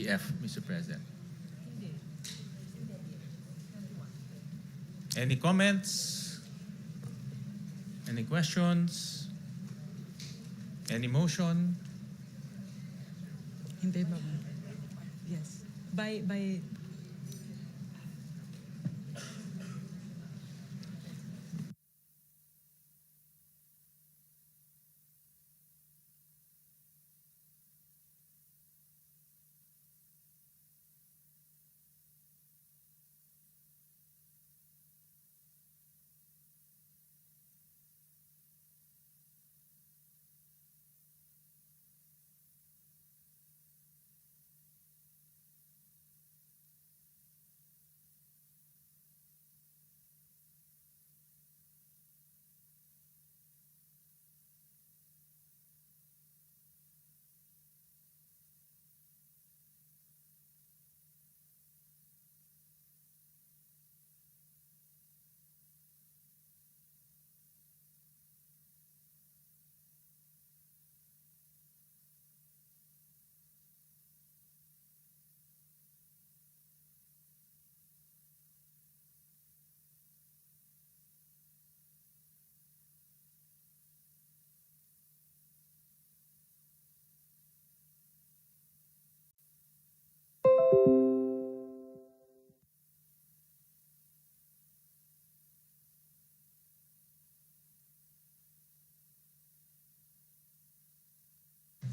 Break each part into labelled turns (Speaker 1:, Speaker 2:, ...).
Speaker 1: DBF, Mr. President. Any comments? Any questions? Any motion?
Speaker 2: Hindi ba? Yes. By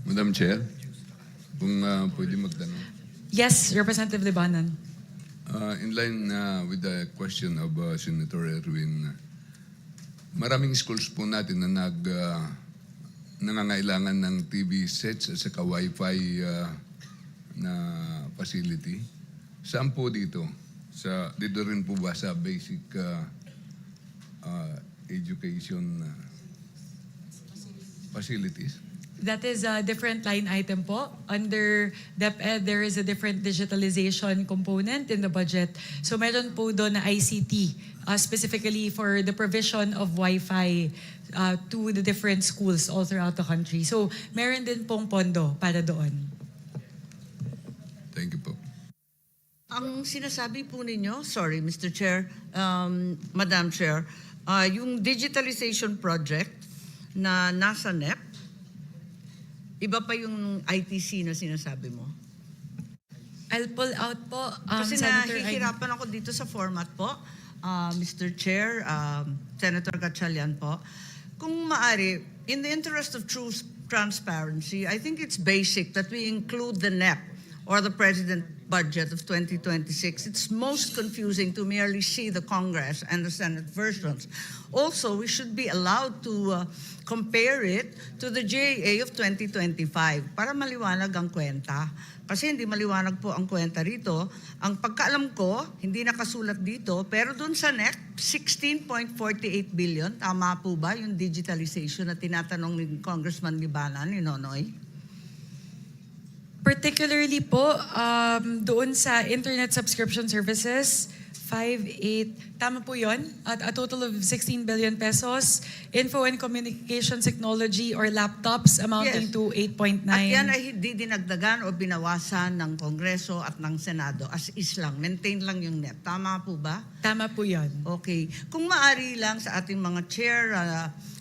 Speaker 3: Madam Chair, kung pwede magtanong.
Speaker 2: yes, Representative Libanan.
Speaker 3: In line with the question of Senator Erwin, maraming schools po natin na nangangailangan ng TV sets at saka Wi-Fi na facility. Saan po dito? Dito rin po ba sa basic education facilities?
Speaker 2: That is a different line item po. Under DepEd, there is a different digitalization component in the budget. So meron po doon na ICT, specifically for the provision of Wi-Fi to the different schools all throughout the country. So meron din pong pondo para doon.
Speaker 3: Thank you po.
Speaker 4: Ang sinasabi po ninyo, sorry Mr. Chair, Madam Chair, yung digitalization project na nasa NEP, iba pa yung ITC na sinasabi mo?
Speaker 2: I'll pull out po,
Speaker 4: Kasi
Speaker 2: Senator.
Speaker 4: nahihirapan ako dito sa format po, Mr. Chair, Senator Gatchalian po. Kung maari, in the interest of true transparency, I think it's basic that we include the NEP or the President budget of 2026. It's most confusing to merely see the Congress and the Senate versions. Also, we should be allowed to compare it to the GAA of 2025 para maliwanag ang kwenta. Kasi hindi maliwanag po ang kwenta rito. Ang pagkaalam ko, hindi nakasulat dito, pero dun sa NEP, 16.48 billion. Tama po ba yung digitalization na tinatanong ni Congressman Libanan, ni Nonoy?
Speaker 2: Particularly po, doon sa internet subscription services, 5.8, tama po yun, at a total of 16 billion pesos. Info and communications technology or laptops amounting
Speaker 4: Yes.
Speaker 2: to 8.9.
Speaker 4: At yan ay hindi dinagdagan o binawasan ng Kongreso at ng Senado. As is lang, maintain lang yung NEP. Tama po ba?
Speaker 2: Tama po yun.
Speaker 4: Okay. Kung maari lang sa ating mga chair,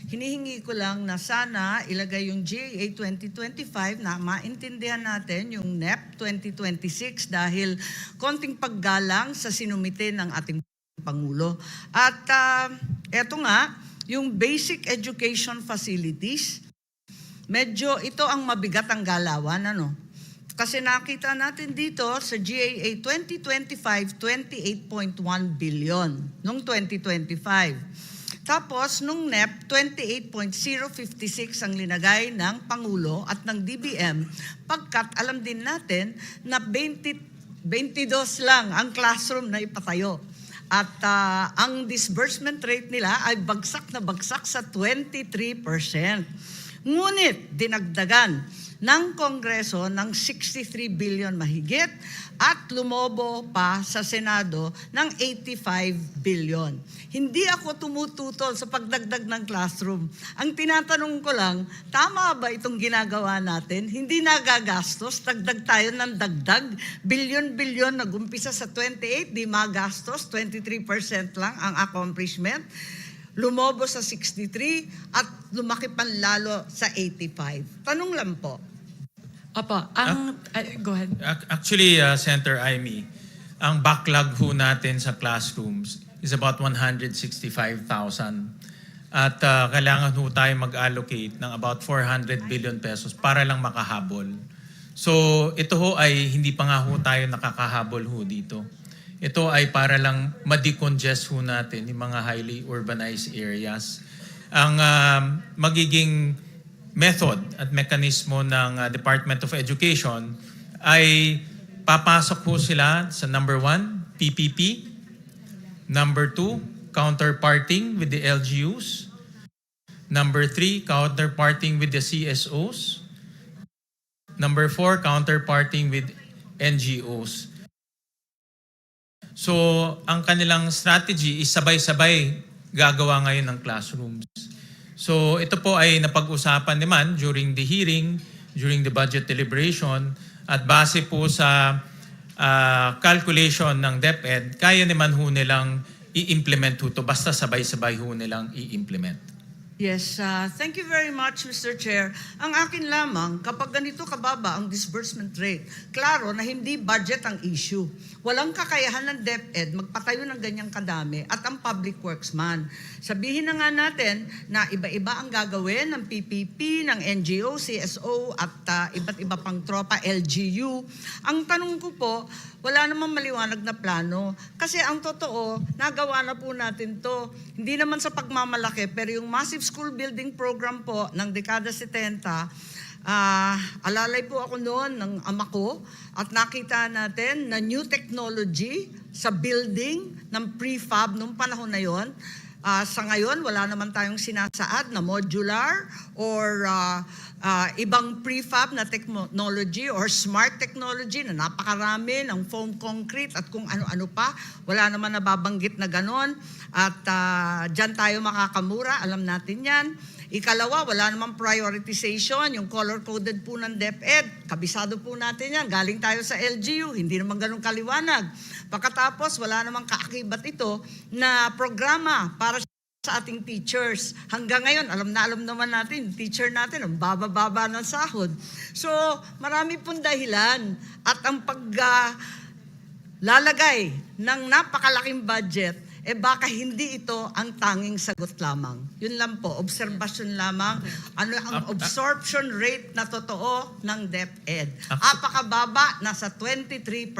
Speaker 4: hinihingi ko lang na sana ilagay yung GAA 2025 na maintindihan natin yung NEP 2026 dahil konting paggalang sa sinumite ng ating Pangulo. At eto nga, yung basic education facilities, medyo ito ang mabigat ang galawan, ano? Kasi nakita natin dito sa GAA 2025, 28.1 billion noong 2025. Tapos, nung NEP, 28.056 ang linagay ng Pangulo at ng DBM, pagkat alam din natin na 22 lang ang classroom na ipatayo. At ang disbursement rate nila ay bagsak na bagsak sa 23%. Ngunit dinagdagan ng Kongreso ng 63 billion mahigit at lumobo pa sa Senado ng 85 billion. Hindi ako tumututol sa pagdagdag ng classroom. Ang tinatanong ko lang, tama ba itong ginagawa natin? Hindi nagagastos, dagdag tayo ng dagdag, bilyon-bilyon, nag-umpisa sa 28, di magastos, 23% lang ang accomplishment. Lumobo sa 63 at lumaki panlalo sa 85. Tanong lang po.
Speaker 2: Opo, go ahead.
Speaker 1: Actually, Senator Amy, ang backlog ho natin sa classrooms is about 165,000. At kailangan ho tayo mag-allocate ng about 400 billion pesos para lang makahabol. So ito ho ay hindi pa nga ho tayo nakakahabol ho dito. Ito ay para lang ma-decongest ho natin yung mga highly urbanized areas. Ang magiging method at mekanismo ng Department of Education ay papasok po sila sa number 1, PPP, number 2, counterparting with the LGUs, number 3, counterparting with the CSOs, number 4, counterparting with NGOs. So, ang kanilang strategy is sabay-sabay gagawa ngayon ng classrooms. So ito po ay napag-usapan naman during the hearing, during the budget deliberation, at base po sa calculation ng DepEd, kaya naman ho nilang i-implement ho to, basta sabay-sabay ho nilang i-implement.
Speaker 4: Yes, thank you very much, Mr. Chair. Ang akin lamang, kapag ganito kababa ang disbursement rate, klaro na hindi budget ang issue. Walang kakayahan ng DepEd magpatayo ng ganyang kadami at ang public works man. Sabihin na nga natin na iba-iba ang gagawin ng PPP, ng NGO, CSO at iba't iba pang tropa, LGU. Ang tanong ko po, wala namang maliwanag na plano. Kasi ang totoo, nagawa na po natin to. Hindi naman sa pagmamalaki, pero yung massive school building program po ng dekada 70, alalay po ako noon ng ama ko at nakita natin na new technology sa building ng prefab nung panahon na yon. Sa ngayon, wala naman tayong sinasaad na modular or ibang prefab na technology or smart technology na napakarami ng foam concrete at kung ano-ano pa. Wala naman nababanggit na ganon. At dyan tayo makakamura, alam natin yan. Ikalawa, wala namang prioritization, yung color-coded po ng DepEd. Kabisado po natin yan. Galing tayo sa LGU, hindi naman ganun kaliwanag. Pagkatapos, wala namang kaakibat ito na programa para sa ating teachers. Hanggang ngayon, alam naman natin, teacher natin, ang baba-baba ng sahod. So, marami pong dahilan. At ang paglalagay ng napakalaking budget, baka hindi ito ang tanging sagot lamang. Yun lang po, obserbasyon lamang. Ano ang absorption rate na totoo ng DepEd? Apakababa, nasa 23%.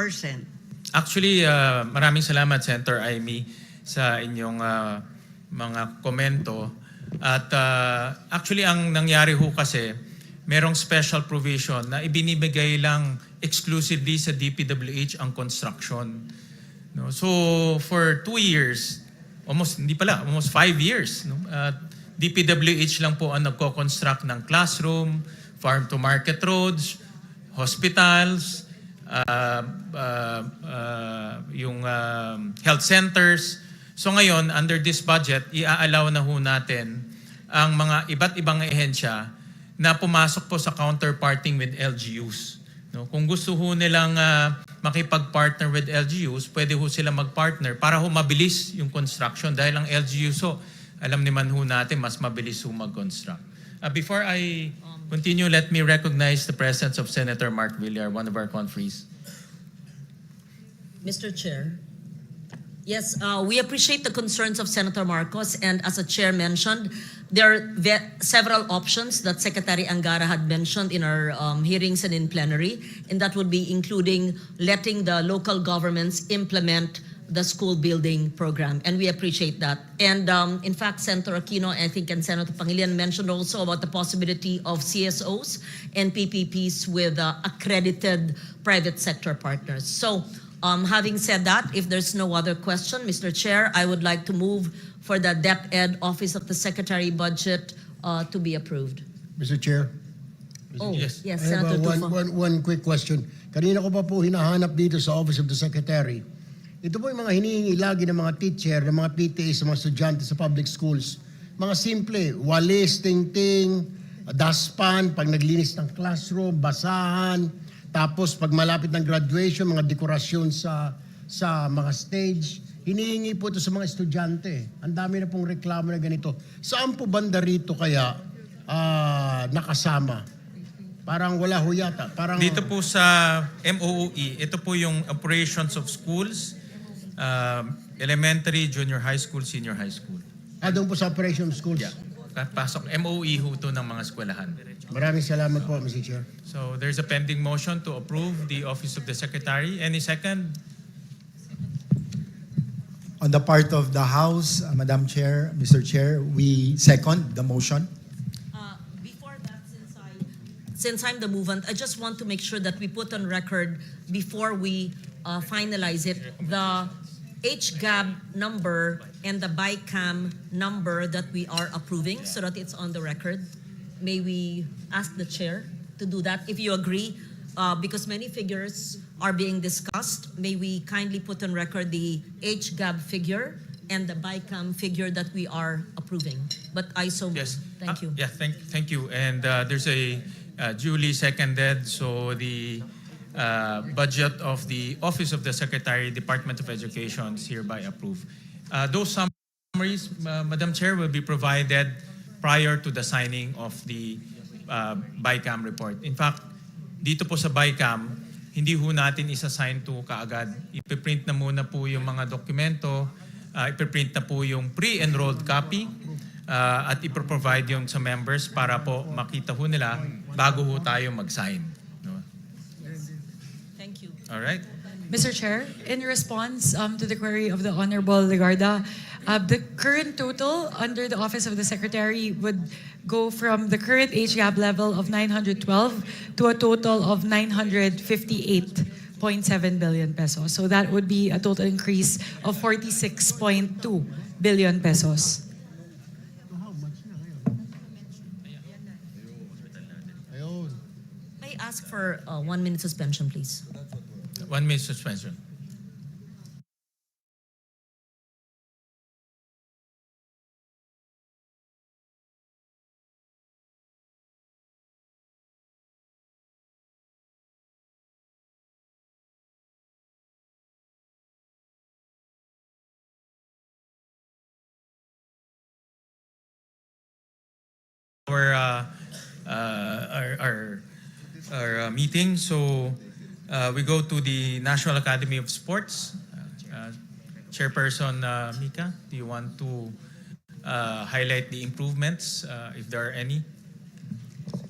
Speaker 1: Actually, maraming salamat, Senator Amy, sa inyong mga komento. At actually, ang nangyari ho kasi, merong special provision na ibinibigay lang exclusively sa DPWH ang construction. No? So, for 2 years, almost 5 years, no? DPWH lang po ang nagko-construct ng classroom, farm-to-market roads, hospitals, yung health centers. So ngayon, under this budget, i-allow na ho natin ang mga iba't ibang ehensya na pumasok po sa counterparting with LGUs. No? Kung gusto ho nilang makipag-partner with LGUs, pwede ho sila mag-partner para ho mabilis yung construction dahil ang LGUs ho, alam naman ho natin, mas mabilis ho mag-construct. Before I continue, let me recognize the presence of Senator Mark Villar, one of our conferees.
Speaker 5: Mr. Chair, yes, we appreciate the concerns of Senator Marcos, and as the chair mentioned, there are several options that Secretary Angara had mentioned in our hearings and in plenary, and that would be including letting the local governments implement the school building program, and we appreciate that. And in fact, Senator Aquino, I think, and Senator Pangilinan mentioned also about the possibility of CSOs and PPPs with accredited private sector partners. So, having said that, if there's no other question, Mr. Chair, I would like to move for the DepEd Office of the Secretary Budget to be approved.
Speaker 6: Mr. Chair,
Speaker 5: Oh,
Speaker 1: Yes.
Speaker 5: yes,
Speaker 6: I have
Speaker 5: Senator Tulfo.
Speaker 6: one quick question. Kanina ko pa po hinahanap dito sa Office of the Secretary. Ito po yung mga hinihingi lagi ng mga teacher, ng mga PTA sa mga estudyante sa public schools. Mga simple, walis, tingting, dustpan, pag naglinis ng classroom, basahan, tapos pag malapit ng graduation, mga dekorasyon sa mga stage. Hinihingi po ito sa mga estudyante. Ang dami na pong reklamo na ganito. Saan po banda rito kaya nakasama? Parang wala ho yata. Parang,
Speaker 1: Dito po sa MOOE, ito po yung operations of schools, elementary, junior high school, senior high school.
Speaker 6: doon po sa operation schools.
Speaker 1: Yeah. Pasok MOE ho to ng mga eskwelahan.
Speaker 6: Maraming salamat po, Mr. Chair.
Speaker 1: So there's a pending motion to approve the Office of the Secretary. Any second?
Speaker 7: On the part of the House, Madam Chair, Mr. Chair, we second the motion.
Speaker 5: Before that, since I'm the movant, I just want to make sure that we put on record before we finalize it, the HGAB number and the BICAM number that we are approving so that it's on the record. May we ask the chair to do that if you agree? Because many figures are being discussed, may we kindly put on record the HGAB figure and the BICAM figure that we are approving? But I so move.
Speaker 1: Yes.
Speaker 5: Thank you.
Speaker 1: Yeah, thank you. And there's a duly seconded, so the budget of the Office of the Secretary, Department of Education is hereby approved. Those summaries, Madam Chair, will be provided prior to the signing of the BICAM report. In fact, dito po sa BICAM, hindi ho natin isa-sign to kaagad. Ipiprint na muna po yung mga dokumento, ipiprint na po yung pre-enrolled copy, at iproprovide yung sa members para po makita ho nila bago ho tayo mag-sign. No?
Speaker 5: Thank you.
Speaker 1: All right?
Speaker 2: Mr. Chair, in response to the query of the Honorable Legarda, the current total under the Office of the Secretary would go from the current HGAB level of 912 to a total of 958.7 billion pesos. So that would be a total increase of 46.2 billion pesos.
Speaker 5: May I ask for 1 minute suspension, please?
Speaker 1: 1 minute suspension. Our meeting. So we go to the National Academy of Sports. Chairperson Mika, do you want to highlight the improvements, if there are any?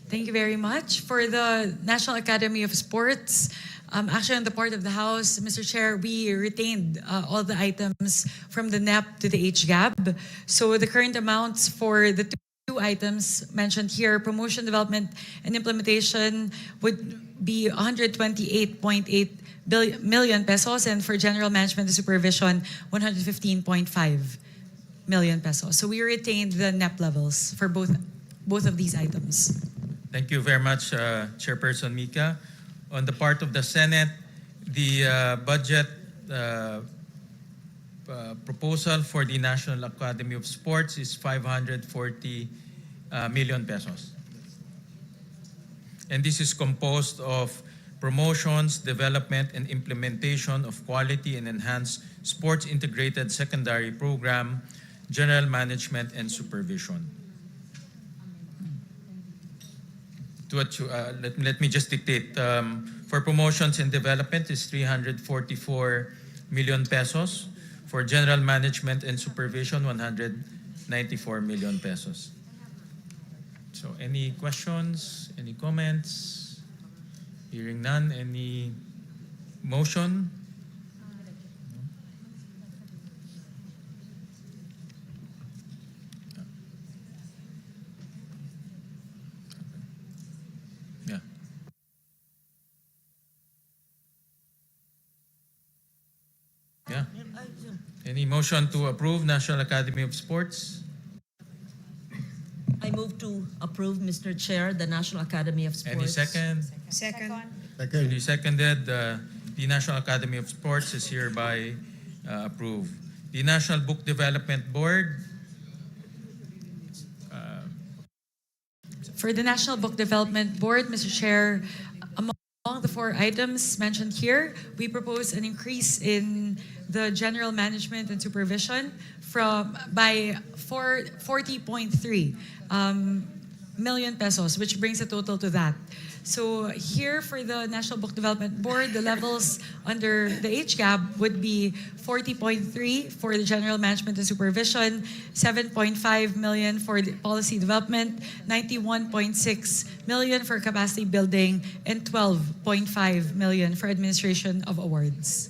Speaker 2: Thank you very much. For the National Academy of Sports, actually on the part of the House, Mr. Chair, we retained all the items from the NEP to the HGAB. So the current amounts for the two items mentioned here, promotion, development, and implementation, would be 128.8 million pesos, and for general management and supervision, 115.5 million pesos. So we retained the NEP levels for both of these items.
Speaker 1: Thank you very much, Chairperson Mika. On the part of the Senate, the budget proposal for the National Academy of Sports is 540 million pesos. And this is composed of promotions, development, and implementation of quality and enhanced sports integrated secondary program, general management, and supervision. Let me just dictate. For promotions and development is 344 million pesos. For general management and supervision, 194 million pesos. So any questions, any comments? Hearing none, any motion? Yeah. Yeah. Any motion to approve National Academy of Sports?
Speaker 5: I move to approve, Mr. Chair, the National Academy of Sports.
Speaker 1: Any second?
Speaker 8: Second.
Speaker 1: Duly seconded. The National Academy of Sports is hereby approved. The National Book Development Board,
Speaker 2: For the National Book Development Board, Mr. Chair, among the 4 items mentioned here, we propose an increase in the general management and supervision by 40.3 million pesos, which brings the total to that. So here for the National Book Development Board, the levels under the HGAB would be 40.3 for the general management and supervision, 7.5 million for the policy development, 91.6 million for capacity building, and 12.5 million for administration of awards.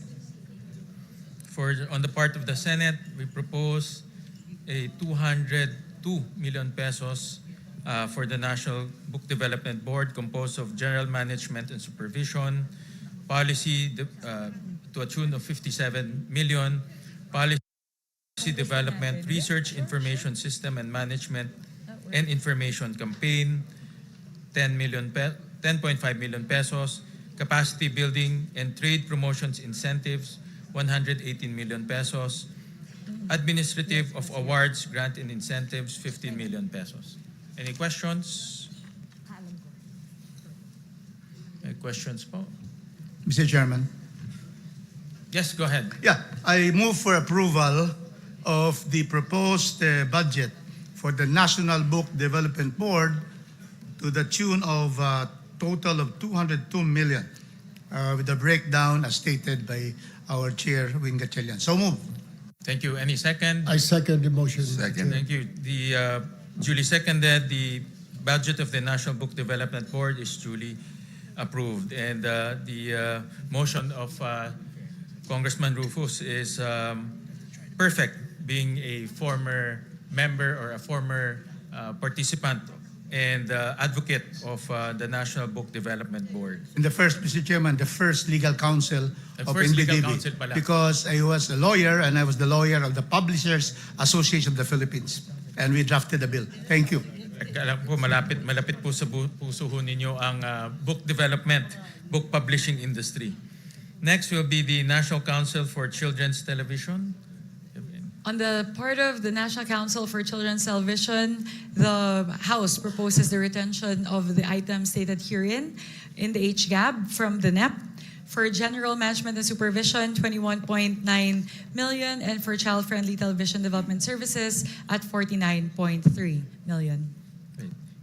Speaker 1: on the part of the Senate, we propose a 202 million pesos for the National Book Development Board, composed of general management and supervision, policy to a tune of 57 million, policy development, research, information system and management, and information campaign, 10.5 million pesos, capacity building and trade promotions incentives, 118 million pesos, administrative of awards, grant and incentives, 15 million pesos. Any questions? Any questions po?
Speaker 9: Mr. Chairman.
Speaker 1: Yes, go ahead.
Speaker 9: Yeah, I move for approval of the proposed budget for the National Book Development Board to the tune of a total of 202 million, with a breakdown as stated by our chair, Wing Gatchalian. So move.
Speaker 1: Thank you. Any second?
Speaker 6: I second the motion. Mr.
Speaker 3: Second.
Speaker 6: Chair.
Speaker 1: Thank you. The duly seconded, the budget of the National Book Development Board is duly approved. And the motion of Congressman Rufus is perfect, being a former member or a former participant and advocate of the National Book Development Board.
Speaker 9: And the first, Mr. Chairman, the first legal counsel
Speaker 1: The
Speaker 9: of
Speaker 1: first legal
Speaker 9: NBDB.
Speaker 1: counsel pala.
Speaker 9: Because I was a lawyer and I was the lawyer of the Publishers Association of the Philippines. And we drafted the bill. Thank you.
Speaker 1: Alam ko, malapit po sa puso ho ninyo ang book development, book publishing industry. Next will be the National Council for Children's Television.
Speaker 2: On the part of the National Council for Children's Television, the House proposes the retention of the items stated herein in the HGAB from the NEP. For general management and supervision, 21.9 million, and for child-friendly television development services at 49.3 million.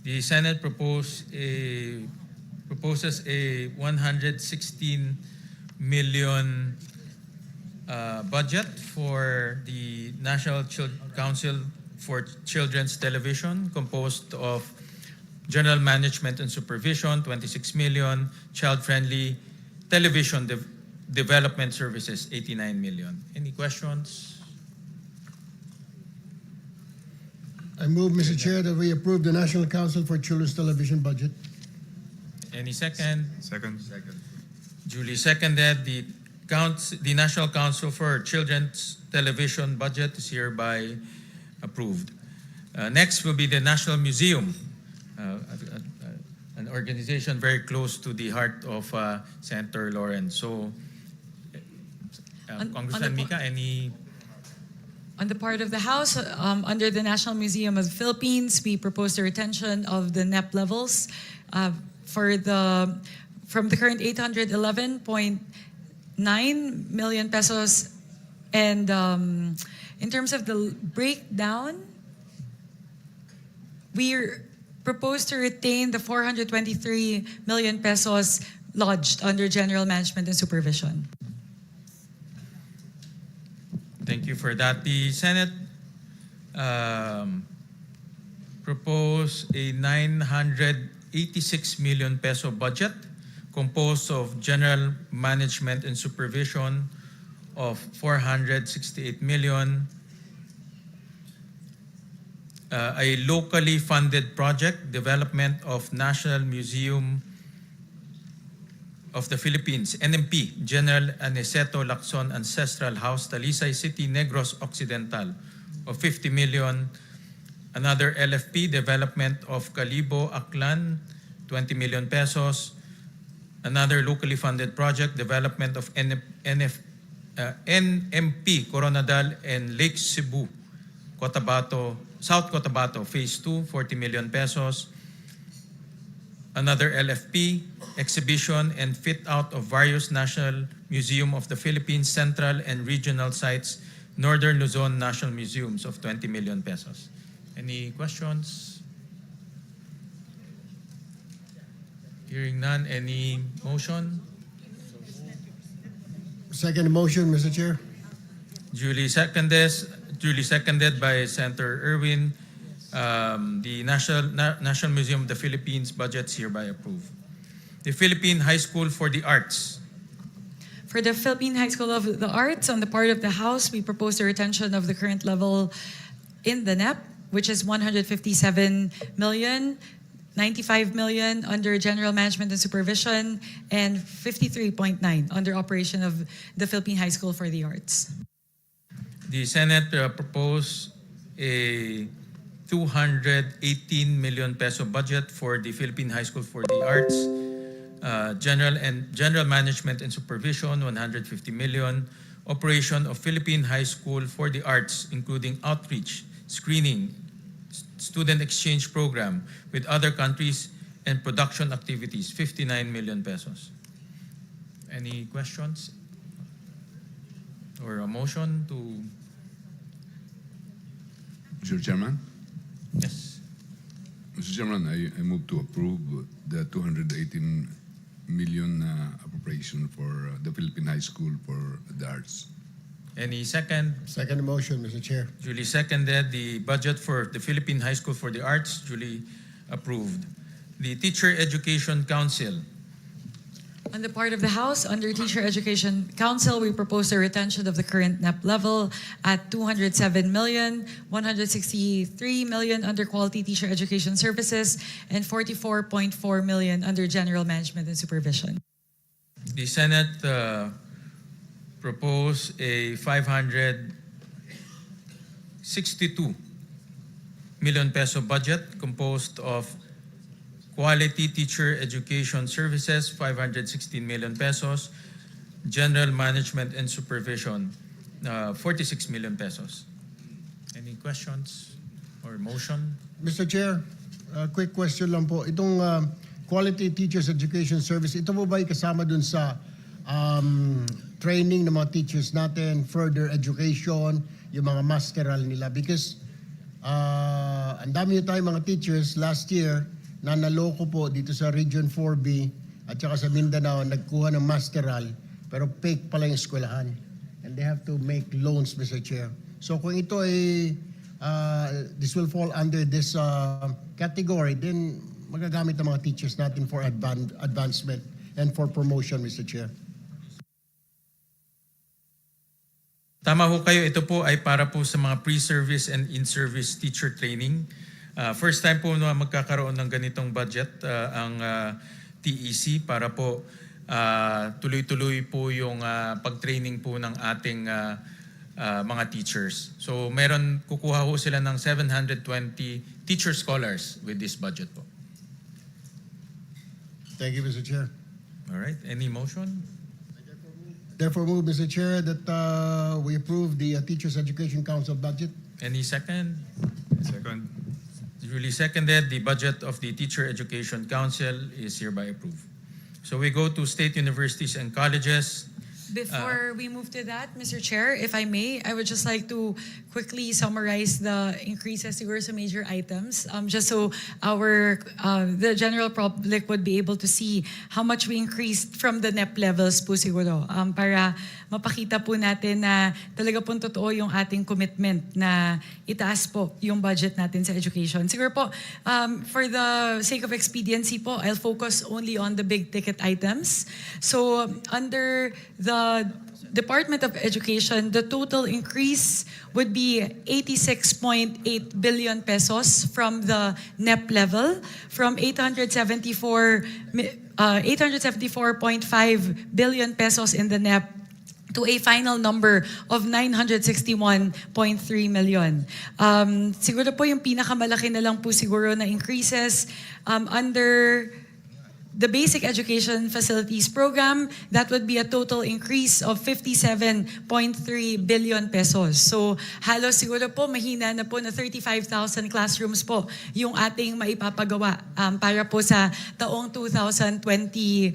Speaker 1: The Senate proposes a 116 million budget for the National Council for Children's Television, composed of general management and supervision, 26 million, child-friendly television development services, 89 million. Any questions?
Speaker 6: I move, Mr. Chair, that we approve the National Council for Children's Television budget.
Speaker 1: Any second?
Speaker 3: Second.
Speaker 1: Duly seconded. The National Council for Children's Television budget is hereby approved. Next will be the National Museum, an organization very close to the heart of Senator Lawrence. So, Congressman Mika, any?
Speaker 2: On the part of the House, under the National Museum of the Philippines, we propose the retention of the NEP levels from the current 811.9 million pesos. And in terms of the breakdown, we propose to retain the 423 million pesos lodged under general management and supervision.
Speaker 1: Thank you for that. The Senate proposed a 986 million peso budget composed of general management and supervision of 468 million, a locally funded project, development of National Museum of the Philippines, NMP, General Aniceto Lacson Ancestral House, Talisay City, Negros Occidental, of 50 million, Another LFP, development of Kalibo Aklan, 20 million pesos. Another locally funded project, development of NMP Coronadal and Lake Cebu, Cotabato, South Cotabato, Phase 2, 40 million pesos. Another LFP, exhibition and fit out of various National Museum of the Philippines Central and Regional Sites, Northern Luzon National Museums of 20 million pesos. Any questions? Hearing none, any motion?
Speaker 6: Second motion, Mr. Chair.
Speaker 1: Duly seconded by Senator Erwin. The National Museum of the Philippines budgets hereby approved. The Philippine High School for the Arts.
Speaker 2: For the Philippine High School of the Arts, on the part of the House, we propose the retention of the current level in the NEP, which is 157 million, 95 million under General Management and Supervision, and 53.9 under operation of the Philippine High School for the Arts.
Speaker 1: The Senate proposed a 218 million peso budget for the Philippine High School for the Arts. General Management and Supervision, 150 million. Operation of Philippine High School for the Arts, including outreach, screening, student exchange program with other countries, and production activities, 59 million pesos. Any questions? Or a motion to...
Speaker 3: Mr. Chairman?
Speaker 1: Yes.
Speaker 3: Mr. Chairman, I move to approve the 218 million appropriation for the Philippine High School for the Arts.
Speaker 1: Any second?
Speaker 6: Second motion, Mr. Chair.
Speaker 1: Duly seconded. The budget for the Philippine High School for the Arts, duly approved. The Teacher Education Council.
Speaker 2: On the part of the House, under Teacher Education Council, we propose a retention of the current NEP level at 207 million, 163 million under Quality Teacher Education Services, and 44.4 million under General Management and Supervision.
Speaker 1: The Senate proposed a 562 million peso budget composed of Quality Teacher Education Services, 516 million pesos. General Management and Supervision, 46 million pesos. Any questions or motion?
Speaker 6: Mr. Chair, quick question lang po. Itong Quality Teachers Education Service, ito po ba ay kasama dun sa training ng mga teachers natin, further education, yung mga masteral nila? Because ang dami nyo tayong mga teachers last year na naloko po dito sa Region 4B at saka sa Mindanao, nagkuha ng masteral pero fake pala yung eskwelahan. And they have to make loans, Mr. Chair. So kung ito ay this will fall under this category, then magagamit ng mga teachers natin for advancement and for promotion, Mr. Chair.
Speaker 1: Tama ho kayo, ito po ay para po sa mga pre-service and in-service teacher training. First time po na magkakaroon ng ganitong budget ang TEC para po tuloy-tuloy po yung pag-training po ng ating mga teachers. So meron, kukuha ho sila ng 720 teacher scholars with this budget po.
Speaker 6: Thank you, Mr. Chair.
Speaker 1: All right, any motion?
Speaker 6: Therefore move, Mr. Chair, that we approve the Teachers Education Council budget.
Speaker 1: Any second?
Speaker 8: Second.
Speaker 1: Duly seconded. The budget of the Teacher Education Council is hereby approved. So we go to state universities and colleges.
Speaker 2: Before we move to that, Mr. Chair, if I may, I would just like to quickly summarize the increases siguro sa major items, just so the general public would be able to see how much we increased from the NEP levels po siguro, para mapakita po natin na talaga pong totoo yung ating commitment na itaas po yung budget natin sa education. Siguro po, for the sake of expediency po, I'll focus only on the big ticket items. So under the Department of Education, the total increase would be 86.8 billion pesos from the NEP level, from 874.5 billion pesos in the NEP to a final number of 961.3 million. Siguro po yung pinakamalaki na lang po siguro na increases under the Basic Education Facilities Program, that would be a total increase of 57.3 billion pesos. So halos siguro po mahina na po na 35,000 classrooms po yung ating maipapagawa para po sa taong 2026.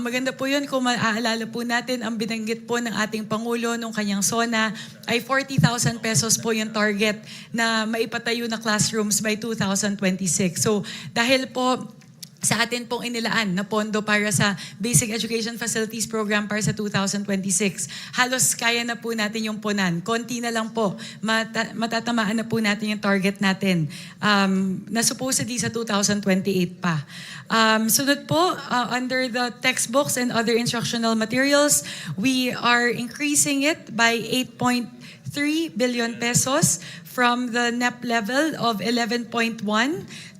Speaker 2: Maganda po yun kung maaalala po natin ang binanggit po ng ating Pangulo nung kanyang SONA ay 40,000 pesos po yung target na maipatayo na classrooms by 2026. So dahil po sa atin pong inilaan na pondo para sa Basic Education Facilities Program para sa 2026. Halos kaya na po natin yung punan. Konti na lang po. Matatamaan na po natin yung target natin na supposedly sa 2028 pa. Sunod po, under the textbooks and other instructional materials, we are increasing it by 8.3 billion pesos from the NEP level of 11.1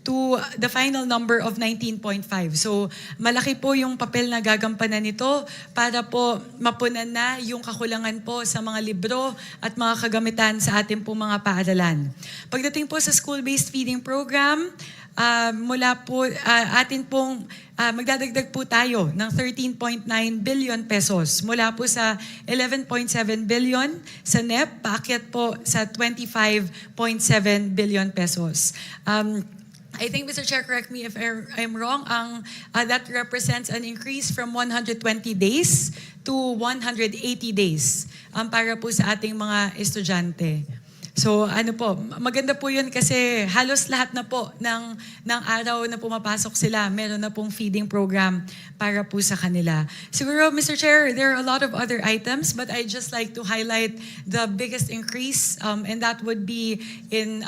Speaker 2: to the final number of 19.5. So malaki po yung papel na gagampanan nito para po mapunan na yung kakulangan po sa mga libro at mga kagamitan sa ating po mga paaralan. Pagdating po sa school-based feeding program, mula po atin pong magdadagdag po tayo ng 13.9 billion pesos mula po sa 11.7 billion sa NEP, paakyat po sa 25.7 billion pesos. I think, Mr. Chair, correct me if I'm wrong, that represents an increase from 120 days to 180 days para po sa ating mga estudyante. So ano po, maganda po yun kasi halos lahat na po ng araw na pumapasok sila, meron na pong feeding program para po sa kanila. Siguro, Mr. Chair, there are a lot of other items, but I'd just like to highlight the biggest increase, and that would be in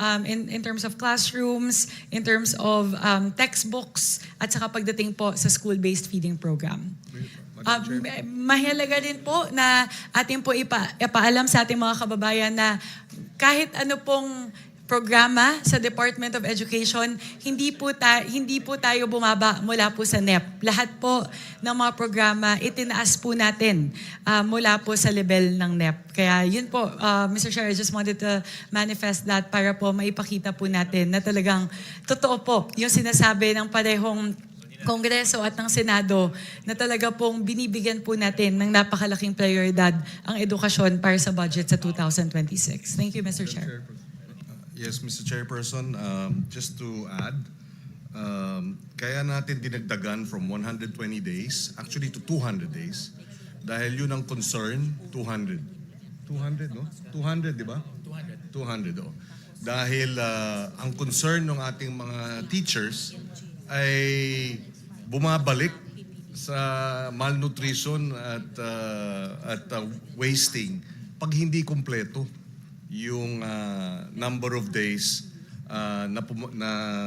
Speaker 2: terms of classrooms, in terms of textbooks, at saka pagdating po sa school-based feeding program. Mahalaga rin po na ating po ipaalam sa ating mga kababayan na kahit ano pong programa sa Department of Education, hindi po tayo bumaba mula po sa NEP. Lahat po ng mga programa, itinaas po natin mula po sa level ng NEP. Kaya yun po, Mr. Chair, I just wanted to manifest that para po maipakita po natin na talagang totoo po yung sinasabi ng parehong Kongreso at ng Senado na talaga pong binibigyan po natin ng napakalaking prioridad ang edukasyon para sa budget sa 2026. Thank you, Mr. Chair.
Speaker 8: Yes, Mr. Chairperson, just to add, kaya natin dinagdagan from 120 days, actually to 200 days, dahil yun ang concern, 200. 200, no? 200, di ba? 200, oh. Dahil ang concern ng ating mga teachers ay bumabalik sa malnutrition at wasting pag hindi kumpleto yung number of days na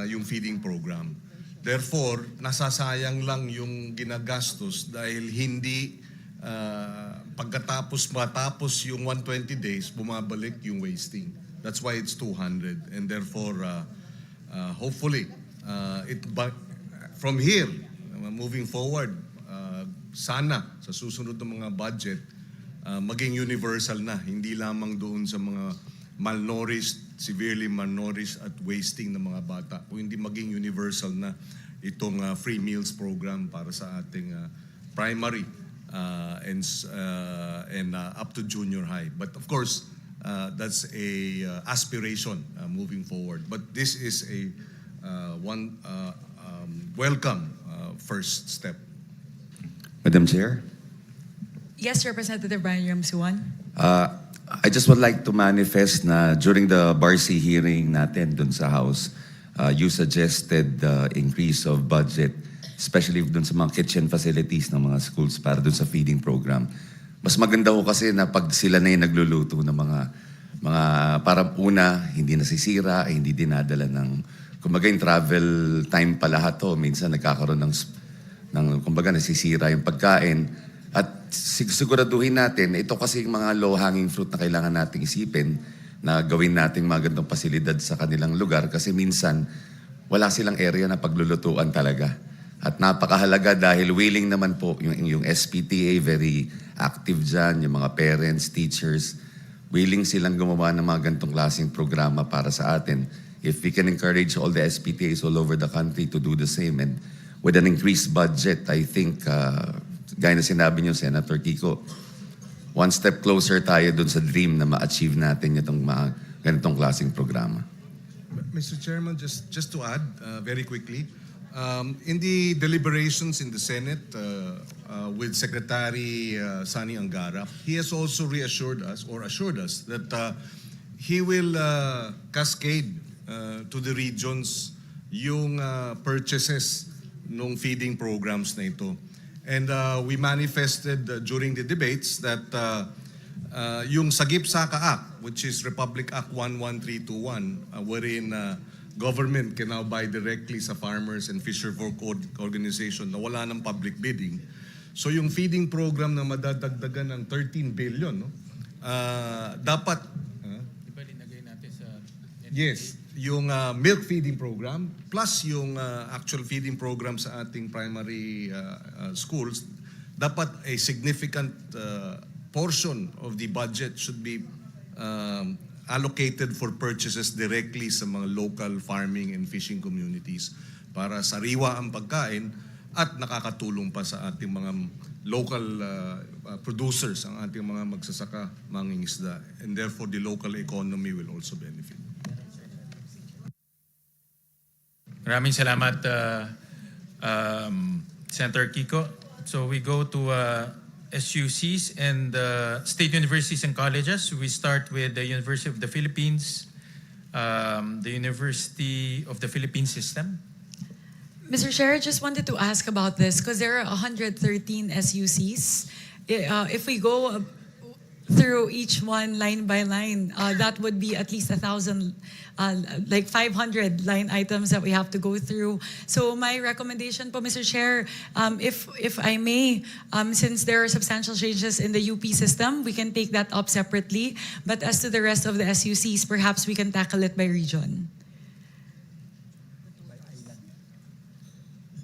Speaker 8: yung feeding program. Therefore, nasasayang lang yung ginagastos dahil hindi matapos yung 120 days, bumabalik yung wasting. That's why it's 200. And therefore, hopefully, from here, moving forward, sana sa susunod ng mga budget, maging universal na, hindi lamang doon sa mga malnourished, severely malnourished at wasting ng mga bata, kung hindi maging universal na itong free meals program para sa ating primary and up to junior high. But of course, that's a aspiration moving forward. But this is a welcome first step.
Speaker 10: Madam Chair,
Speaker 2: Yes, Representative Brian Ramsuan.
Speaker 10: I just would like to manifest na during the BARC hearing natin dun sa House, you suggested the increase of budget, especially dun sa mga kitchen facilities ng mga schools para dun sa feeding program. Mas maganda ko kasi na pag sila na yung nagluluto ng mga para una, hindi nasisira, hindi dinadala ng, kumbaga yung travel time pa lahat to, minsan nagkakaroon ng kumbaga nasisira yung pagkain. At siguraduhin natin, ito kasi yung mga low-hanging fruit na kailangan nating isipin na gawin nating mga gandang pasilidad sa kanilang lugar kasi minsan wala silang area na paglulutuan talaga. At napakahalaga dahil willing naman po yung SPTA, very active dyan, yung mga parents, teachers, willing silang gumawa ng mga ganitong klaseng programa para sa atin. If we can encourage all the SPTAs all over the country to do the same, and with an increased budget, I think, gaya na sinabi niyo, Senator Kiko, one step closer tayo dun sa dream na ma-achieve natin itong mga ganitong klaseng programa.
Speaker 8: Mr. Chairman, just to add very quickly, in the deliberations in the Senate with Secretary Sani Angara, he has also reassured us or assured us that he will cascade to the regions yung purchases ng feeding programs na ito. And we manifested during the debates that yung Sagip Saka Act, which is Republic Act 11321, wherein government can now buy directly sa farmers and fisherfolk organization na wala ng public bidding. So yung feeding program na madadagdagan ng 13 billion, no? Dapat,
Speaker 1: Di ba linagay natin sa...
Speaker 8: yes, yung milk feeding program plus yung actual feeding program sa ating primary schools, dapat a significant portion of the budget should be allocated for purchases directly sa mga local farming and fishing communities para sariwa ang pagkain at nakakatulong pa sa ating mga local producers, ang ating mga magsasaka, mangingisda, and therefore the local economy will also benefit.
Speaker 1: Maraming salamat, Senator Kiko. So we go to SUCs and state universities and colleges. We start with the University of the Philippines, the University of the Philippines System.
Speaker 2: Mr. Chair, I just wanted to ask about this because there are 113 SUCs. If we go through each one line by line, that would be at least 1,000, like 500 line items that we have to go through. So my recommendation po, Mr. Chair, if I may, since there are substantial changes in the UP system, we can take that up separately. But as to the rest of the SUCs, perhaps we can tackle it by region.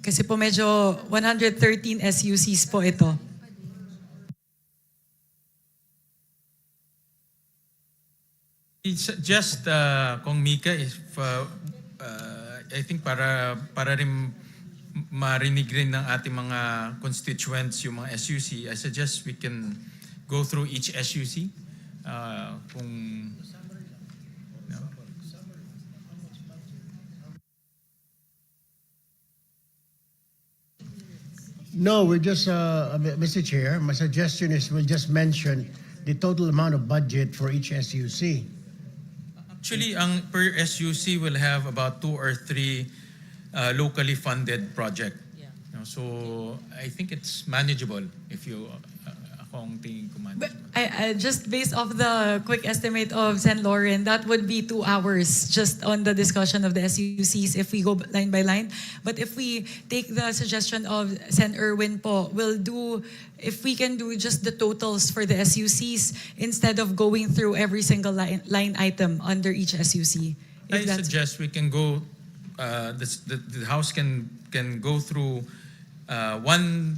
Speaker 2: Kasi po medyo 113 SUCs po ito.
Speaker 1: It's just, Kong Mika, if, I think para rin marinig rin ng ating mga constituents yung mga SUC, I suggest we can go through each SUC. Kung, no?
Speaker 6: No, we're just, Mr. Chair, my suggestion is we'll just mention the total amount of budget for each SUC.
Speaker 1: Actually, ang per SUC will have about 2 or 3 locally funded project.
Speaker 5: Yeah.
Speaker 1: You know, so I think it's manageable if you akong tingin ko
Speaker 2: But
Speaker 1: manageable.
Speaker 2: I just based off the quick estimate of Sen. Lauren, that would be 2 hours just on the discussion of the SUCs if we go line by line. But if we take the suggestion of Sen. Erwin po, we'll do, if we can do just the totals for the SUCs instead of going through every single line item under each SUC.
Speaker 1: I suggest we can go, the House can go through one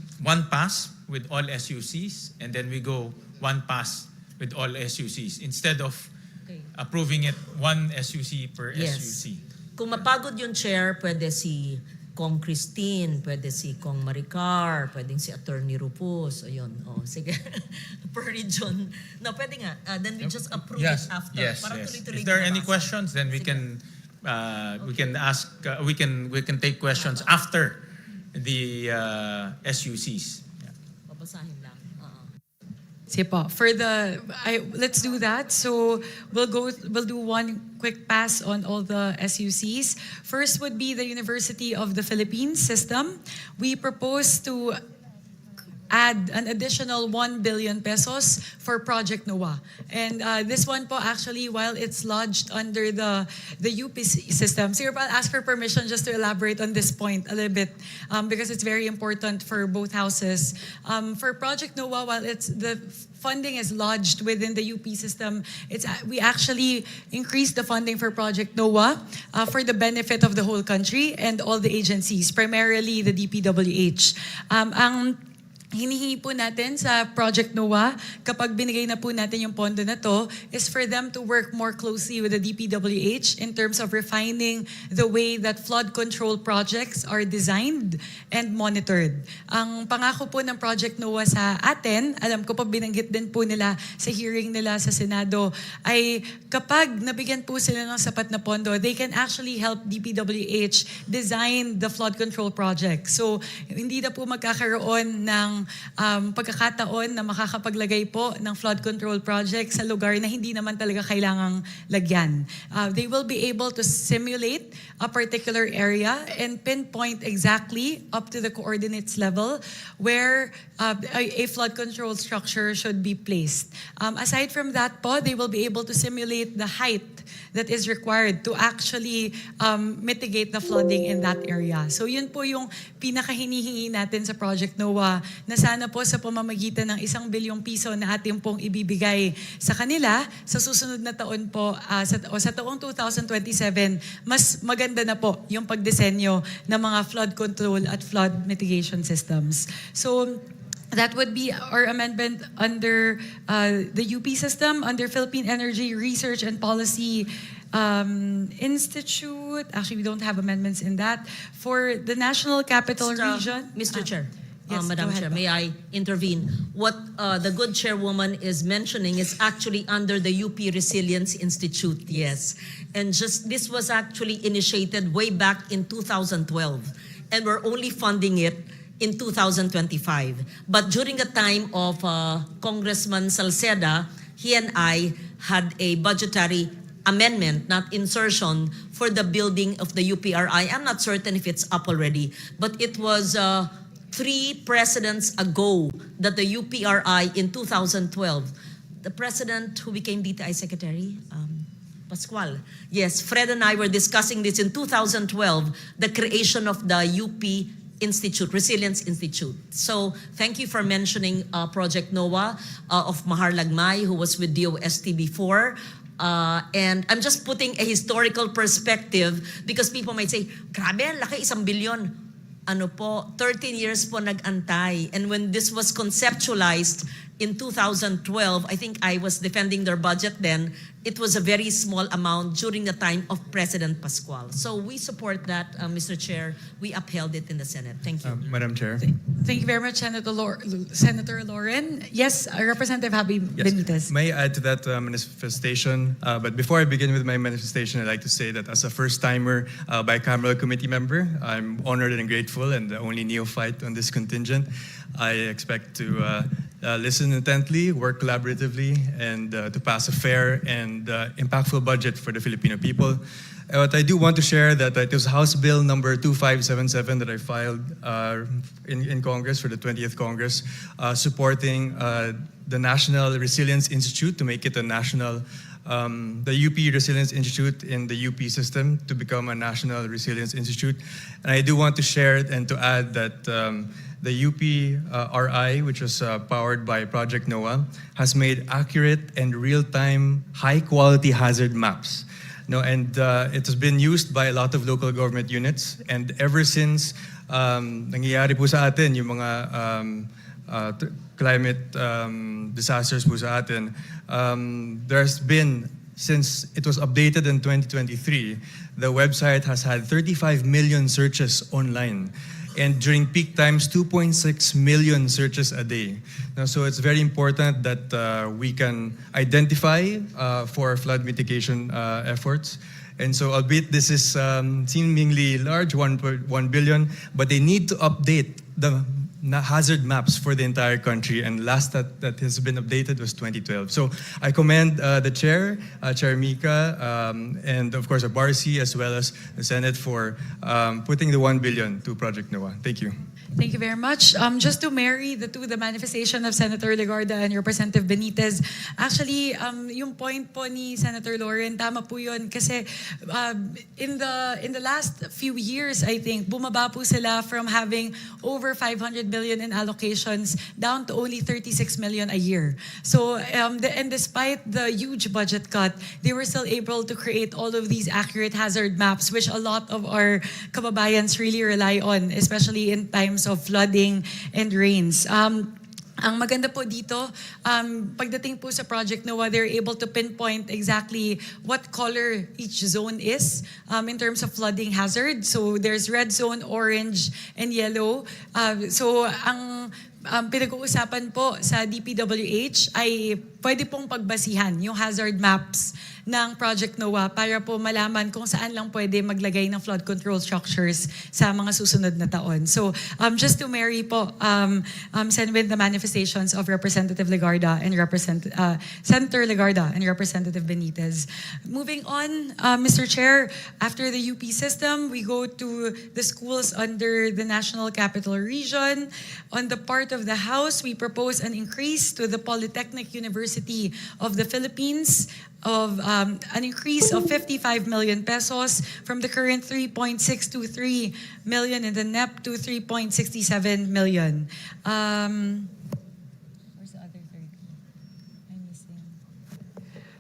Speaker 1: pass with all SUCs, and then we go one pass with all SUCs instead of
Speaker 5: Okay.
Speaker 1: approving it one SUC per
Speaker 5: Yes.
Speaker 1: SUC.
Speaker 5: Kung mapagod yung chair, pwede si Kong Christine, pwede si Kong Maricar, pwedeng si Attorney Rufus. Ayun, sige. Per region. No, pwede nga. Then we just approve
Speaker 1: Yes,
Speaker 5: it after.
Speaker 1: yes,
Speaker 5: Parang
Speaker 1: yes.
Speaker 5: tuloy-tuloy
Speaker 1: If there are any
Speaker 5: nabasa.
Speaker 1: questions, then we can ask, we can take questions after the SUCs. Yeah.
Speaker 5: Babasahin lang.
Speaker 2: Sige po. Let's do that. So we'll do one quick pass on all the SUCs. First would be the University of the Philippines System. We propose to add an additional 1 billion pesos for Project NOAA. And this one po actually, while it's lodged under the UP system, so I'll ask for permission just to elaborate on this point a little bit because it's very important for both houses. For Project NOAA, while the funding is lodged within the UP system, we actually increased the funding for Project NOAA for the benefit of the whole country and all the agencies, primarily the DPWH. Ang hinihingi po natin sa Project NOAA, kapag binigay na po natin yung pondo na to, is for them to work more closely with the DPWH in terms of refining the way that flood control projects are designed and monitored. Ang pangako po ng Project NOAA sa atin, alam ko po binanggit din po nila sa hearing nila sa Senado, ay kapag nabigyan po sila ng sapat na pondo, they can actually help DPWH design the flood control project. So, hindi na po magkakaroon ng pagkakataon na makakapaglagay po ng flood control project sa lugar na hindi naman talaga kailangang lagyan. They will be able to simulate a particular area and pinpoint exactly up to the coordinates level where a flood control structure should be placed. Aside from that po, they will be able to simulate the height that is required to actually mitigate the flooding in that area. So yun po yung pinakahinihingi natin sa Project NOAA na sana po sa pamamagitan ng 1 bilyong piso na ating pong ibibigay sa kanila sa susunod na taon po sa taong 2027, mas maganda na po yung pagdisenyo ng mga flood control at flood mitigation systems. So that would be our amendment under the UP system, under Philippine Energy Research and Policy Institute. Actually, we don't have amendments in that. For the National Capital Region.
Speaker 5: Mr. Chair.
Speaker 2: Yes,
Speaker 5: Madam
Speaker 2: go ahead
Speaker 5: Chair,
Speaker 2: po.
Speaker 5: may I intervene? What the good chairwoman is mentioning is actually under the UP Resilience Institute, yes. And this was actually initiated way back in 2012. And we're only funding it in 2025. But during the time of Congressman Salceda, he and I had a budgetary amendment, not insertion, for the building of the UPRI. I'm not certain if it's up already, but it was 3 presidents ago that the UPRI in 2012, the president who became DTI Secretary, Pascual. Yes, Fred and I were discussing this in 2012, the creation of the UP Institute, Resilience Institute. So thank you for mentioning Project NOAA of Mahar Lagmay, who was with DOST before. And I'm just putting a historical perspective because people might say, grabe, laki 1 billion. Ano po, 13 years po nag-antay. And when this was conceptualized in 2012, I think I was defending their budget then, it was a very small amount during the time of President Pascual. So we support that, Mr. Chair. We upheld it in the Senate. Thank you.
Speaker 11: Madam Chair.
Speaker 2: Thank you very much, Senator Lauren. Yes, Representative Habi Benitez.
Speaker 11: May I add to that manifestation? But before I begin with my manifestation, I'd like to say that as a first-timer bicameral committee member, I'm honored and grateful and the only neophyte on this contingent. I expect to listen intently, work collaboratively, and to pass a fair and impactful budget for the Filipino people. What I do want to share that it was House Bill number 2577 that I filed in Congress for the 20th Congress, supporting the National Resilience Institute to make it a national, the UP Resilience Institute in the UP system to become a National Resilience Institute. And I do want to share and to add that the UP RI, which was powered by Project NOAA, has made accurate and real-time, high-quality hazard maps. No, and it has been used by a lot of local government units. And ever since nangyayari po sa atin yung mga climate disasters po sa atin, there's been, since it was updated in 2023, the website has had 35 million searches online. And during peak times, 2.6 million searches a day. Now, so it's very important that we can identify for flood mitigation efforts. And so, albeit this is seemingly large, 1 billion, but they need to update the hazard maps for the entire country, and last that has been updated was 2012. So I commend the chair, Chair Mika, and of course Barsi, as well as the Senate for putting the 1 billion to Project NOAA. Thank you.
Speaker 2: Thank you very much. Just to marry the manifestation of Senator Legarda and Representative Benitez, actually, yung point po ni Senator Lauren, tama po yun. Kasi in the last few years, I think, bumaba po sila from having over 500 billion in allocations down to only 36 million a year. So, and despite the huge budget cut, they were still able to create all of these accurate hazard maps, which a lot of our kababayans really rely on, especially in times of flooding and rains. Ang maganda po dito, pagdating po sa Project NOAA, they're able to pinpoint exactly what color each zone is in terms of flooding hazard. So there's red zone, orange, and yellow. So ang pinag-uusapan po sa DPWH ay pwede pong pagbasihan yung hazard maps ng Project NOAA para po malaman kung saan lang pwede maglagay ng flood control structures sa mga susunod na taon. So just to marry po, send with the manifestations of Representative Legarda and Senator Legarda and Representative Benitez. Moving on, Mr. Chair, after the UP system, we go to the schools under the National Capital Region. On the part of the House, we propose an increase to the Polytechnic University of the Philippines of an increase of 55 million pesos from the current 3.623 million in the NEP to 3.67 million. Where's the other 30? I'm missing.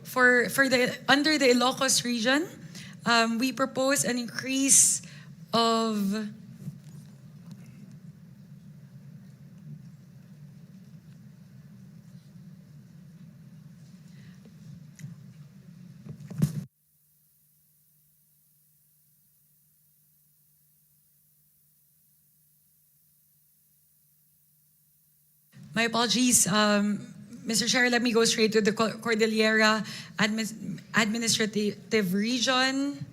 Speaker 2: For the under the Ilocos region, we propose an increase of my apologies, Mr. Chair, let me go straight to the Cordillera Administrative Region.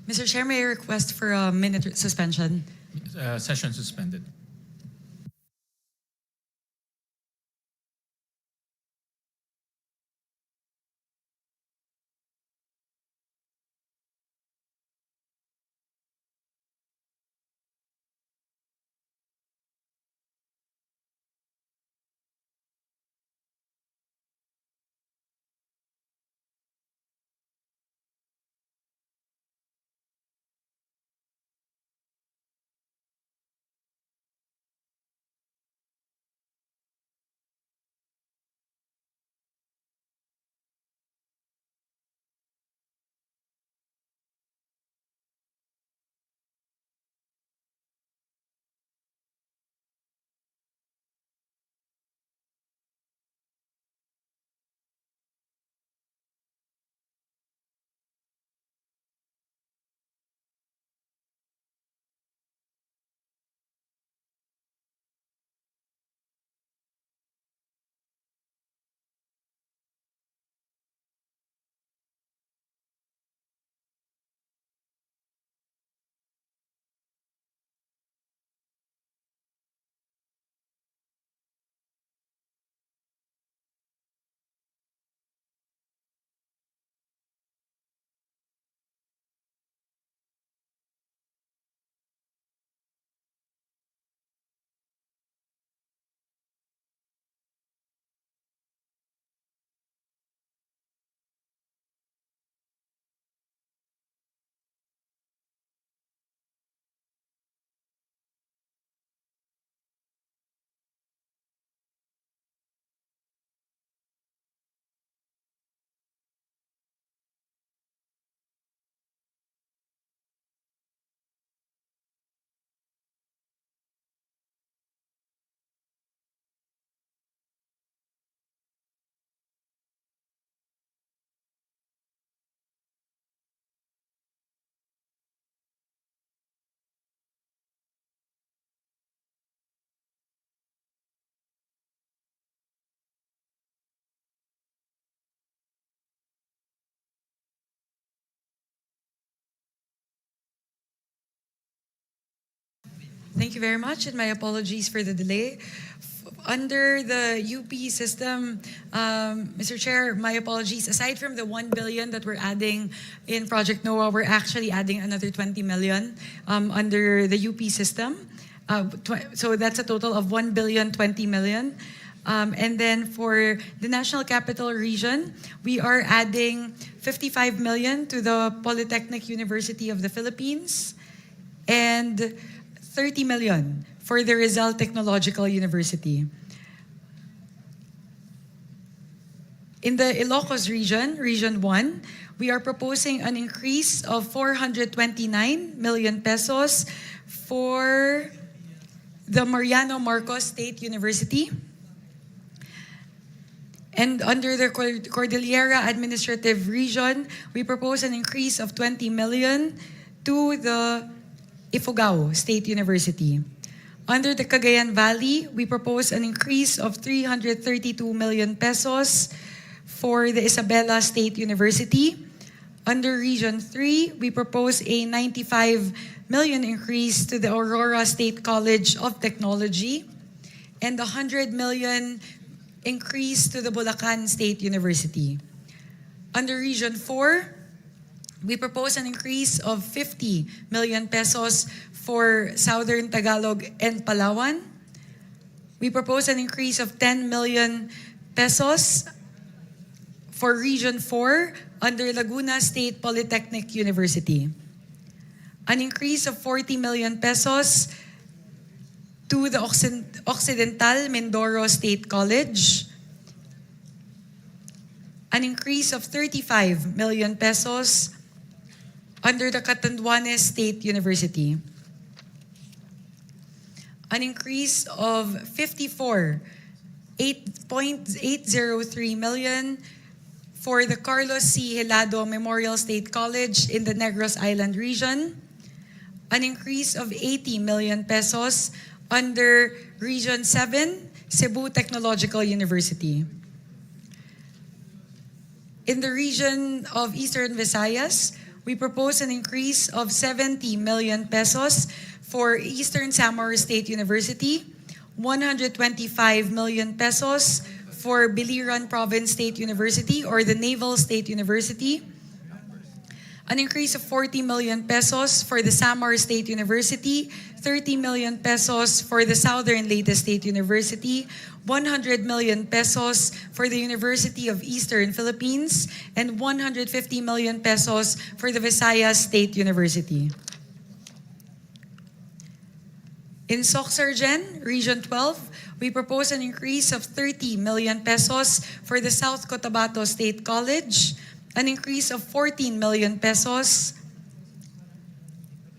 Speaker 2: Mr. Chair, may I request for a minute suspension?
Speaker 1: Session suspended.
Speaker 2: Thank you very much, and my apologies for the delay. Under the UP system, Mr. Chair, my apologies. Aside from the 1 billion that we're adding in Project NOAA, we're actually adding another 20 million under the UP system. So that's a total of 1 billion 20 million. And then for the National Capital Region, we are adding 55 million to the Polytechnic University of the Philippines and 30 million for the Rizal Technological University. In the Ilocos region, Region 1, we are proposing an increase of 429 million pesos for the Mariano Marcos State University. And under the Cordillera Administrative Region, we propose an increase of 20 million to the Ifugao State University. Under the Cagayan Valley, we propose an increase of 332 million pesos for the Isabela State University. Under Region 3, we propose a 95 million increase to the Aurora State College of Technology and a 100 million increase to the Bulacan State University. Under Region 4, we propose an increase of 50 million pesos for Southern Tagalog and Palawan. We propose an increase of 10 million pesos for Region 4 under Laguna State Polytechnic University. An increase of 40 million pesos to the Occidental Mindoro State College. An increase of 35 million pesos under the Catanduanes State University. An increase of 8.803 million for the Carlos C. Helado Memorial State College in the Negros Island region. An increase of 80 million pesos under Region 7, Cebu Technological University. In the region of Eastern Visayas, we propose an increase of 70 million pesos for Eastern Samar State University, 125 million pesos for Biliran Province State University or the Naval State University, an increase of 40 million pesos for the Samar State University, 30 million pesos for the Southern Leyte State University, 100 million pesos for the University of Eastern Philippines, and 150 million pesos for the Visayas State University. In Soxargen, Region 12, we propose an increase of 30 million pesos for the South Cotabato State College, an increase of 14 million pesos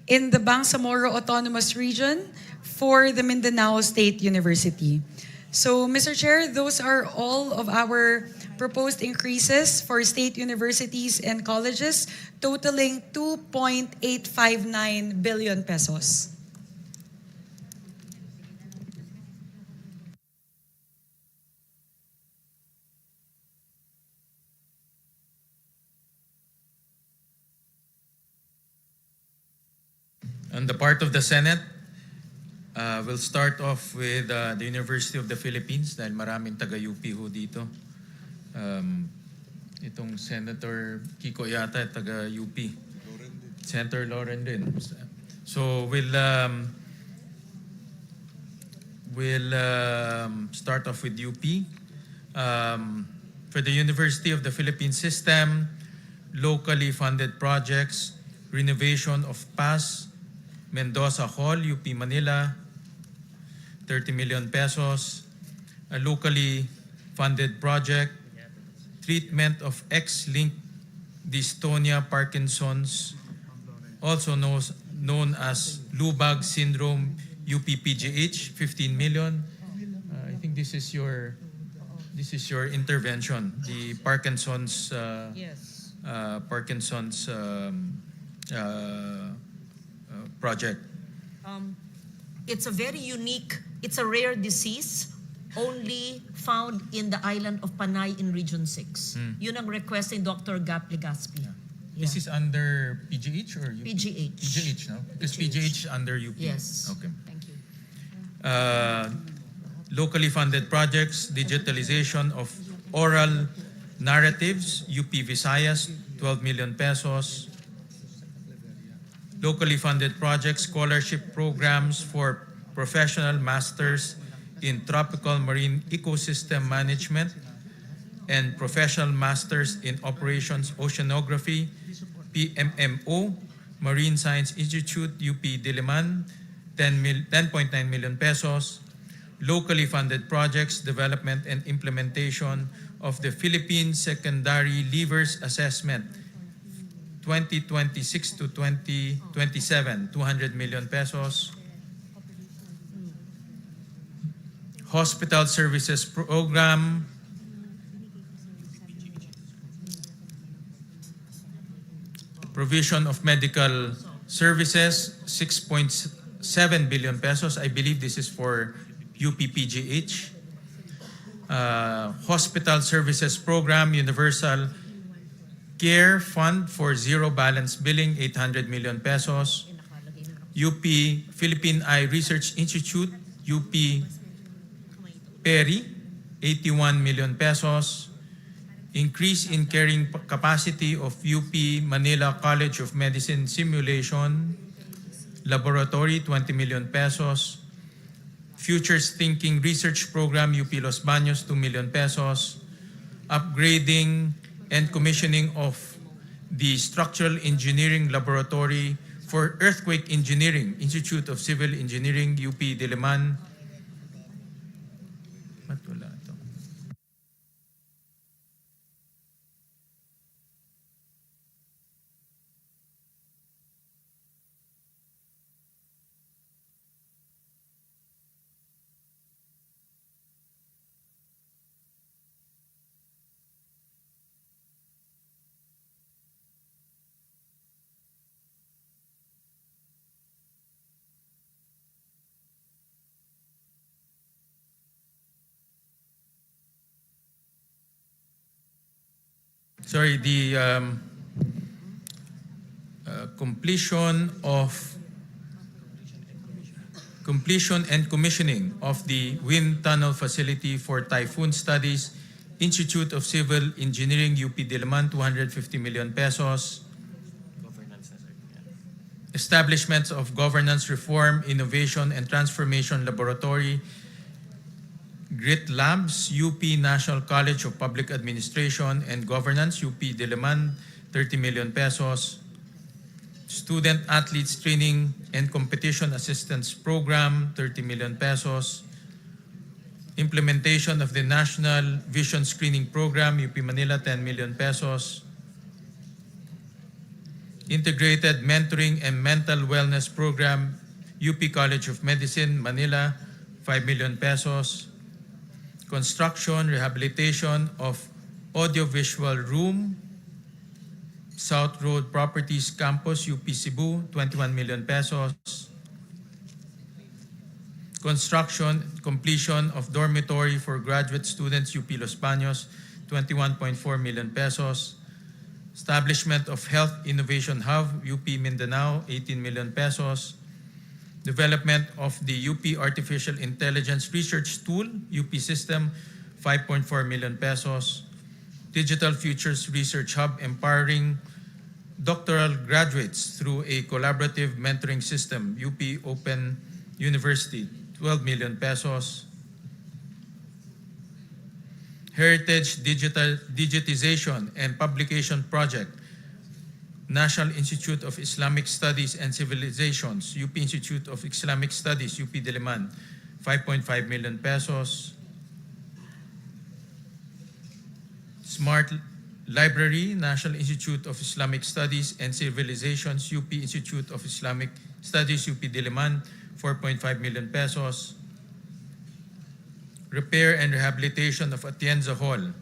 Speaker 2: in the Bangsamoro Autonomous Region for the Mindanao State University. So, Mr. Chair, those are all of our proposed increases for state universities and colleges, totaling 2.859 billion pesos.
Speaker 1: On the part of the Senate, we'll start off with the University of the Philippines dahil maraming taga-UP ho dito. Itong Senator Kiko yata taga-UP. Senator Loren din. So we'll start off with UP. For the University of the Philippines system, locally funded projects, renovation of PAS, Mendoza Hall, UP Manila, 30 million pesos. A locally funded project, treatment of X-linked dystonia Parkinson's, also known as Lubag syndrome, UPPGH, 15 million. I think this is your intervention, the Parkinson's project.
Speaker 5: It's a very unique, it's a rare disease only found in the island of Panay in Region 6. Yun ang request ni Dr. Gap Legaspi.
Speaker 1: This is under PGH or UP?
Speaker 5: PGH.
Speaker 1: PGH, no? Because PGH under UP.
Speaker 5: Yes.
Speaker 1: Okay.
Speaker 5: Thank you.
Speaker 1: Locally funded projects, digitalization of oral narratives, UP Visayas, 12 million pesos. Locally funded projects, scholarship programs for professional masters in tropical marine ecosystem management and professional masters in operations oceanography, PMMO, Marine Science Institute, UP Diliman, 10.9 million pesos. Locally funded projects, development and implementation of the Philippine Secondary Leavers Assessment 2026 to 2027, 200 million pesos. Hospital Services Program, provision of medical services, 6.7 billion pesos. I believe this is for UPPGH. Hospital Services Program, Universal Care Fund for Zero Balance Billing, 800 million pesos. UP Philippine Eye Research Institute, UP PERI, 81 million pesos. Increase in carrying capacity of UP Manila College of Medicine Simulation Laboratory, 20 million pesos. Futures Thinking Research Program, UP Los Baños, 2 million pesos. Upgrading and commissioning of the Structural Engineering Laboratory for Earthquake Engineering, Institute of Civil Engineering, UP Diliman. Ba't wala ito? Sorry, the completion and commissioning of the wind tunnel facility for typhoon studies, Institute of Civil Engineering, UP Diliman, 250 million pesos. Establishments of Governance Reform, Innovation and Transformation Laboratory, GRIT Labs, UP National College of Public Administration and Governance, UP Diliman, 30 million pesos. Student Athletes Training and Competition Assistance Program, 30 million pesos. Implementation of the National Vision Screening Program, UP Manila, 10 million pesos. Integrated Mentoring and Mental Wellness Program, UP College of Medicine, Manila, 5 million pesos. Construction, rehabilitation of audiovisual room, South Road Properties Campus, UP Cebu, 21 million pesos. Construction, completion of dormitory for graduate students, UP Los Baños, 21.4 million pesos. Establishment of Health Innovation Hub, UP Mindanao, 18 million pesos. Development of the UP Artificial Intelligence Research Tool, UP System, 5.4 million pesos. Digital Futures Research Hub, empowering doctoral graduates through a collaborative mentoring system, UP Open University, 12 million pesos. Heritage Digitization and Publication Project, National Institute of Islamic Studies and Civilizations, UP Institute of Islamic Studies, UP Diliman, 5.5 million pesos. Smart Library, National Institute of Islamic Studies and Civilizations, UP Institute of Islamic Studies, UP Diliman, 4.5 million pesos. Repair and Rehabilitation of Atienza Hall,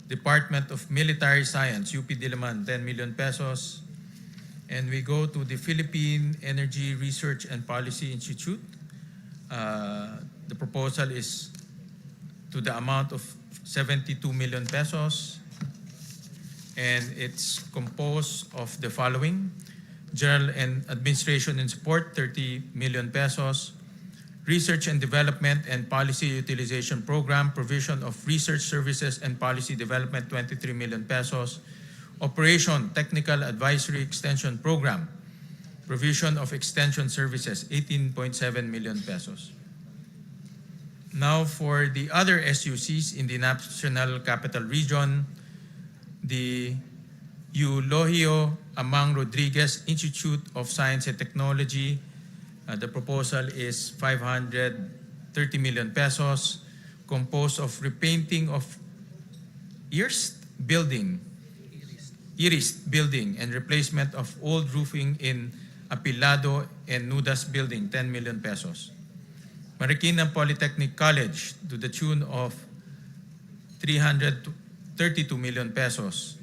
Speaker 1: Department of Military Science, UP Diliman, 10 million pesos. And we go to the Philippine Energy Research and Policy Institute. The proposal is to the amount of 72 million pesos. And it's composed of the following: General and Administration and Support, 30 million pesos. Research and Development and Policy Utilization Program, provision of research services and policy development, 23 million pesos. Operation Technical Advisory Extension Program, provision of extension services, 18.7 million pesos. Now for the other SUCs in the National Capital Region, the Eulogio Amang Rodriguez Institute of Science and Technology, the proposal is 530 million pesos, composed of repainting of Iris building and replacement of old roofing in Apilado and Nudas building, 10 million pesos. Marikina Polytechnic College to the tune of 332 million pesos,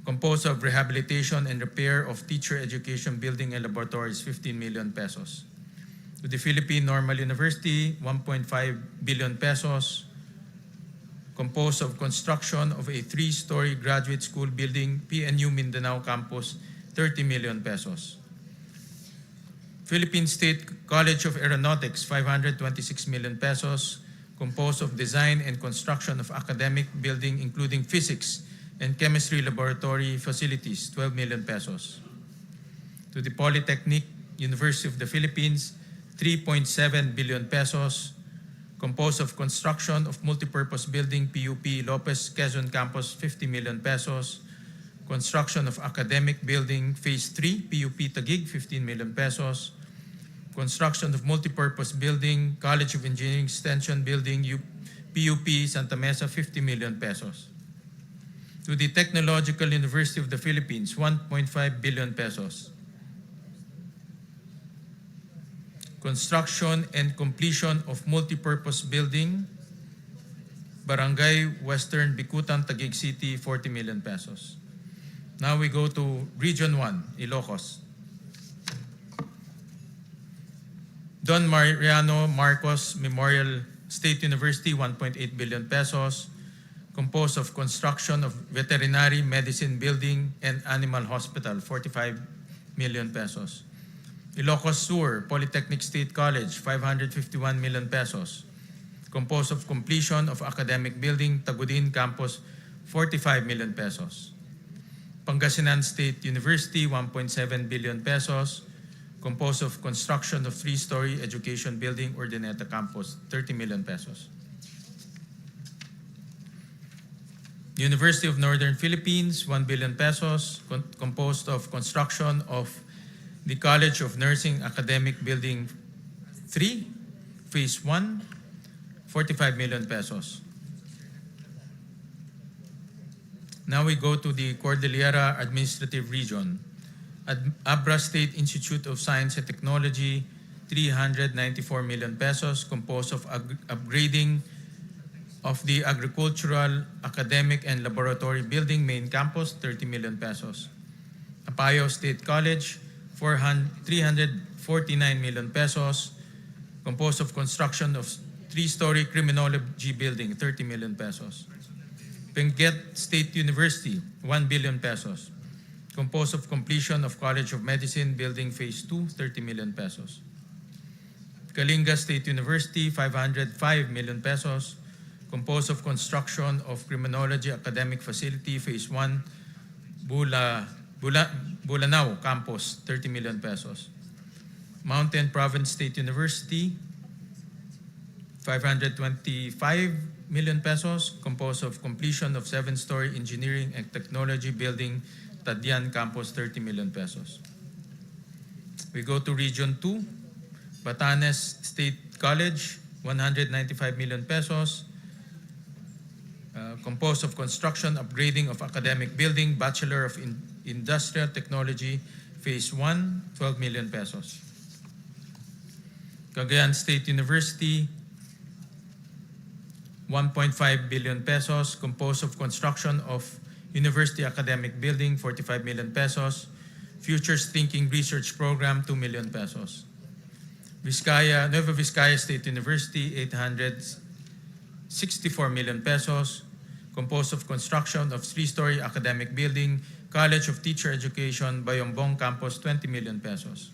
Speaker 1: composed of rehabilitation and repair of teacher education building and laboratories, 15 million pesos. To the Philippine Normal University, 1.5 billion pesos, composed of construction of a 3-story graduate school building, PNU Mindanao Campus, 30 million pesos. Philippine State College of Aeronautics, 526 million pesos, composed of design and construction of academic building including physics and chemistry laboratory facilities, 12 million pesos. To the Polytechnic University of the Philippines, 3.7 billion pesos, composed of construction of multipurpose building, PUP Lopez Quezon Campus, 50 million pesos, construction of academic building, Phase 3, PUP Taguig, 15 million pesos, construction of multipurpose building, College of Engineering Extension building, PUP Santa Mesa, 50 million pesos. To the Technological University of the Philippines, 1.5 billion pesos. Construction and completion of multipurpose building, Barangay Western Bicutan, Taguig City, 40 million pesos. Now we go to Region 1, Ilocos. Don Mariano Marcos Memorial State University, 1.8 billion pesos, composed of construction of veterinary medicine building and animal hospital, 45 million pesos. Ilocos Sur Polytechnic State College, 551 million pesos, composed of completion of academic building, Tagudin Campus, 45 million pesos. Pangasinan State University, 1.7 billion pesos, composed of construction of 3-story education building, Urdaneta Campus, 30 million pesos. University of Northern Philippines, 1 billion pesos, composed of construction of the College of Nursing Academic Building 3, Phase 1, 45 million pesos. Now we go to the Cordillera Administrative Region. Abra State Institute of Science and Technology, 394 million pesos, composed of upgrading of the Agricultural, Academic, and Laboratory Building, Main Campus, 30 million pesos. Apayao State College, 349 million pesos, composed of construction of 3-story Criminology Building, 30 million pesos. Benguet State University, 1 billion pesos, composed of completion of College of Medicine Building Phase 2, 30 million pesos. Kalinga State University, 505 million pesos, composed of construction of Criminology Academic Facility Phase 1, Bulanao Campus, 30 million pesos. Mountain Province State University, 525 million pesos, composed of completion of 7-story Engineering and Technology Building, Tadian Campus, 30 million pesos. We go to Region 2, Batanes State College, 195 million pesos, composed of construction, upgrading of academic building, Bachelor of Industrial Technology, Phase 1, 12 million pesos. Cagayan State University, 1.5 billion pesos, composed of construction of University Academic Building, 45 million pesos. Futures Thinking Research Program, 2 million pesos. Nueva Vizcaya State University, 864 million pesos, composed of construction of 3-story academic building, College of Teacher Education, Bayombong Campus, 20 million pesos.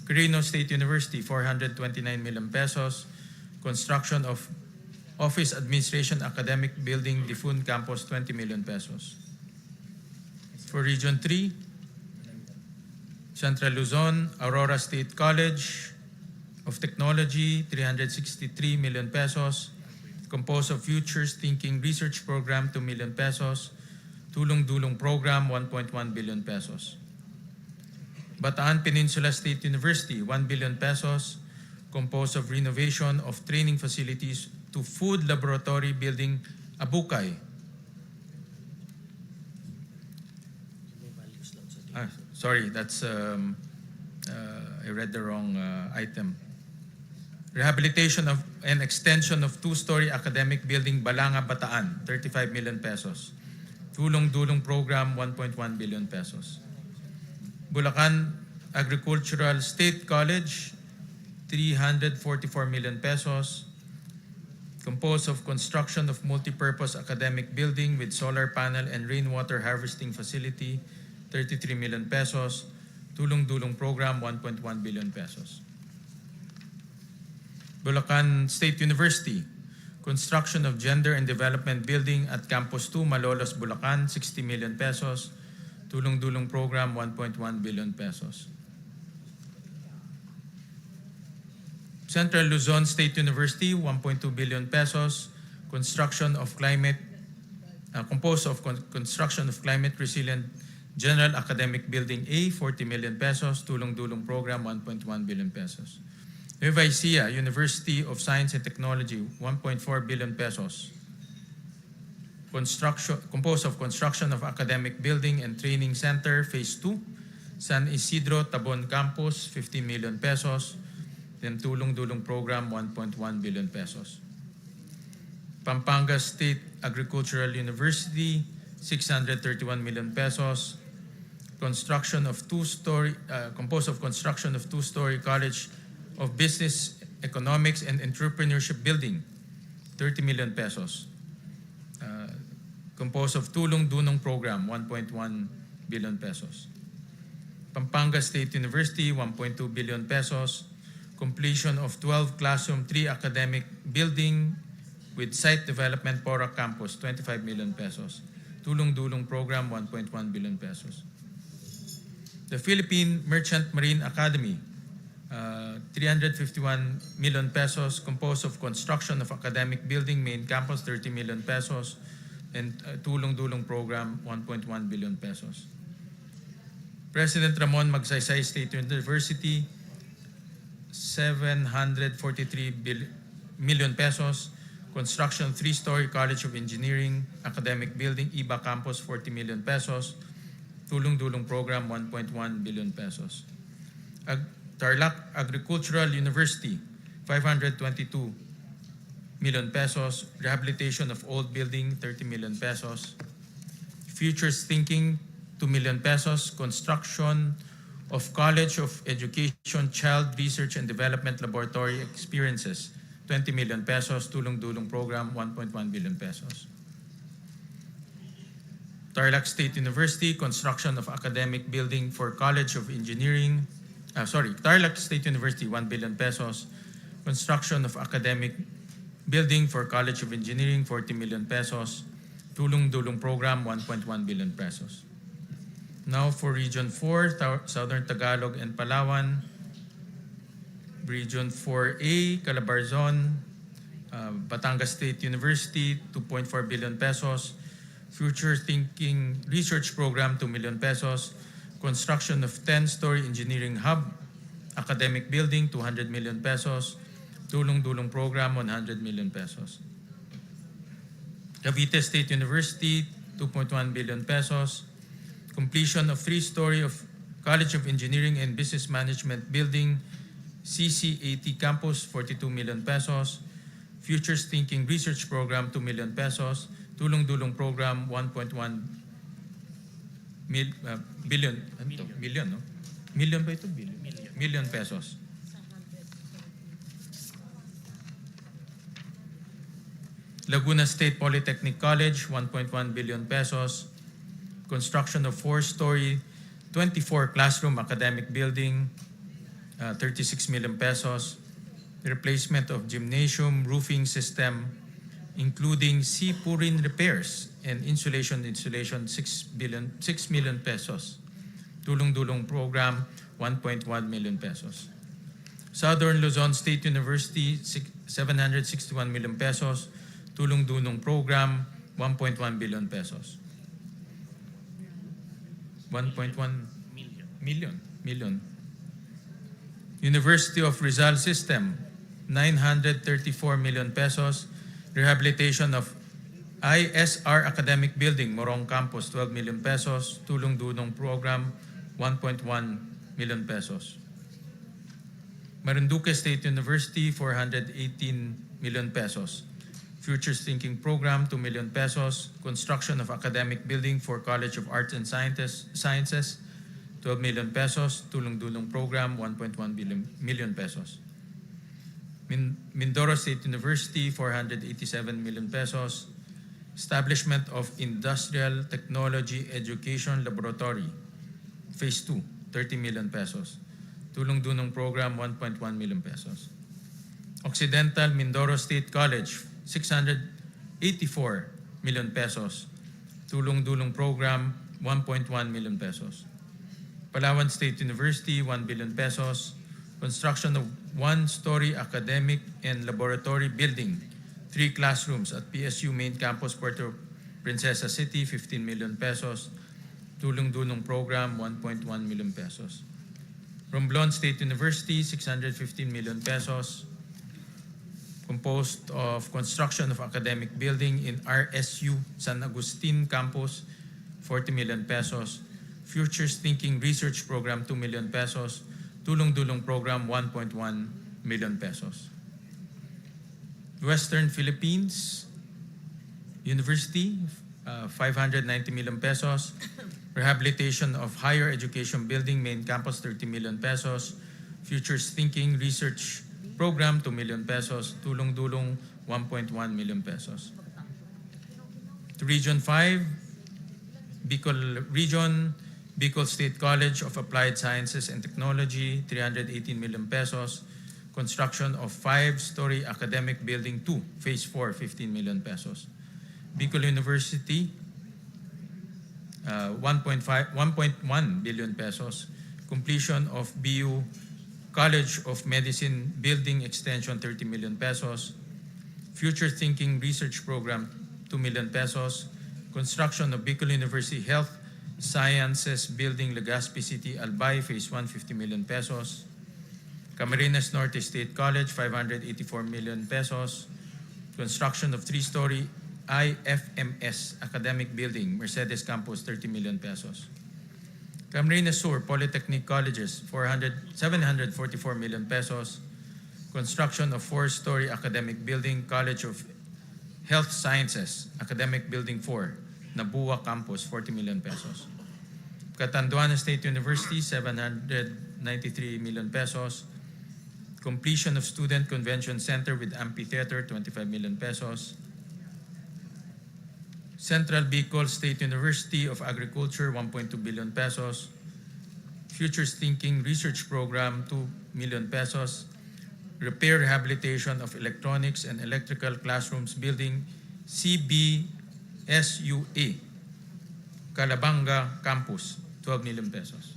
Speaker 1: Quirino State University, 429 million pesos. Construction of Office Administration Academic Building, Difun Campus, 20 million pesos. For Region 3, Central Luzon, Aurora State College of Technology, 363 million pesos. Composed of Futures Thinking Research Program, 2 million pesos. Tulong-Dulong Program, 1.1 billion pesos. Bataan Peninsula State University, 1 billion pesos. Composed of renovation of training facilities to Food Laboratory Building, Abukay. Sorry, that's I read the wrong item. Rehabilitation of and extension of two-story academic building Balanga, Bataan, 35 million pesos. Tulong-Dulong Program, 1.1 billion pesos. Bulacan Agricultural State College, 344 million pesos. Composed of construction of multipurpose academic building with solar panel and rainwater harvesting facility, 33 million pesos. Tulong-Dulong Program, 1.1 billion pesos. Bulacan State University, construction of Gender and Development Building at Campus 2, Malolos, Bulacan, 60 million pesos. Tulong-Dulong Program, 1.1 billion pesos. Central Luzon State University, 1.2 billion pesos. Construction of construction of climate resilient General Academic Building A, 40 million pesos. Tulong-Dulong Program, 1.1 billion pesos. Nueva Ecija University of Science and Technology, 1.4 billion pesos. Composed of construction of academic building and training center, Phase 2, San Isidro Tabon Campus, 15 million pesos. Then Tulong-Dulong Program, 1.1 billion pesos. Pampanga State Agricultural University, 631 million pesos. Construction of composed of construction of two-story College of Business, Economics, and Entrepreneurship Building, 30 million pesos. Composed of Tulong-Dulong Program, 1.1 billion pesos. Pampanga State University, 1.2 billion pesos. Completion of 12 Classroom 3 Academic Building with Site Development Porac Campus, 25 million pesos. Tulong-Dulong Program, 1.1 billion pesos. The Philippine Merchant Marine Academy, 351 million pesos, composed of construction of academic building, main campus, 30 million pesos, and Tulong-Dulong Program, 1.1 billion pesos. President Ramon Magsaysay State University, 743 million pesos, construction 3-story College of Engineering, academic building, IBA Campus, 40 million pesos, Tulong-Dulong Program, 1.1 billion pesos. Tarlac Agricultural University, 522 million pesos, rehabilitation of old building, 30 million pesos. Futures Thinking, 2 million pesos, construction of College of Education Child Research and Development Laboratory Experiences, 20 million pesos, Tulong-Dulong Program, 1.1 billion pesos. Tarlac State University, construction of academic building for College of Engineering, Tarlac State University, 1 billion pesos, construction of academic building for College of Engineering, 40 million pesos, Tulong-Dulong Program, 1.1 billion pesos. Now for Region 4, Southern Tagalog and Palawan. Region 4A, Calabarzon, Batangas State University, 2.4 billion pesos. Future Thinking Research Program, 2 million pesos. Construction of 10-story engineering hub, academic building, 200 million pesos. Tulong-Dulong Program, 100 million pesos. Cavite State University, 2.1 billion pesos. Completion of 3-story of College of Engineering and Business Management Building, CCAT Campus, 42 million pesos. Futures Thinking Research Program, 2 million pesos. Tulong-Dulong Program, 1.1 billion. Million, no? Million ba ito? Billion. Million pesos. Laguna State Polytechnic College, 1.1 billion pesos. Construction of 4-story, 24 classroom academic building, 36 million pesos. Replacement of gymnasium roofing system, including sea-pouring repairs and insulation, 6 million pesos. Tulong-dulong program, 1.1 million pesos. Southern Luzon State University, 761 million pesos. Tulong-dulong program, 1.1 billion pesos. 1.1 million. University of Rizal System, 934 million pesos. Rehabilitation of ISR Academic Building, Morong Campus, 12 million pesos. Tulong-dulong program, 1.1 million pesos. Marinduque State University, 418 million pesos. Futures Thinking Program, 2 million pesos. Construction of academic building for College of Arts and Sciences, 12 million pesos. Tulong-dulong program, 1.1 million pesos. Mindoro State University, 487 million pesos. Establishment of Industrial Technology Education Laboratory, Phase 2, 30 million pesos. Tulong-dulong program, 1.1 million pesos. Occidental Mindoro State College, 684 million pesos. Tulong-dulong program, 1.1 million pesos. Palawan State University, 1 billion pesos. Construction of one-story academic and laboratory building, 3 classrooms at PSU Main Campus, Puerto Princesa City, 15 million pesos. Tulong-dulong program, 1.1 million pesos. Romblon State University, 615 million pesos. Composed of construction of academic building in RSU San Agustin Campus, 40 million pesos. Futures Thinking Research Program, 2 million pesos. Tulong-dulong program, 1.1 million pesos. Western Philippines University, 590 million pesos. Rehabilitation of Higher Education Building, Main Campus, 30 million pesos. Futures Thinking Research Program, 2 million pesos. Tulong-dulong, 1.1 million pesos. To Region 5, Bicol Region, Bicol State College of Applied Sciences and Technology, 318 million pesos. Construction of 5-story academic building 2, Phase 4, 15 million pesos. Bicol University, 1.1 billion pesos. Completion of BU College of Medicine Building Extension, 30 million pesos. Future Thinking Research Program, 2 million pesos. Construction of Bicol University Health Sciences Building, Legazpi City, Albay, Phase 1, 50 million pesos. Camarines Norte State College, 584 million pesos. Construction of 3-story IFMS Academic Building, Mercedes Campus, 30 million pesos. Camarines Sur Polytechnic Colleges, 744 million pesos. Construction of 4-story academic building, College of Health Sciences, Academic Building 4, Nabua Campus, 40 million pesos. Catanduanes State University, 793 million pesos. Completion of Student Convention Center with Amphitheater, 25 million pesos. Central Bicol State University of Agriculture, 1.2 billion pesos. Futures Thinking Research Program, 2 million pesos. Repair Rehabilitation of Electronics and Electrical Classrooms Building, CBSUA, Calabanga Campus, 12 million pesos.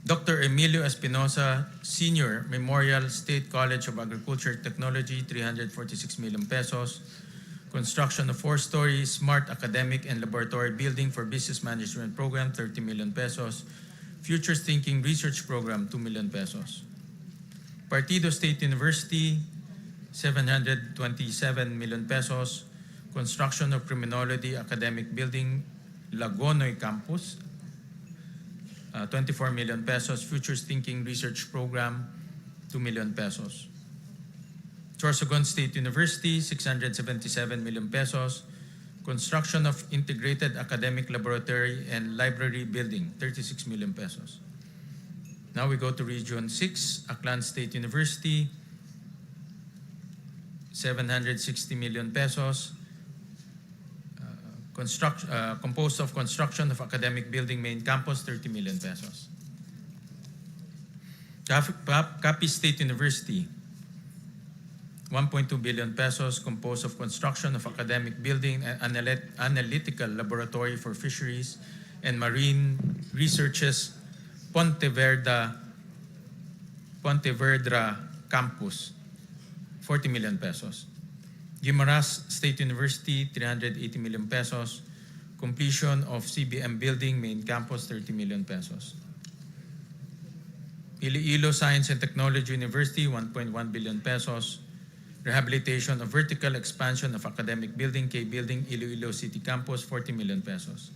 Speaker 1: Dr. Emilio Espinosa Senior Memorial State College of Agriculture Technology, 346 million pesos. Construction of 4-story smart academic and laboratory building for business management program, 30 million pesos. Futures Thinking Research Program, 2 million pesos. Partido State University, 727 million pesos. Construction of Criminology Academic Building, Lagonoy Campus, 24 million pesos. Futures Thinking Research Program, 2 million pesos. Sorsogon State University, 677 million pesos. Construction of Integrated Academic Laboratory and Library Building, 36 million pesos. Now we go to Region 6, Aklan State University, 760 million pesos. composed of construction of academic building main campus, 30 million pesos. Capiz State University, 1.2 billion pesos, composed of construction of academic building and analytical laboratory for fisheries and marine researches, Pontevedra Campus, 40 million pesos. Guimaras State University, 380 million pesos. Completion of CBM building main campus, 30 million pesos. Iloilo Science and Technology University, 1.1 billion pesos. Rehabilitation of vertical expansion of academic building, K Building, Iloilo City Campus, 40 million pesos.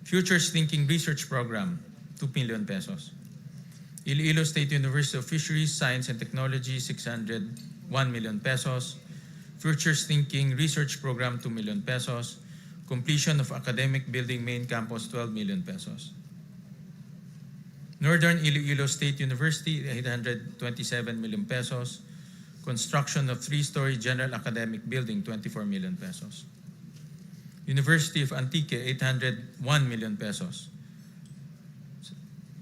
Speaker 1: Futures Thinking Research Program, 2 million pesos. Iloilo State University of Fisheries, Science and Technology, 601 million pesos. Futures Thinking Research Program, 2 million pesos. Completion of academic building main campus, 12 million pesos. Northern Iloilo State University, 827 million pesos. Construction of 3-story general academic building, 24 million pesos. University of Antique, 801 million pesos.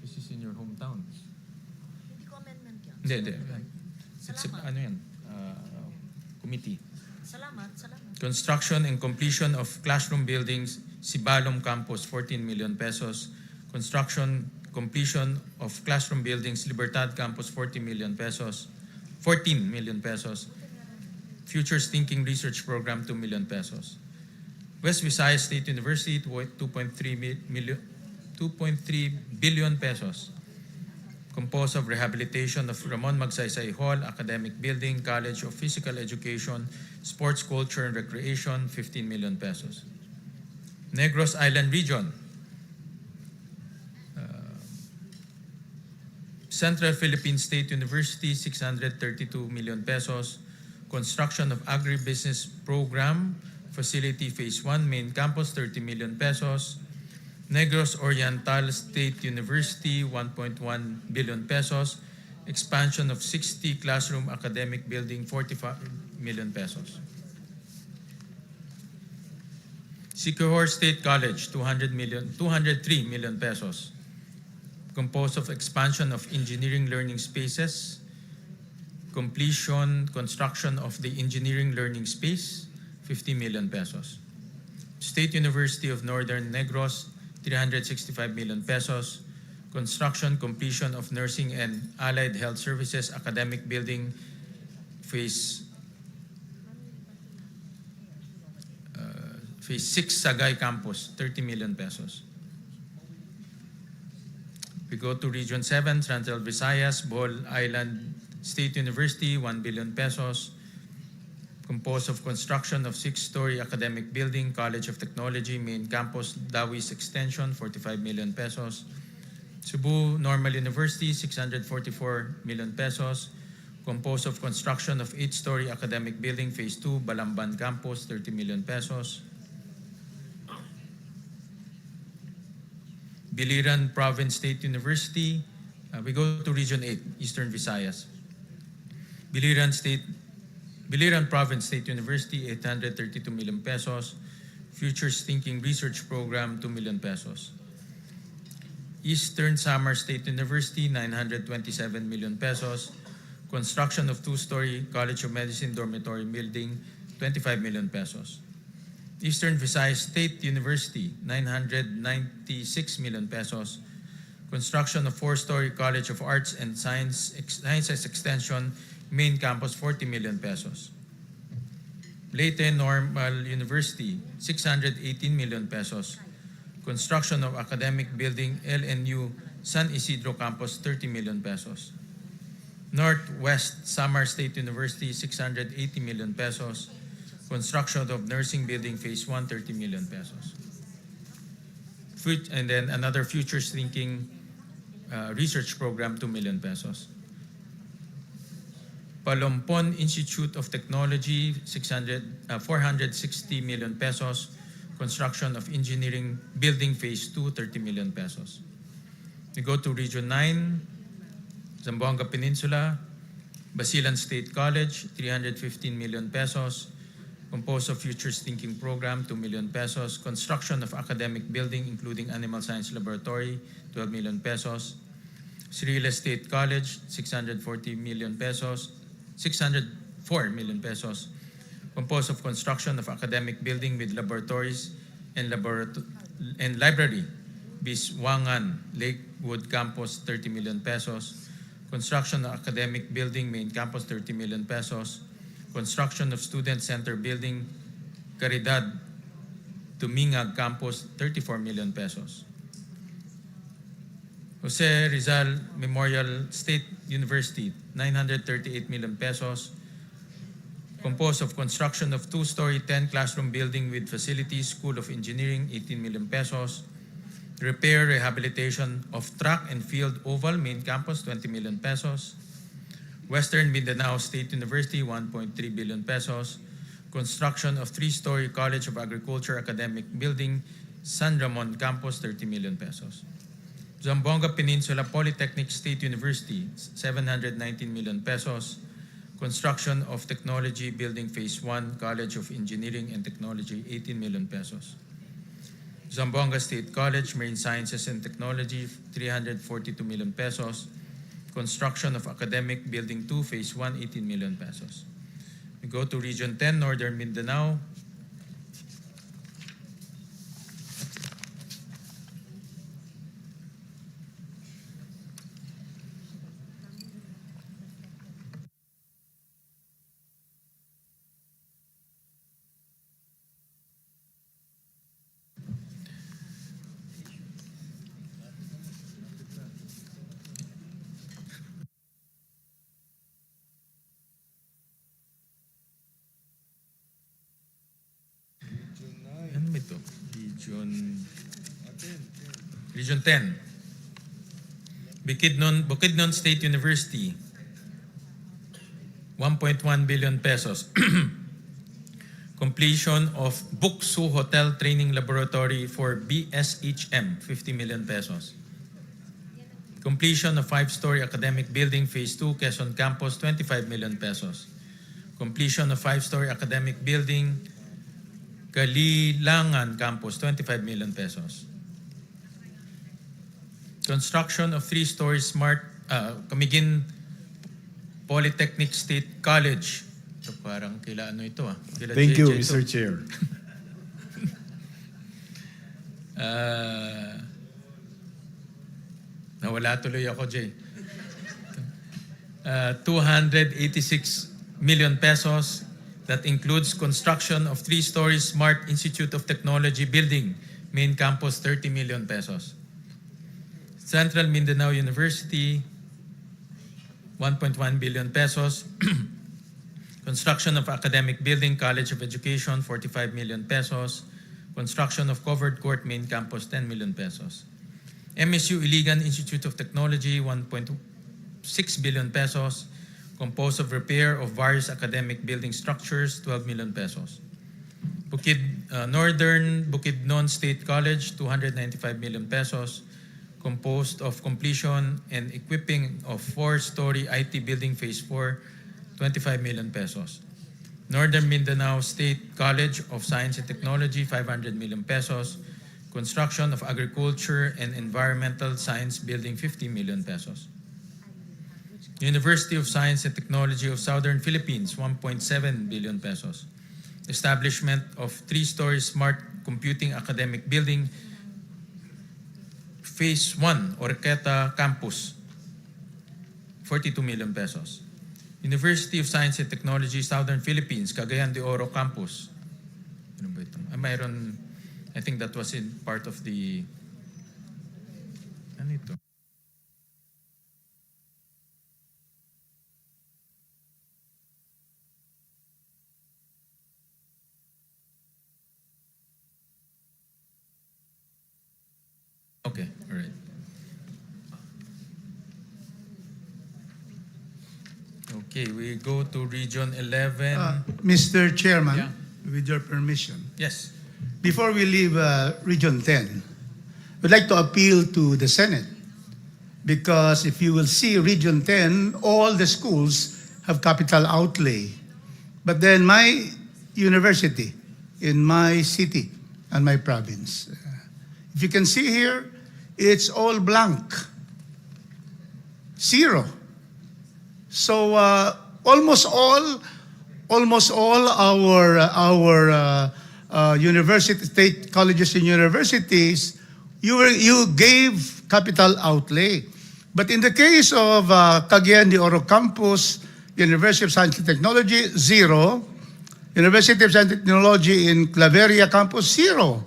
Speaker 1: This is in your hometown.
Speaker 5: Hindi ko amendment yan.
Speaker 1: Hindi. It's, ano yan? Committee.
Speaker 5: Salamat.
Speaker 1: Construction and completion of classroom buildings, Sibalom Campus, 14 million pesos. Construction, completion of classroom buildings, Libertad Campus, 14 million pesos. Futures Thinking Research Program, 2 million pesos. West Visayas State University, 2.3 billion pesos. Composed of rehabilitation of Ramon Magsaysay Hall, Academic Building, College of Physical Education, Sports, Culture, and Recreation, 15 million pesos. Negros Island Region, Central Philippine State University, 632 million pesos. Construction of Agribusiness Program, Facility Phase 1, Main Campus, 30 million pesos. Negros Oriental State University, 1.1 billion pesos. Expansion of 60 classroom academic building, 45 million pesos. Siquijor State College, 203 million pesos. Composed of expansion of engineering learning spaces, construction of the engineering learning space, 50 million pesos. State University of Northern Negros, 365 million pesos. Construction, completion of nursing and allied health services academic building, phase 6 Sagay Campus, 30 million pesos. We go to Region 7, Central Visayas, Bohol Island State University, 1 billion pesos. Composed of construction of 6-story academic building, College of Technology, Main Campus, Dawis Extension, 45 million pesos. Cebu Normal University, 644 million pesos. Composed of construction of 8-story academic building, Phase 2, Balamban Campus, 30 million pesos. Biliran Province State University, we go to Region 8, Eastern Visayas. Biliran Province State University, 832 million pesos. Futures Thinking Research Program, 2 million pesos. Eastern Samar State University, 927 million pesos. Construction of 2-story College of Medicine dormitory building, 25 million pesos. Eastern Visayas State University, 996 million pesos. Construction of 4-story College of Arts and Sciences Extension, Main Campus, 40 million pesos. Leyte Normal University, 618 million pesos. Construction of academic building, LNU San Isidro Campus, 30 million pesos. Northwest Samar State University, 680 million pesos. Construction of nursing building, Phase 1, 30 million pesos. And then another Futures Thinking research program, 2 million pesos. Palompon Institute of Technology, 460 million pesos. Construction of engineering building, Phase 2, 30 million pesos. We go to Region 9, Zamboanga Peninsula, Basilan State College, 315 million pesos. Composed of Futures Thinking Program, 2 million pesos. Construction of academic building, including Animal Science Laboratory, 12 million pesos. Real Estate College, 640 million pesos. 604 million pesos. Composed of construction of academic building with laboratories and library. Biswangan, Lakewood Campus, 30 million pesos. Construction of academic building, Main Campus, 30 million pesos. Construction of Student Center Building, Caridad, Tumingag Campus, 34 million pesos. Jose Rizal Memorial State University, 938 million pesos. Composed of construction of 2-story, 10-classroom building with facilities, School of Engineering, 18 million pesos. Repair, rehabilitation of track and field oval, Main Campus, 20 million pesos. Western Mindanao State University, 1.3 billion pesos. Construction of 3-story College of Agriculture academic building, San Ramon Campus, 30 million pesos. Zamboanga Peninsula Polytechnic State University, 719 million pesos. Construction of Technology Building Phase 1, College of Engineering and Technology, 18 million pesos. Zamboanga State College, Marine Sciences and Technology, 342 million pesos. Construction of Academic Building 2, Phase 1, 18 million pesos. We go to Region 10, Northern Mindanao. Ano ba ito? Region 10. Bukidnon State University, 1.1 billion pesos. Completion of Buksu Hotel Training Laboratory for BSHM, 50 million pesos. Completion of 5-story academic building Phase 2, Quezon Campus, 25 million pesos. Completion of 5-story academic building Kalilangan Campus, 25 million pesos. Construction of 3-story smart Camiguin Polytechnic State College. So parang kila ano ito Kila
Speaker 12: Thank you,
Speaker 1: JJ
Speaker 12: Mr.
Speaker 1: ito.
Speaker 12: Chair.
Speaker 1: Nawala tuloy ako, Jay. 286 million pesos. That includes construction of 3-story Smart Institute of Technology building, Main Campus, 30 million pesos. Central Mindanao University, 1.1 billion pesos. Construction of academic building, College of Education, 45 million pesos. Construction of covered court, Main Campus, 10 million pesos. MSU Iligan Institute of Technology, 1.6 billion pesos. Composed of repair of various academic building structures, 12 million pesos. Northern Bukidnon State College, 295 million pesos. Composed of completion and equipping of 4-story IT building Phase 4, 25 million pesos. Northern Mindanao State College of Science and Technology, 500 million pesos. Construction of Agriculture and Environmental Science Building, 50 million pesos. University of Science and Technology of Southern Philippines, 1.7 billion pesos. Establishment of 3-story Smart Computing Academic Building, Phase 1, Orqueta Campus, 42 million pesos. University of Science and Technology, Southern Philippines, Cagayan de Oro Campus. Ano ba ito? Mayroon, I think that was in part of the, ano ito? Okay, all right. Okay, we go to Region 11.
Speaker 9: Mr. Chairman,
Speaker 1: Yeah.
Speaker 9: with your permission,
Speaker 1: Yes.
Speaker 9: before we leave Region 10, we'd like to appeal to the Senate because if you will see Region 10, all the schools have capital outlay. But then my university in my city and my province. If you can see here, it's all blank. Zero. So almost all our university, state colleges and universities, you gave capital outlay. But in the case of Cagayan de Oro Campus, University of Science and Technology, zero. University of Science and Technology in Claveria Campus, zero.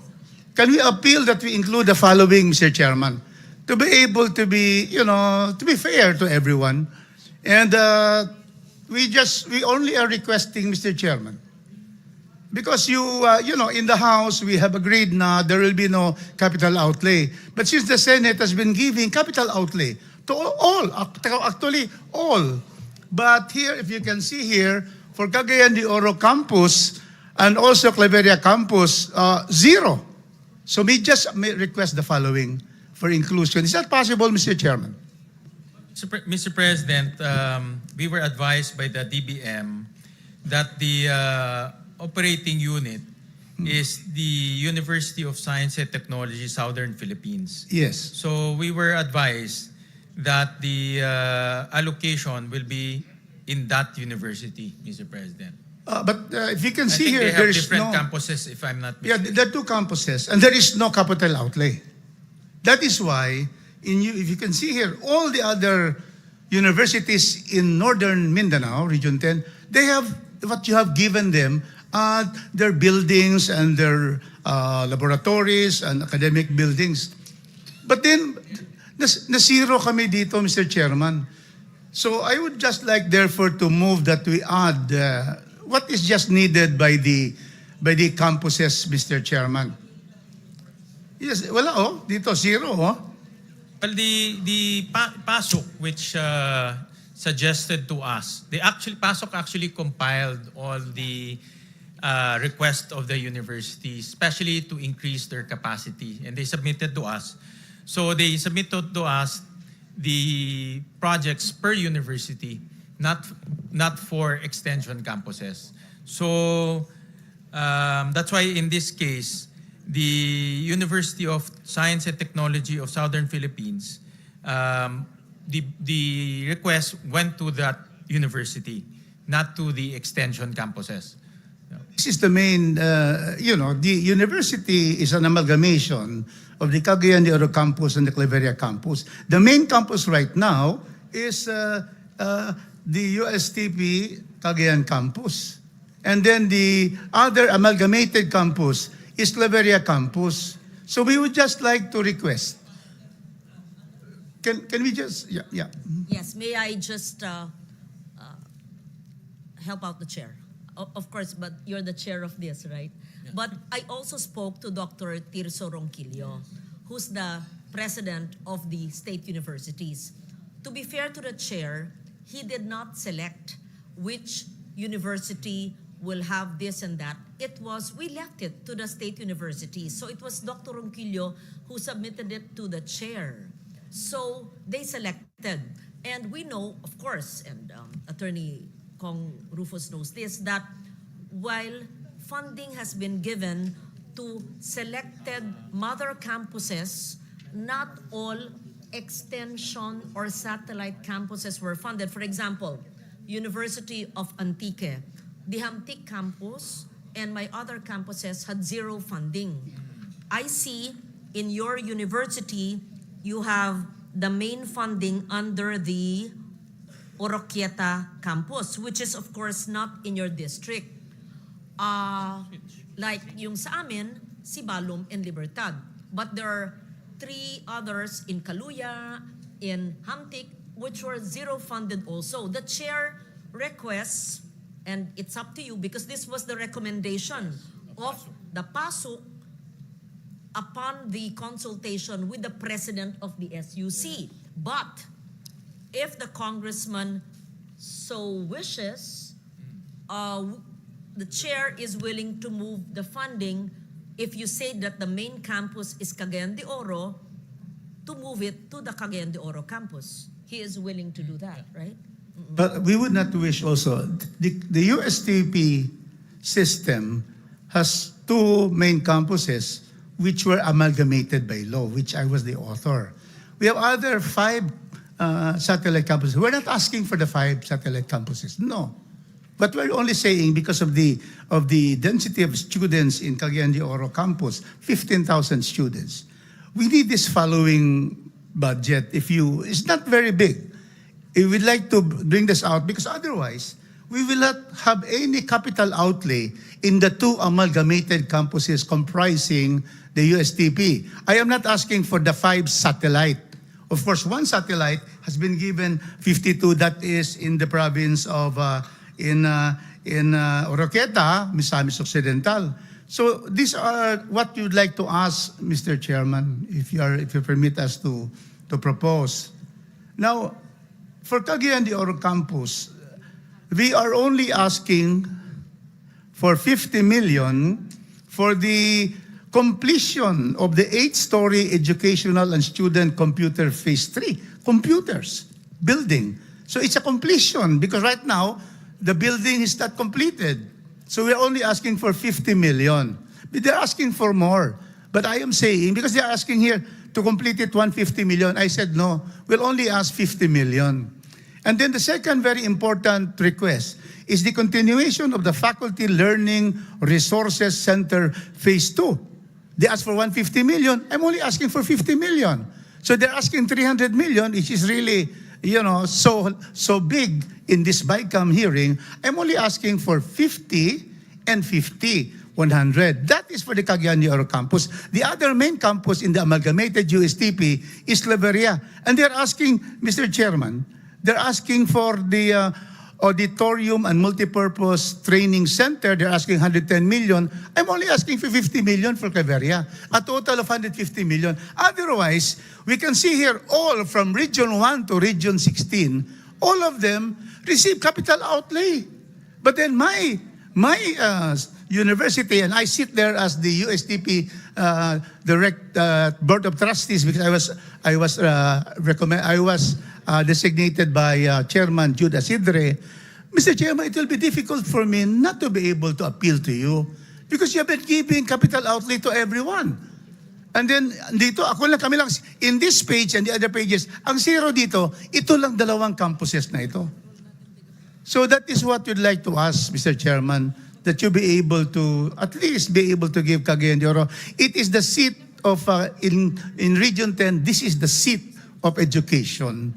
Speaker 9: Can we appeal that we include the following, Mr. Chairman, to be able to be, to be fair to everyone? And we only are requesting, Mr. Chairman, because in the House, we have agreed na there will be no capital outlay. But since the Senate has been giving capital outlay to all, actually all. But here, if you can see here, for Cagayan de Oro Campus and also Claveria Campus, zero. So we just may request the following for inclusion. Is that possible, Mr. Chairman?
Speaker 1: Mr. President, we were advised by the DBM that the operating unit is the University of Science and Technology, Southern Philippines.
Speaker 9: Yes.
Speaker 1: So we were advised that the allocation will be in that university, Mr. President.
Speaker 9: But if you can
Speaker 1: I
Speaker 9: see
Speaker 1: think
Speaker 9: here,
Speaker 1: they have
Speaker 9: there is
Speaker 1: different
Speaker 9: no...
Speaker 1: campuses, if I'm not
Speaker 9: Yeah,
Speaker 1: mistaken.
Speaker 9: there are two campuses, and there is no capital outlay. That is why, if you can see here, all the other universities in northern Mindanao, Region 10, they have what you have given them, their buildings and their laboratories and academic buildings. But then, na-zero kami dito, Mr. Chairman. So I would just like, therefore, to move that we add what is just needed by the campuses, Mr. Chairman. Yes, wala dito zero
Speaker 1: Well, the PASOK, which suggested to us, PASOK actually compiled all the requests of the university, especially to increase their capacity, and they submitted to us. So they submitted to us the projects per university, not for extension campuses. So that's why in this case, the University of Science and Technology of Southern Philippines, the request went to that university, not to the extension campuses.
Speaker 9: This is the main, the university is an amalgamation of the Cagayan de Oro campus and the Claveria campus. The main campus right now is the USTP Cagayan campus. And then the other amalgamated campus is Claveria campus. So we would just like to request. Can we just, yeah.
Speaker 5: Yes, may I just help out the chair? Of course, but you're the chair of this, right? Yeah. But I also spoke to Dr. Tirso Ronquillo, who's the president of the state universities. To be fair to the chair, he did not select which university will have this and that. We left it to the state universities. So it was Dr. Ronquillo who submitted it to the chair. So they selected. And we know, of course, and Attorney Kong Rufus knows this, that while funding has been given to selected mother campuses, not all extension or satellite campuses were funded. For example, University of Antique, the Hamtic campus and my other campuses had zero funding. I see in your university, you have the main funding under the Oroquieta campus, which is of course not in your district. Like yung sa amin, Sibalom and Libertad. But there are 3 others in Kaluya, in Hamtic, which were zero funded also. The chair requests, and it's up to you because this was the recommendation of the PASOK upon the consultation with the president of the SUC. But if the congressman so wishes, the chair is willing to move the funding if you say that the main campus is Cagayan de Oro, to move it to the Cagayan de Oro campus. He is willing to do that, right?
Speaker 9: But we would not wish also, the USTP system has two main campuses which were amalgamated by law, which I was the author. We have other five satellite campuses. We're not asking for the five satellite campuses, no. But we're only saying because of the density of students in Cagayan de Oro campus, 15,000 students. We need this following budget. It's not very big. If we'd like to bring this out, because otherwise, we will not have any capital outlay in the two amalgamated campuses comprising the USTP. I am not asking for the five satellite. Of course, one satellite has been given 52, that is in the province of Oroqueta, Misamis Occidental. So these are what you'd like to ask, Mr. Chairman, if you permit us to propose. Now, for Cagayan de Oro campus, we are only asking for 50 million for the completion of the 8-story educational and student computer phase 3, computers, building. So it's a completion because right now, the building is not completed. So we're only asking for 50 million. But they're asking for more. But I am saying, because they're asking here to complete it 150 million, I said no, we'll only ask 50 million. And then the second very important request is the continuation of the Faculty Learning Resources Center Phase 2. They asked for 150 million. I'm only asking for 50 million. So they're asking 300 million, which is really, so big in this BICAM hearing. I'm only asking for 50 and 50, 100. That is for the Cagayan de Oro campus. The other main campus in the amalgamated USTP is Claveria. And they're asking, Mr. Chairman, they're asking for the auditorium and multipurpose training center. They're asking 110 million. I'm only asking for 50 million for Claveria, a total of 150 million. Otherwise, we can see here all from Region 1 to Region 16, all of them receive capital outlay. But then my university, and I sit there as the USTP board of trustees because I was designated by Chairman Jude Asidre. Mr. Chairman, it will be difficult for me not to be able to appeal to you because you have been giving capital outlay to everyone. And then dito, kami lang, in this page and the other pages, ang zero dito, ito lang dalawang campuses na ito. So that is what we'd like to ask, Mr. Chairman, that you be able to, at least be able to give Cagayan de Oro. It is the seat of, in Region 10, this is the seat of education.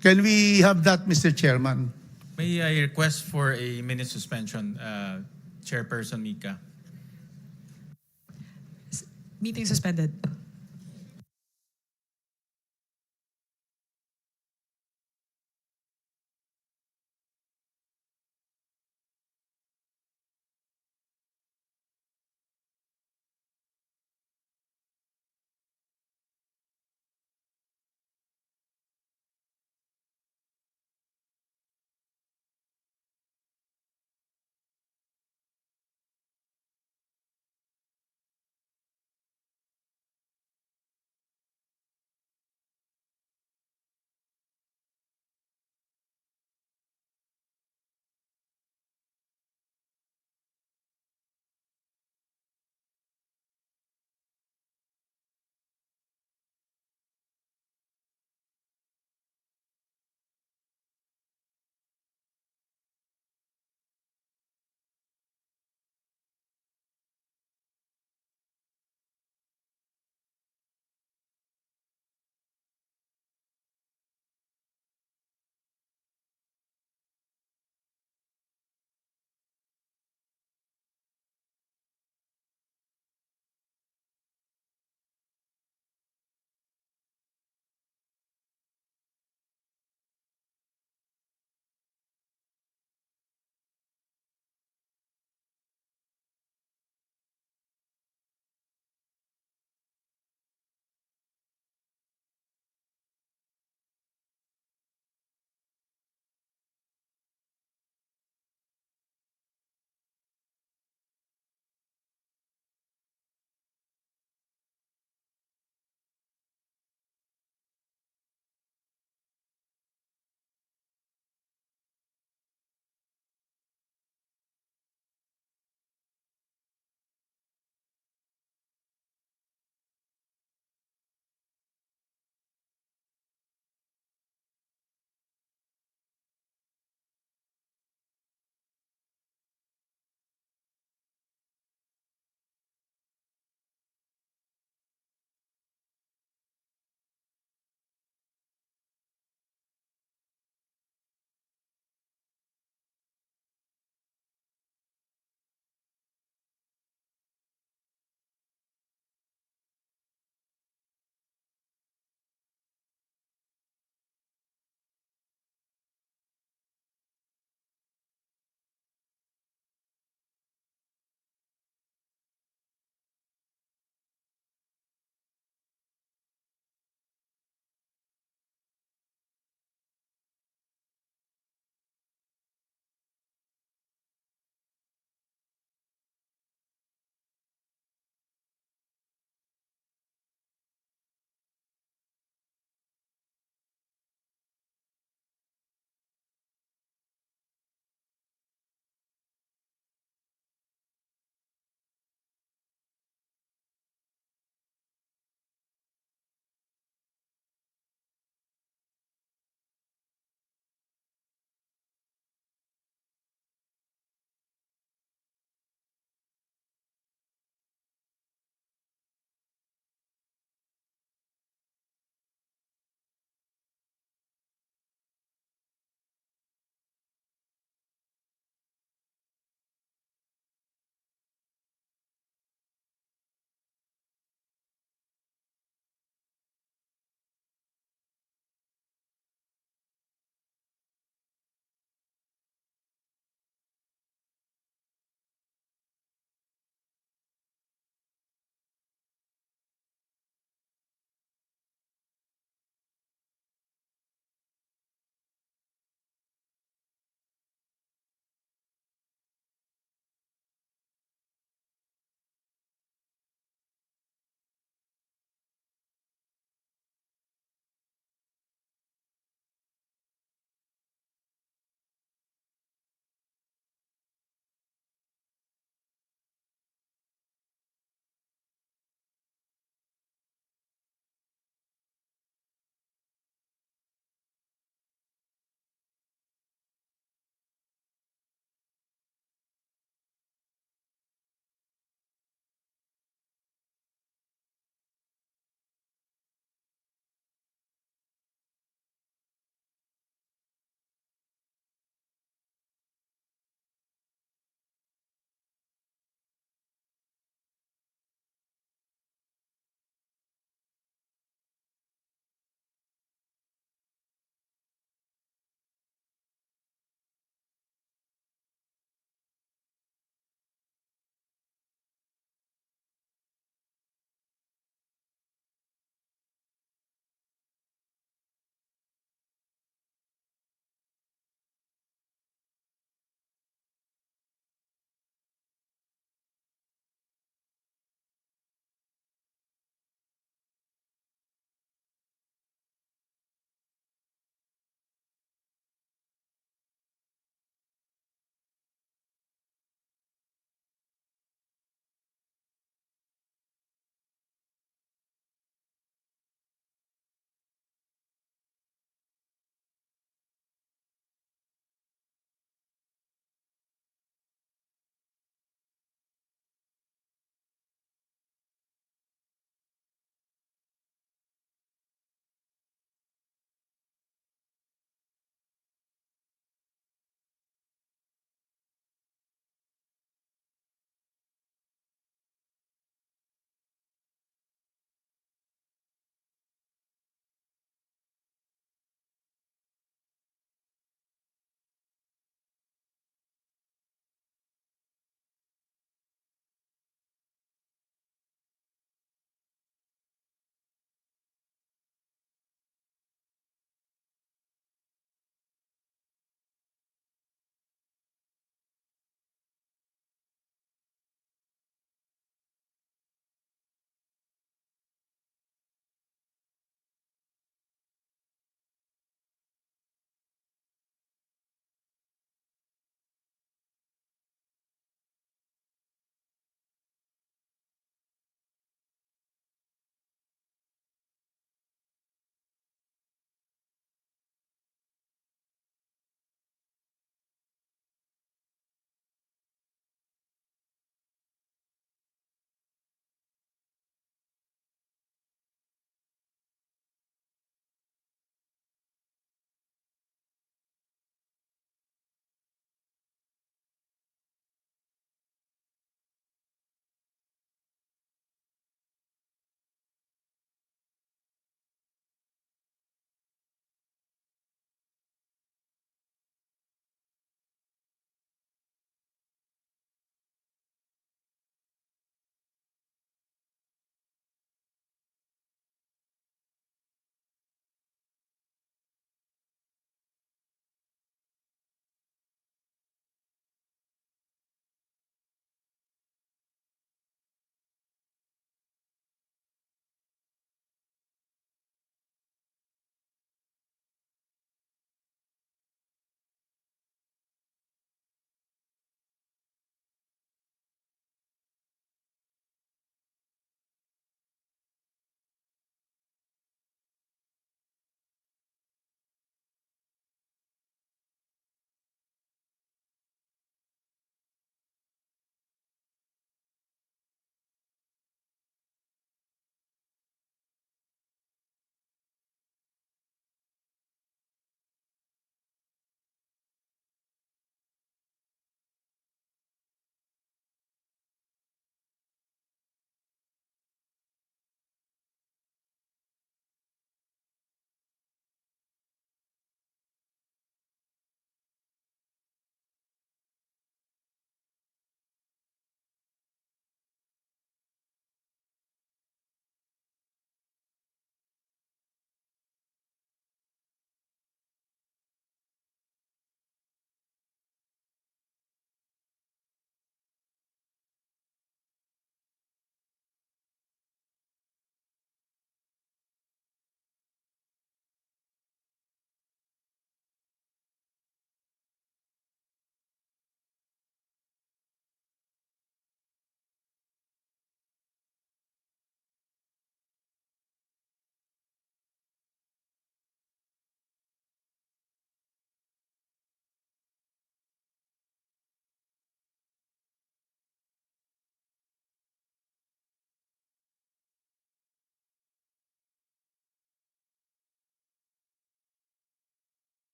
Speaker 9: Can we have that, Mr. Chairman?
Speaker 1: May I request for a minute suspension, Chairperson Mika?
Speaker 2: Meeting suspended.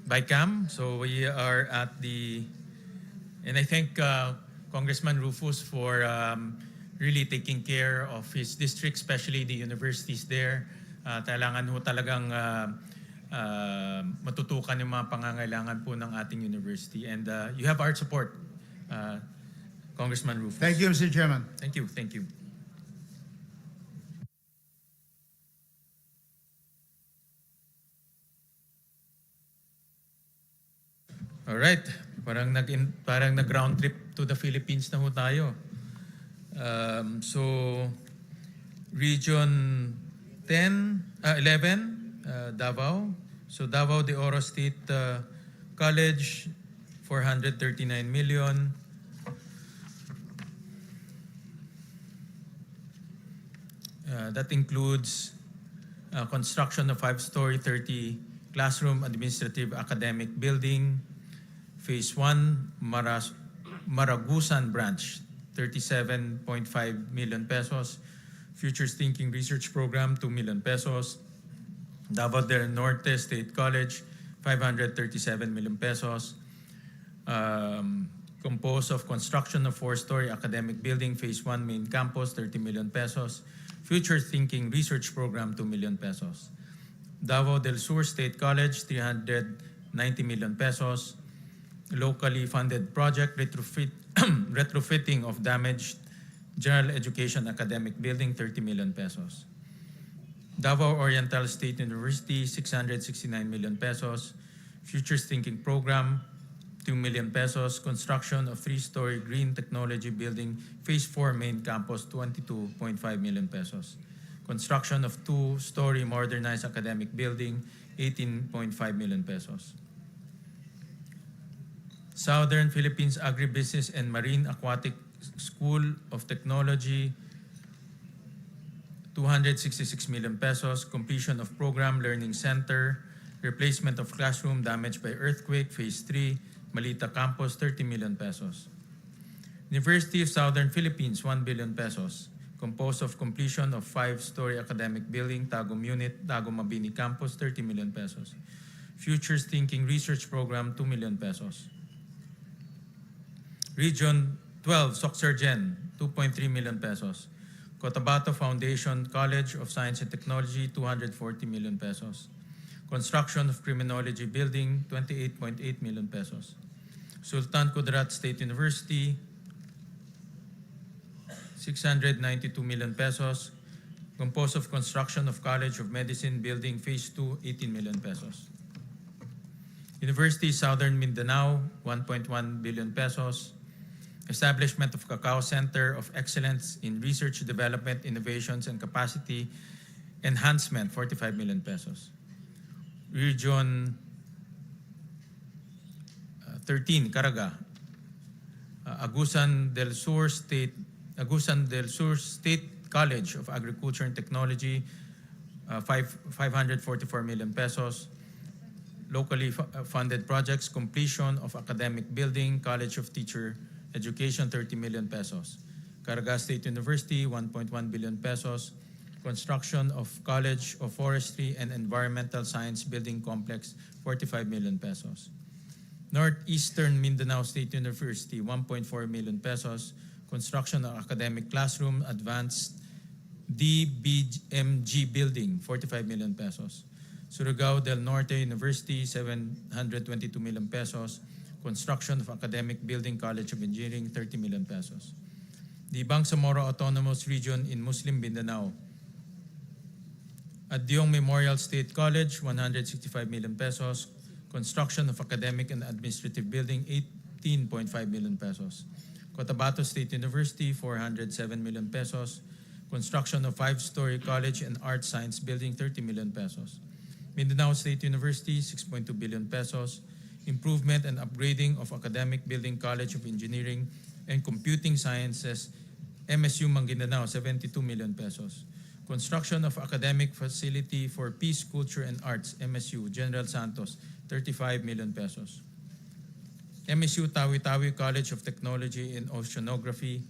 Speaker 1: Bicam. So we are at the, and I thank Congressman Rufus for really taking care of his district, especially the universities there. Kailangan ho talagang matutukan yung mga pangangailangan po ng ating university. And you have our support, Congressman Rufus.
Speaker 9: Thank you, Mr. Chairman.
Speaker 1: Thank you, thank you. Alright, parang nag-round trip to the Philippines na ho tayo. So, Region 11, Davao. So Davao de Oro State College, 439 million. That includes construction of 5-story, 30 classroom, administrative, academic building. Phase 1, Maragusan Branch, 37.5 million pesos. Futures Thinking Research Program, 2 million pesos. Davao del Norte State College, 537 million pesos. Composed of construction of 4-story academic building, Phase 1 main campus, 30 million pesos. Future Thinking Research Program, 2 million pesos. Davao del Sur State College, 390 million pesos. Locally funded project, retrofitting of damaged general education academic building, 30 million pesos. Davao Oriental State University, 669 million pesos. Futures Thinking Program, 2 million pesos. Construction of 3-story green technology building, Phase 4 main campus, 22.5 million pesos. Construction of 2-story modernized academic building, 18.5 million pesos. Southern Philippines Agribusiness and Marine Aquatic School of Technology, 266 million pesos. Completion of Program Learning Center, replacement of classroom damaged by earthquake, Phase 3, Malita Campus, 30 million pesos. University of Southern Philippines, 1 billion pesos. Composed of completion of 5-story academic building, Tagum Unit, Tagum Mabini Campus, 30 million pesos. Futures Thinking Research Program, 2 million pesos. Region 12, Soxergen, 2.3 million pesos. Cotabato Foundation College of Science and Technology, 240 million pesos. Construction of Criminology Building, 28.8 million pesos. Sultan Kudarat State University, 692 million pesos. Composed of construction of College of Medicine Building, Phase 2, 18 million pesos. University Southern Mindanao, 1.1 billion pesos. Establishment of Cacao Center of Excellence in Research, Development, Innovations, and Capacity Enhancement, 45 million pesos. Region 13, Caraga. Agusan del Sur State College of Agriculture and Technology, 544 million pesos. Locally funded projects, completion of academic building, College of Teacher Education, 30 million pesos. Caraga State University, 1.1 billion pesos. Construction of College of Forestry and Environmental Science Building Complex, 45 million pesos. Northeastern Mindanao State University, 1.4 million pesos. Construction of Academic Classroom, Advanced DBMG Building, 45 million pesos. Surigao del Norte University, 722 million pesos. Construction of Academic Building, College of Engineering, 30 million pesos. The Bangsamoro Autonomous Region in Muslim Mindanao. Adyong Memorial State College, 165 million pesos. Construction of Academic and Administrative Building, 18.5 million pesos. Cotabato State University, 407 million pesos. Construction of 5-story College and Art Science Building, 30 million pesos. Mindanao State University, 6.2 billion pesos. Improvement and upgrading of Academic Building, College of Engineering and Computing Sciences, MSU Maguindanao, 72 million pesos. Construction of Academic Facility for Peace, Culture and Arts, MSU General Santos, 35 million pesos. MSU Tawi-Tawi College of Technology and Oceanography,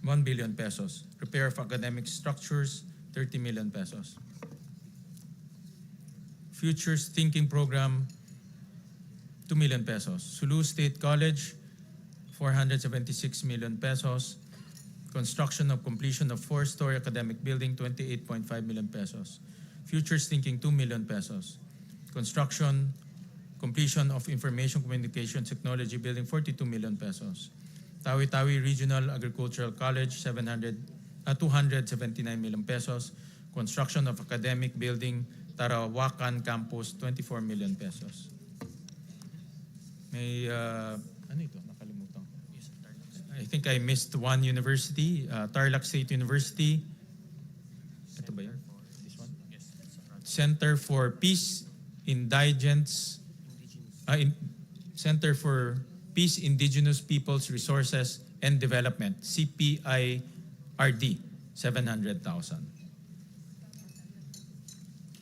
Speaker 1: 1 billion pesos. Repair of academic structures, 30 million pesos. Futures Thinking Program, 2 million pesos. Sulu State College, 476 million pesos. Construction of completion of 4-story academic building, 28.5 million pesos. Futures Thinking, 2 million pesos. Construction, completion of information communication technology building, 42 million pesos. Tawi-Tawi Regional Agricultural College, 279 million pesos. Construction of academic building, Tarawakan Campus, 24 million pesos. May, ano ito? Nakalimutan ko. I think I missed one university, Tarlac State University. Ito ba yan? This one? Center for Peace, Center for Peace, Indigenous Peoples, Resources, and Development, CPIRD, 700,000.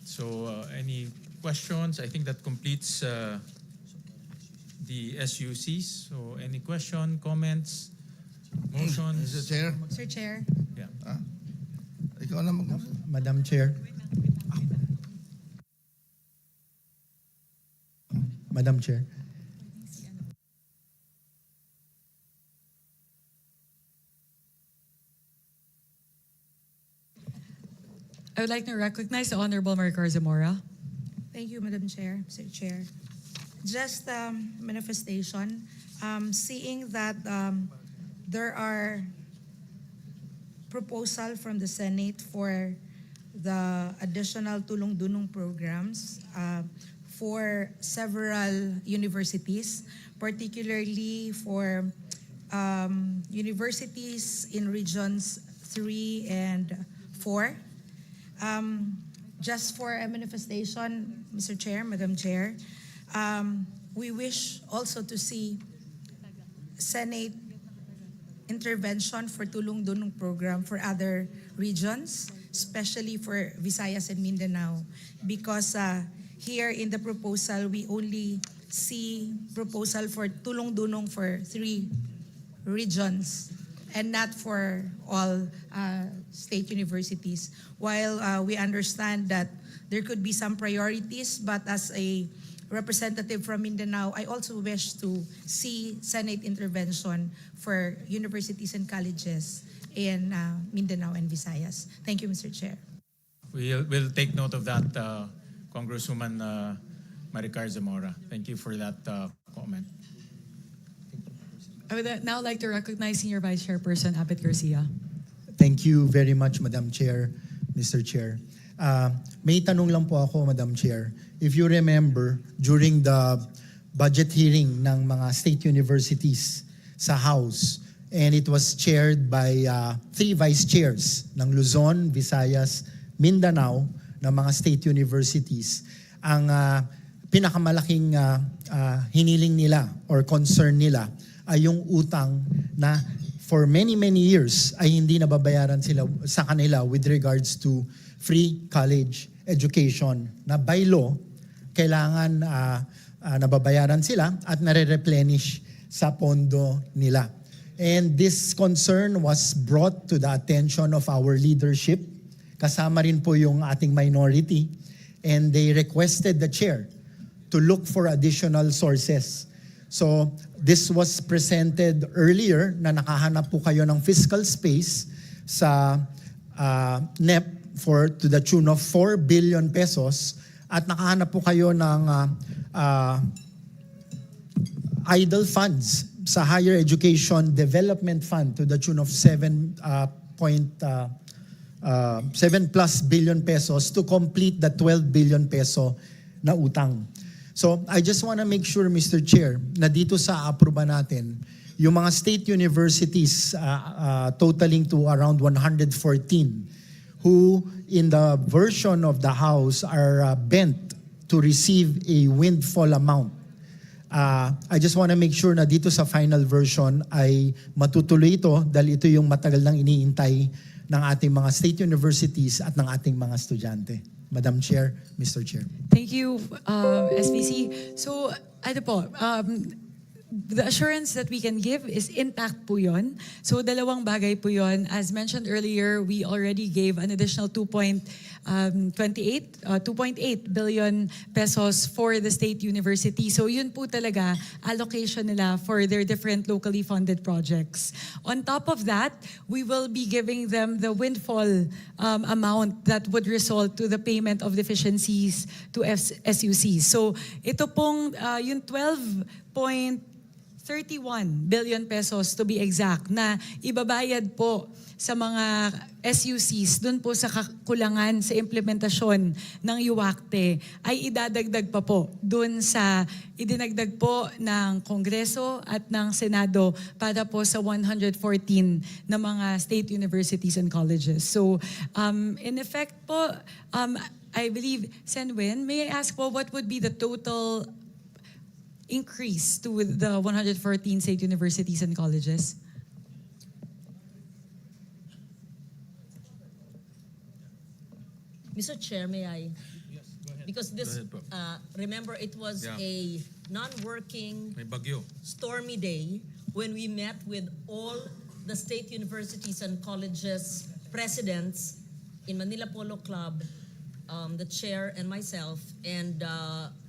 Speaker 1: So any questions? I think that completes the SUCs. So any question, comments, motions?
Speaker 9: Mr. Chair,
Speaker 2: Sir Chair.
Speaker 1: Yeah.
Speaker 9: ikaw na mag-
Speaker 7: Madam Chair. Madam Chair.
Speaker 2: I would like to recognize the Honorable Maricor Zamora.
Speaker 12: Thank you, Madam Chair, Mr. Chair. Just manifestation, seeing that there are proposal from the Senate for the additional tulong-dunong programs for several universities, particularly for universities in regions 3 and 4. Just for a manifestation, Mr. Chair, Madam Chair, we wish also to see Senate intervention for tulong-dunong program for other regions, especially for Visayas and Mindanao, because here in the proposal, we only see proposal for tulong-dunong for 3 regions and not for all state universities. While we understand that there could be some priorities, but as a representative from Mindanao, I also wish to see Senate intervention for universities and colleges in Mindanao and Visayas. Thank you, Mr. Chair.
Speaker 1: We'll take note of that, Congresswoman Maricar Zamora. Thank you for that comment.
Speaker 2: I would now like to recognize Senior Vice Chairperson Abet Garcia.
Speaker 7: Thank you very much, Madam Chair, Mr. Chair. May tanong lang po ako, Madam Chair. If you remember, during the budget hearing ng mga state universities sa House, and it was chaired by 3 vice chairs ng Luzon, Visayas, Mindanao, ng mga state universities, ang pinakamalaking hiniling nila or concern nila ay yung utang na for many years ay hindi nababayaran sila sa kanila with regards to free college education na by law kailangan nababayaran sila at nare-replenish sa pondo nila. And this concern was brought to the attention of our leadership. Kasama rin po yung ating minority, and they requested the chair to look for additional sources. So this was presented earlier na nakahanap po kayo ng fiscal space sa NEP to the tune of 4 billion pesos at nakahanap po kayo ng idle funds sa Higher Education Development Fund to the tune of 7 plus billion pesos to complete the 12 billion peso na utang. So I just want to make sure, Mr. Chair, na dito sa aproba natin, yung mga state universities totaling to around 114 who in the version of the House are bent to receive a windfall amount. I just want to make sure na dito sa final version ay matutuloy ito dahil ito yung matagal nang iniintay ng ating mga state universities at ng ating mga estudyante. Madam Chair, Mr. Chair.
Speaker 2: Thank you, SVC. So, ano po, the assurance that we can give is intact po yun. So dalawang bagay po yun. As mentioned earlier, we already gave an additional 2.8 billion pesos for the state university. So yun po talaga allocation nila for their different locally funded projects. On top of that, we will be giving them the windfall amount that would result to the payment of deficiencies to SUCs. So ito pong yung 12.31 billion pesos to be exact na ibabayad po sa mga SUCs dun po sa kakulangan sa implementasyon ng UACTE ay idadagdag pa po dun sa idinagdag po ng Kongreso at ng Senado para po sa 114 na mga state universities and colleges. So in effect po, I believe, Senwin, may I ask po what would be the total increase to the 114 state universities and colleges?
Speaker 5: Mr. Chair, may I?
Speaker 1: Yes, go ahead.
Speaker 5: Because this,
Speaker 1: Go ahead po.
Speaker 5: remember, it was
Speaker 1: Yeah.
Speaker 5: a non-working,
Speaker 1: May bagyo.
Speaker 5: stormy day when we met with all the state universities and colleges presidents in Manila Polo Club, the chair and myself, and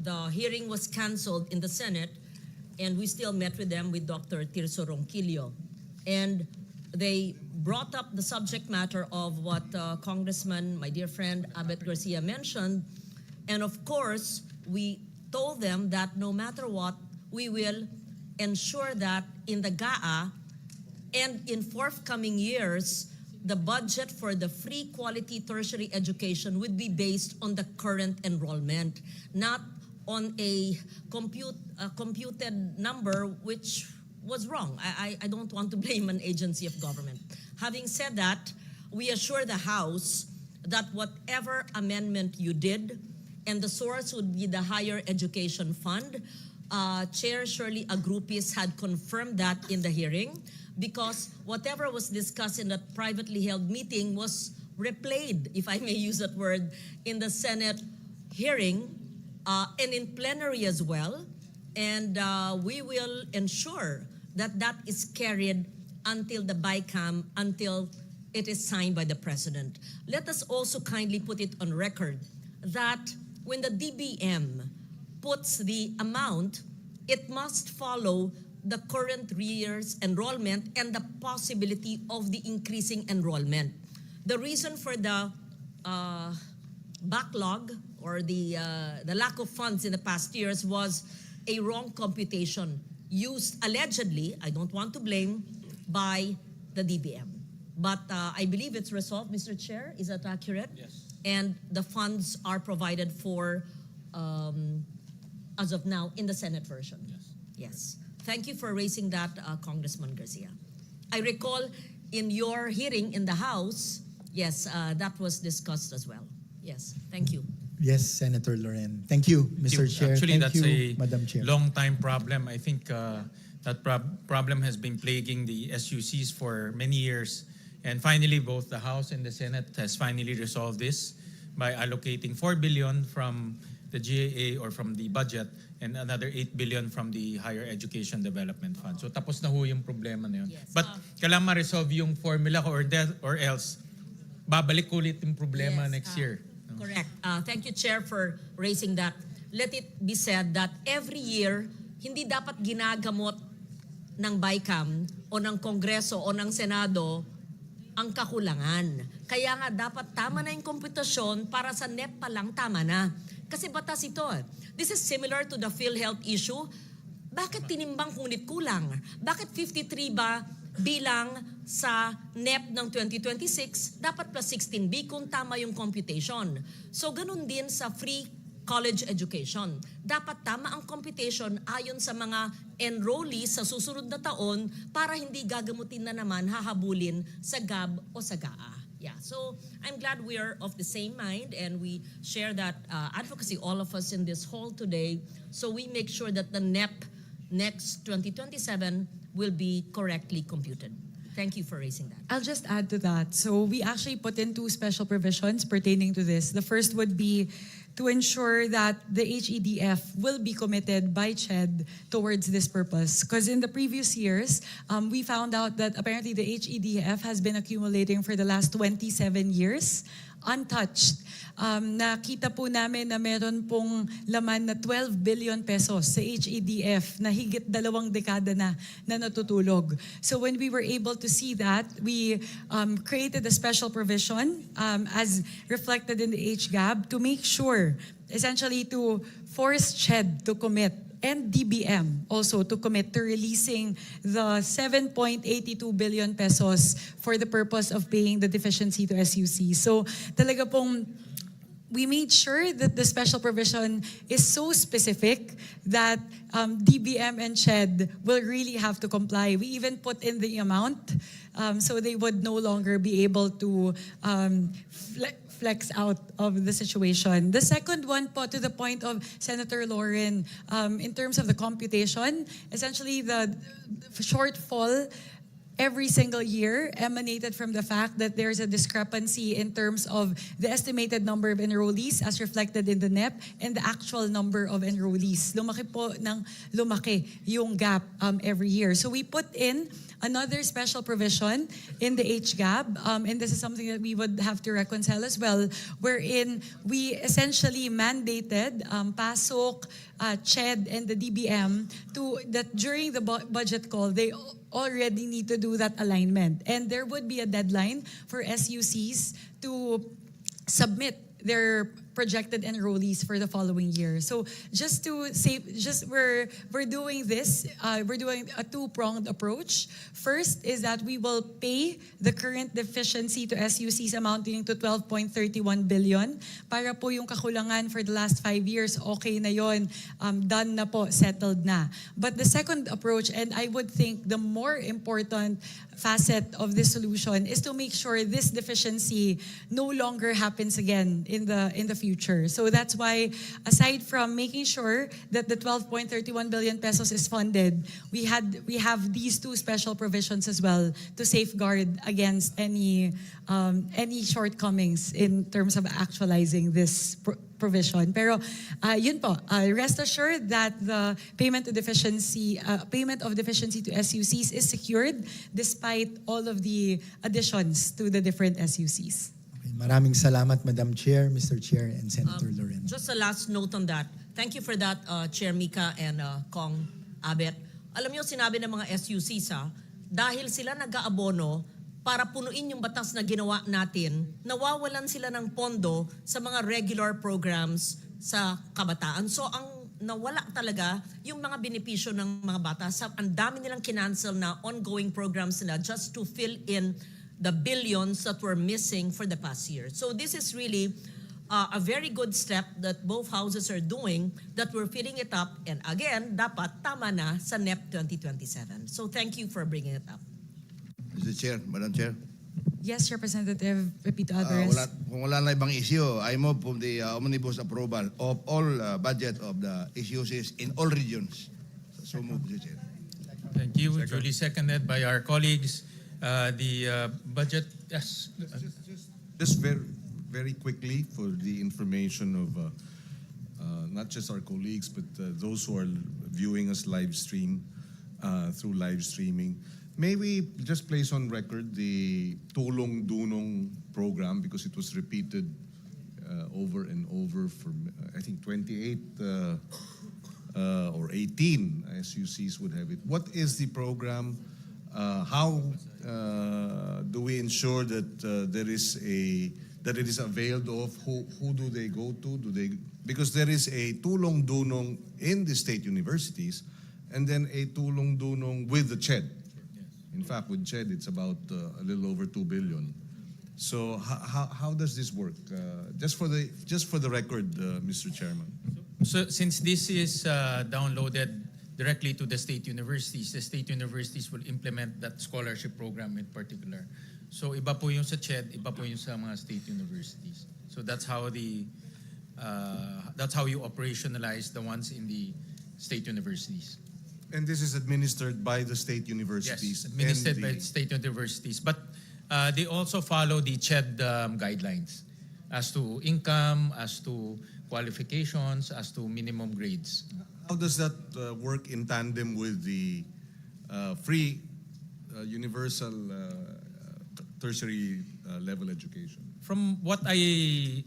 Speaker 5: the hearing was canceled in the Senate, and we still met with them with Dr. Tirso Ronquillo. And they brought up the subject matter of what Congressman, my dear friend Abet Garcia mentioned, and of course, we told them that no matter what, we will ensure that in the GAA and in forthcoming years, the budget for the free quality tertiary education would be based on the current enrollment, not on a computed number which was wrong. I don't want to blame an agency of government. Having said that, we assure the House that whatever amendment you did, and the source would be the Higher Education Fund, Chair Shirley Agrupis had confirmed that in the hearing, because whatever was discussed in that privately held meeting was replayed, if I may use that word, in the Senate hearing and in plenary as well. And we will ensure that that is carried until the BICAM, until it is signed by the President. Let us also kindly put it on record that when the DBM puts the amount, it must follow the current year's enrollment and the possibility of the increasing enrollment. The reason for the backlog or the lack of funds in the past years was a wrong computation used allegedly, I don't want to blame, by the DBM. But I believe it's resolved, Mr. Chair. Is that accurate?
Speaker 1: Yes.
Speaker 5: And the funds are provided for as of now in the Senate version.
Speaker 1: Yes.
Speaker 5: Yes. Thank you for raising that, Congressman Garcia. I recall in your hearing in the House, yes, that was discussed as well. Yes. Thank you.
Speaker 7: Yes, Senator Loren. Thank you, Mr. Chair.
Speaker 1: Actually,
Speaker 7: Thank
Speaker 1: that's
Speaker 7: you,
Speaker 1: a
Speaker 7: Madam Chair.
Speaker 1: long-time problem. I think that problem has been plaguing the SUCs for many years. And finally, both the House and the Senate has finally resolved this by allocating 4 billion from the GAA or from the budget and another 8 billion from the Higher Education Development Fund. So tapos na ho yung problema na yun.
Speaker 5: Yes.
Speaker 1: But kailangan ma-resolve yung formula ko or else babalik ulit yung problema
Speaker 5: Yes,
Speaker 1: next year.
Speaker 5: Correct. Thank you, Chair, for raising that. Let it be said that every year, hindi dapat ginagamot ng BICAM o ng Kongreso o ng Senado ang kakulangan. Kaya nga dapat tama na yung komputasyon para sa NEP pa lang tama na. Kasi batas ito. This is similar to the PhilHealth issue. Bakit tinimbang ngunit kulang? Bakit 53 ba bilang sa NEP ng 2026, dapat plus 16B kung tama yung computation. So ganun din sa free college education. Dapat tama ang computation ayon sa mga enrollees sa susunod na taon para hindi gagamutin na naman, hahabulin sa GAB o sa GAA. Yeah, so I'm glad we are of the same mind and we share that advocacy, all of us in this hall today, so we make sure that the NEP next 2027 will be correctly computed. Thank you for raising that.
Speaker 2: I'll just add to that. So we actually put in two special provisions pertaining to this. The first would be to ensure that the HEDF will be committed by CHED towards this purpose. Because in the previous years, we found out that apparently the HEDF has been accumulating for the last 27 years, untouched. Nakita po namin na meron pong laman na 12 billion pesos sa HEDF na higit 2 dekada na natutulog. So when we were able to see that, we created a special provision as reflected in the HGAB to make sure, essentially to force CHED to commit and DBM also to commit to releasing the 7.82 billion pesos for the purpose of paying the deficiency to SUC. So talaga pong we made sure that the special provision is so specific that DBM and CHED will really have to comply. We even put in the amount so they would no longer be able to flex out of the situation. The second one po, to the point of Senator Lauren, in terms of the computation, essentially the shortfall every single year emanated from the fact that there's a discrepancy in terms of the estimated number of enrollees as reflected in the NEP and the actual number of enrollees. Lumaki po ng lumaki yung gap every year. So we put in another special provision in the HGAB, and this is something that we would have to reconcile as well, wherein we essentially mandated PASOK, CHED, and the DBM that during the budget call, they already need to do that alignment. And there would be a deadline for SUCs to submit their projected enrollees for the following year. So just to say, we're doing this, we're doing a two-pronged approach. First is that we will pay the current deficiency to SUCs amounting to 12.31 billion. Para po yung kakulangan for the last 5 years, okay na yon, done na po, settled na. But the second approach, and I would think the more important facet of this solution, is to make sure this deficiency no longer happens again in the future. So that's why, aside from making sure that the 12.31 billion pesos is funded, we have these two special provisions as well to safeguard against any shortcomings in terms of actualizing this provision. Pero yun po, rest assured that the payment of deficiency to SUCs is secured despite all of the additions to the different SUCs.
Speaker 7: Maraming salamat, Madam Chair, Mr. Chair, and Senator Loren.
Speaker 5: Just a last note on that. Thank you for that, Chair Mika and Kong Abet. Alam niyo, sinabi ng mga SUCs, dahil sila nag-aabono para punuin yung batas na ginawa natin, nawawalan sila ng pondo sa mga regular programs sa kabataan. So ang nawala talaga yung mga benepisyo ng mga bata. Ang dami nilang kinancel na ongoing programs nila just to fill in the billions that were missing for the past year. So this is really a very good step that both houses are doing, that we're filling it up. And again, dapat tama na sa NEP 2027. So thank you for bringing it up.
Speaker 13: Mr. Chair, Madam Chair.
Speaker 2: Yes, Representative Pepito Alvarez.
Speaker 13: Kung wala na ibang issue, I move for the omnibus approval of all budget of the issues in all regions. So move, Mr. Chair.
Speaker 1: Thank you. Duly seconded by our colleagues. The budget, yes.
Speaker 8: Just very quickly for the information of not just our colleagues, but those who are viewing us live stream through live streaming. May we just place on record the Tulong Dunong program, because it was repeated over and over for I think 28 or 18 SUCs would have it. What is the program? How do we ensure that that it is availed of? Who do they go to? Because there is a Tulong Dunong in the state universities, and then a Tulong Dunong with the CHED. In fact, with CHED, it's about a little over 2 billion. So how does this work? Just for the record, Mr. Chairman.
Speaker 1: So since this is downloaded directly to the state universities will implement that scholarship program in particular. So iba po yung sa CHED, iba po yung sa mga state universities. So that's how you operationalize the ones in the state universities.
Speaker 8: And this is administered by the state universities.
Speaker 1: Yes, administered by state universities. But they also follow the CHED guidelines. as to income, as to qualifications, as to minimum grades.
Speaker 8: How does that work in tandem with the free universal tertiary level education?
Speaker 1: From what I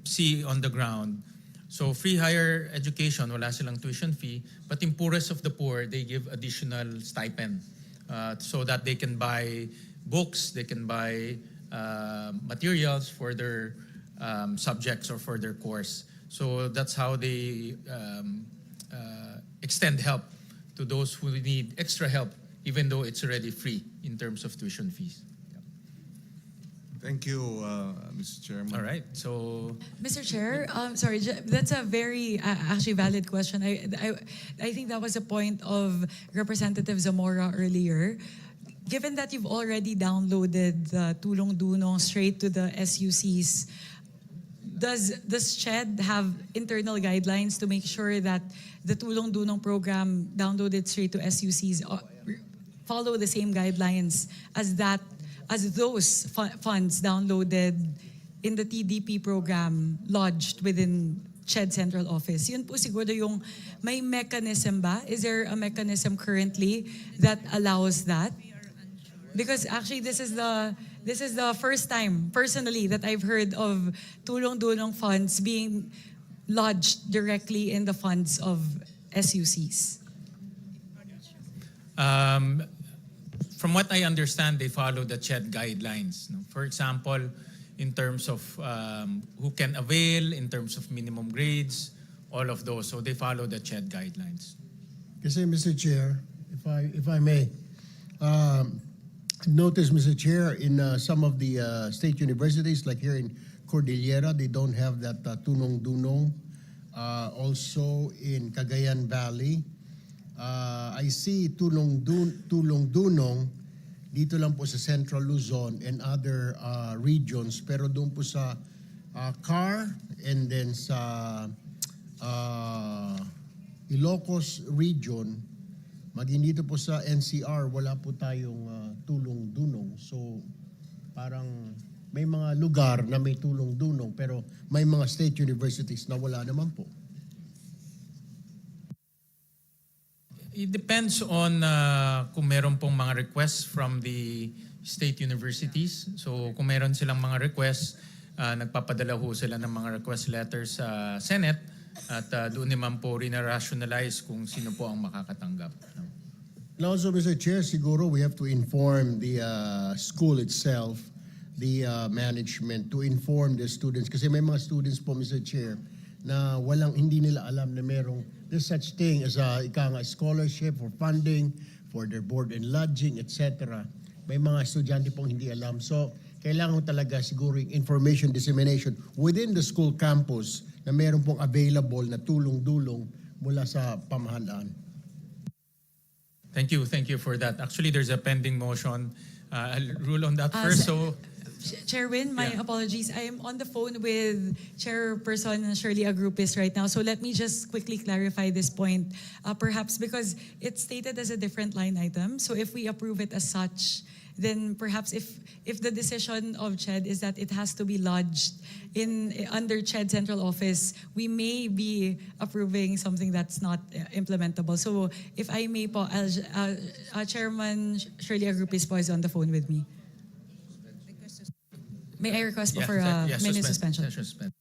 Speaker 1: see on the ground, so free higher education, wala silang tuition fee, but in poorest of the poor, they give additional stipend so that they can buy books, they can buy materials for their subjects or for their course. So that's how they extend help to those who need extra help, even though it's already free in terms of tuition fees.
Speaker 8: Thank you, Mr. Chairman.
Speaker 1: All right, so
Speaker 2: Mr. Chair, sorry, that's a very actually valid question. I think that was a point of Representative Zamora earlier. Given that you've already downloaded the Tulong Dunong straight to the SUCs, does CHED have internal guidelines to make sure that the Tulong Dunong program downloaded straight to SUCs follow the same guidelines as those funds downloaded in the TDP program lodged within CHED Central Office? Yun po siguro yung may mechanism ba? Is there a mechanism currently that allows that? Because actually this is the first time personally that I've heard of Tulong Dunong funds being lodged directly in the funds of SUCs.
Speaker 1: From what I understand, they follow the CHED guidelines. No? For example, in terms of who can avail, in terms of minimum grades, all of those. So they follow the CHED guidelines.
Speaker 6: Kasi Mr. Chair, if I may, notice, Mr. Chair, in some of the state universities, like here in Cordillera, they don't have that Tulong Dunong. Also in Cagayan Valley, I see Tulong Dunong dito lang po sa Central Luzon and other regions, pero doon po sa CAR and then sa Ilocos region, maging dito po sa NCR, wala po tayong Tulong Dunong. So parang may mga lugar na may Tulong Dunong, pero may mga state universities na wala naman po.
Speaker 1: It depends on kung meron pong mga requests from the state universities. So kung meron silang mga requests, nagpapadala ho sila ng mga request letters sa Senate at doon naman po rin-rationalize kung sino po ang makakatanggap.
Speaker 6: And also, Mr. Chair, siguro we have to inform the school itself, the management, to inform the students. Kasi may mga students po, Mr. Chair, na hindi nila alam na there's such thing as a scholarship or funding for their board and lodging, etc. May mga estudyante pong hindi alam. So, kailangan talaga siguro yung information dissemination within the school campus na meron pong available na tulong-dulong mula sa pamahalaan.
Speaker 1: Thank you for that. Actually, there's a pending motion. I'll rule on that first. So
Speaker 2: Chairman, my apologies. I am on the phone with Chairperson Shirley Agrupis right now. So let me just quickly clarify this point. Perhaps because it's stated as a different line item. So if we approve it as such, then perhaps if the decision of CHED is that it has to be lodged under CHED Central Office, we may be approving something that's not implementable. So if I may po, Chairman Shirley Agrupis po is on the phone with me. May I request for a minute suspension?
Speaker 1: suspend.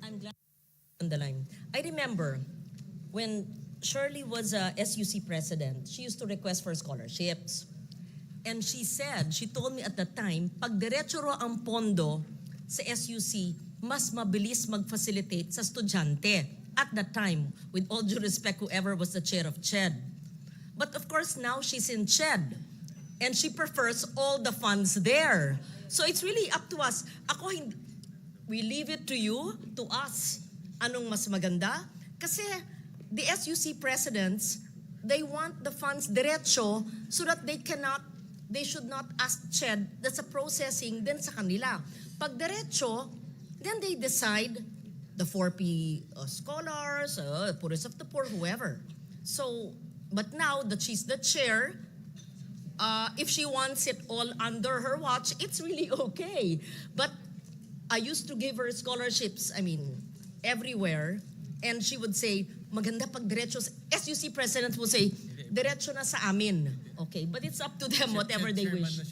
Speaker 5: I'm glad on the line. I remember when Shirley was a SUC president, she used to request for scholarships. And she said, she told me at the time, pag diretso ro ang pondo sa SUC, mas mabilis mag-facilitate sa estudyante. At that time, with all due respect, whoever was the chair of CHED. But of course, now she's in CHED. And she prefers all the funds there. So it's really up to us. We leave it to you, to us. Anong mas maganda? Kasi the SUC presidents, they want the funds diretso so that they should not ask CHED, that's a processing din sa kanila. Pag diretso, then they decide the 4P scholars, poorest of the poor, whoever. So, but now that she's the chair, if she wants it all under her watch, it's really okay. But I used to give her scholarships, everywhere. And she would say, maganda pag diretso. SUC presidents will say, diretso na sa amin. Okay, but it's up to them, whatever they wish.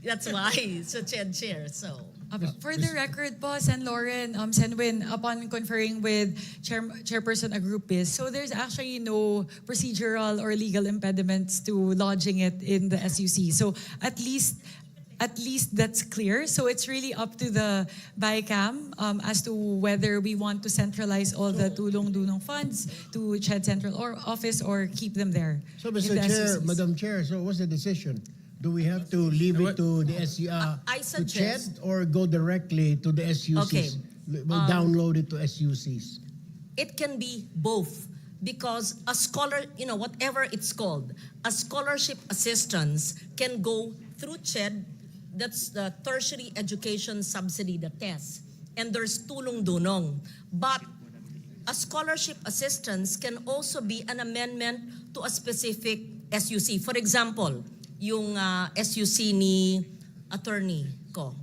Speaker 5: That's why, so chair, so.
Speaker 2: For the record po, Sen. Lauren, Sen. Win, upon conferring with Chairperson Agrupis, so there's actually no procedural or legal impediments to lodging it in the SUC. So at least that's clear. So it's really up to the BICAM as to whether we want to centralize all the tulong-dunong funds to CHED Central Office or keep them there.
Speaker 6: So,
Speaker 2: in
Speaker 6: Mr.
Speaker 2: the
Speaker 6: Chair,
Speaker 2: SUCs.
Speaker 6: Madam Chair, so what's the decision? Do we have to leave it to the
Speaker 5: I
Speaker 6: to
Speaker 5: suggest-
Speaker 6: CHED or go directly to the SUCs?
Speaker 5: Okay.
Speaker 6: We'll download it to SUCs.
Speaker 5: It can be both because a scholar, whatever it's called, a scholarship assistance can go through CHED, that's the tertiary education subsidy, the TES, and there's tulong-dunong. But a scholarship assistance can also be an amendment to a specific SUC. For example, yung SUC ni attorney ko.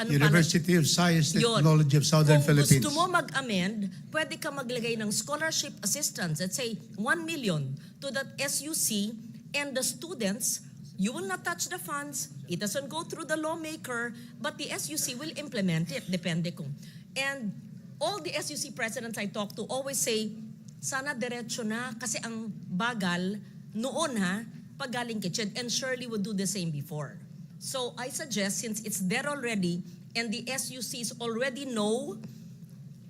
Speaker 9: University of Science and
Speaker 5: Yun.
Speaker 9: Technology of Southern
Speaker 5: Kung
Speaker 9: Philippines.
Speaker 5: gusto mo mag-amend, pwede ka maglagay ng scholarship assistance, let's say 1 million to that SUC, and the students, you will not touch the funds, it doesn't go through the lawmaker, but the SUC will implement it, depende kung. And all the SUC presidents I talk to always say, sana diretso na, kasi ang bagal noon pag galing kay CHED, and Shirley would do the same before. So I suggest, since it's there already, and the SUCs already know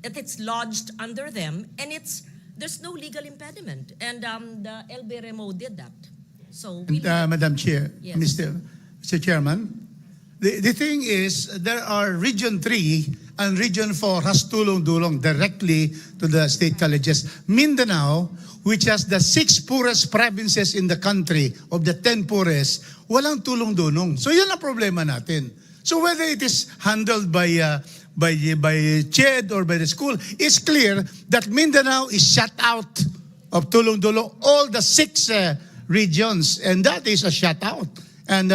Speaker 5: that it's lodged under them, and there's no legal impediment. And the LBRMO did that. So we
Speaker 9: Madam Chair,
Speaker 5: Yes.
Speaker 9: Mr. Chairman, the thing is, there are Region 3 and Region 4 has tulong-dulong directly to the state colleges. Mindanao, which has the 6 poorest provinces in the country, of the 10 poorest, walang tulong-dunong. So yun ang problema natin. So whether it is handled by CHED or by the school, it's clear that Mindanao is shut out of tulong-dulong, all the 6 regions, and that is a shutout. And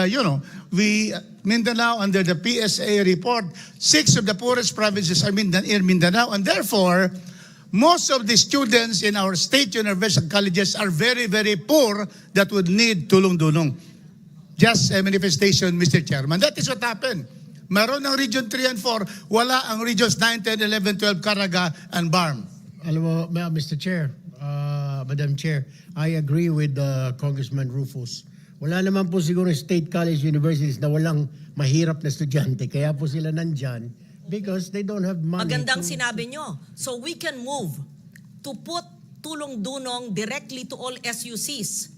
Speaker 9: Mindanao, under the PSA report, 6 of the poorest provinces are in Mindanao, and therefore, most of the students in our state university colleges are very, very poor that would need tulong-dunong. Just a manifestation, Mr. Chairman. That is what happened. Meron ng Region 3 and 4, wala ang Regions 9, 10, 11, 12, Caraga, and BARM.
Speaker 6: Alam mo, Mr. Chair, Madam Chair, I agree with Congressman Rufus. Wala naman po siguro state college universities na walang mahirap na estudyante. Kaya po sila nandyan because they don't have money.
Speaker 5: Magandang sinabi nyo. So we can move to put tulong-dunong directly to all SUCs,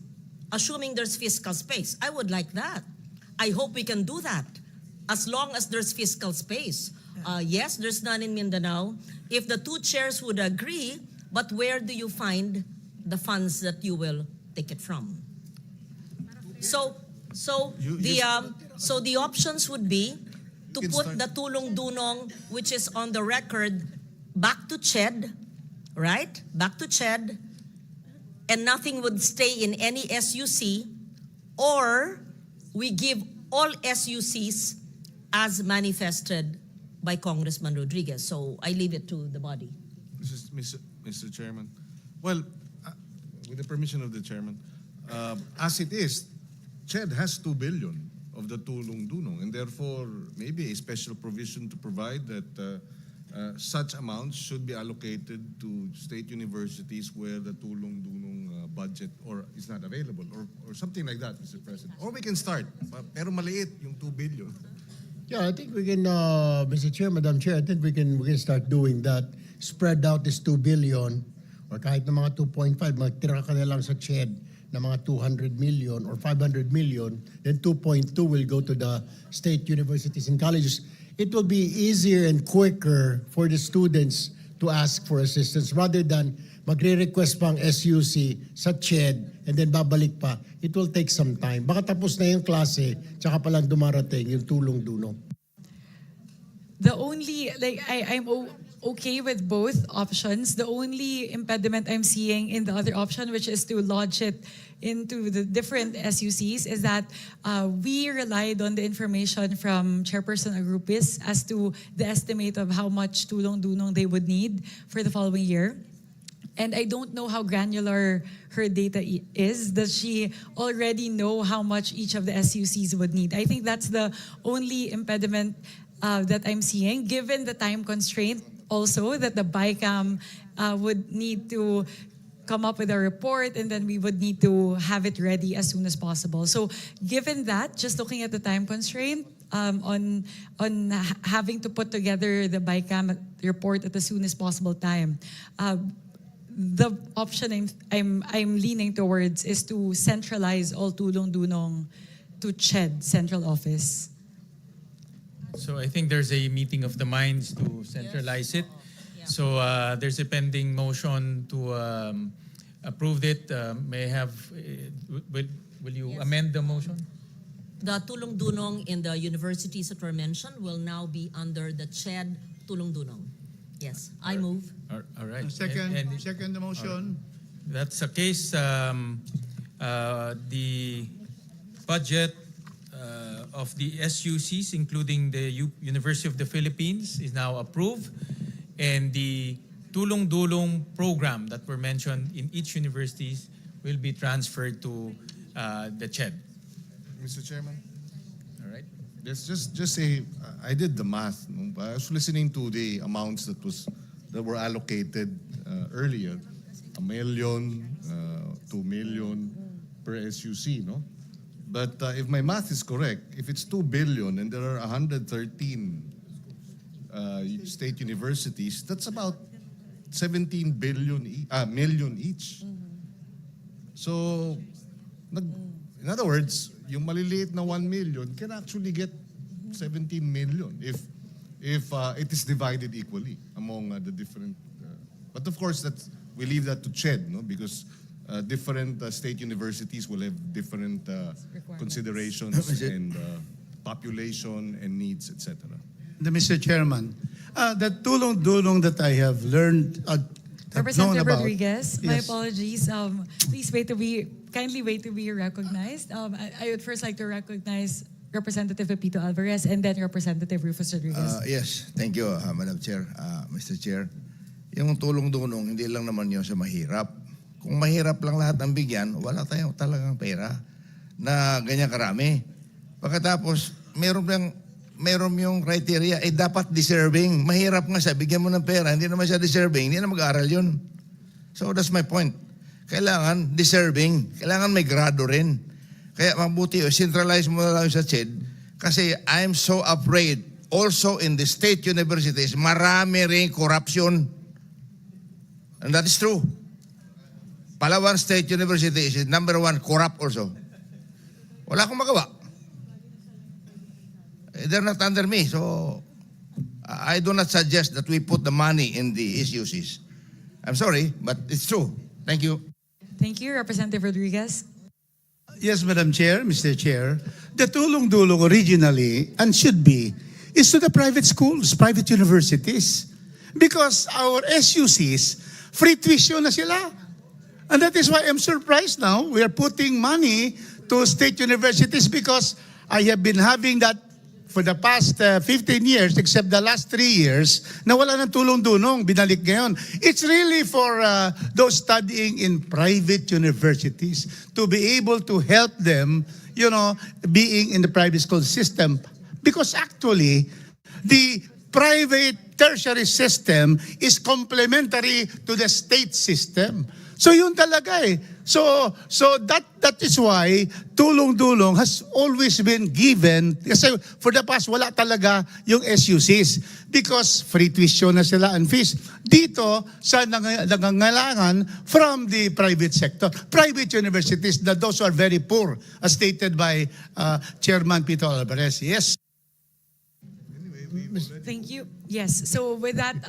Speaker 5: assuming there's fiscal space. I would like that. I hope we can do that as long as there's fiscal space. Yes, there's none in Mindanao. If the 2 chairs would agree, but where do you find the funds that you will take it from? So the options would be to put the tulong-dunong, which is on the record, back to CHED, right? Back to CHED, and nothing would stay in any SUC, or we give all SUCs as manifested by Congressman Rodriguez. So I leave it to the body.
Speaker 8: Mr. Chairman. Well, with the permission of the chairman, as it is, CHED has 2 billion of the tulong-dunong, and therefore maybe a special provision to provide that such amounts should be allocated to state universities where the tulong-dunong budget or is not available or something like that, Mr. President. Or we can start, pero maliit yung 2 billion.
Speaker 6: Yeah, I think we can, Mr. Chair, Madam Chair, I think we can start doing that. Spread out this 2 billion or kahit na mga 2.5, magtira ka na lang sa CHED na mga 200 million or 500 million, then 2.2 will go to the state universities and colleges. It will be easier and quicker for the students to ask for assistance rather than magre-request pang SUC sa CHED and then babalik pa. It will take some time. Baka tapos na yung klase, tsaka palang dumarating yung tulong-dunong.
Speaker 2: The only, I'm okay with both options. The only impediment I'm seeing in the other option, which is to lodge it into the different SUCs, is that we relied on the information from Chairperson Agrupis as to the estimate of how much tulong-dunong they would need for the following year. And I don't know how granular her data is. Does she already know how much each of the SUCs would need? I think that's the only impediment that I'm seeing, given the time constraint also that the BICAM would need to come up with a report and then we would need to have it ready as soon as possible. So given that, just looking at the time constraint on having to put together the BICAM report at the soonest possible time, the option I'm leaning towards is to centralize all tulong-dunong to CHED, central office.
Speaker 1: So I think there's a meeting of the minds to centralize it. So there's a pending motion to approve it. May I have, will you amend the motion?
Speaker 5: The tulong-dunong in the universities that were mentioned will now be under the CHED tulong-dunong. Yes, I move.
Speaker 1: All right.
Speaker 9: Second,
Speaker 1: And-
Speaker 9: second the motion.
Speaker 1: That's the case. The budget of the SUCs, including the University of the Philippines, is now approved. And the tulong-dulong program that were mentioned in each universities will be transferred to the CHED.
Speaker 8: Mr. Chairman?
Speaker 1: All right?
Speaker 8: Just say, I did the math. No? I was listening to the amounts that were allocated earlier. 1 million, 2 million per SUC, no? But if my math is correct, if it's 2 billion and there are 113 state universities, that's about 17 million each. So, in other words, yung maliliit na 1 million can actually get 17 million if it is divided equally among the different. But of course, we leave that to CHED, no? Because different state universities will have different considerations and population and needs, etc.
Speaker 9: Mr. Chairman, the tulong-dulong that I have learned, have known
Speaker 2: Representative
Speaker 9: about.
Speaker 2: Rodriguez, my
Speaker 9: Yes.
Speaker 2: apologies. Please kindly wait to be recognized. I would first like to recognize Representative Pepito Alvarez and then Representative Rufus Rodriguez.
Speaker 13: Yes, thank you, Madam Chair, Mr. Chair. Yung tulong-dunong, hindi lang naman yun sa mahirap. Kung mahirap lang lahat ng bigyan, wala tayong talagang pera na ganyan karami. Pagkatapos, meron yung criteria, dapat deserving. Mahirap nga siya, bigyan mo ng pera, hindi naman siya deserving, hindi na mag-aaral yun. So that's my point. Kailangan deserving, kailangan may grado rin. Kaya mabuti, centralize mo na lang sa CHED. Kasi I'm so afraid, also in the state universities, marami rin corruption. And that is true. Palawan State University is number 1 corrupt also. Wala akong magawa. They're not under me, so I do not suggest that we put the money in the SUCs. I'm sorry, but it's true. Thank you.
Speaker 2: Thank you, Representative Rodriguez.
Speaker 9: Yes, Madam Chair, Mr. Chair. The tulong-dulong originally, and should be, is to the private schools, private universities. Because our SUCs, free tuition na sila. And that is why I'm surprised now we are putting money to state universities because I have been having that for the past 15 years, except the last 3 years, na wala ng tulong-dunong, binalik ngayon. It's really for those studying in private universities to be able to help them, being in the private school system. Because actually, the private tertiary system is complementary to the state system. So yun talaga eh. So that is why tulong-dulong has always been given kasi for the past wala talaga yung SUCs because free tuition na sila and fees. Dito sa nangangailangan from the private sector, private universities that those who are very poor as stated by Chairman Peter Alvarez. Yes.
Speaker 2: Thank you. Yes. So with that,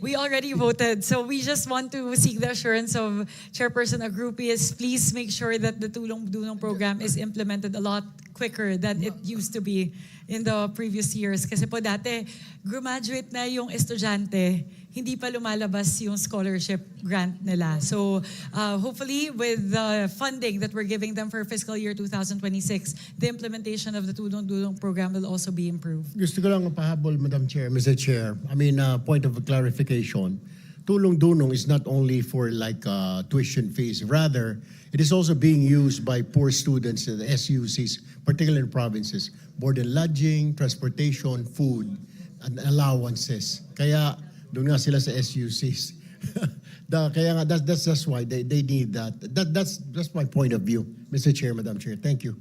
Speaker 2: we already voted. So we just want to seek the assurance of Chairperson Agrupias. Please make sure that the Tulong Dunong program is implemented a lot quicker than it used to be in the previous years. Kasi po dati, graduate na yung estudyante, hindi pa lumalabas yung scholarship grant nila. So hopefully with the funding that we're giving them for fiscal year 2026, the implementation of the Tulong Dunong program will also be improved.
Speaker 6: Gusto ko lang pahabol, Madam Chair, Mr. Chair. I mean, point of clarification. Tulong Dunong is not only for like tuition fees. Rather, it is also being used by poor students in the SUCs, particularly in provinces. Board and lodging, transportation, food, and allowances. Kaya doon nga sila sa SUCs. Kaya nga, that's why they need that. That's my point of view, Mr. Chair, Madam Chair. Thank you.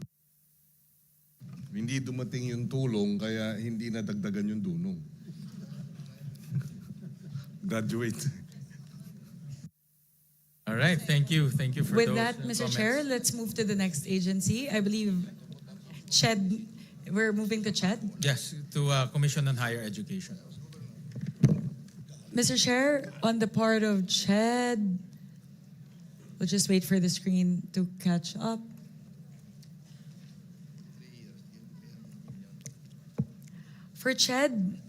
Speaker 8: Hindi dumating yung tulong, kaya hindi nadagdagan yung dunong. Graduate.
Speaker 1: All right, thank you. Thank you for
Speaker 2: With
Speaker 1: those
Speaker 2: that, Mr.
Speaker 1: comments.
Speaker 2: Chair, let's move to the next agency. I believe CHED, we're moving to CHED.
Speaker 1: Yes, to Commission on Higher Education.
Speaker 2: Mr. Chair, on the part of CHED, we'll just wait for the screen to catch up. For CHED,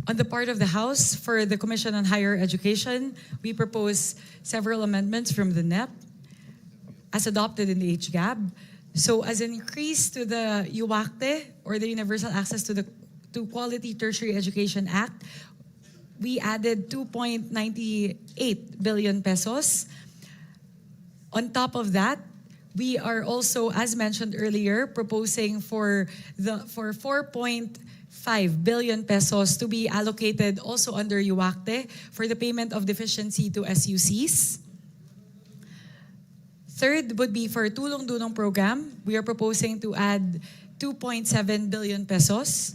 Speaker 2: on the part of the House, for the Commission on Higher Education, we propose several amendments from the NEP as adopted in the HGAB. So as an increase to the UACTE, or the Universal Access to Quality Tertiary Education Act, we added 2.98 billion pesos. On top of that, we are also, as mentioned earlier, proposing for 4.5 billion pesos to be allocated also under UACTE for the payment of deficiency to SUCs. Third would be for Tulong Dunong program. We are proposing to add 2.7 billion pesos.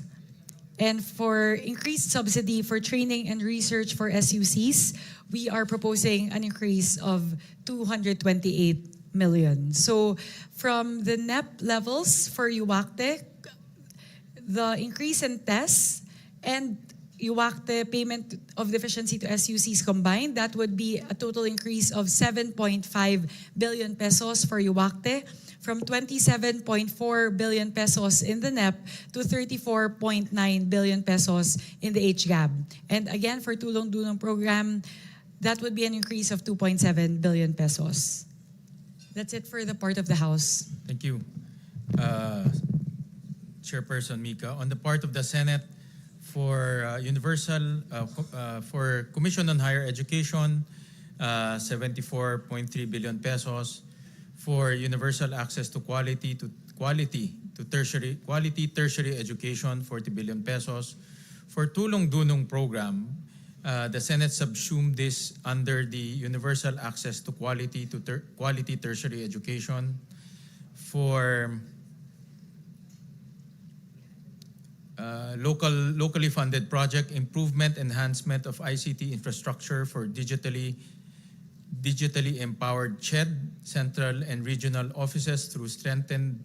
Speaker 2: And for increased subsidy for training and research for SUCs, we are proposing an increase of 228 million. So from the NEP levels for UACTE, the increase in tests and UACTE payment of deficiency to SUCs combined, that would be a total increase of 7.5 billion pesos for UACTE, from 27.4 billion pesos in the NEP to 34.9 billion pesos in the HGAB. And again, for Tulong Dunong program, that would be an increase of 2.7 billion pesos. That's it for the part of the House.
Speaker 1: Thank you. Chairperson Mika. On the part of the Senate, for for Commission on Higher Education, 74.3 billion pesos. For universal access to quality tertiary education, 40 billion pesos. For Tulong Dunong program, the Senate subsumed this under the universal access to quality tertiary education. For locally funded project, improvement enhancement of ICT infrastructure for digitally empowered CHED, central and regional offices through strengthened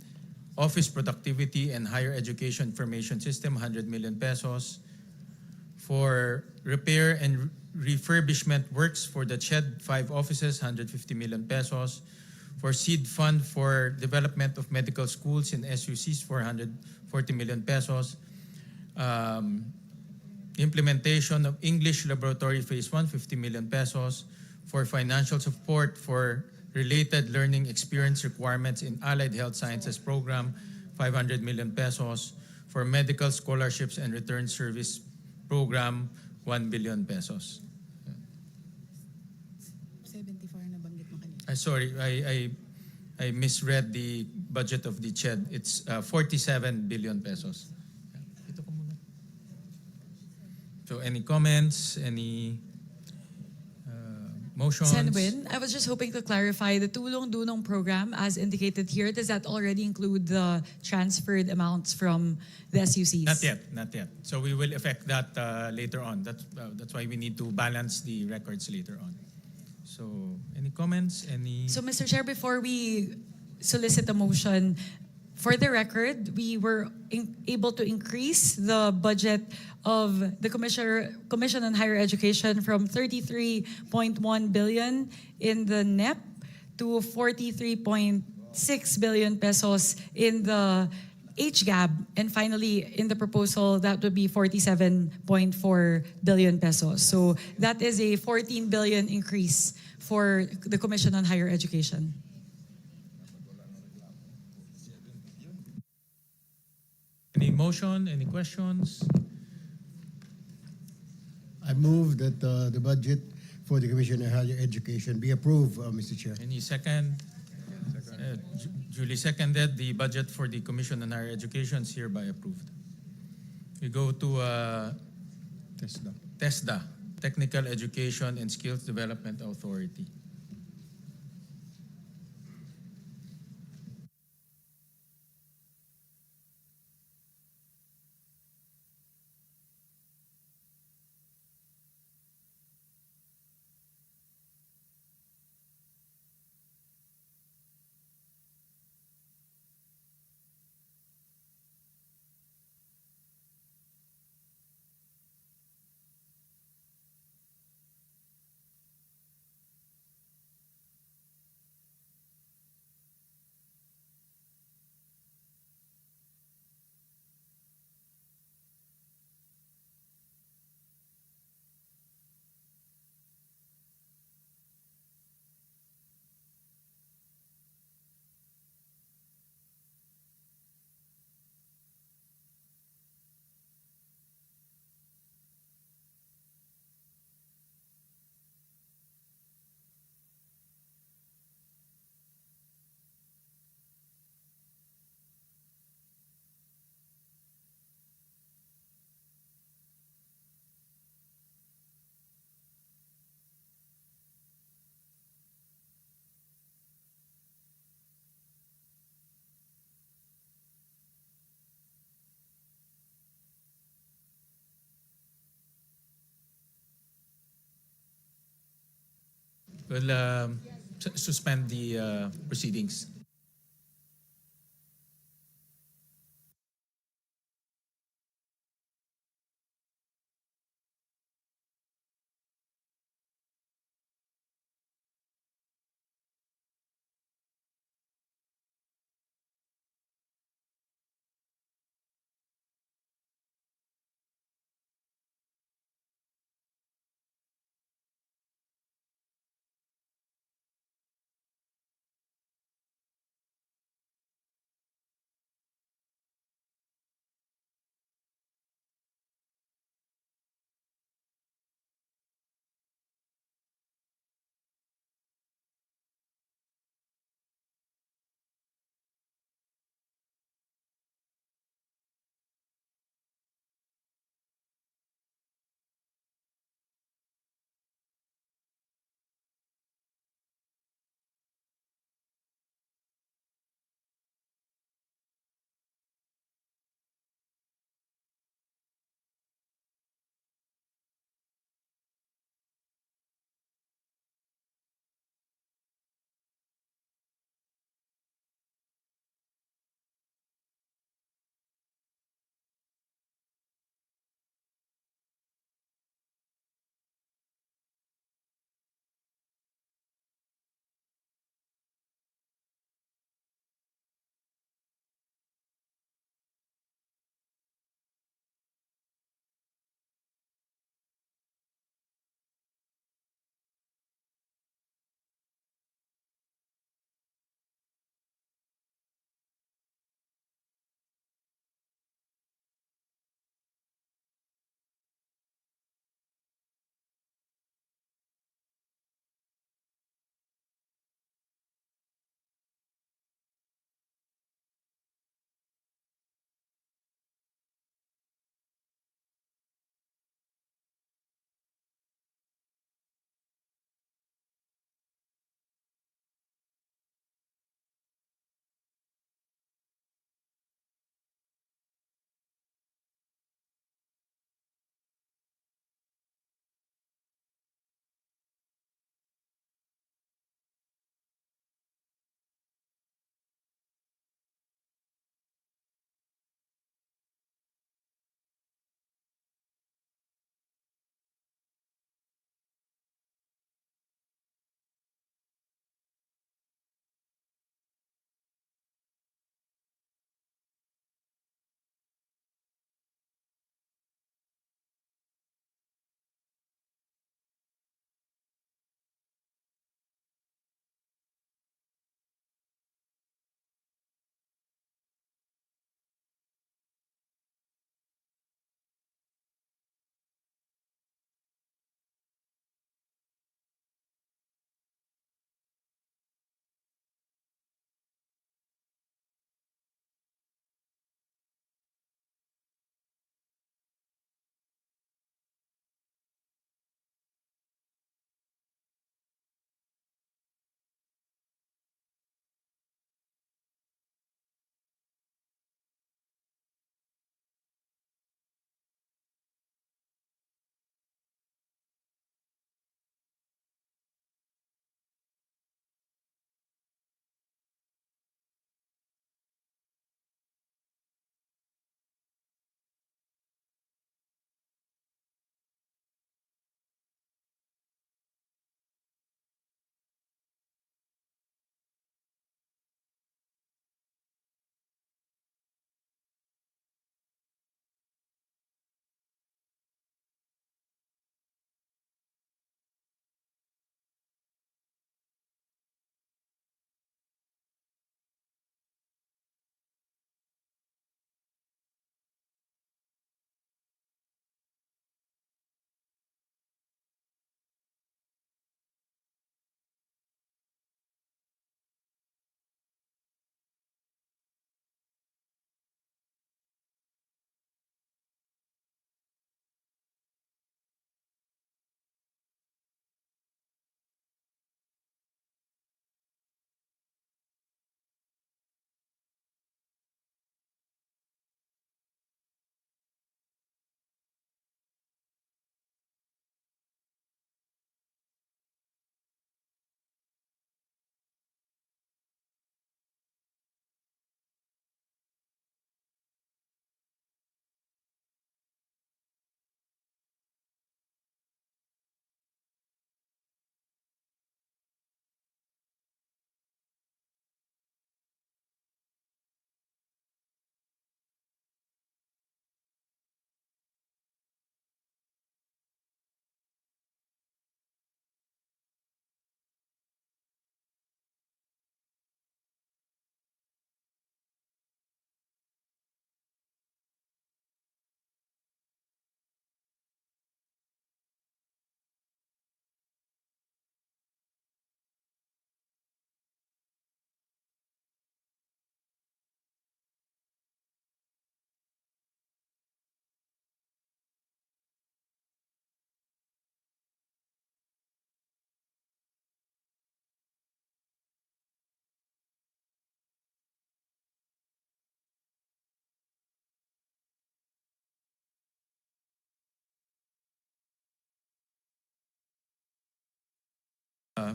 Speaker 1: office productivity and higher education information system, 100 million pesos. For repair and refurbishment works for the CHED 5 offices, 150 million pesos. For seed fund for development of medical schools in SUCs, 440 million pesos. Implementation of English Laboratory Phase 1, 50 million pesos. For financial support for related learning experience requirements in Allied Health Sciences Program, 500 million pesos. For medical scholarships and return service program, 1 billion pesos.
Speaker 12: 74 na banggit mo kanina.
Speaker 1: Sorry, I misread the budget of the CHED. It's 47 billion pesos. Ito ko muna. So any comments, any motions?
Speaker 2: Senwin, I was just hoping to clarify the Tulong Dunong program as indicated here. Does that already include the transferred amounts from the SUCs?
Speaker 1: Not yet. So we will effect that later on. That's why we need to balance the records later on. So any comments?
Speaker 2: So Mr. Chair, before we solicit a motion, for the record, we were able to increase the budget of the Commission on Higher Education from 33.1 billion in the NEP to 43.6 billion pesos in the HGAB. And finally, in the proposal, that would be 47.4 billion pesos. So that is a 14 billion increase for the Commission on Higher Education.
Speaker 1: Any motion? Any questions?
Speaker 6: I move that the budget for the Commission on Higher Education be approved, Mr. Chair.
Speaker 1: Any second? Duly seconded. The budget for the Commission on Higher Education is hereby approved. We go to TESDA, Technical Education and Skills Development Authority. We'll suspend the proceedings.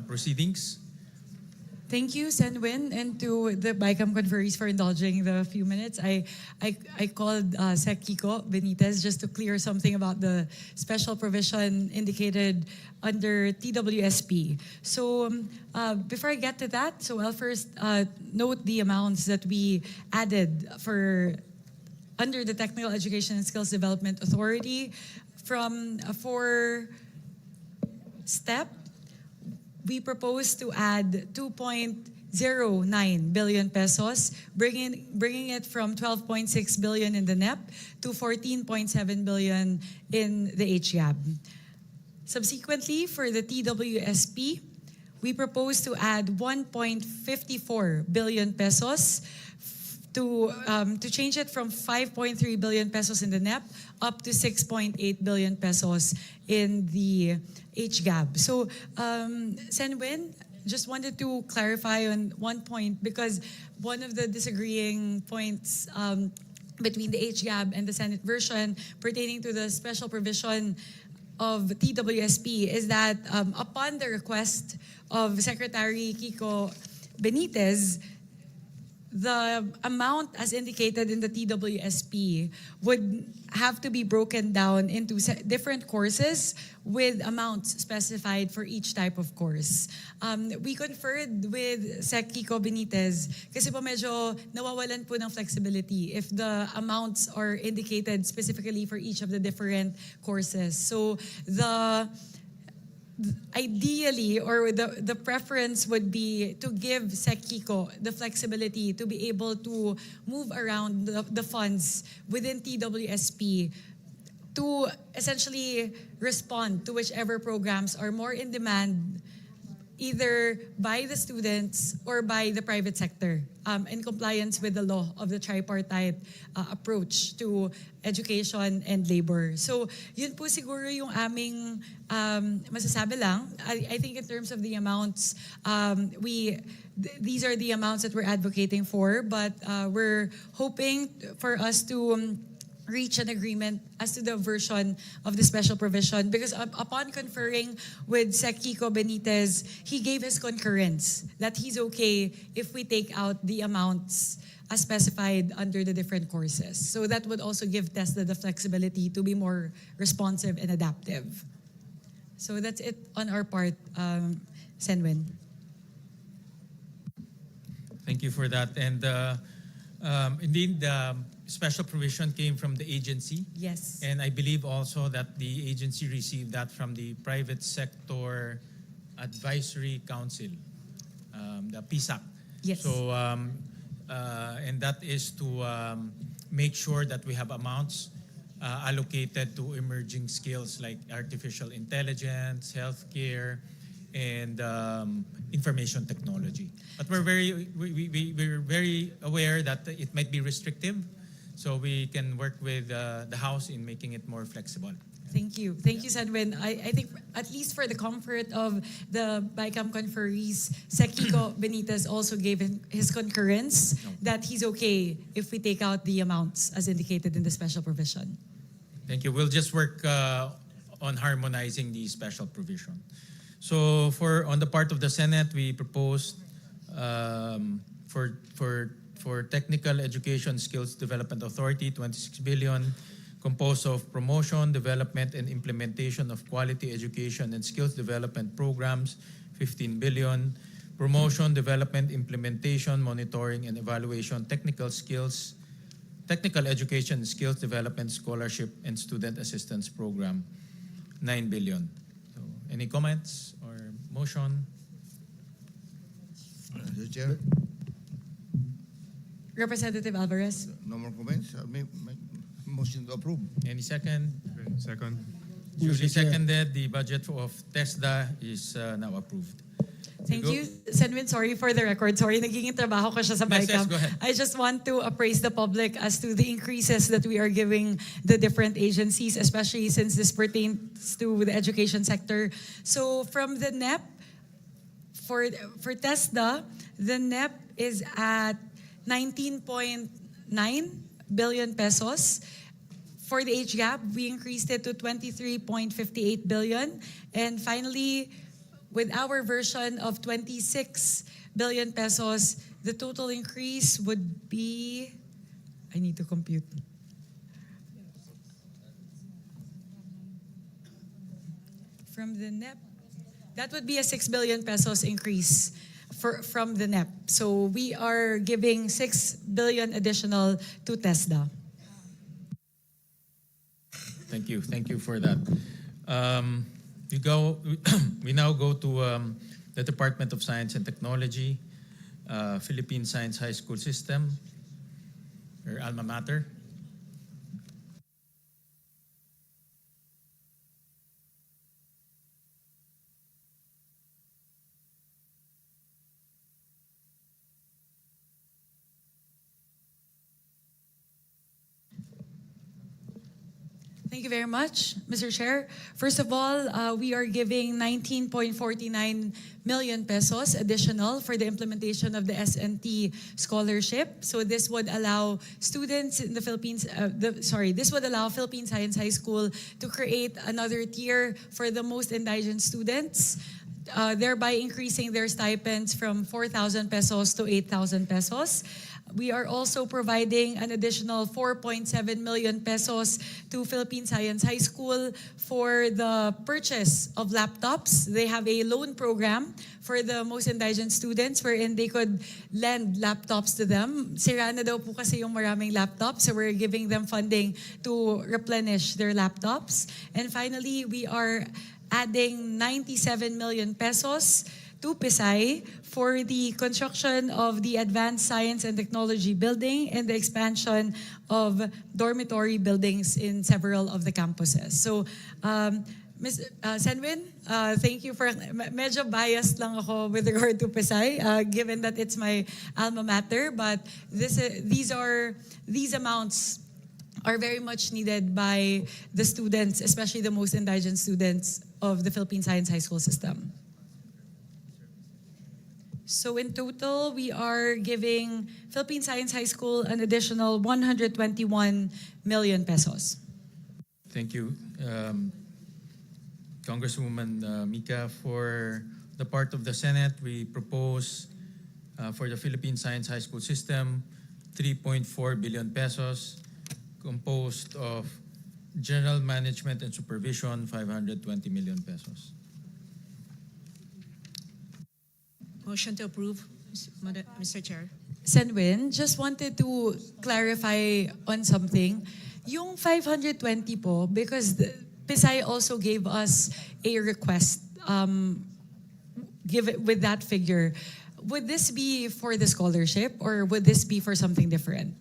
Speaker 1: proceedings.
Speaker 2: Thank you, Senwin, and to the BICAM conferees for indulging the few minutes. I called Sec Kiko Benitez just to clear something about the special provision indicated under TWSP. So before I get to that, so I'll first note the amounts that we added for under the Technical Education and Skills Development Authority from a four-step. We propose to add 2.09 billion pesos, bringing it from 12.6 billion in the NEP to 14.7 billion in the HGAB. Subsequently, for the TWSP, we propose to add 1.54 billion pesos to change it from 5.3 billion pesos in the NEP up to 6.8 billion pesos in the HGAB. So, Senwin, just wanted to clarify on one point because one of the disagreeing points between the HGAB and the Senate version pertaining to the special provision of TWSP is that upon the request of Secretary Kiko Benitez, the amount as indicated in the TWSP would have to be broken down into different courses with amounts specified for each type of course. We conferred with Sec Kiko Benitez kasi po medyo nawawalan po ng flexibility if the amounts are indicated specifically for each of the different courses. So ideally, or the preference would be to give Sec Kiko the flexibility to be able to move around the funds within TWSP to essentially respond to whichever programs are more in demand either by the students or by the private sector in compliance with the law of the tripartite approach to education and labor. So yun po siguro yung aming masasabi lang. I think in terms of the amounts, these are the amounts that we're advocating for, but we're hoping for us to reach an agreement as to the version of the special provision because upon conferring with Sec Kiko Benitez, he gave his concurrence that he's okay if we take out the amounts as specified under the different courses. So that would also give TESDA the flexibility to be more responsive and adaptive. So that's it on our part, Senwin.
Speaker 1: Thank you for that. And indeed, special provision came from the agency.
Speaker 2: Yes.
Speaker 1: And I believe also that the agency received that from the Private Sector Advisory Council, the PSAC.
Speaker 2: Yes.
Speaker 1: So, and that is to make sure that we have amounts allocated to emerging skills like artificial intelligence, healthcare, and information technology. But we're very aware that it might be restrictive. So we can work with the House in making it more flexible.
Speaker 2: Thank you. Thank you, Senwin. I think at least for the comfort of the BICAM conferees, Sec Kiko Benitez also gave his concurrence that he's okay if we take out the amounts as indicated in the special provision.
Speaker 1: Thank you. We'll just work on harmonizing the special provision. So on the part of the Senate, we proposed for Technical Education Skills Development Authority, 26 billion, composed of promotion, development, and implementation of quality education and skills development programs, 15 billion, promotion, development, implementation, monitoring, and evaluation, technical education skills development scholarship and student assistance program, 9 billion. So, any comments or motion?
Speaker 13: Mr. Chair,
Speaker 2: Representative Alvarez.
Speaker 13: no more comments. May motion to approve.
Speaker 1: Any second?
Speaker 11: Second.
Speaker 1: Duly seconded. The budget of TESDA is now approved.
Speaker 2: Thank you, Senwin. Sorry for the record. Sorry, naging trabaho ko siya sa
Speaker 1: Yes,
Speaker 2: BICAM.
Speaker 1: go ahead.
Speaker 2: I just want to appraise the public as to the increases that we are giving the different agencies, especially since this pertains to the education sector. So from the NEP, for TESDA, the NEP is at 19.9 billion pesos. For the HGAB, we increased it to 23.58 billion. And finally, with our version of 26 billion pesos, the total increase would be, I need to compute. From the NEP, that would be a 6 billion pesos increase from the NEP. So we are giving 6 billion additional to TESDA.
Speaker 1: Thank you. Thank you for that. We now go to the Department of Science and Technology, Philippine Science High School System, or alma mater.
Speaker 2: Thank you very much, Mr. Chair. First of all, we are giving 19.49 million pesos additional for the implementation of the SNT scholarship. So this would allow students in the Philippines, this would allow Philippine Science High School to create another tier for the most indigent students, thereby increasing their stipends from 4,000 pesos to 8,000 pesos. We are also providing an additional 4.7 million pesos to Philippine Science High School for the purchase of laptops. They have a loan program for the most indigent students wherein they could lend laptops to them. Sira na daw po kasi yung maraming laptops, so we're giving them funding to replenish their laptops. And finally, we are adding 97 million pesos to PSI for the construction of the Advanced Science and Technology building and the expansion of dormitory buildings in several of the campuses. So, Ms. Senwin, thank you for, medyo biased lang ako with regard to PSI, given that it's my alma mater, but these amounts are very much needed by the students, especially the most indigent students of the Philippine Science High School system. So in total, we are giving Philippine Science High School an additional 121 million pesos.
Speaker 1: Thank you, Congresswoman Mika. For the part of the Senate, we propose for the Philippine Science High School system, 3.4 billion pesos, composed of General Management and Supervision, 520 million pesos.
Speaker 14: Motion to approve, Mr. Chair.
Speaker 2: Senwin, just wanted to clarify on something. Yung 520 po, because PSI also gave us a request with that figure. Would this be for the scholarship or would this be for something different?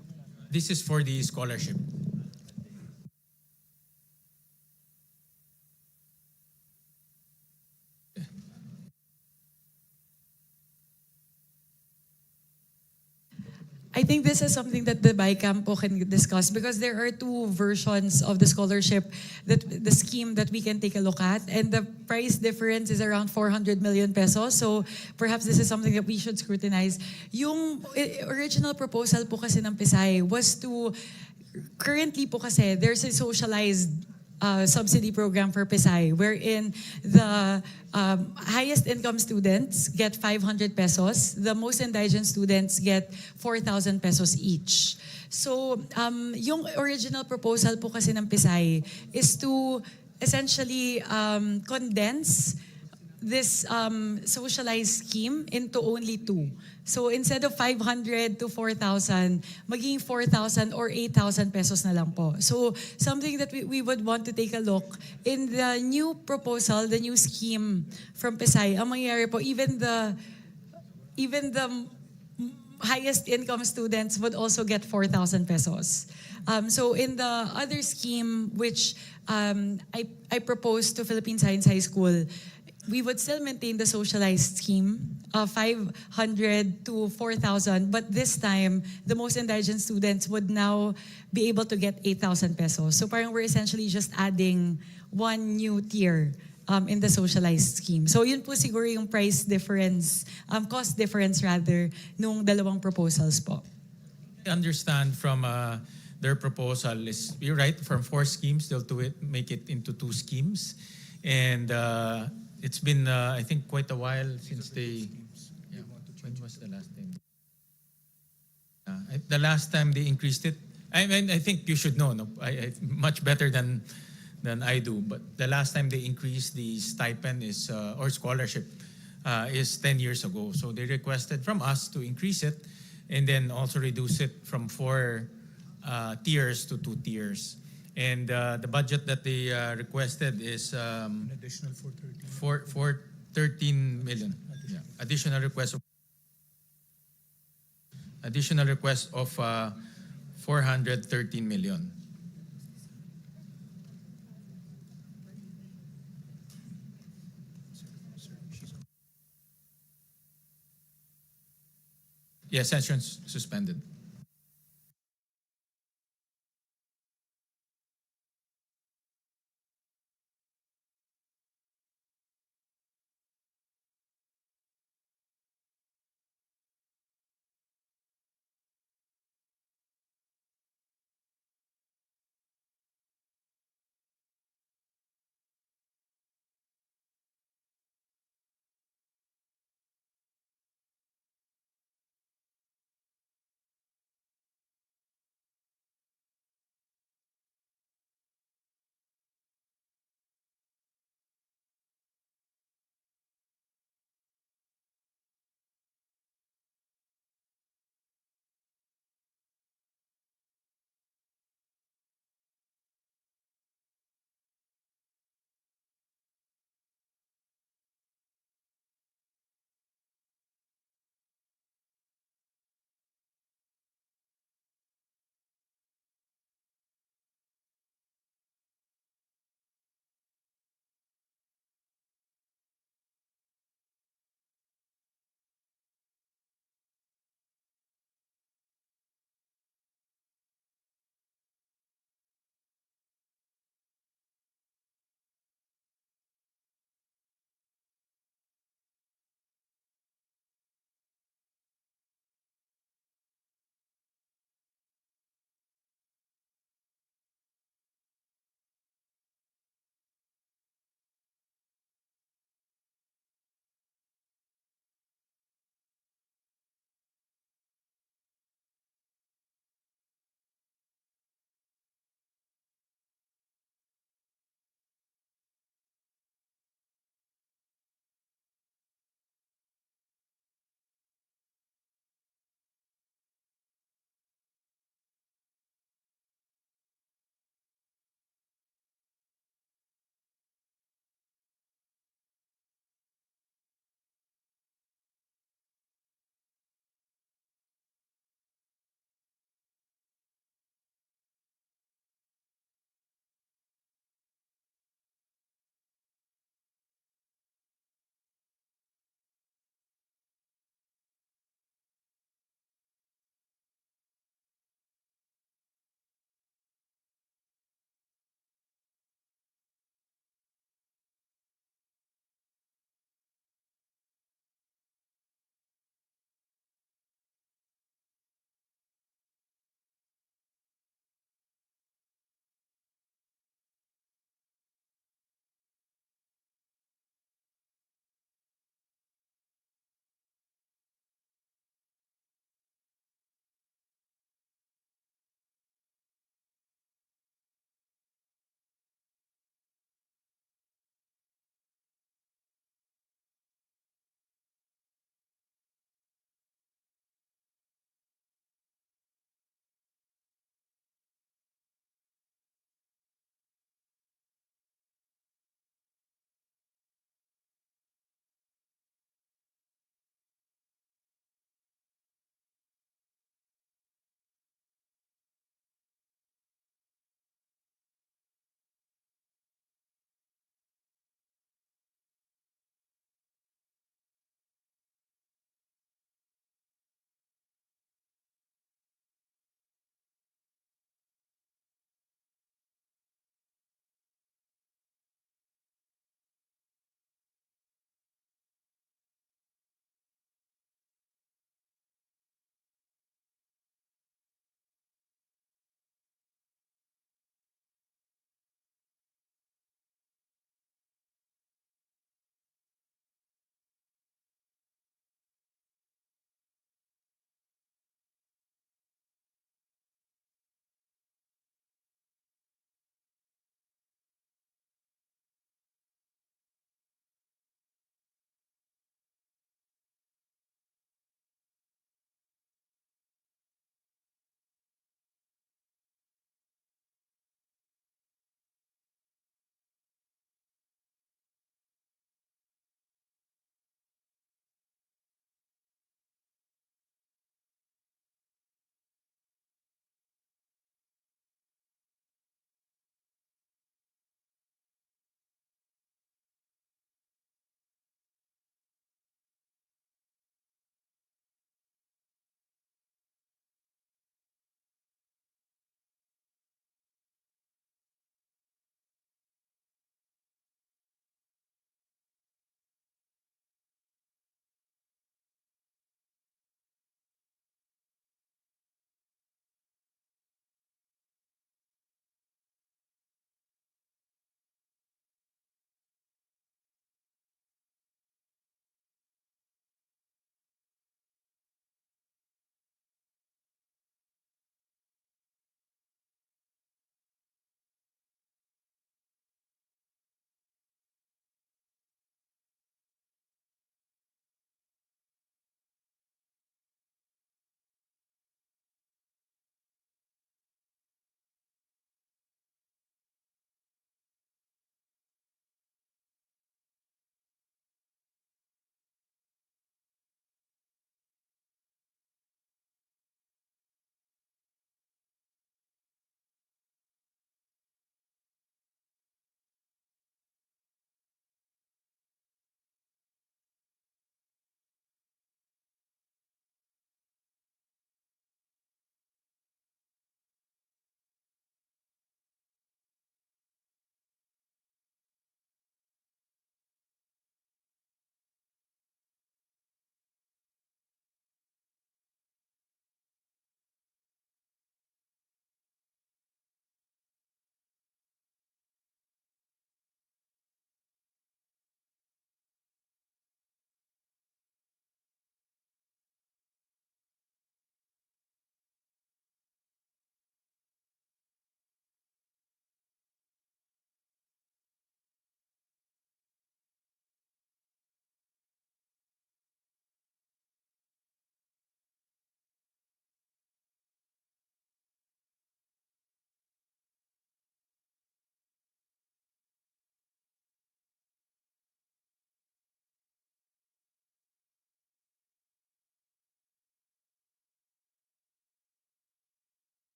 Speaker 1: This is for the scholarship.
Speaker 2: I think this is something that the BICAM po can discuss because there are two versions of the scholarship, the scheme that we can take a look at, and the price difference is around 400 million pesos. So perhaps this is something that we should scrutinize. Yung original proposal po kasi ng PSI was to, currently po kasi there's a socialized subsidy program for PSI wherein the highest income students get 500 pesos, the most indigent students get 4,000 pesos each. So yung original proposal po kasi ng PSI is to essentially condense this socialized scheme into only two. So instead of 500 to 4,000, maging 4,000 or 8,000 pesos na lang po. So something that we would want to take a look in the new proposal, the new scheme from PSI, ang mangyayari po, even the highest income students would also get 4,000 pesos. So in the other scheme, which I proposed to Philippine Science High School, we would still maintain the socialized scheme of 500 to 4,000, but this time, the most indigent students would now be able to get 8,000 pesos. So parang we're essentially just adding one new tier in the socialized scheme. So yun po siguro yung price difference, cost difference rather, nung dalawang proposals po.
Speaker 1: I understand from their proposal is, you're right, from 4 schemes, they'll make it into 2 schemes. And It's been, I think, quite a while since they. Yeah, when was the last time? The last time they increased it, I mean, I think you should know, no, much better than I do. But the last time they increased the stipend is or scholarship is 10 years ago. So they requested from us to increase it, and then also reduce it from 4 tiers to 2 tiers. And the budget that they requested is
Speaker 9: Additional 430.
Speaker 1: for 13 million. Yeah. Additional request of 413 million. Yes, session suspended.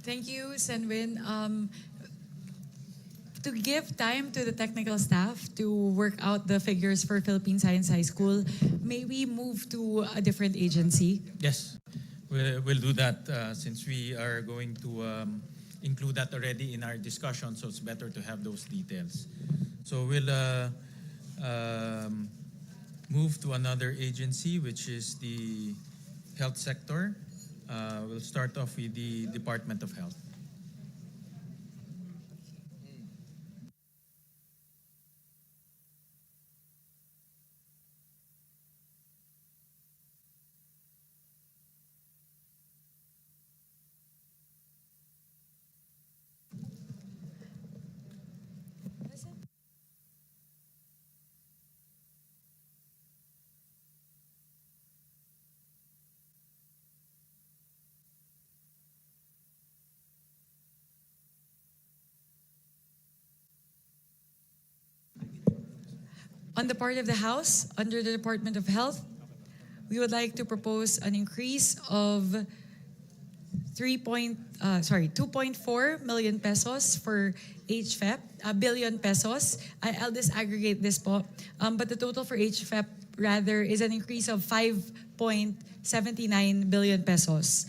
Speaker 2: Thank you, Senwin. To give time to the technical staff to work out the figures for Philippine Science High School, may we move to a different agency?
Speaker 1: Yes, we'll do that since we are going to include that already in our discussion, so it's better to have those details. So we'll move to another agency, which is the health sector. We'll start off with the Department of Health.
Speaker 2: On the part of the House, under the Department of Health, we would like to propose an increase of 2.4 million pesos for HFEP, billion pesos. I'll disaggregate this po. But the total for HFEP rather is an increase of 5.79 billion pesos.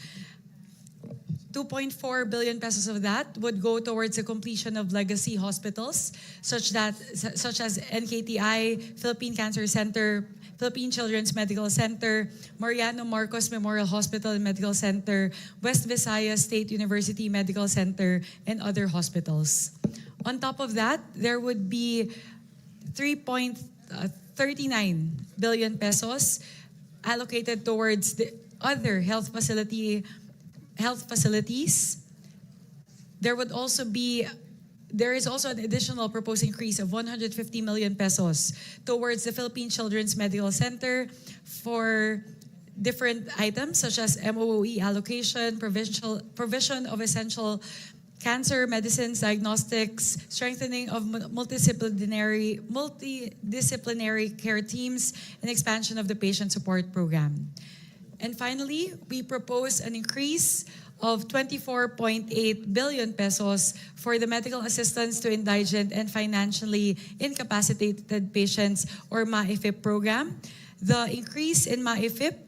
Speaker 2: 2.4 billion pesos of that would go towards the completion of legacy hospitals such as NKTI, Philippine Cancer Center, Philippine Children's Medical Center, Mariano Marcos Memorial Hospital and Medical Center, West Visayas State University Medical Center, and other hospitals. On top of that, there would be 3.39 billion pesos allocated towards the other health facilities. There is also an additional proposed increase of 150 million pesos towards the Philippine Children's Medical Center for different items such as MOE allocation, provision of essential cancer medicines, diagnostics, strengthening of multidisciplinary care teams, and expansion of the patient support program. And finally, we propose an increase of 24.8 billion pesos for the medical assistance to indigent and financially incapacitated patients or MAIFIP program. The increase in MAIFIP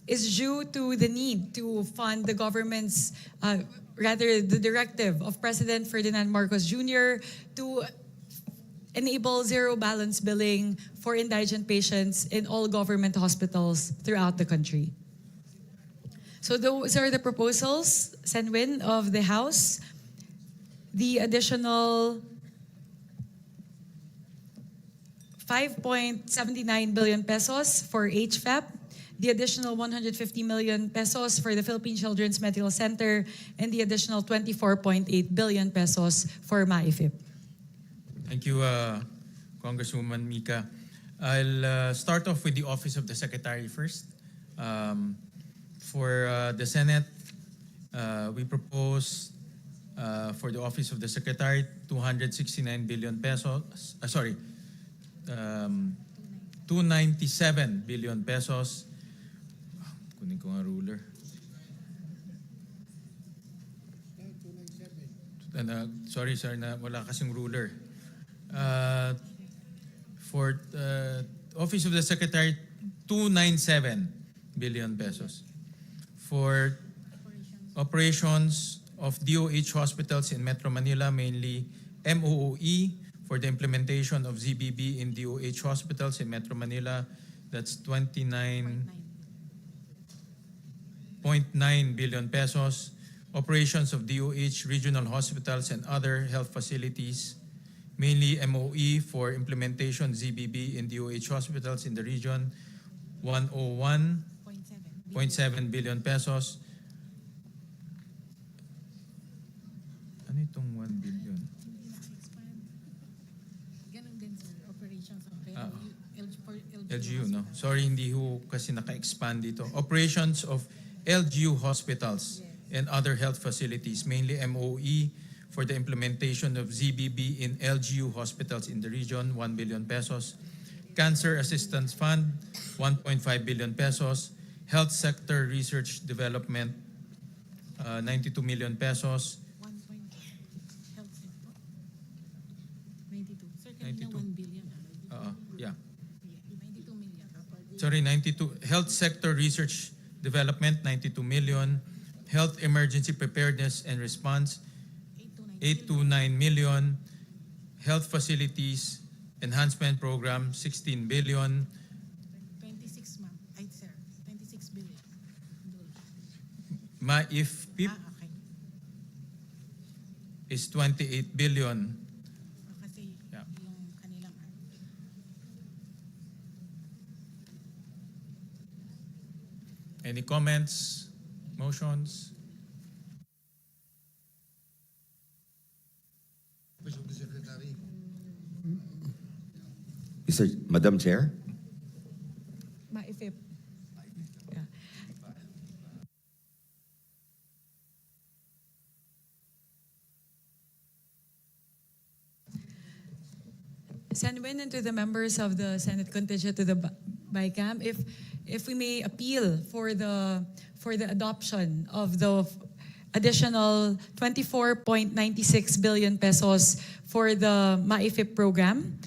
Speaker 2: is due to the need to fund the government's, the directive of President Ferdinand Marcos Jr. to enable zero balance billing for indigent patients in all government hospitals throughout the country. So those are the proposals, Senwin, of the House. The additional 5.79 billion pesos for HFEP, the additional 150 million pesos for the Philippine Children's Medical Center, and the additional 24.8 billion pesos for MAIFIP.
Speaker 1: Thank you, Congresswoman Mika. I'll start off with the Office of the Secretary first. For the Senate, we propose for the Office of the Secretary 269 billion pesos. 297 billion pesos. Kunin ko nga ruler. Sorry, wala kasing ruler. For Office of the Secretary, 297 billion pesos. For operations of DOH hospitals in Metro Manila, mainly MOOE, for the implementation of ZBB in DOH hospitals in Metro Manila, that's 29.9 billion pesos. Operations of DOH regional hospitals and other health facilities, mainly MOE for implementation ZBB in DOH hospitals in the region, 101.7 billion pesos. Ano itong 1 billion? LGU, no? Sorry, hindi ho kasi naka-expand dito. Operations of LGU hospitals and other health facilities, mainly MOE, for the implementation of ZBB in LGU hospitals in the region, 1 billion pesos. Cancer Assistance Fund, 1.5 billion pesos. Health Sector Research Development 92 million pesos.
Speaker 14: 92. Sir,
Speaker 1: 92.
Speaker 14: 1 billion.
Speaker 1: Yeah.
Speaker 14: 92 million.
Speaker 1: Sorry, 92. Health sector research development, 92 million. Health emergency preparedness and response, 829 million. Health facilities enhancement program, 16 billion.
Speaker 14: 26, ma'am. Ay, sir. 26 billion.
Speaker 1: MAIFPIP
Speaker 14: Okay.
Speaker 1: is 28 billion.
Speaker 14: Kasi
Speaker 1: Yeah.
Speaker 14: yung kanilang
Speaker 1: Any comments, motions?
Speaker 10: Madam Chair?
Speaker 2: Ma-IFIP. Yeah. Senwin and to the members of the Senate contingent to the BICAM, if we may appeal for the adoption of the additional 24.96 billion pesos for the MAIFIP program,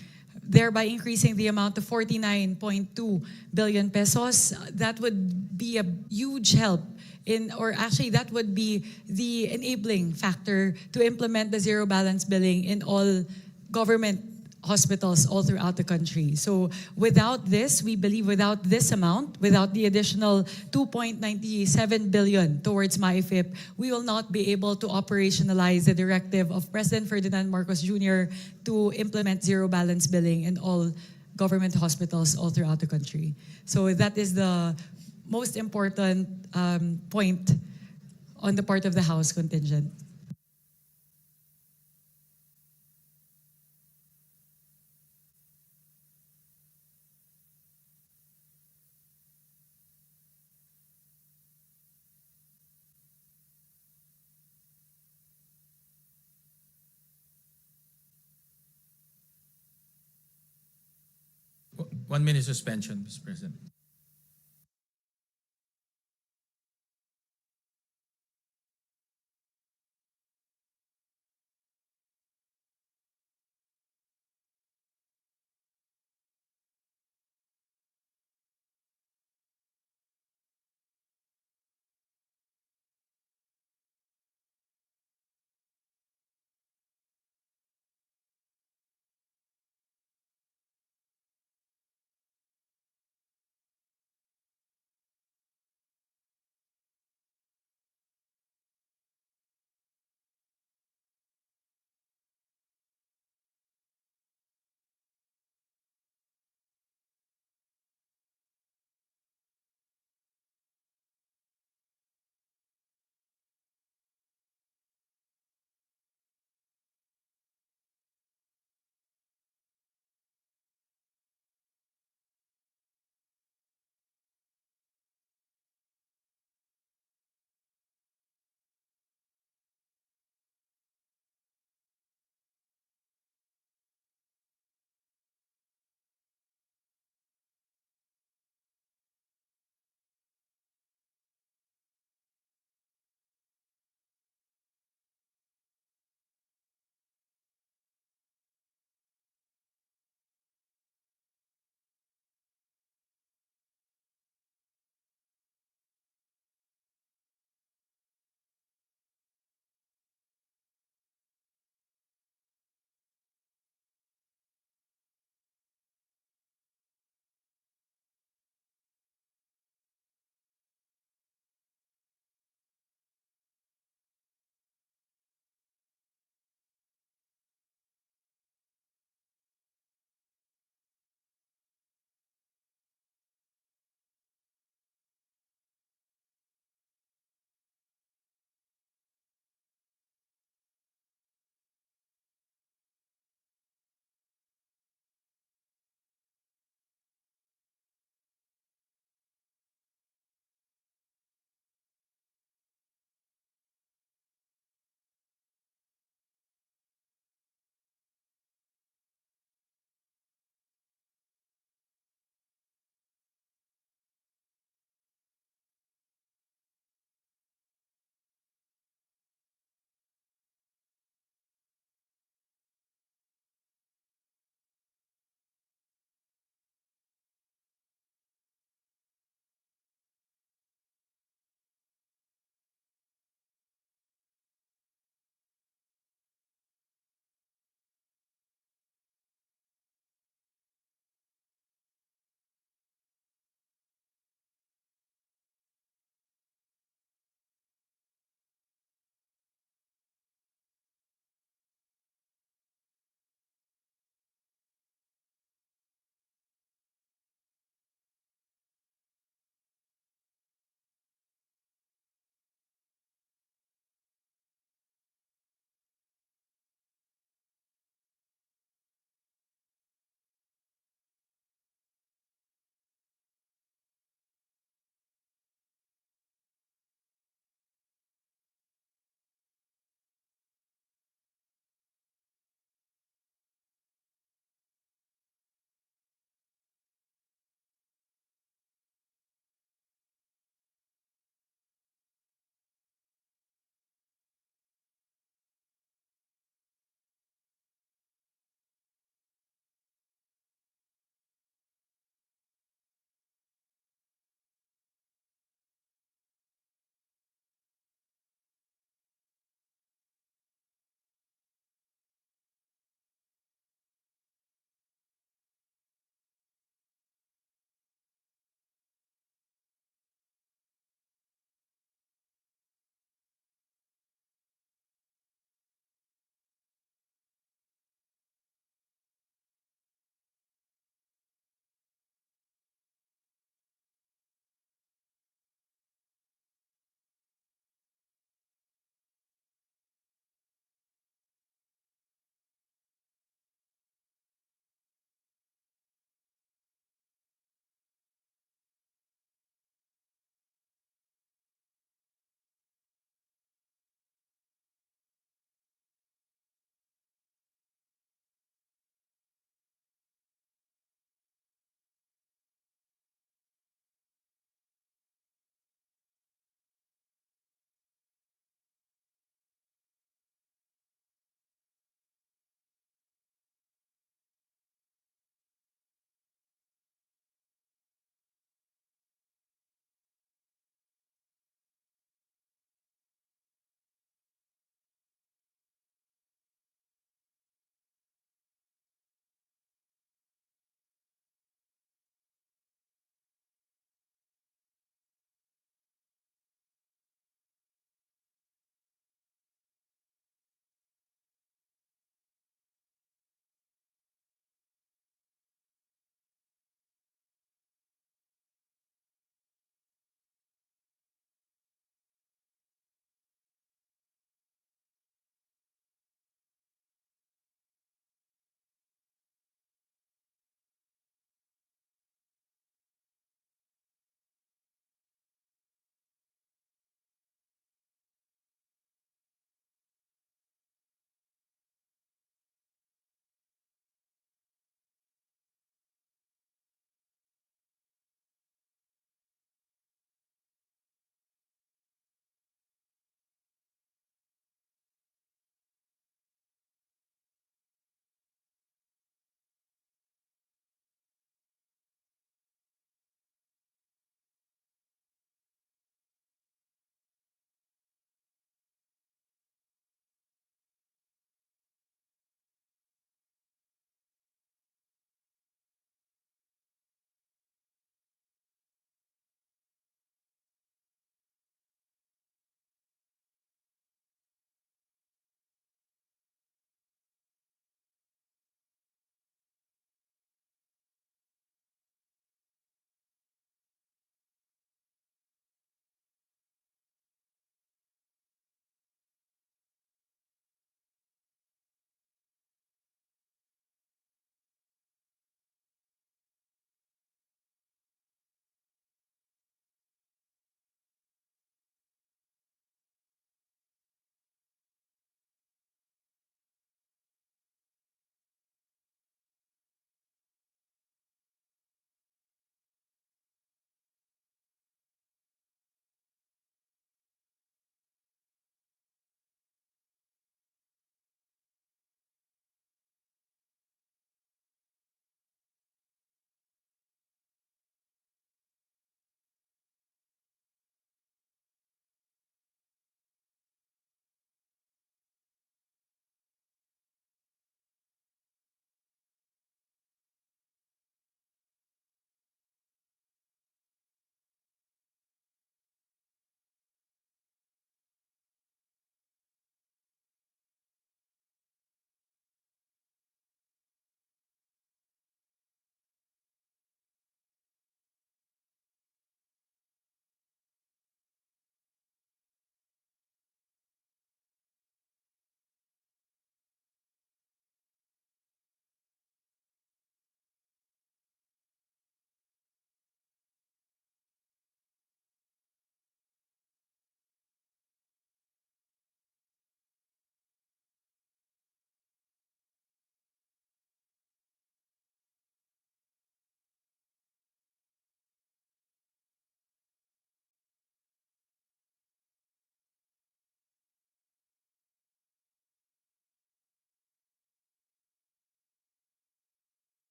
Speaker 2: thereby increasing the amount to 49.2 billion pesos. That would be a huge help that would be the enabling factor to implement the zero balance billing in all government hospitals all throughout the country. So without this, we believe without this amount, without the additional 2.97 billion towards MAIFIP, we will not be able to operationalize the directive of President Ferdinand Marcos Jr. to implement zero balance billing in all government hospitals all throughout the country. So that is the most important point on the part of the House contingent.
Speaker 1: One minute suspension, Mr. President.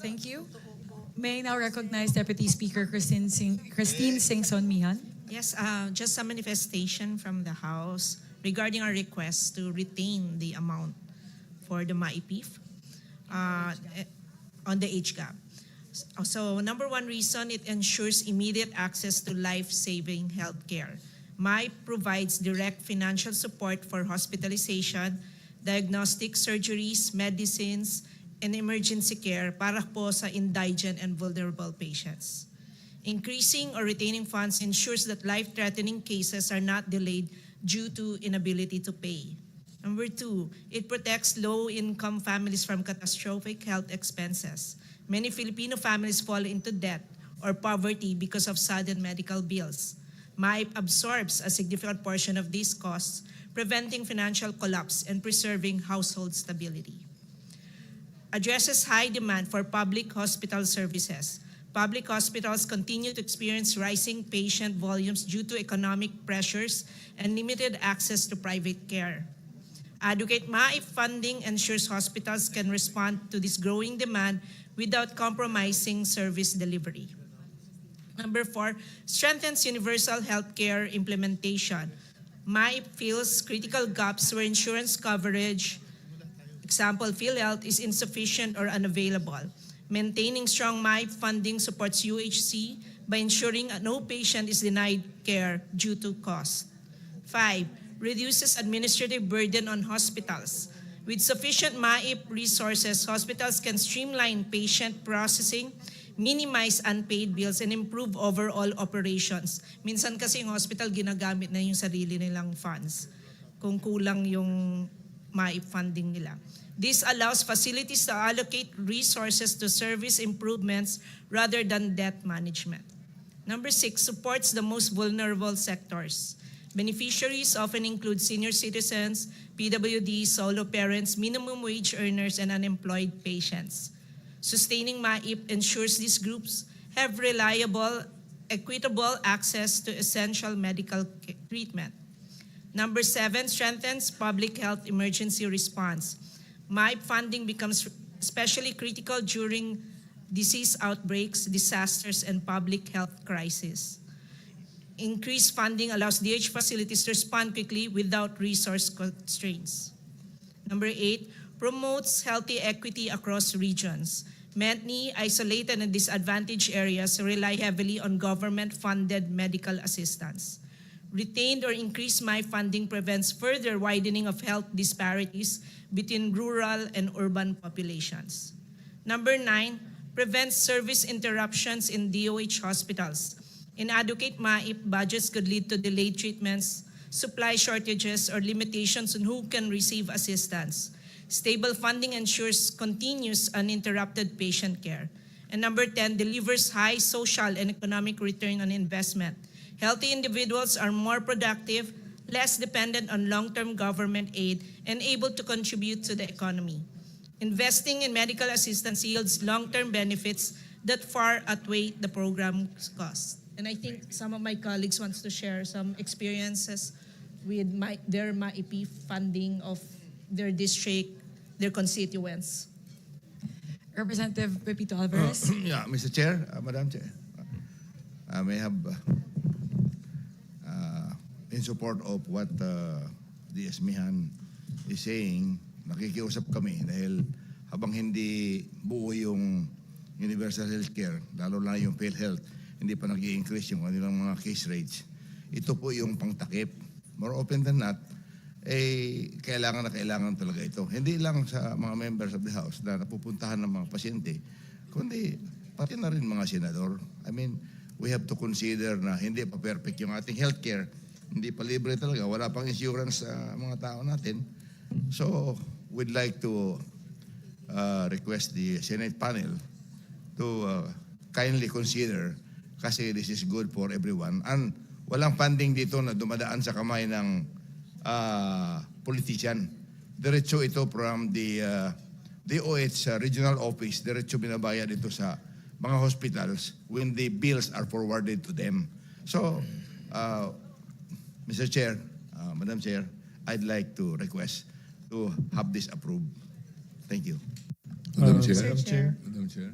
Speaker 2: Thank you. May I now recognize Deputy Speaker Christine Singson Mihan.
Speaker 14: Yes, just a manifestation from the House regarding our request to retain the amount for the MAIPIF on the age gap. So number one reason, it ensures immediate access to life-saving healthcare. MAIP provides direct financial support for hospitalization, diagnostic surgeries, medicines, and emergency care para po sa indigent and vulnerable patients. Increasing or retaining funds ensures that life-threatening cases are not delayed due to inability to pay. Number two, it protects low-income families from catastrophic health expenses. Many Filipino families fall into debt or poverty because of sudden medical bills. MAIP absorbs a significant portion of these costs, preventing financial collapse and preserving household stability. Addresses high demand for public hospital services. Public hospitals continue to experience rising patient volumes due to economic pressures and limited access to private care. Adequate MAIP funding ensures hospitals can respond to this growing demand without compromising service delivery. Number four, strengthens universal healthcare implementation. MAIP fills critical gaps where insurance coverage, example, PhilHealth, is insufficient or unavailable. Maintaining strong MAIP funding supports UHC by ensuring no patient is denied care due to cost. 5. Reduces administrative burden on hospitals. With sufficient MAIP resources, hospitals can streamline patient processing, minimize unpaid bills, and improve overall operations. Minsan kasi yung hospital ginagamit na yung sarili nilang funds kung kulang yung MAIP funding nila. This allows facilities to allocate resources to service improvements rather than debt management. Number 6, supports the most vulnerable sectors. Beneficiaries often include senior citizens, PWD, solo parents, minimum wage earners, and unemployed patients. Sustaining MAIP ensures these groups have reliable, equitable access to essential medical treatment. Number 7, strengthens public health emergency response. MAIP funding becomes especially critical during disease outbreaks, disasters, and public health crises. Increased funding allows DH facilities to respond quickly without resource constraints. Number 8, promotes healthy equity across regions. Many isolated and disadvantaged areas rely heavily on government-funded medical assistance. Retained or increased MAIP funding prevents further widening of health disparities between rural and urban populations. Number 9, prevents service interruptions in DOH hospitals. Inadequate MAIP budgets could lead to delayed treatments, supply shortages, or limitations on who can receive assistance. Stable funding ensures continuous uninterrupted patient care. And number 10, delivers high social and economic return on investment. Healthy individuals are more productive, less dependent on long-term government aid, and able to contribute to the economy. Investing in medical assistance yields long-term benefits that far outweigh the program's cost. And I think some of my colleagues wants to share some experiences with their MAIP funding of their district, their constituents.
Speaker 2: Representative Pepito Alvarez.
Speaker 13: Yeah, Mr. Chair, Madam Chair, I may have in support of what DS Mihan is saying, nakikiusap kami dahil habang hindi buo yung universal healthcare, lalo na yung PhilHealth, hindi pa nag-i-increase yung kanilang mga case rates. Ito po yung pangtakip. More open than not, kailangan na kailangan talaga ito. Hindi lang sa mga members of the House na napupuntahan ng mga pasyente, kundi pati na rin mga senador. I mean, we have to consider na hindi pa perfect yung ating healthcare. Hindi pa libre talaga. Wala pang insurance sa mga tao natin. So, we'd like to request the Senate panel to kindly consider kasi this is good for everyone. And walang funding dito na dumadaan sa kamay ng politician. Diretso ito from the DOH regional office. Diretso binabayad ito sa mga hospitals when the bills are forwarded to them. So, Mr. Chair, Madam Chair, I'd like to request to have this approved. Thank you.
Speaker 3: Madam
Speaker 12: Mr.
Speaker 3: Chair.
Speaker 12: Chair.
Speaker 3: Madam Chair.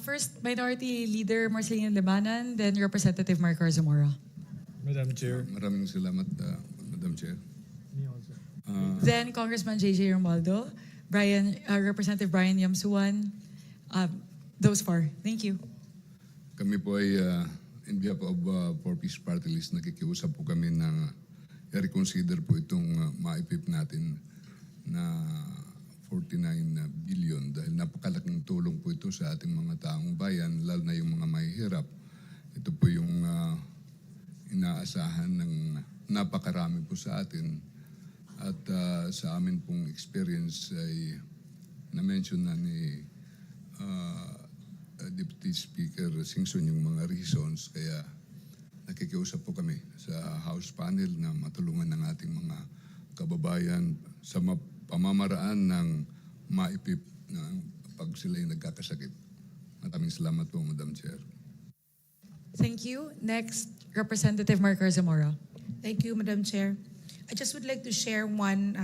Speaker 2: First, Minority Leader Marcelina Limanan, then Representative Mark Zamora.
Speaker 11: Madam Chair.
Speaker 3: Maraming salamat, Madam Chair.
Speaker 2: Then Congressman J.J. Romualdo, Representative Brian Yamsuan. Those four. Thank you.
Speaker 3: Kami po ay, in behalf of Four-Piece Party List, nakikiusap po kami na i-reconsider po itong maipip natin na 49 billion dahil napakalaking tulong po ito sa ating mga taong bayan, lalo na yung mga mahihirap. Ito po yung inaasahan ng napakarami po sa atin. At sa amin pong experience ay na-mention na ni Deputy Speaker Singson yung mga reasons, kaya nakikiusap po kami sa House panel na matulungan ng ating mga kababayan sa pamamaraan ng maipip na pag sila'y nagkakasakit. Maraming salamat po, Madam Chair.
Speaker 2: Thank you. Next, Representative Mark Zamora.
Speaker 12: Thank you, Madam Chair. I just would like to share one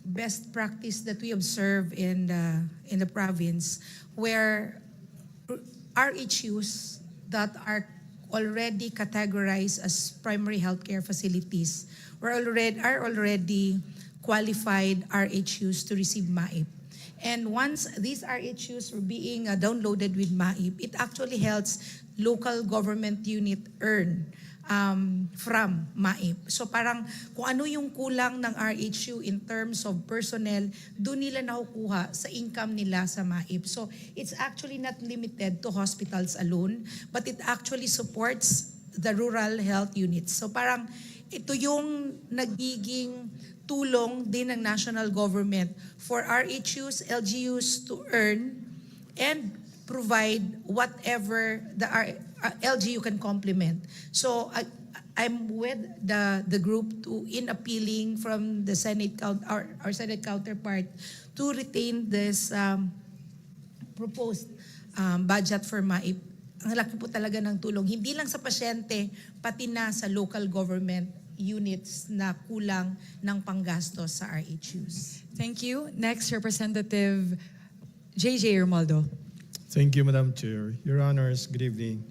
Speaker 12: best practice that we observe in the province, where RHUs that are already categorized as primary healthcare facilities are already qualified RHUs to receive MAIP. And once these RHUs are being downloaded with MAIP, it actually helps local government unit earn from MAIP. So parang kung ano yung kulang ng RHU in terms of personnel, doon nila nakukuha sa income nila sa MAIP. So it's actually not limited to hospitals alone, but it actually supports the rural health units. So parang ito yung nagiging tulong din ng national government for RHUs, LGUs to earn and provide whatever the LGU can complement. So I'm with the group in appealing from the Senate our Senate counterpart to retain this proposed budget for MAIP. Ang laki po talaga ng tulong, hindi lang sa pasyente, pati na sa local government units na kulang ng panggastos sa RHUs.
Speaker 2: Thank you. Next, Representative J.J. Romualdo.
Speaker 11: Thank you, Madam Chair. Your Honors, good evening.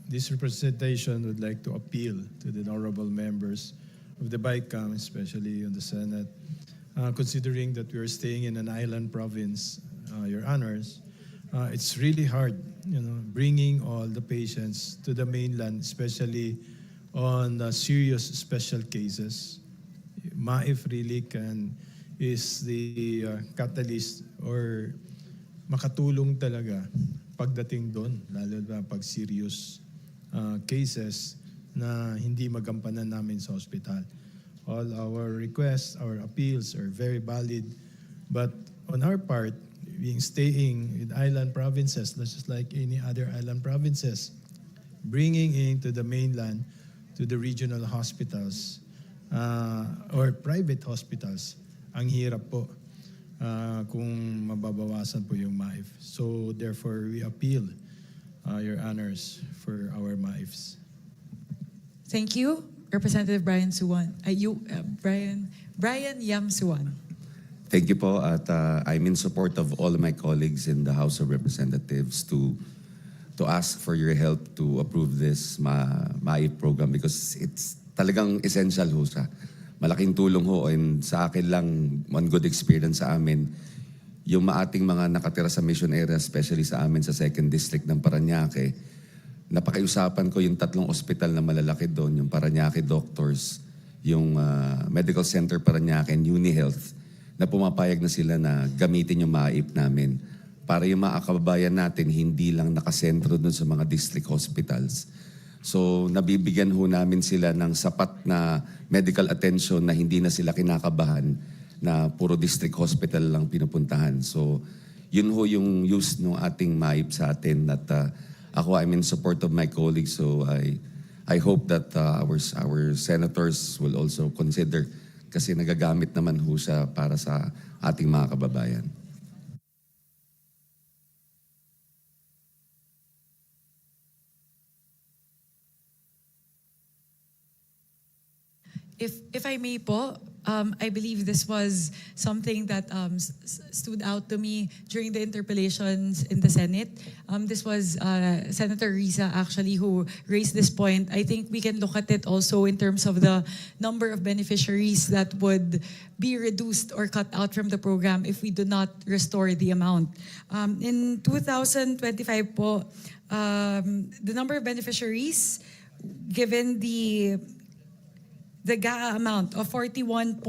Speaker 11: This representation would like to appeal to the honorable members of the BICAM, especially on the Senate, considering that we are staying in an island province, Your Honors. It's really hard, bringing all the patients to the mainland, especially on serious special cases. MAIF really is the catalyst or makatulong talaga pagdating doon, lalo na pag serious cases na hindi magampanan namin sa hospital. All our requests, our appeals are very valid, but on our part, being staying in island provinces, just like any other island provinces, bringing into the mainland to the regional hospitals or private hospitals, ang hirap po kung mababawasan po yung MAIF. So therefore, we appeal, Your Honors, for our MAIFs.
Speaker 2: Thank you, Representative Brian Suwan. Brian Yam Suwan.
Speaker 10: Thank you po at I'm in support of all of my colleagues in the House of Representatives to ask for your help to approve this MAIP program because it's talagang essential ho sa malaking tulong ho and sa akin lang one good experience sa amin yung maating mga nakatira sa mission area, especially sa amin sa 2nd District ng Parañaque. Napakiusapan ko yung 3 ospital na malalaki doon, yung Parañaque Doctors, yung Medical Center Parañaque and UniHealth, na pumapayag na sila na gamitin yung MAIP namin para yung mga kababayan natin hindi lang nakasentro doon sa mga district hospitals. So nabibigyan ho namin sila ng sapat na medical attention na hindi na sila kinakabahan na puro district hospital lang pinupuntahan. So yun ho yung use ng ating MAIP sa atin at ako I'm in support of my colleagues, so I hope that our senators will also consider kasi nagagamit naman ho siya para sa ating mga kababayan.
Speaker 2: If I may po, I believe this was something that stood out to me during the interpellations in the Senate. This was Senator Risa actually who raised this point. I think we can look at it also in terms of the number of beneficiaries that would be reduced or cut out from the program if we do not restore the amount. In 2025 po, the number of beneficiaries, given the GAA amount of 41.2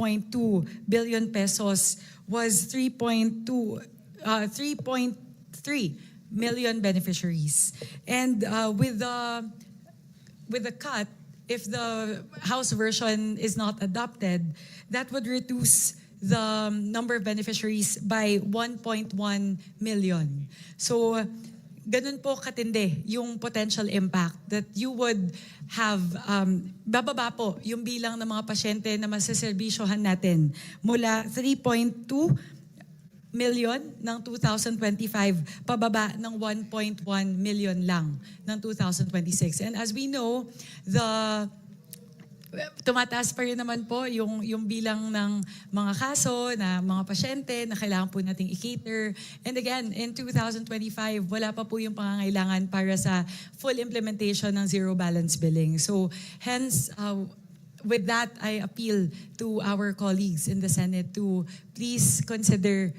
Speaker 2: billion pesos, was 3.3 million beneficiaries. And with the cut, if the House version is not adopted, that would reduce the number of beneficiaries by 1.1 million. So, ganun po katindi yung potential impact that you would have, bababa po yung bilang ng mga pasyente na masaserbisyohan natin mula 3.2 million ng 2025 pababa ng 1.1 million lang ng 2026. And as we know, tumataas pa rin naman po yung bilang ng mga kaso na mga pasyente na kailangan po nating i-cater. And again, in 2025, wala pa po yung pangangailangan para sa full implementation ng zero balance billing. So hence, with that, I appeal to our colleagues in the Senate to please consider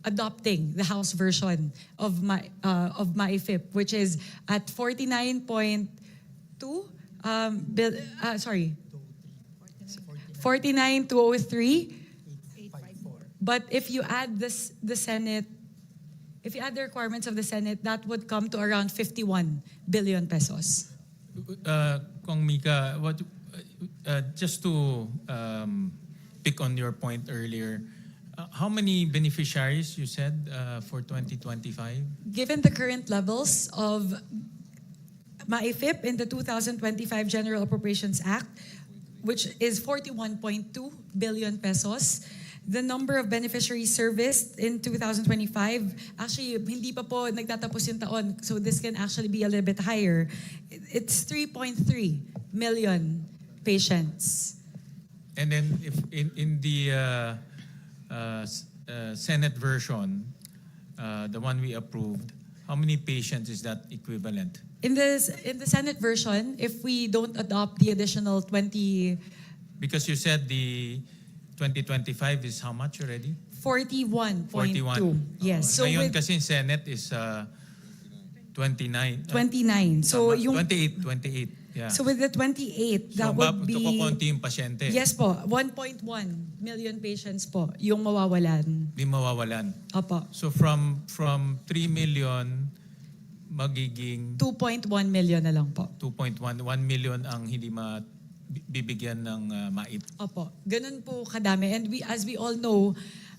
Speaker 2: adopting the House version of MAIFIP, which is at 49.2 49,203. But if you add the Senate, if you add the requirements of the Senate, that would come to around 51 billion pesos.
Speaker 1: Kong Mika, just to pick on your point earlier, how many beneficiaries you said for 2025?
Speaker 2: Given the current levels of MAIFIP in the 2025 General Appropriations Act, which is 41.2 billion pesos, the number of beneficiaries serviced in 2025, actually, hindi pa po nagtatapos yung taon, so this can actually be a little bit higher. It's 3.3 million patients.
Speaker 1: And then if in the Senate version, the one we approved, how many patients is that equivalent?
Speaker 2: In the Senate version, if we don't adopt the additional 20...
Speaker 1: Because you said the 2025 is how much already?
Speaker 2: 41.2.
Speaker 1: 41.
Speaker 2: Yes. So
Speaker 1: Ngayon
Speaker 2: with
Speaker 1: kasi Senate is 29.
Speaker 2: 29. So yung
Speaker 1: 28. Yeah.
Speaker 2: So with the 28, that would be...
Speaker 1: So kukunti yung pasyente.
Speaker 2: Yes po, 1.1 million patients po yung mawawalan.
Speaker 1: Di mawawalan.
Speaker 2: Opo.
Speaker 1: So from 3 million, magiging
Speaker 2: 2.1 million na lang po.
Speaker 1: 2.1 million ang hindi bibigyan ng MAIP.
Speaker 2: Opo. Ganun po kadami. And as we all know,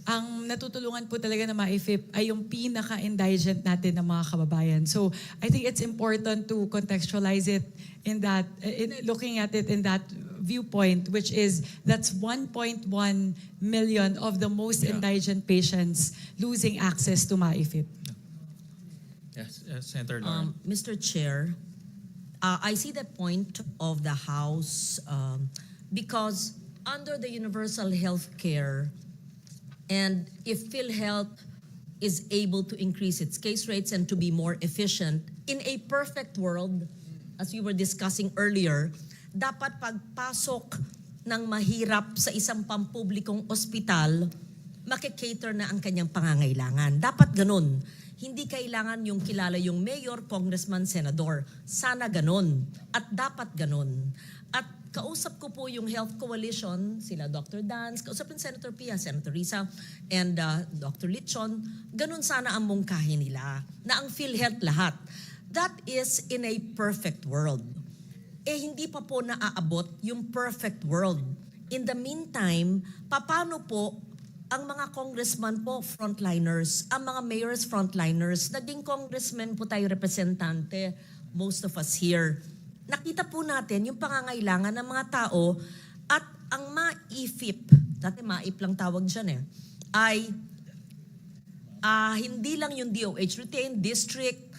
Speaker 2: ang natutulungan po talaga ng MAIFIP ay yung pinaka-indigent natin ng mga kababayan. So I think it's important to contextualize it in that, looking at it in that viewpoint, which is that's 1.1 million of the most indigent patients losing access to MAIFIP.
Speaker 1: Yes, Senator Lauren.
Speaker 5: Mr. Chair, I see the point of the House because under the universal health care, and if PhilHealth is able to increase its case rates and to be more efficient, in a perfect world, as we were discussing earlier, dapat pagpasok ng mahirap sa isang pampublikong ospital, makikater na ang kanyang pangangailangan. Dapat ganun. Hindi kailangan yung kilala yung mayor, congressman, senador. Sana ganun. At dapat ganun. At kausap ko po yung Health Coalition, sila Dr. Dance, kausapin Senator Pia, Senator Risa, and Dr. Lichon. Ganun sana ang mungkahin nila, na ang PhilHealth lahat. That is in a perfect world. Hindi pa po naaabot yung perfect world. In the meantime, paano po ang mga congressman po, frontliners, ang mga mayors, frontliners, naging congressmen po tayo, representante, most of us here. Nakita po natin yung pangangailangan ng mga tao at ang MAIFIP, dati MAIP lang tawag dyan ay hindi lang yung DOH, retained district,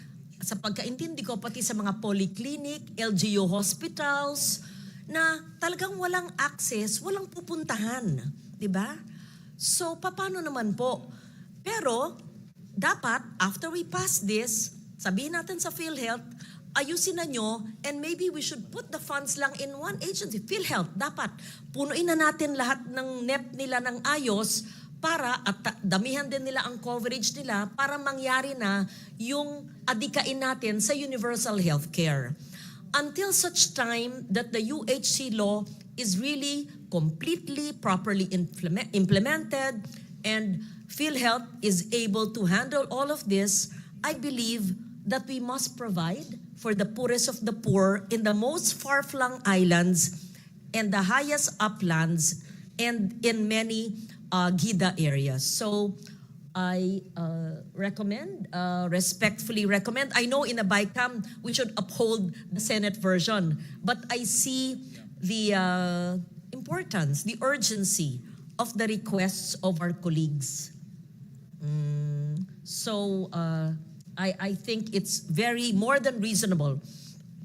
Speaker 5: sa pagkaintindi ko pati sa mga polyclinic, LGU hospitals, na talagang walang access, walang pupuntahan, 'di ba? So paano naman po? Pero dapat after we pass this, sabihin natin sa PhilHealth, ayusin na nyo, and maybe we should put the funds lang in one agency. PhilHealth, dapat punuin na natin lahat ng NEP nila ng ayos para at damihan din nila ang coverage nila para mangyari na yung adikain natin sa universal healthcare. Until such time that the UHC law is really completely, properly implemented and PhilHealth is able to handle all of this, I believe that we must provide for the poorest of the poor in the most far-flung islands and the highest uplands and in many GIDA areas. So I respectfully recommend. I know in a BICAM we should uphold the Senate version, but I see the importance, the urgency of the requests of our colleagues. So I think it's very more than reasonable.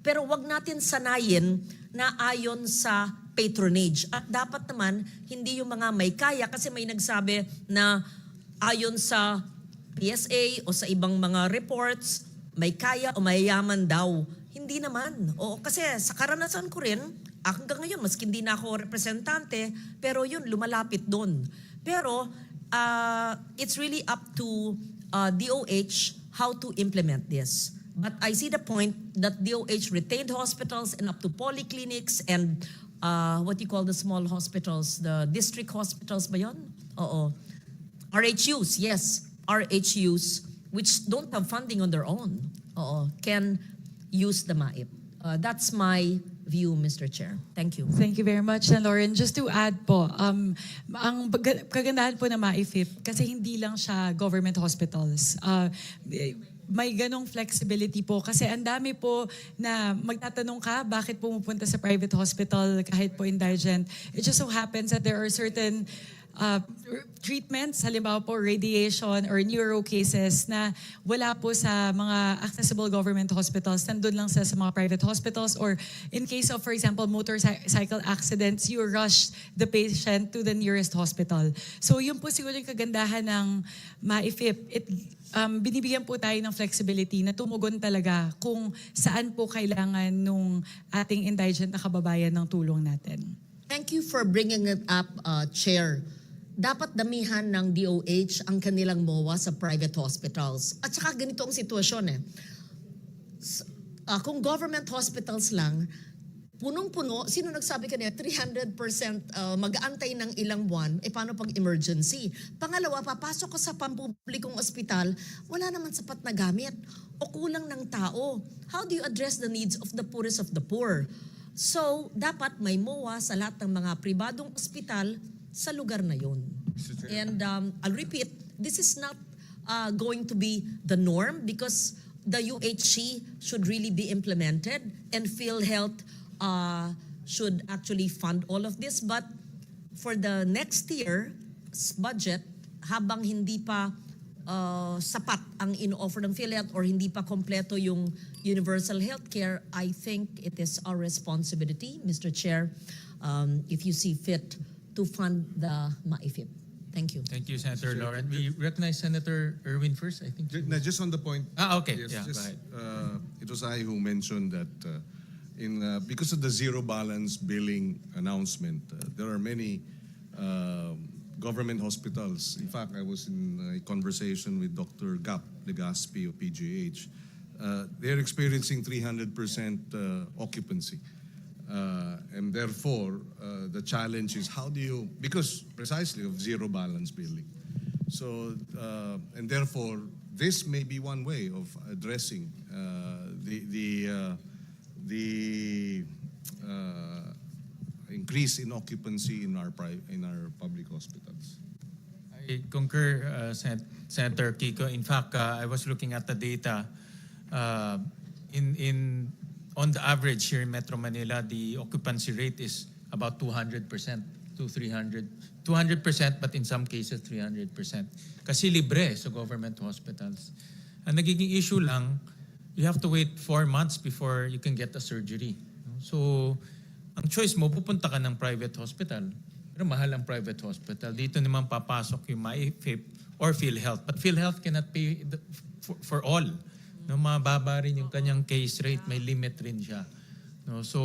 Speaker 5: Pero wag natin sanayin na ayon sa patronage. At dapat naman, hindi yung mga may kaya kasi may nagsabi na ayon sa PSA o sa ibang mga reports, may kaya o mayayaman daw. Hindi naman. O kasi sa karanasan ko rin, hanggang ngayon, maski hindi na ako representante, pero yun, lumalapit doon. Pero it's really up to DOH how to implement this. But I see the point that DOH retained hospitals and up to polyclinics and what you call the small hospitals, the district hospitals ba yun? Oo. RHUs, yes. RHUs, which don't have funding on their own, can use the MAIP. That's my view, Mr. Chair. Thank you.
Speaker 2: Thank you very much, Lauren. Just to add po, ang kagandahan po na MAIFIP, kasi hindi lang siya government hospitals. May ganong flexibility po kasi ang dami po na magtatanong ka bakit pumupunta sa private hospital kahit po indigent. It just so happens that there are certain treatments, halimbawa po radiation or neuro cases na wala po sa mga accessible government hospitals, nandun lang sa mga private hospitals, or in case of, for example, motorcycle accidents, you rush the patient to the nearest hospital. So yun po siguro yung kagandahan ng MAIFIP. Binibigyan po tayo ng flexibility na tumugon talaga kung saan po kailangan nung ating indigent na kababayan ng tulong natin.
Speaker 5: Thank you for bringing it up, Chair. Dapat damihan ng DOH ang kanilang MOA sa private hospitals. At saka ganito ang sitwasyon kung government hospitals lang, punong-puno, sino nagsabi kanina, 300% mag-aantay ng ilang buwan, paano pag emergency? Pangalawa, papasok ko sa pampublikong ospital, wala naman sapat na gamit o kulang ng tao. How do you address the needs of the poorest of the poor? So, dapat may MOA sa lahat ng mga pribadong ospital sa lugar na yun. And I'll repeat, this is not going to be the norm because the UHC should really be implemented and PhilHealth should actually fund all of this. But for the next year's budget, habang hindi pa sapat ang in-offer ng PhilHealth or hindi pa kompleto yung universal healthcare, I think it is our responsibility, Mr. Chair, if you see fit, to fund the MAIFIP. Thank you.
Speaker 1: Thank you, Senator Lauren. We recognize Senator Erwin first, I think.
Speaker 8: Just on the point.
Speaker 1: Okay.
Speaker 8: Yes,
Speaker 1: Yeah,
Speaker 8: just,
Speaker 1: go ahead.
Speaker 8: it was I who mentioned that because of the zero balance billing announcement, there are many government hospitals. In fact, I was in a conversation with Dr. Gap Legaspi of PGH. They're experiencing 300% occupancy. And therefore, the challenge is how do you, because precisely of zero balance billing. So, and therefore, this may be one way of addressing the increase in occupancy in our public hospitals.
Speaker 1: I concur, Senator Kiko. In fact, I was looking at the data. On the average here in Metro Manila, the occupancy rate is about 200% to 300. 200%, but in some cases 300%. Kasi libre sa government hospitals. Ang nagiging issue lang, you have to wait 4 months before you can get a surgery. So, ang choice mo, pupunta ka ng private hospital. Pero mahal ang private hospital. Dito naman papasok yung MyFIP or PhilHealth. But PhilHealth cannot pay for all. No, mababa rin yung kanyang case rate, may limit rin siya. No, so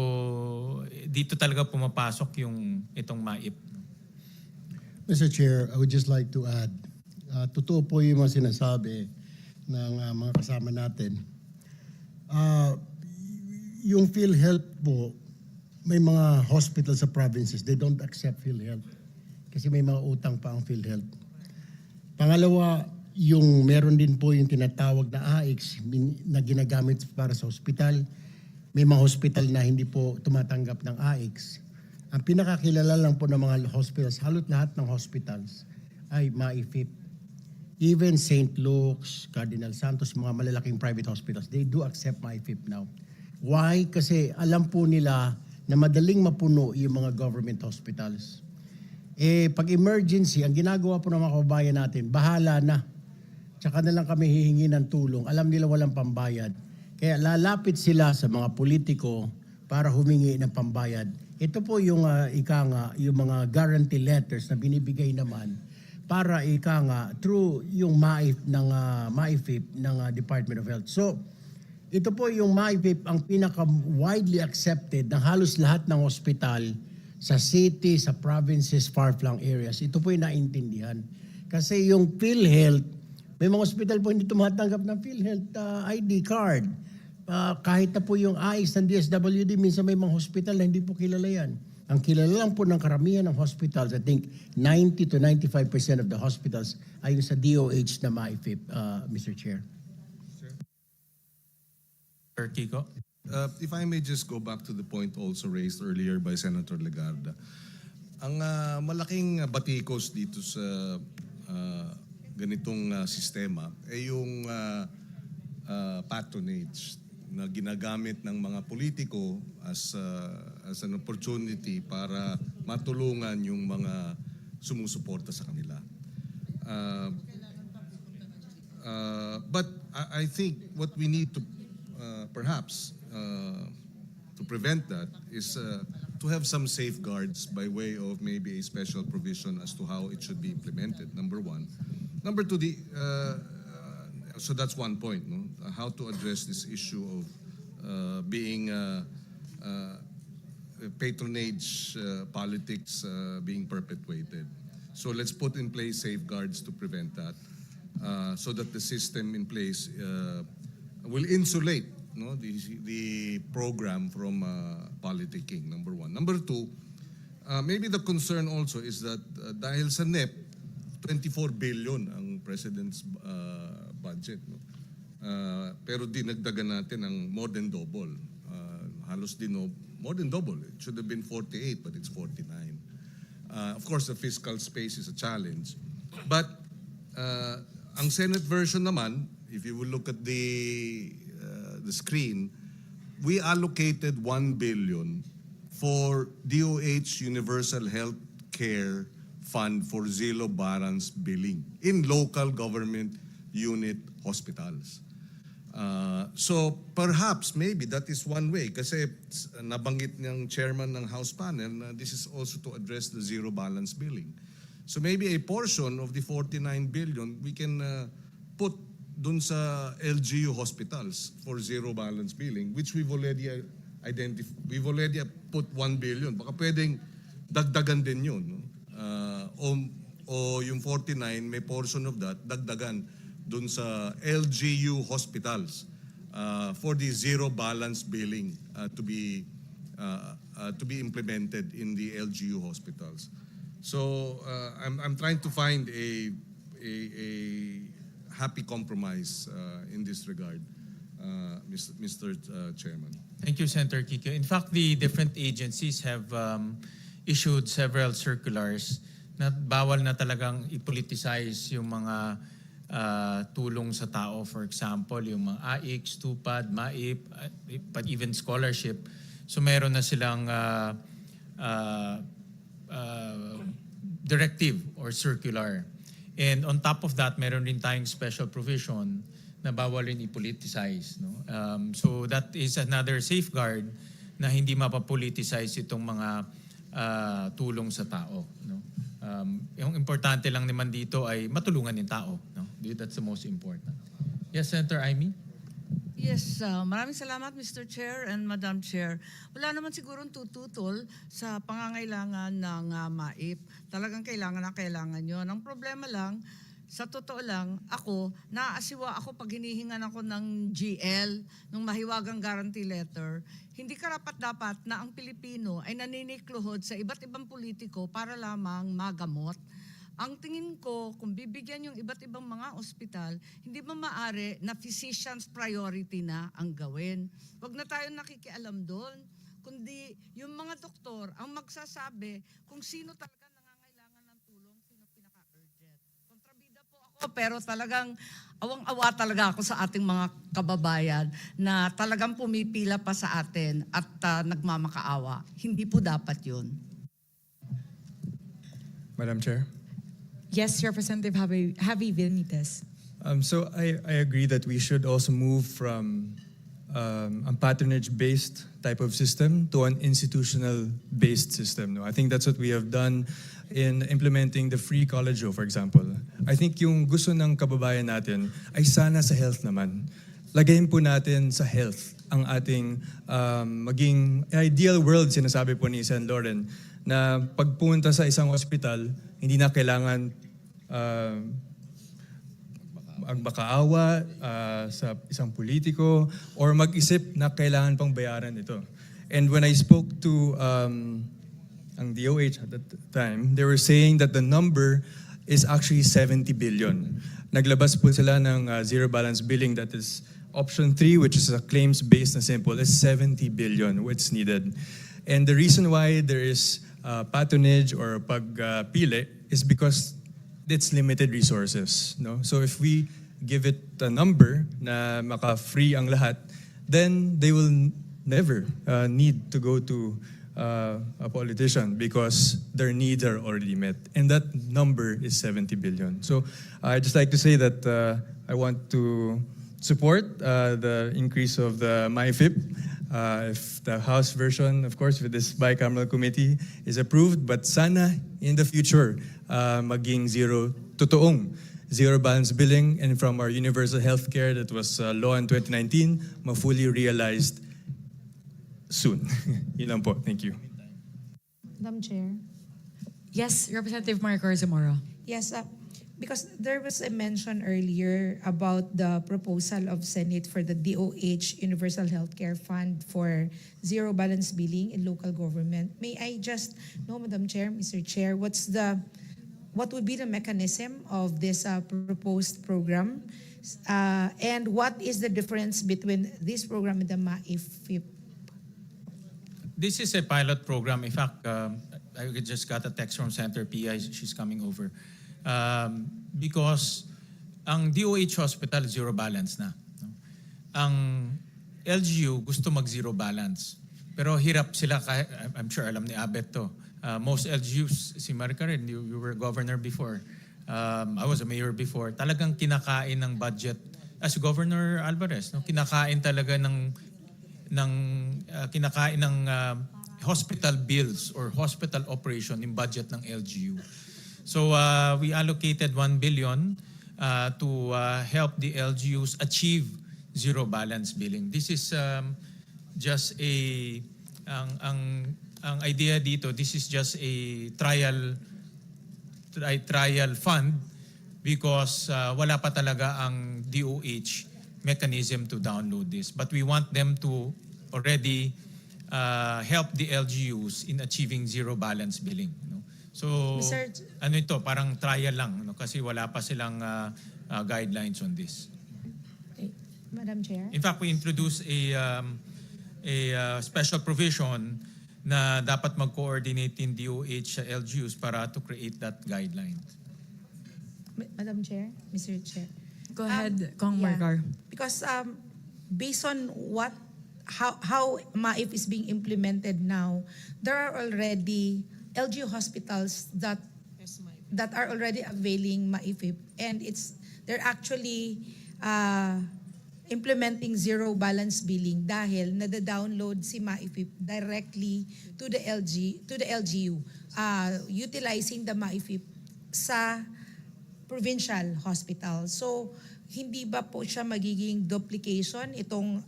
Speaker 1: dito talaga pumapasok yung itong MyIP.
Speaker 6: Mr. Chair, I would just like to add, totoo po yung mga sinasabi ng mga kasama natin. Yung PhilHealth po, may mga hospitals sa provinces, they don't accept PhilHealth kasi may mga utang pa ang PhilHealth. Pangalawa, yung meron din po yung tinatawag na AIX na ginagamit para sa hospital. May mga hospital na hindi po tumatanggap ng AIX. Ang pinakakilala lang po ng mga hospitals, halos lahat ng hospitals ay MyFIP. Even St. Luke's, Cardinal Santos, mga malalaking private hospitals, they do accept MyFIP now. Why? Kasi alam po nila na madaling mapuno yung mga government hospitals. Pag emergency, ang ginagawa po ng mga kababayan natin, bahala na. Tsaka na lang kami hihingi ng tulong. Alam nila walang pambayad. Kaya lalapit sila sa mga politiko para humingi ng pambayad. Ito po yung yung mga guarantee letters na binibigay naman para through yung MyFIP ng Department of Health. So, ito po yung MyFIP ang pinaka-widely accepted ng halos lahat ng hospital sa city, sa provinces, far-flung areas. Ito po yung naintindihan. Kasi yung PhilHealth, may mga hospital po hindi tumatanggap ng PhilHealth ID card. Kahit na po yung AIS ng DSWD, minsan may mga hospital na hindi po kilala yan. Ang kilala lang po ng karamihan ng hospitals, I think 90 to 95% of the hospitals ay yung sa DOH na MyFIP, Mr. Chair.
Speaker 1: Sir Kiko?
Speaker 8: If I may just go back to the point also raised earlier by Senator Legarda. Ang malaking batikos dito sa ganitong sistema ay yung patronage na ginagamit ng mga politiko as an opportunity para matulungan yung mga sumusuporta sa kanila. But I think what we need to perhaps to prevent that is to have some safeguards by way of maybe a special provision as to how it should be implemented, number one. Number two, so that's one point, no? How to address this issue of being patronage politics being perpetuated. So let's put in place safeguards to prevent that so that the system in place will insulate the program from politicking, number one. Number two, maybe the concern also is that dahil sa NEP, 24 billion ang President's budget. No? Pero dinagdagan natin ng more than double. Halos more than double. It should have been 48, but it's 49. Of course, the fiscal space is a challenge. But ang Senate version naman, if you will look at the screen, we allocated 1 billion for DOH Universal Health Care Fund for zero balance billing in local government unit hospitals. So perhaps maybe that is one way kasi nabanggit ng chairman ng House panel na this is also to address the zero balance billing. So maybe a portion of the 49 billion we can put dun sa LGU hospitals for zero balance billing, which we've already we've already put 1 billion. Baka pwedeng dagdagan din yun. No? O yung 49, may portion of that, dagdagan dun sa LGU hospitals for the zero balance billing to be implemented in the LGU hospitals. So I'm trying to find a happy compromise in this regard, Mr. Chairman.
Speaker 1: Thank you, Senator Kiko. In fact, the different agencies have issued several circulars na bawal na talagang i-politicize yung mga tulong sa tao. For example, yung mga AIX, TUPAD, MAIP, but even scholarship. So meron na silang directive or circular. And on top of that, meron rin tayong special provision na bawal rin i-politicize. No? So that is another safeguard na hindi mapapoliticize itong mga tulong sa tao. No? Yung importante lang naman dito ay matulungan yung tao. No? That's the most important. Yes, Senator Amy?
Speaker 4: Yes, maraming salamat Mr. Chair and Madam Chair. Wala naman sigurong tututol sa pangangailangan ng MAIP. Talagang kailangan na kailangan yun. Ang problema lang, sa totoo lang, naaasiwa ako pag hinihingan ako ng GL, ng mahiwagang guarantee letter. Hindi karapat-dapat na ang Pilipino ay naninikluhod sa iba't ibang politiko para lamang magamot. Ang tingin ko, kung bibigyan yung iba't ibang mga ospital, hindi ba maaari na physician's priority na ang gawin? Huwag na tayo nakikialam doon, kundi yung mga doktor ang magsasabi kung sino talaga nangangailangan ng tulong, sino pinaka-urgent. Kontrabida po ako, pero talagang awang-awa talaga ako sa ating mga kababayan na talagang pumipila pa sa atin at nagmamakaawa. Hindi po dapat yun.
Speaker 11: Madam Chair.
Speaker 2: Yes, Representative Javi Benitez.
Speaker 11: So I agree that we should also move from a patronage-based type of system to an institutional-based system. No? I think that's what we have done in implementing the free college for example. I think yung gusto ng kababayan natin ay sana sa health naman. Lagayin po natin sa health ang ating maging ideal world, sinasabi po ni Sen. Lauren, na pagpunta sa isang ospital, hindi na kailangan magmakaawa sa isang politiko or mag-isip na kailangan pang bayaran ito. And when I spoke to ang DOH at that time, they were saying that the number is actually 70 billion. Naglabas po sila ng zero balance billing, that is option 3, which is a claims-based na simple, is 70 billion what's needed. And the reason why there is patronage or pagpili is because it's limited resources. No? So if we give it a number na maka-free ang lahat, then they will never need to go to a politician because their needs are already met. And that number is 70 billion. So I'd just like to say that I want to support the increase of the MyFIP. If the House version, of course, with this bicameral committee is approved, but sana in the future, maging totoong zero balance billing, and from our universal healthcare that was law in 2019, ma-fully realized soon. Yun lang po. Thank you.
Speaker 12: Madam Chair.
Speaker 2: Yes, Representative Maricor Zamora.
Speaker 12: Yes, because there was a mention earlier about the proposal of Senate for the DOH Universal Healthcare Fund for zero balance billing in local government. May I just know, Madam Chair, Mr. Chair, what would be the mechanism of this proposed program? And what is the difference between this program and the MAIFIP?
Speaker 1: This is a pilot program. In fact, I just got a text from Senator Pia. She's coming over. Because ang DOH hospital zero balance na. No? Ang LGU gusto mag-zero balance. Pero hirap sila, I'm sure alam ni Abet to. Most LGUs, si Marica rin, you were governor before. I was a mayor before. Talagang kinakain ng budget. As Governor Alvarez, no? Kinakain talaga kinakain ng hospital bills or hospital operation yung budget ng LGU. So we allocated 1 billion to help the LGUs achieve zero balance billing. This is just ang idea dito, this is just a trial fund because wala pa talaga ang DOH mechanism to download this. But we want them to already help the LGUs in achieving zero balance billing. No? So, ano ito, parang trial lang no? Kasi wala pa silang guidelines on this.
Speaker 12: Madam Chair.
Speaker 1: In fact, we introduced a special provision na dapat mag-coordinate in DOH sa LGUs para to create that guideline.
Speaker 12: Madam Chair, Mr. Chair.
Speaker 2: Go ahead, Kong Maricor.
Speaker 12: Because based on how MAIF is being implemented now, there are already LGU hospitals that are already availing MAIFIP, and they're actually implementing zero balance billing dahil nada-download si MAIFIP directly to the LGU, utilizing the MAIFIP sa provincial hospital. So hindi ba po siya magiging duplication itong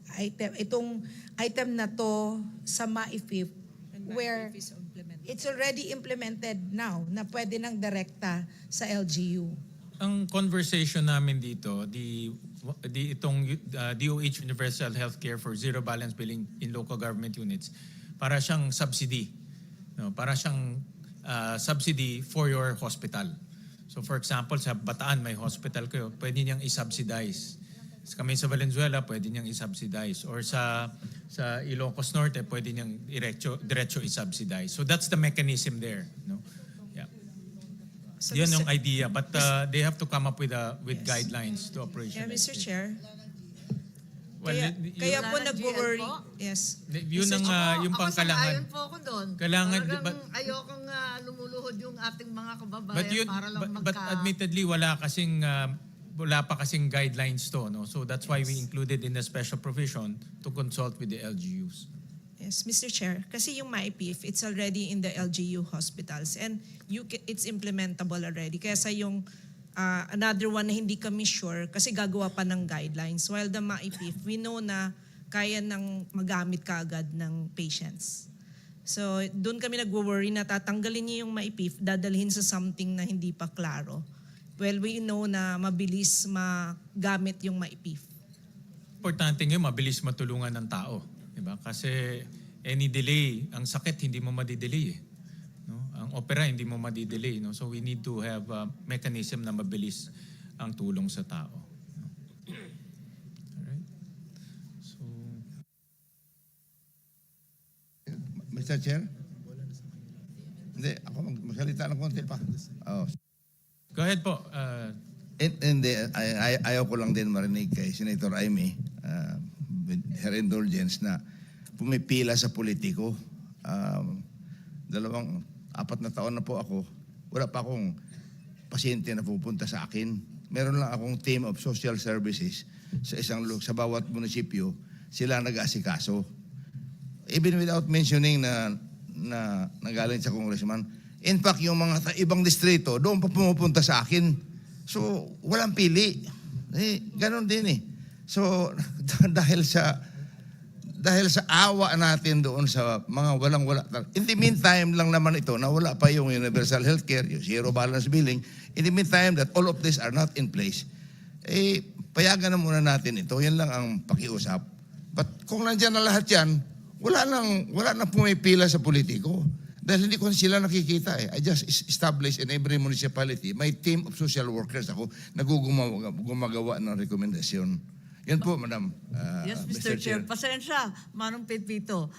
Speaker 12: item na to sa MAIFIP where it's already implemented now na pwede nang direkta sa LGU?
Speaker 1: Ang conversation namin dito, itong DOH Universal Healthcare for Zero Balance Billing in Local Government Units, para siyang subsidy. No, para siyang subsidy for your hospital. So for example, sa Bataan may hospital kayo, pwede niyang i-subsidize. Kami sa Valenzuela, pwede niyang i-subsidize. Or sa Ilocos Norte, pwede niyang diretso i-subsidize. So that's the mechanism there. No? Yeah.
Speaker 14: So,
Speaker 1: Yan
Speaker 14: Mr.
Speaker 1: yung idea. But they have to come up with guidelines to
Speaker 14: Yeah,
Speaker 1: operationalize
Speaker 14: Mr.
Speaker 1: it.
Speaker 14: Chair.
Speaker 1: Well,
Speaker 14: Kaya po
Speaker 4: Wala ng
Speaker 14: nag-worry.
Speaker 4: GL po?
Speaker 14: Yes.
Speaker 1: yun ang yung pangkalangan.
Speaker 4: Ako po ako doon.
Speaker 1: Kailangan,
Speaker 4: Talagang ayokong lumuluhod yung ating mga kababayan
Speaker 1: But yun,
Speaker 4: para lang
Speaker 1: but admittedly wala pa kasing guidelines to, no. So that's why we included in the special provision to consult with the LGUs.
Speaker 14: Yes, Mr. Chair. Kasi yung MAIPIF, it's already in the LGU hospitals and it's implementable already. Kaya sa yung another one na hindi kami sure kasi gagawa pa ng guidelines. While the MAIPIF, we know na kaya nang magamit kaagad ng patients. So doon kami nagwo-worry na tatanggalin niyo yung MAIPIF, dadalhin sa something na hindi pa klaro. Well, we know na mabilis magamit yung MAIPIF.
Speaker 1: Importante ngayon, mabilis matulungan ng tao. Diba? Kasi any delay, ang sakit hindi mo madidelay eh. No? Ang opera hindi mo madidelay. No? So we need to have a mechanism na mabilis ang tulong sa tao. No? Alright? So,
Speaker 13: Mr. Chair? Hindi, ako magsalita ng konti pa. Oh.
Speaker 1: go ahead po.
Speaker 13: Hindi, ayaw ko lang din marinig kay Senator Amy, with her indulgence na pumipila sa politiko. 4 na taon na po ako, wala pa akong pasyente na pupunta sa akin. Meron lang akong team of social services sa bawat munisipyo, sila nag-aasikaso. Even without mentioning na nagaling sa congressman, in fact, yung mga ibang distrito, doon pa pumupunta sa akin. So, walang pili. Ganon din eh. So, dahil sa awa natin doon sa mga walang-wala. In the meantime lang naman ito, na wala pa yung universal healthcare, yung zero balance billing. In the meantime that all of this are not in place, payagan na muna natin ito. Yan lang ang pakiusap. But kung nandyan na lahat yan, wala nang pumipila sa politiko. Dahil hindi ko sila nakikita eh. I just established in every municipality my team of social workers ako gumagawa ng rekomendasyon. Yan po, Madam.
Speaker 4: Yes, Mr. Chair. Pasensya, Manong Pepito.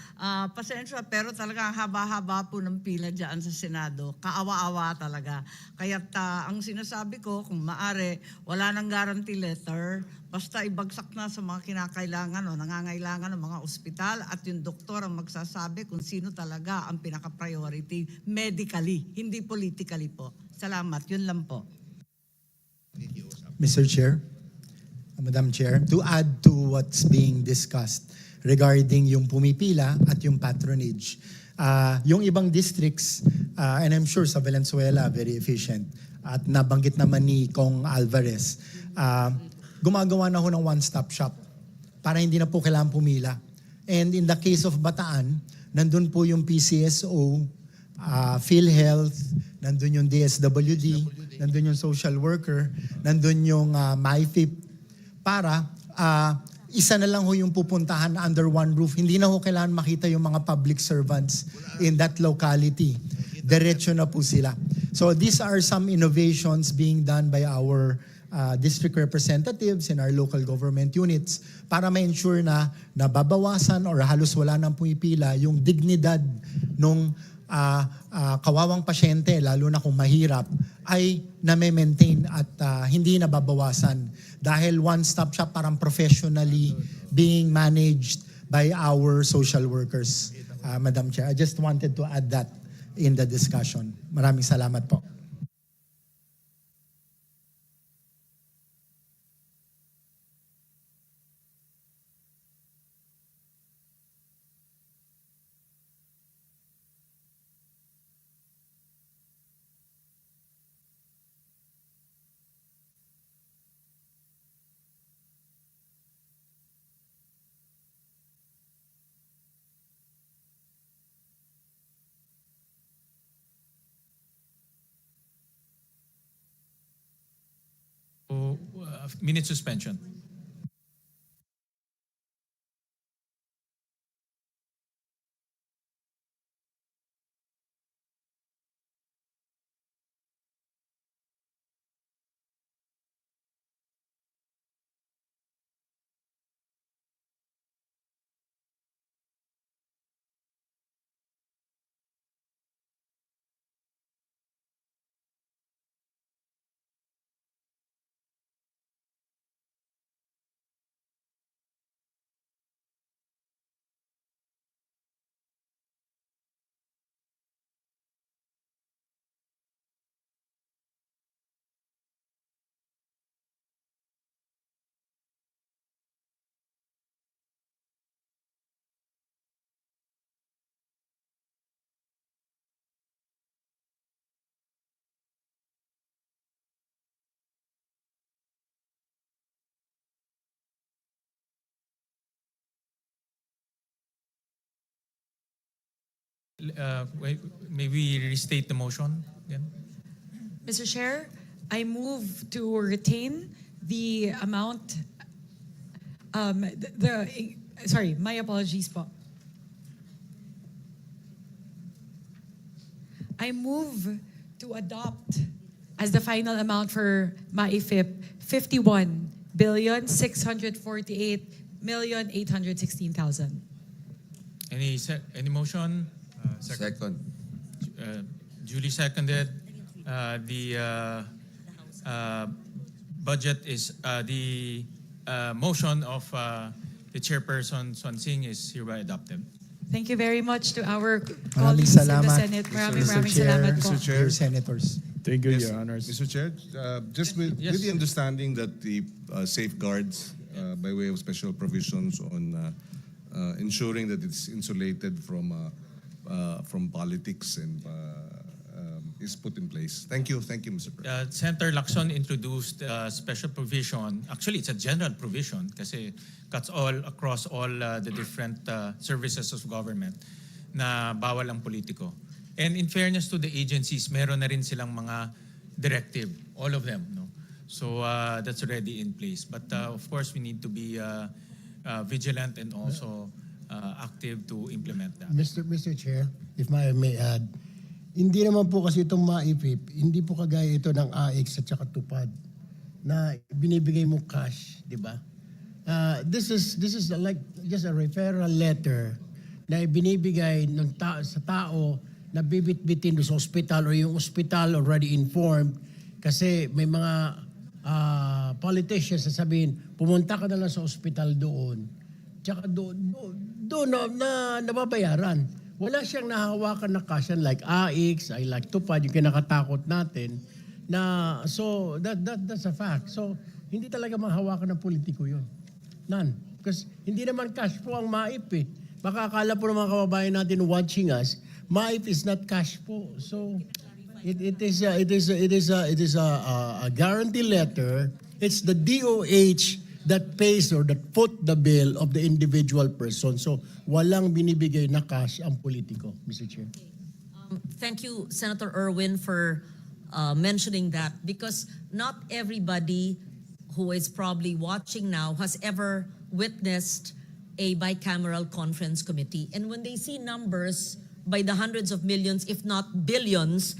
Speaker 4: Pasensya, pero talaga haba-haba po ng pila dyan sa Senado. Kaawa-awa talaga. Kaya ang sinasabi ko, kung maaari, wala nang guarantee letter. Basta ibagsak na sa mga kinakailangan o nangangailangan ng mga ospital at yung doktor ang magsasabi kung sino talaga ang pinaka-priority medically, hindi politically po. Salamat. Yun lang po.
Speaker 7: Mr. Chair, Madam Chair, to add to what's being discussed regarding yung pumipila at yung patronage. Yung ibang districts, and I'm sure sa Valenzuela, very efficient. At nabanggit naman ni Kong Alvarez, gumagawa na ho ng one-stop shop para hindi na po kailangan pumila. And in the case of Bataan, nandun po yung PCSO, PhilHealth, nandun yung DSWD, nandun yung social worker, nandun yung MyFIP, para isa na lang ho yung pupuntahan under one roof. Hindi na ho kailangan makita yung mga public servants in that locality. Diretso na po sila. So these are some innovations being done by our district representatives in our local government units para ma-ensure na nababawasan or halos wala nang pumipila yung dignidad nung kawawang pasyente, lalo na kung mahirap, ay na-maintain at hindi nababawasan dahil one-stop shop parang professionally being managed by our social workers. Madam Chair, I just wanted to add that in the discussion. Maraming salamat po.
Speaker 1: So, minute suspension. Maybe restate the motion again.
Speaker 2: Mr. Chair, I move to retain the amount, sorry, my apologies po. I move to adopt as the final amount for MAIFIP 51,648,816,000.
Speaker 1: Any motion?
Speaker 10: Second.
Speaker 1: Duly seconded. The budget is the motion of the chairperson Swan Singh is hereby adopted.
Speaker 2: Thank you very much to our
Speaker 7: Maraming
Speaker 2: colleagues in the
Speaker 7: salamat,
Speaker 2: Senate. Maraming
Speaker 7: Mr.
Speaker 2: maraming
Speaker 7: Chair,
Speaker 2: salamat po.
Speaker 8: Mr. Chair.
Speaker 7: dear senators.
Speaker 11: Thank you,
Speaker 8: Yes,
Speaker 11: Your Honors.
Speaker 8: Mr. Chair, just with the understanding that the safeguards by way of special provisions on ensuring that it's insulated from politics and is put in place. Thank you, Mr. President.
Speaker 1: Senator Lacson introduced special provision. Actually, it's a general provision kasi cuts all across all the different services of government na bawal ang politiko. And in fairness to the agencies, meron na rin silang mga directive, all of them. No? So that's already in place. But of course, we need to be vigilant and also active to implement that.
Speaker 6: Mr. Chair, if I may add, hindi naman po kasi itong MAIFIP, hindi po kagaya ito ng AX at saka tupad na binibigay mo cash, di ba? This is like just a referral letter na binibigay sa tao na bibit-bitin doon sa ospital or yung ospital already informed kasi may mga politicians na sabihin, pumunta ka na lang sa ospital doon. Tsaka doon na nababayaran. Wala siyang nahawakan na cash like AX, I like tupad, yung kinakatakot natin. Na, so that's a fact. So hindi talaga mahawakan ng politiko yun. None. Because hindi naman cash po ang MAIP eh. Baka akala po ng mga kababayan natin watching us, MAIP is not cash po. So it is a guarantee letter. It's the DOH that pays or that foot the bill of the individual person. So walang binibigay na cash ang politiko, Mr. Chair.
Speaker 5: Thank you, Senator Erwin, for mentioning that, because not everybody who is probably watching now has ever witnessed a bicameral conference committee. And when they see numbers by the hundreds of millions, if not billions,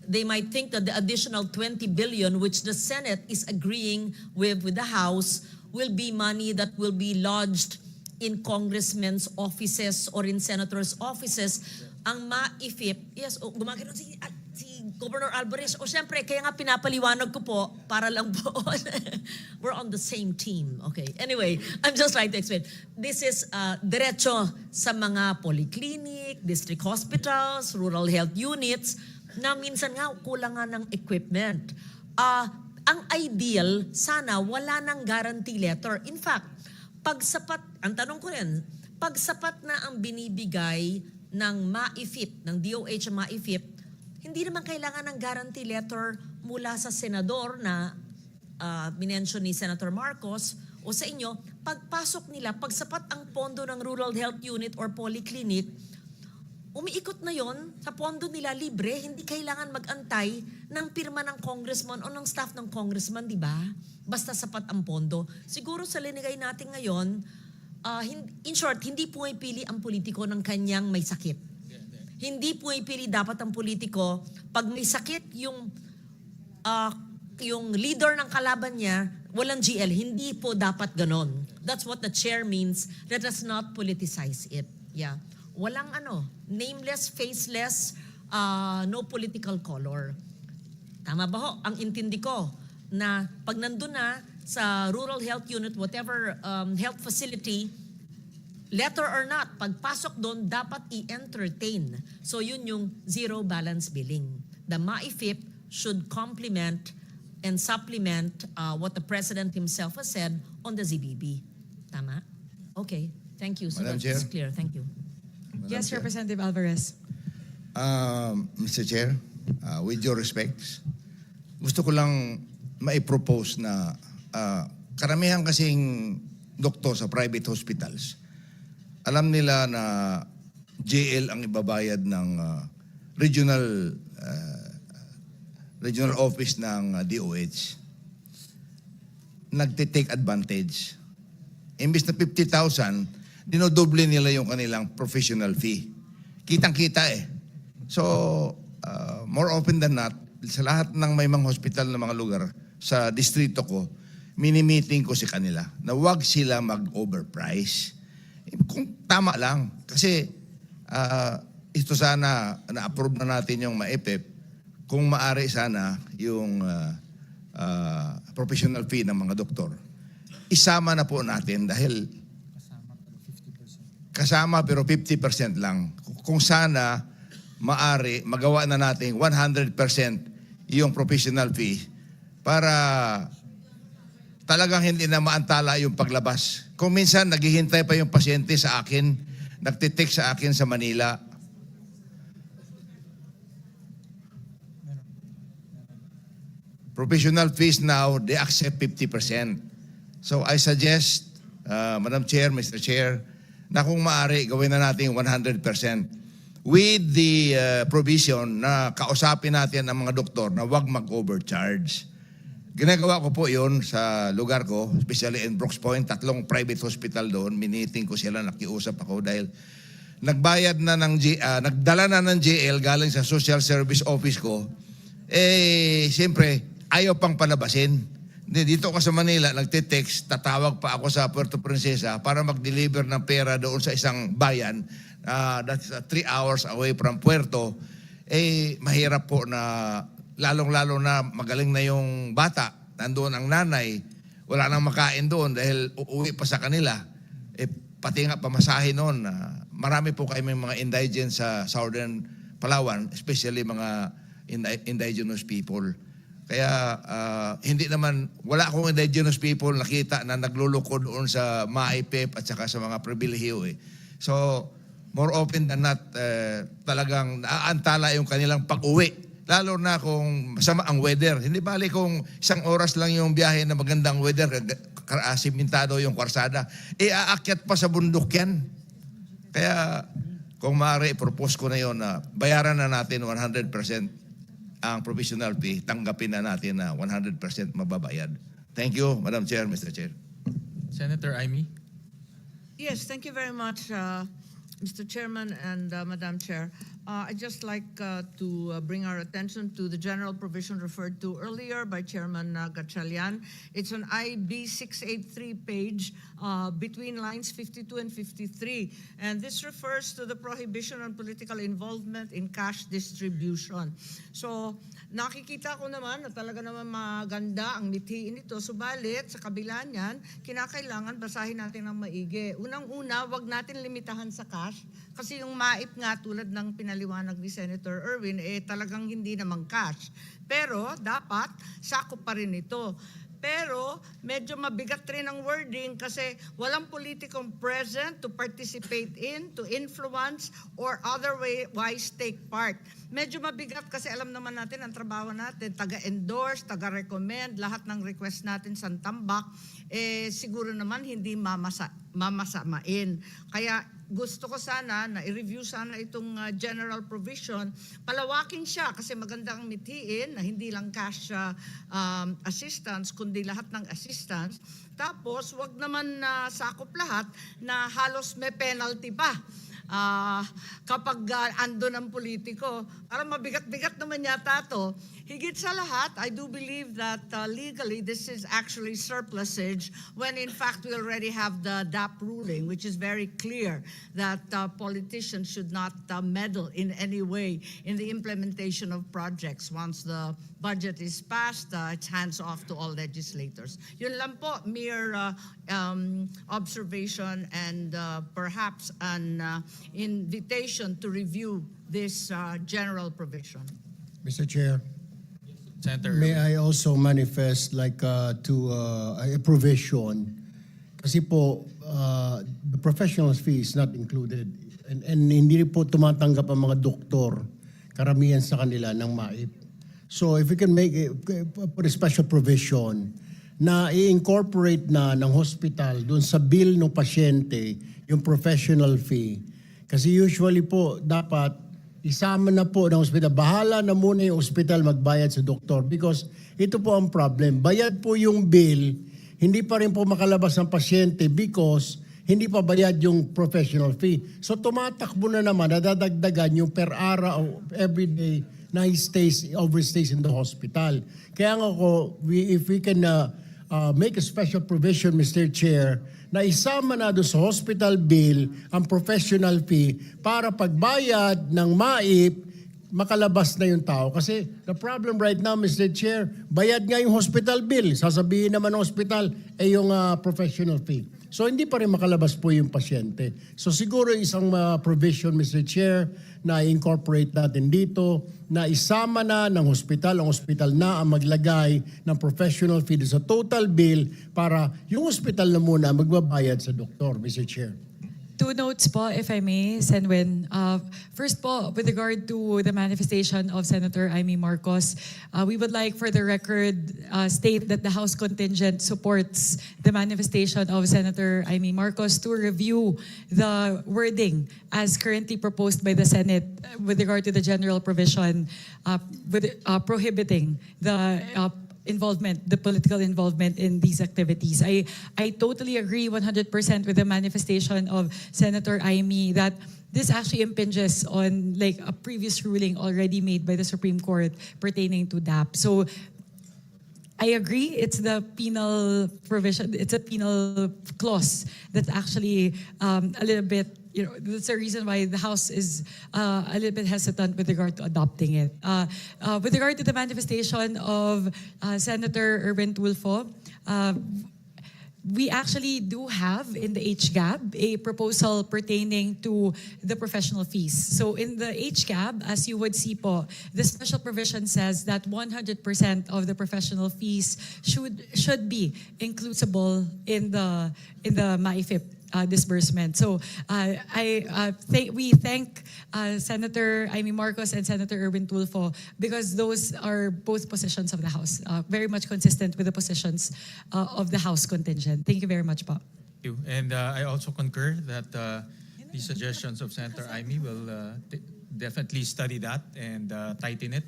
Speaker 5: they might think that the additional 20 billion, which the Senate is agreeing with the House, will be money that will be lodged in congressmen's offices or in senators' offices. Ang MAIFIP, yes, gumagano si Governor Alvarez. O syempre, kaya nga pinapaliwanag ko po, para lang po, we're on the same team. Okay, anyway, I'm just trying to explain. This is diretso sa mga polyclinic, district hospitals, rural health units, na minsan nga kulang nga ng equipment. Ang ideal, sana wala nang guarantee letter. In fact, pag sapat, ang tanong ko rin, pag sapat na ang binibigay ng MAIFIP, ng DOH ang MAIFIP, hindi naman kailangan ng guarantee letter mula sa senador na minention ni Senator Marcos o sa inyo. Pagpasok nila, pag sapat ang pondo ng rural health unit or polyclinic, umiikot na yon sa pondo nila libre, hindi kailangan mag-antay ng pirma ng congressman o ng staff ng congressman, di ba? Basta sapat ang pondo. Siguro sa linigay natin ngayon, in short, hindi pumipili ang politiko ng kanyang may sakit. Hindi pumipili dapat ang politiko pag may sakit yung leader ng kalaban niya, walang GL. Hindi po dapat ganon. That's what the chair means. Let us not politicize it. Yeah. Walang nameless, faceless, no political color. Tama ba ho? Ang intindi ko na pag nandun na sa rural health unit, whatever health facility, letter or not, pagpasok doon, dapat i-entertain. So yun yung zero balance billing. The MAIFIP should complement and supplement what the President himself has said on the ZBB. Tama? Okay. Thank you. So
Speaker 13: Madam
Speaker 5: that's
Speaker 13: Chair.
Speaker 5: clear. Thank you.
Speaker 2: Yes, Representative Alvarez.
Speaker 13: Mr. Chair, with your respects, gusto ko lang maipropose na karamihan kasing doktor sa private hospitals, alam nila na JL ang ibabayad ng regional office ng DOH. Nagte-take advantage. Imbis na 50,000, dinodoble nila yung kanilang professional fee. Kitang-kita eh. So, more often than not, sa lahat ng may mga hospital na mga lugar sa distrito ko, mini-meeting ko si kanila na wag sila mag-overprice. Kung tama lang. Kasi ito sana, na-approve na natin yung MAIPIP, kung maari sana yung professional fee ng mga doktor. Isama na po natin dahil kasama pero 50% lang. Kung sana maari, magawa na natin 100% yung professional fee para talagang hindi na maantala yung paglabas. Kung minsan naghihintay pa yung pasyente sa akin, nagtitext sa akin sa Manila. Professional fees now, they accept 50%. So I suggest, Madam Chair, Mr. Chair, na kung maaari, gawin na natin 100%. With the provision na kausapin natin ang mga doktor na wag mag-overcharge. Ginagawa ko po yun sa lugar ko, especially in Brooks Point, 3 private hospital doon. Miniting ko sila, nakiusap ako dahil nagbayad na nagdala na ng JL galing sa social service office ko. Siyempre, ayaw pang palabasin. Dito ako sa Manila, nagte-text, tatawag pa ako sa Puerto Princesa para mag-deliver ng pera doon sa isang bayan. That's 3 hours away from Puerto. Mahirap po na, lalong-lalo na magaling na yung bata. Nandoon ang nanay, wala nang makain doon dahil uuwi pa sa kanila. Pati nga pamasahe noon. Marami po kayo may mga indigents sa Southern Palawan, especially mga indigenous people. Kaya hindi naman, wala akong indigenous people nakita na naglulukod doon sa MAIPIP at saka sa mga pribilehiyo eh. So, more often than not, talagang naaantala yung kanilang pag-uwi. Lalo na kung masama ang weather. Hindi bali kung 1 oras lang yung biyahe na magandang weather, simentado yung kwarsada, aakyat pa sa bundok yan. Kaya, kung maaari, propose ko na yun na bayaran na natin 100% ang provisional fee, tanggapin na natin na 100% mababayad. Thank you, Madam Chair, Mr. Chair.
Speaker 1: Senator Amy?
Speaker 4: Yes, thank you very much, Mr. Chairman and Madam Chair. I'd just like to bring our attention to the general provision referred to earlier by Chairman Gatchalian. It's on IB 683 page between lines 52 and 53. And this refers to the prohibition on political involvement in cash distribution. So, nakikita ko naman na talaga naman maganda ang mithiin ito. Subalit, sa kabila niyan, kinakailangan basahin natin ng maigi. Unang-una, wag natin limitahan sa cash. Kasi yung MAIP nga tulad ng pinaliwanag ni Senator Erwin, talagang hindi naman cash. Pero dapat sakop pa rin ito. Pero medyo mabigat rin ang wording kasi walang politikong present to participate in, to influence, or otherwise take part. Medyo mabigat kasi alam naman natin ang trabaho natin, taga-endorse, taga-recommend, lahat ng request natin sa tambak, siguro naman hindi mamasamain. Kaya gusto ko sana na i-review sana itong general provision, palawakin siya kasi magandang mithiin na hindi lang cash assistance kundi lahat ng assistance. Tapos wag naman na sakop lahat na halos may penalty pa. Kapag andun ang politiko, parang mabigat-bigat naman yata to. Higit sa lahat, I do believe that legally this is actually surplusage when in fact we already have the DAP ruling, which is very clear that politicians should not meddle in any way in the implementation of projects. Once the budget is passed, it's hands off to all legislators. Yun lang po, mere observation and perhaps an invitation to review this general provision.
Speaker 6: Mr. Chair,
Speaker 1: Senator
Speaker 6: may I also manifest to a provision kasi po the professional fee is not included and hindi rin po tumatanggap ang mga doktor karamihan sa kanila ng MAIP. So if we can put a special provision na i-incorporate na ng hospital doon sa bill ng pasyente yung professional fee. Kasi usually po dapat isama na po ng ospital. Bahala na muna yung ospital magbayad sa doktor because ito po ang problem. Bayad po yung bill, hindi pa rin po makalabas ang pasyente because hindi pa bayad yung professional fee. So tumatakbo na naman, nadadagdagan yung per araw every day na he overstays in the hospital. Kaya nga if we can make a special provision, Mr. Chair, na isama na doon sa hospital bill ang professional fee para pagbayad ng MAIP, makalabas na yung tao. Kasi the problem right now, Mr. Chair, bayad nga yung hospital bill. Sasabihin naman ng hospital, yung professional fee. So hindi pa rin makalabas po yung pasyente. So siguro isang provision, Mr. Chair, na incorporate natin dito, na isama na ng hospital, ang hospital na ang maglagay ng professional fee sa total bill para yung hospital na muna magbabayad sa doktor, Mr. Chair.
Speaker 2: Two notes po, if I may, Senwin. First po, with regard to the manifestation of Senator Amy Marcos, we would like for the record state that the House contingent supports the manifestation of Senator Amy Marcos to review the wording as currently proposed by the Senate with regard to the general provision prohibiting the political involvement in these activities. I totally agree 100% with the manifestation of Senator Amy that this actually impinges on a previous ruling already made by the Supreme Court pertaining to DAP. So I agree, it's the penal provision, it's a penal clause that's actually a little bit, that's the reason why the House is a little bit hesitant with regard to adopting it. With regard to the manifestation of Senator Erwin Tulfo, we actually do have in the HGAB a proposal pertaining to the professional fees. So in the HGAB, as you would see po, the special provision says that 100% of the professional fees should be inclusible in the MAIFIP disbursement. So we thank Senator Amy Marcos and Senator Erwin Tulfo because those are both positions of the House, very much consistent with the positions of the House contingent. Thank you very much, po.
Speaker 1: Thank you. And I also concur that the suggestions of Senator Amy will definitely study that and tighten it.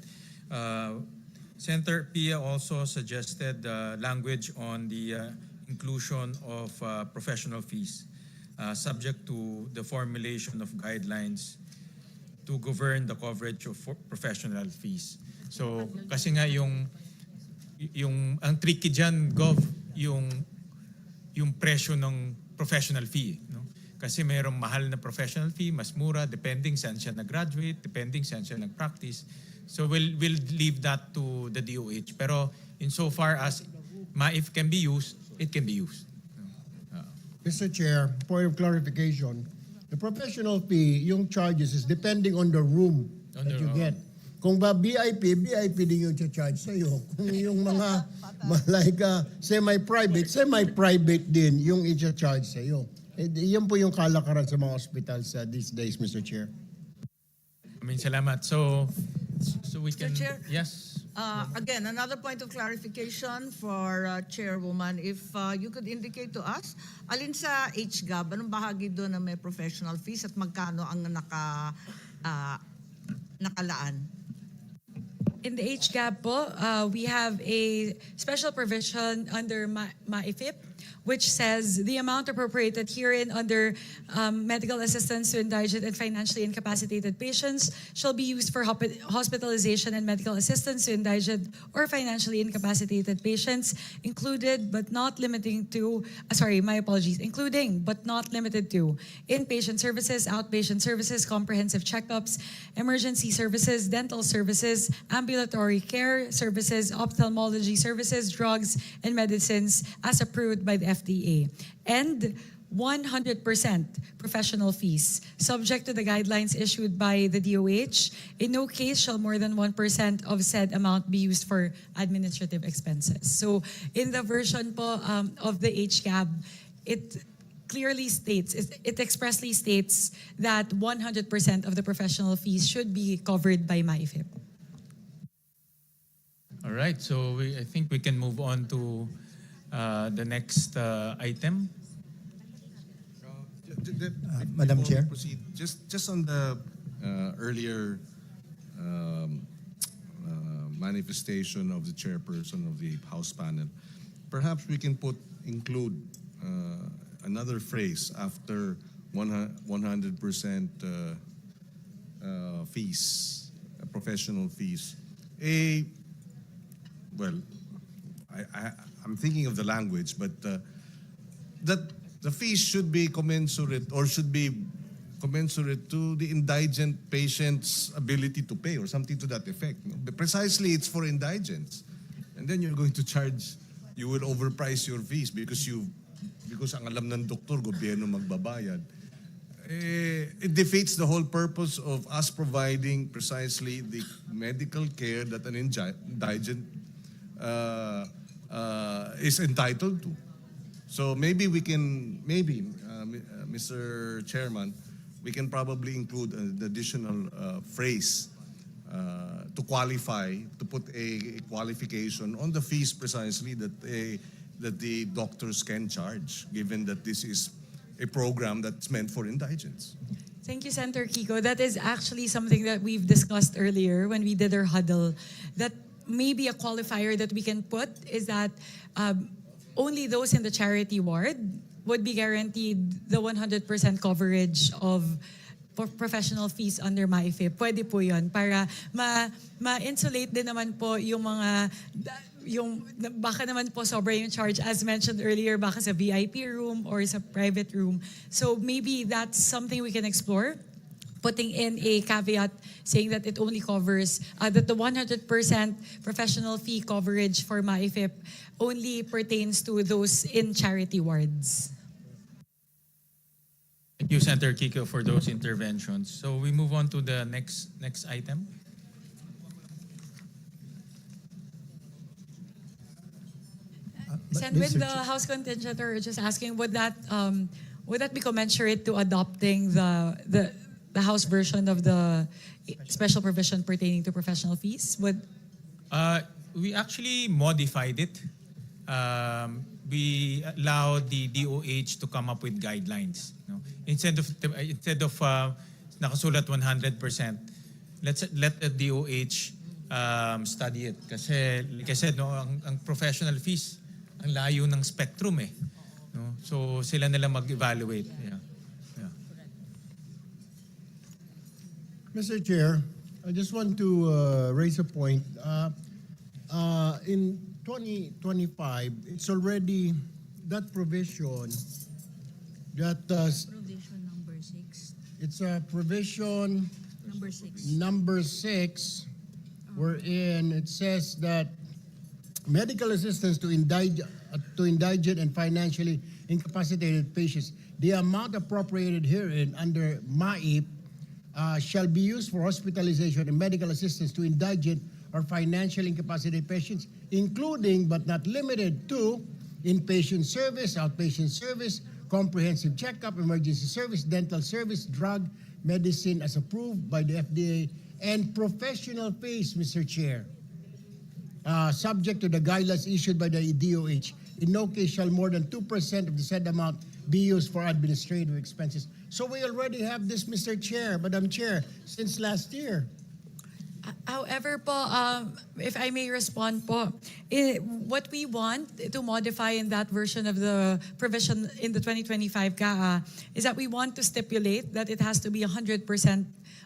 Speaker 1: Senator Pia also suggested language on the inclusion of professional fees, subject to the formulation of guidelines to govern the coverage of professional fees. So, kasi nga ang tricky dyan, Gov, yung presyo ng professional fee. No? Kasi mayroong mahal na professional fee, mas mura, depending saan siya nag-graduate, depending saan siya nag-practice. So we'll leave that to the DOH. Pero insofar as MAIF can be used, it can be used.
Speaker 6: Mr. Chair, point of clarification, the professional fee, yung charges is depending on the room that you get. Kung ba VIP din yung charge sa'yo. Kung yung mga semi-private din yung i-charge sa'yo. Yan po yung kalakaran sa mga hospitals these days, Mr. Chair.
Speaker 1: Salamat. So we can...
Speaker 4: Mr. Chair?
Speaker 1: Yes.
Speaker 4: Again, another point of clarification for Chairwoman. If you could indicate to us, alin sa HGAB, anong bahagi doon na may professional fees at magkano ang nakalaan?
Speaker 2: In the HGAP po, we have a special provision under MAIFIP, which says the amount appropriated herein under medical assistance to indigent and financially incapacitated patients shall be used for hospitalization and medical assistance to indigent or financially incapacitated patients, including but not limited to inpatient services, outpatient services, comprehensive checkups, emergency services, dental services, ambulatory care services, ophthalmology services, drugs, and medicines as approved by the FDA. And 100% professional fees, subject to the guidelines issued by the DOH. In no case shall more than 1% of said amount be used for administrative expenses. So in the version po of the HCAB, it clearly states, it expressly states that 100% of the professional fees should be covered by MAIFIP.
Speaker 1: All right, so I think we can move on to the next item.
Speaker 7: Madam
Speaker 8: Before we
Speaker 7: Chair.
Speaker 8: proceed, just on the earlier manifestation of the chairperson of the House panel, perhaps we can include another phrase after 100% fees, professional fees. I'm thinking of the language, but that the fees should be commensurate or should be commensurate to the indigent patient's ability to pay or something to that effect. But precisely, it's for indigents. And then you're going to charge, you will overprice your fees because ang alam ng doktor, gobyerno magbabayad. It defeats the whole purpose of us providing precisely the medical care that an indigent is entitled to. So maybe we can, Mr. Chairman, we can probably include an additional phrase to qualify, to put a qualification on the fees precisely that the doctors can charge, given that this is a program that's meant for indigents.
Speaker 2: Thank you, Senator Kiko. That is actually something that we've discussed earlier when we did our huddle. That maybe a qualifier that we can put is that only those in the charity ward would be guaranteed the 100% coverage of professional fees under MAIFIP. Pwede po yun para ma-insulate din naman po yung mga baka naman po sobra yung charge as mentioned earlier, baka sa VIP room or sa private room. So maybe that's something we can explore, putting in a caveat saying that it only covers, that the 100% professional fee coverage for MAIFIP only pertains to those in charity wards.
Speaker 1: Thank you, Senator Kiko, for those interventions. So we move on to the next item.
Speaker 2: Send with the House contingent, or just asking, would that be commensurate to adopting the House version of the special provision pertaining to professional fees?
Speaker 1: We actually modified it. We allowed the DOH to come up with guidelines. No? Instead of nakasulat 100%, let the DOH study it. Kasi like I said, no, ang professional fees, ang layo ng spectrum eh. No? So sila nila mag-evaluate. Yeah.
Speaker 6: Mr. Chair, I just want to raise a point. In 2025, it's already that provision that
Speaker 12: Provision number 6.
Speaker 6: it's a provision
Speaker 12: Number 6.
Speaker 6: number 6, wherein it says that medical assistance to indigent and financially incapacitated patients, the amount appropriated herein under MAIP shall be used for hospitalization and medical assistance to indigent or financially incapacitated patients, including but not limited to inpatient service, outpatient service, comprehensive checkup, emergency service, dental service, drug, medicine as approved by the FDA, and professional fees, Mr. Chair. subject to the guidelines issued by the DOH. In no case shall more than 2% of the said amount be used for administrative expenses. So we already have this, Mr. Chair, Madam Chair, since last year.
Speaker 2: However po, if I may respond po, what we want to modify in that version of the provision in the 2025 CAA is that we want to stipulate that it has to be 100%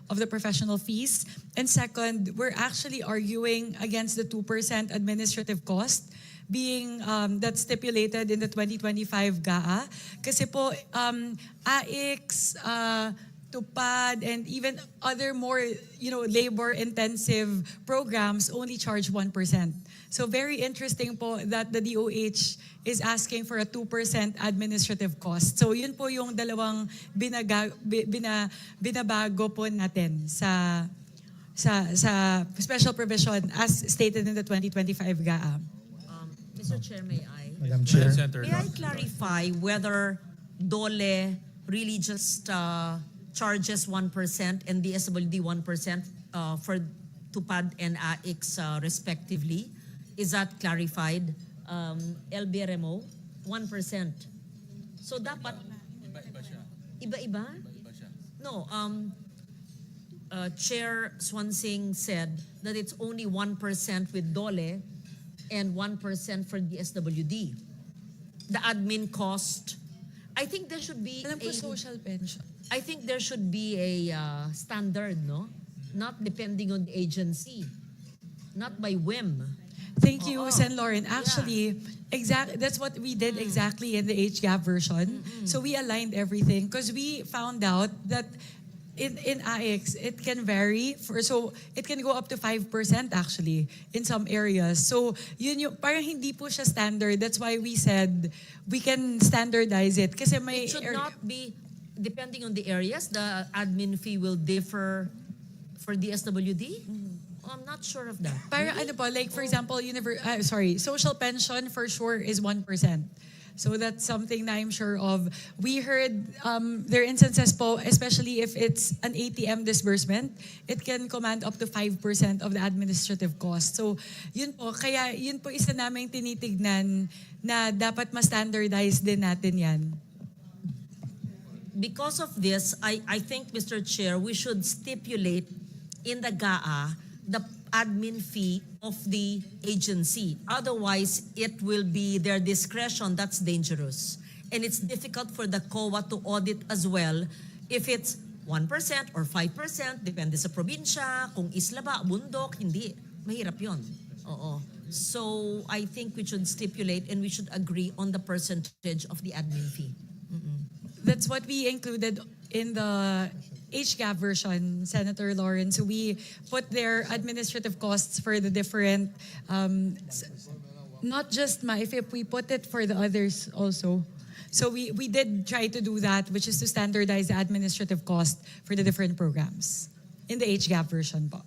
Speaker 2: of the professional fees. And second, we're actually arguing against the 2% administrative cost being that's stipulated in the 2025 GAA. Kasi po, AIX, Tupad, and even other more labor-intensive programs only charge 1%. So very interesting po that the DOH is asking for a 2% administrative cost. So yun po yung dalawang binabago po natin sa special provision as stated in the 2025 GAA.
Speaker 5: Mr. Chair, may I?
Speaker 7: Madam Chair.
Speaker 5: May I clarify whether DOLE really just charges 1% and DSWD 1% for Tupad and AIX respectively? Is that clarified? LBRMO, 1%. So dapat... Iba-iba? No, Chair Swansing said that it's only 1% with DOLE and 1% for DSWD. The admin cost, I think there should be
Speaker 2: Alam ko social pension.
Speaker 5: I think there should be a standard, no? Not depending on the agency, not by whim.
Speaker 2: Thank you, Sen. Lauren. Actually, that's what we did exactly in the HGAP version. So we aligned everything because we found out that in AIX, it can vary. So it can go up to 5% actually in some areas. So yun yung, parang hindi po siya standard. That's why we said we can standardize it. Kasi may
Speaker 5: It should not be, depending on the areas, the admin fee will differ for DSWD? I'm not sure of that.
Speaker 2: Parang ano po, like for example, social pension for sure is 1%. So that's something na I'm sure of. We heard there are instances po, especially if it's an ATM disbursement, it can command up to 5% of the administrative cost. So yun po, kaya yun po isa naming tinitignan na dapat ma-standardize din natin yan.
Speaker 5: Because of this, I think, Mr. Chair, we should stipulate in the GAA the admin fee of the agency. Otherwise, it will be their discretion. That's dangerous. And it's difficult for the COA to audit as well if it's 1% or 5%, depende sa probinsya, kung isla ba, bundok, hindi. Mahirap yun. Oo. So, I think we should stipulate and we should agree on the percentage of the admin fee.
Speaker 2: That's what we included in the HGAP version, Senator Lawrence. So we put their administrative costs for the different, not just MyFIP, we put it for the others also. So we did try to do that, which is to standardize the administrative cost for the different programs in the HGAP version po.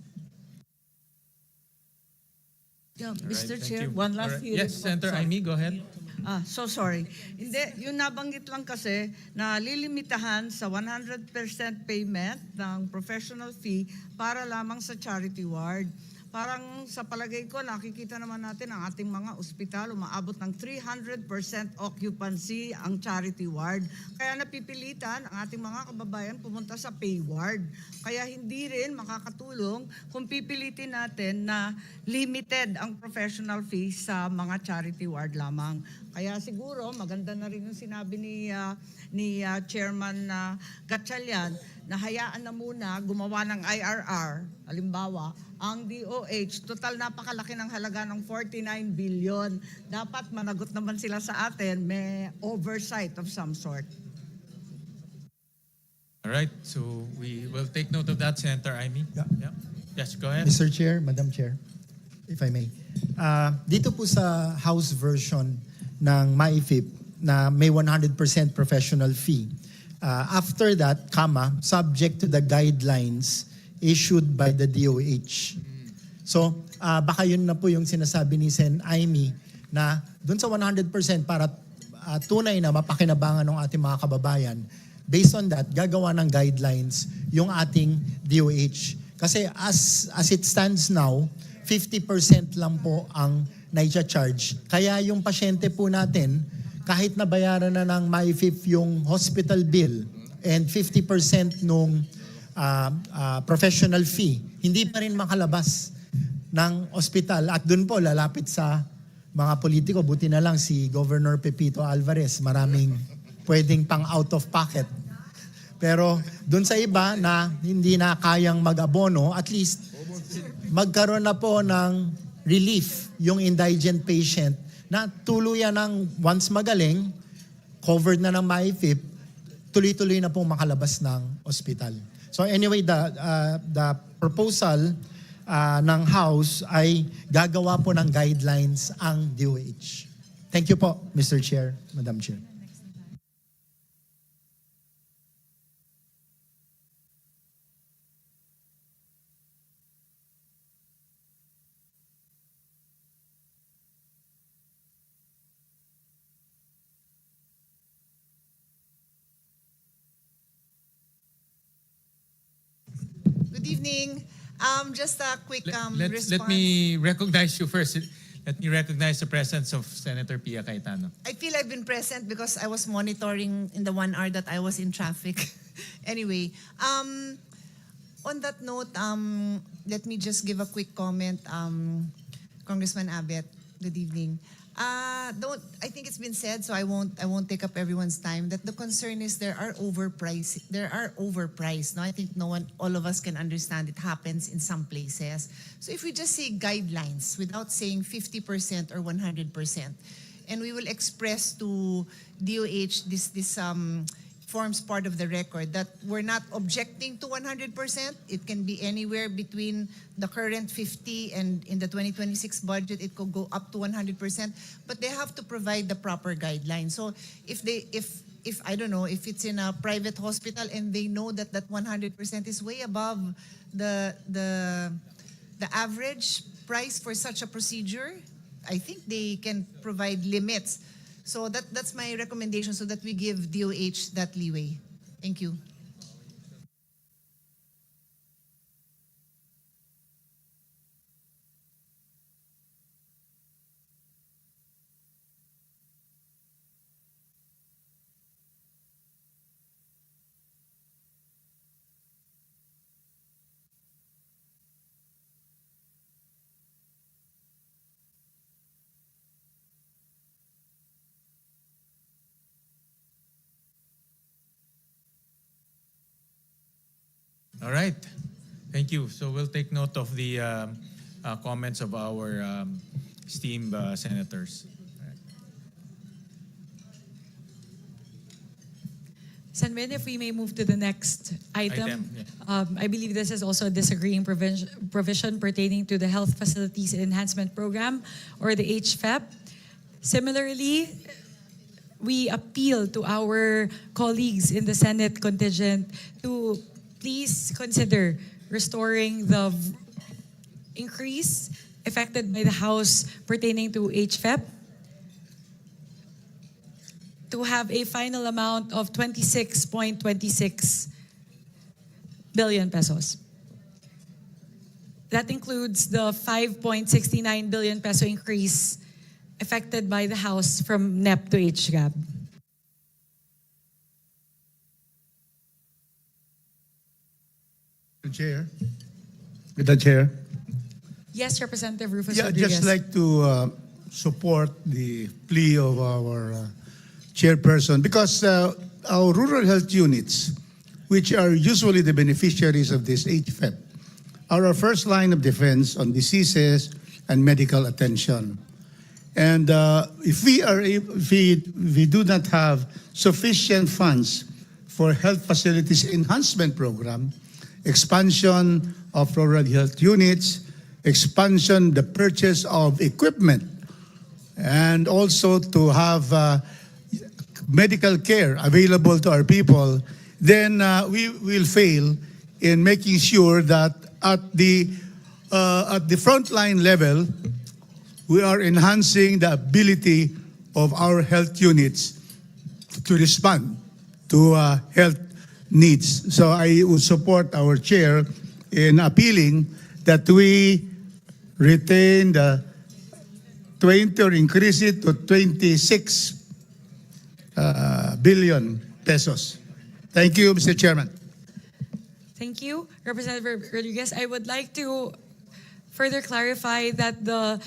Speaker 4: Yeah,
Speaker 1: All right,
Speaker 4: Mr.
Speaker 1: thank
Speaker 4: Chair,
Speaker 1: you.
Speaker 4: one
Speaker 1: All
Speaker 4: last
Speaker 1: right.
Speaker 4: hearing.
Speaker 1: Yes, Senator Amy, go ahead.
Speaker 4: So sorry. Hindi, yung nabanggit lang kasi na lilimitahan sa 100% payment ng professional fee para lamang sa charity ward. Parang sa palagay ko, nakikita naman natin ang ating mga ospital, umaabot ng 300% occupancy ang charity ward. Kaya napipilitan ang ating mga kababayan pumunta sa pay ward. Kaya hindi rin makakatulong kung pipilitin natin na limited ang professional fee sa mga charity ward lamang. Kaya siguro maganda na rin yung sinabi ni Chairman Gatchalian na hayaan na muna gumawa ng IRR, halimbawa, ang DOH, total napakalaki ng halaga ng 49 billion. Dapat managot naman sila sa atin, may oversight of some sort.
Speaker 1: All right, so we will take note of that, Senator Amy. Yeah. Yes, go ahead.
Speaker 7: Mr. Chair, Madam Chair, if I may. Dito po sa House version ng MyFIP na may 100% professional fee. After that, subject to the guidelines issued by the DOH. So, baka yun na po yung sinasabi ni Sen. Amy na dun sa 100% para tunay na mapakinabangan ng ating mga kababayan, based on that, gagawa ng guidelines yung ating DOH. Kasi as it stands now, 50% lang po ang naija-charge. Kaya yung pasyente po natin, kahit nabayaran na ng MyFIP yung hospital bill and 50% nung professional fee, hindi pa rin makalabas ng ospital. At dun po, lalapit sa mga politiko. Buti na lang si Governor Pepito Alvarez, maraming pwedeng pang out of pocket. Pero dun sa iba na hindi na kayang mag-abono, at least magkaroon na po ng relief yung indigent patient na tuluyan ng once magaling, covered na ng MyFIP, tuloy-tuloy na pong makalabas ng ospital. So anyway, the proposal ng House ay gagawa po ng guidelines ang DOH. Thank you po, Mr. Chair, Madam Chair.
Speaker 15: Good evening. Just a quick
Speaker 1: Let
Speaker 15: response.
Speaker 1: me recognize you first. Let me recognize the presence of Senator Pia Cayetano.
Speaker 15: I feel I've been present because I was monitoring in the 1 hour that I was in traffic. Anyway, on that note, let me just give a quick comment. Congressman Abet, good evening. I think it's been said, so I won't take up everyone's time, that the concern is there are overpriced. No, I think all of us can understand it happens in some places. So if we just say guidelines without saying 50% or 100%, and we will express to DOH this forms part of the record that we're not objecting to 100%. It can be anywhere between the current 50 and in the 2026 budget, it could go up to 100%, but they have to provide the proper guidelines. So if I don't know, if it's in a private hospital and they know that 100% is way above the average price for such a procedure, I think they can provide limits. So that's my recommendation, so that we give DOH that leeway. Thank you.
Speaker 1: All right. Thank you. So we'll take note of the comments of our esteemed senators.
Speaker 2: Senmin, if we may move to the next item.
Speaker 1: Yeah.
Speaker 2: I believe this is also a disagreeing provision pertaining to the Health Facilities Enhancement Program, or the HFEP. Similarly, we appeal to our colleagues in the Senate contingent to please consider restoring the increase effected by the House pertaining to HFEP to have a final amount of 26.26 billion pesos. That includes the 5.69 billion peso increase effected by the House from NEP to HGAB.
Speaker 9: Chair. Madam Chair.
Speaker 2: Yes, Representative Rufus
Speaker 9: Yeah,
Speaker 2: Rodriguez.
Speaker 9: just like to support the plea of our chairperson, because our rural health units, which are usually the beneficiaries of this HFEP, are our first line of defense on diseases and medical attention. And if we do not have sufficient funds for health facilities enhancement program, expansion of rural health units, expansion, the purchase of equipment, and also to have medical care available to our people, then we will fail in making sure that at the frontline level, we are enhancing the ability of our health units to respond to health needs. So I would support our chair in appealing that we retain the 20 or increase it to 26 billion pesos. Thank you, Mr. Chairman.
Speaker 2: Thank you, Representative Rodriguez. I would like to further clarify that the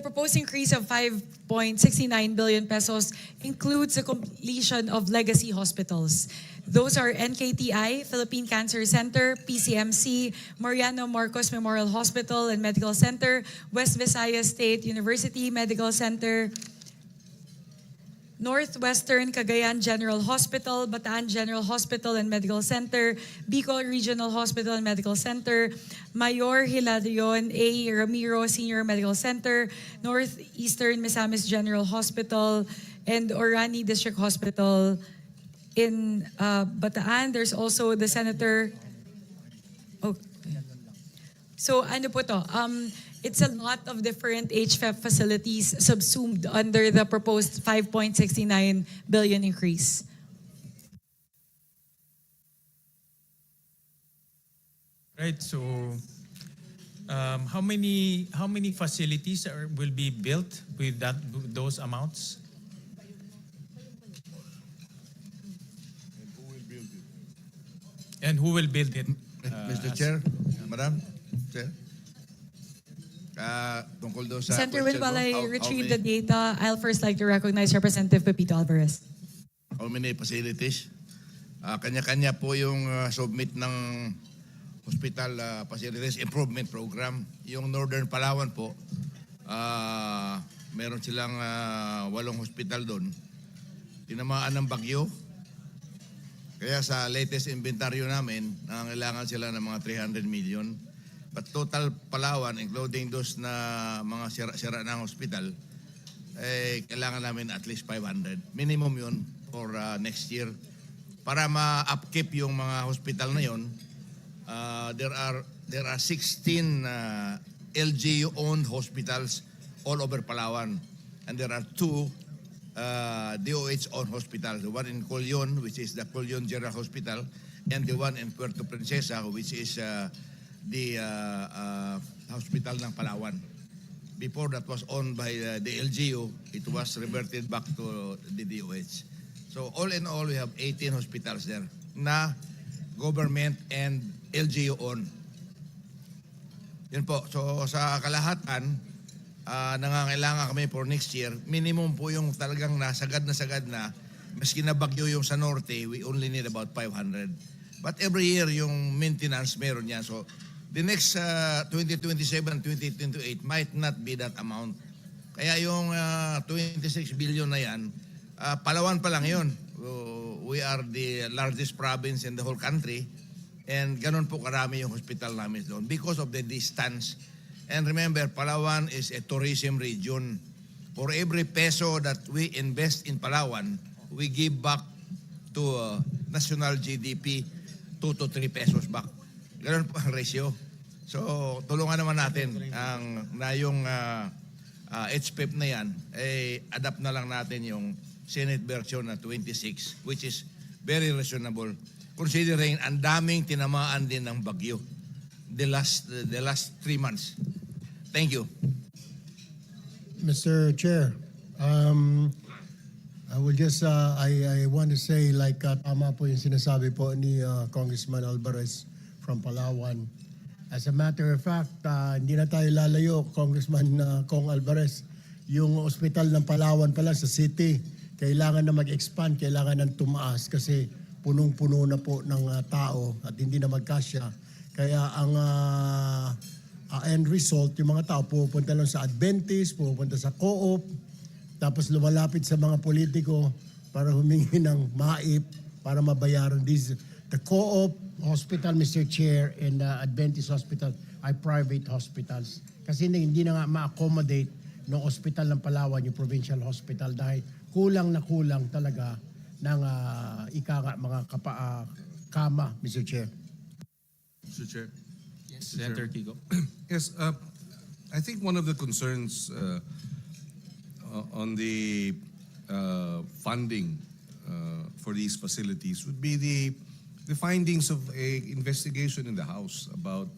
Speaker 2: proposed increase of 5.69 billion pesos includes the completion of legacy hospitals. Those are NKTI, Philippine Cancer Center, PCMC, Mariano Marcos Memorial Hospital and Medical Center, West Visayas State University Medical Center, Northwestern Cagayan General Hospital, Bataan General Hospital and Medical Center, Bicol Regional Hospital and Medical Center, Mayor Hilarion A. Ramiro Senior Medical Center, Northeastern Misamis General Hospital, and Orani District Hospital. In Bataan, there's also the Senator. Oh. So ano po to? It's a lot of different HFEF facilities subsumed under the proposed 5.69 billion increase.
Speaker 1: Right. So, how many facilities will be built with those amounts? And who will build it?
Speaker 13: Mr. Chair, Madam Chair. Tungkol doon sa
Speaker 2: Senator Win,
Speaker 13: question
Speaker 2: while
Speaker 13: mo,
Speaker 2: I
Speaker 13: how
Speaker 2: retrieve
Speaker 13: many-
Speaker 2: the data, I'll first like to recognize Representative Pepito Alvarez.
Speaker 13: How many facilities? Kanya-kanya po yung submit ng hospital facilities improvement program. Yung Northern Palawan po, meron silang 8 hospital doon. Tinamaan ng bagyo. Kaya sa latest inventaryo namin, nangangailangan sila ng mga 300 million. But total Palawan, including those na mga sira ng hospital, kailangan namin at least 500. Minimum yun for next year. Para ma-upkeep yung mga hospital na yun, there are 16 LGU-owned hospitals all over Palawan. And there are 2 DOH-owned hospitals. The one in Colyon, which is the Colyon General Hospital, and the one in Puerto Princesa, which is the hospital ng Palawan. Before that was owned by the LGU, it was reverted back to the DOH. So all in all, we have 18 hospitals there na government and LGU owned. Yun po. So sa kalahatan, nangangailangan kami for next year. Minimum po yung talagang nasagad na. Maski na bagyo yung sa norte, we only need about 500. But every year, yung maintenance meron yan. So the next 2027, 2028 might not be that amount. Kaya yung 26 billion na yan, Palawan pa lang yun. We are the largest province in the whole country. And ganun po karami yung hospital namin doon because of the distance. And remember, Palawan is a tourism region. For every peso that we invest in Palawan, we give back to national GDP 2 to 3 pesos back. Ganun po ang ratio. So, tulungan naman natin yung HPEP na yan, adapt na lang natin yung Senate version na 26, which is very reasonable considering ang daming tinamaan din ng bagyo the last 3 months. Thank you.
Speaker 6: Mr. Chair, I will just, I want to say like tama po yung sinasabi po ni Congressman Alvarez from Palawan. As a matter of fact, hindi na tayo lalayo, Congressman Kong Alvarez. Yung ospital ng Palawan pala sa city, kailangan na mag-expand, kailangan ng tumaas kasi punong-puno na po ng tao at hindi na magkasya. Kaya ang end result, yung mga tao pupunta lang sa Adventist, pupunta sa Co-op, tapos lumalapit sa mga politiko para humingi ng maip para mabayaran. The Co-op Hospital, Mr. Chair, and the Adventist Hospital ay private hospitals. Kasi hindi na nga ma-accommodate ng hospital ng Palawan, yung provincial hospital, dahil kulang na kulang talaga ng mga kama, Mr. Chair.
Speaker 8: Mr. Chair.
Speaker 1: Yes, Senator Kiko.
Speaker 8: Yes, I think one of the concerns on the funding for these facilities would be the findings of a investigation in the House about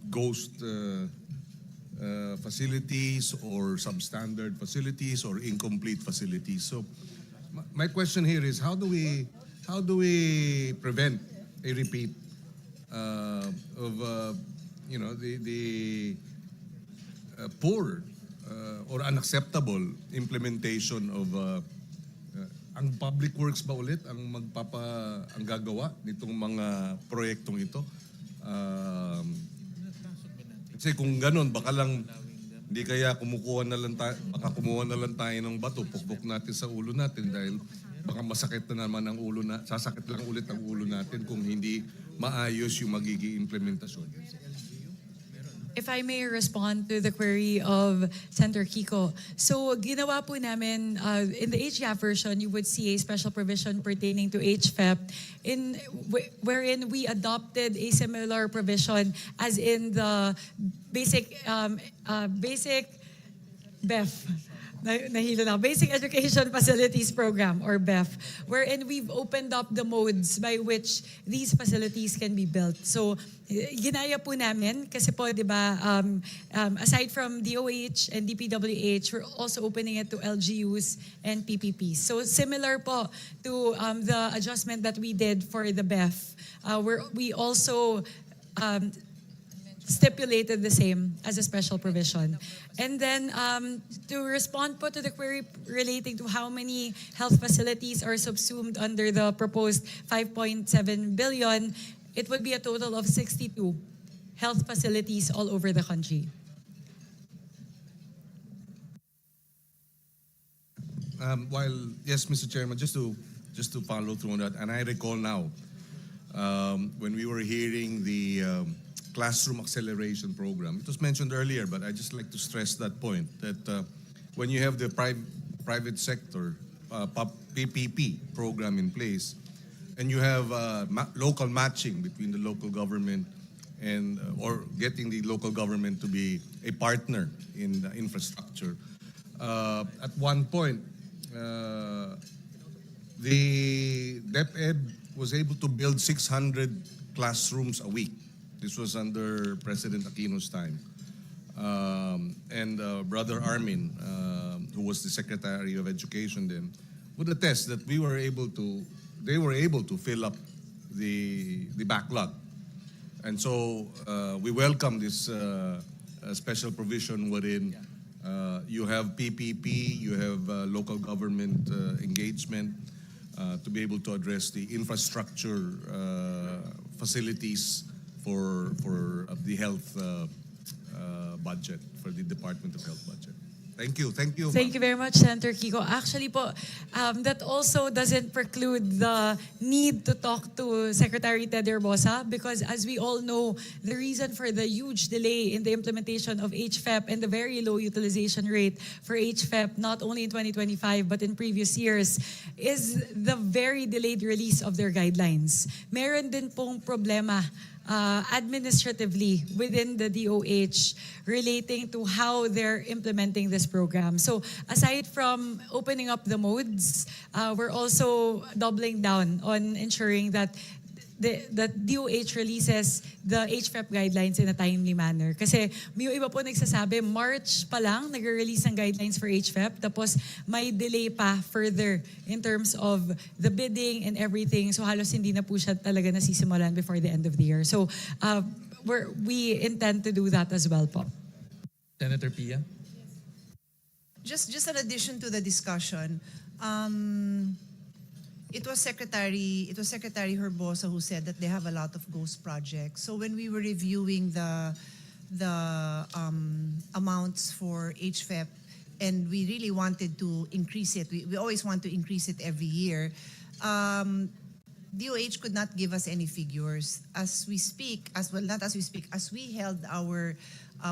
Speaker 8: ghost facilities or substandard facilities or incomplete facilities. So my question here is how do we prevent a repeat of the poor or unacceptable implementation of ang public works ba ulit ang ang gagawa nitong mga proyektong ito? Kasi kung ganun, baka lang hindi kaya kumukuha na lang tayo ng bato, pukpok natin sa ulo natin dahil baka masakit na naman ang ulo sasakit lang ulit ang ulo natin kung hindi maayos yung magiging implementasyon.
Speaker 2: If I may respond to the query of Senator Kiko. So, ginawa po namin, in the HGAF version, you would see a special provision pertaining to HFEP wherein we adopted a similar provision as in the basic BEF. Nahilo na. Basic Education Facilities Program or BEF, wherein we've opened up the modes by which these facilities can be built. So, ginaya po namin kasi po, di ba, aside from DOH and DPWH, we're also opening it to LGUs and PPPs. So, similar po to the adjustment that we did for the BEF, we also stipulated the same as a special provision. And then to respond po to the query relating to how many health facilities are subsumed under the proposed 5.7 billion, it would be a total of 62 health facilities all over the country.
Speaker 8: Yes, Mr. Chairman, just to follow through on that, and I recall now when we were hearing the classroom acceleration program. It was mentioned earlier, but I just like to stress that point that when you have the private sector PPP program in place, and you have local matching between the local government and or getting the local government to be a partner in the infrastructure. At one point, the DepEd was able to build 600 classrooms a week. This was under President Aquino's time. And Brother Armin, who was the Secretary of Education then, would attest that they were able to fill up the backlog. And so we welcome this special provision wherein you have PPP, you have local government engagement to be able to address the infrastructure facilities for the health budget, for the Department of Health budget. Thank you. Thank you.
Speaker 2: Thank you very much, Senator Kiko. Actually po, that also doesn't preclude the need to talk to Secretary Ted Herbosa because as we all know, the reason for the huge delay in the implementation of HFEP and the very low utilization rate for HFEP, not only in 2025 but in previous years, is the very delayed release of their guidelines. Meron din pong problema administratively within the DOH relating to how they're implementing this program. So aside from opening up the modes, we're also doubling down on ensuring that the DOH releases the HFEP guidelines in a timely manner. Kasi may iba po nagsasabi, March pa lang nag-release ng guidelines for HFEP, tapos may delay pa further in terms of the bidding and everything. So halos hindi na po siya talaga nasisimulan before the end of the year. So we intend to do that as well po.
Speaker 1: Senator Pia?
Speaker 15: Just an addition to the discussion, it was Secretary Herbosa who said that they have a lot of ghost projects. So when we were reviewing the amounts for HFEP, and we really wanted to increase it, we always want to increase it every year. DOH could not give us any figures. As we held our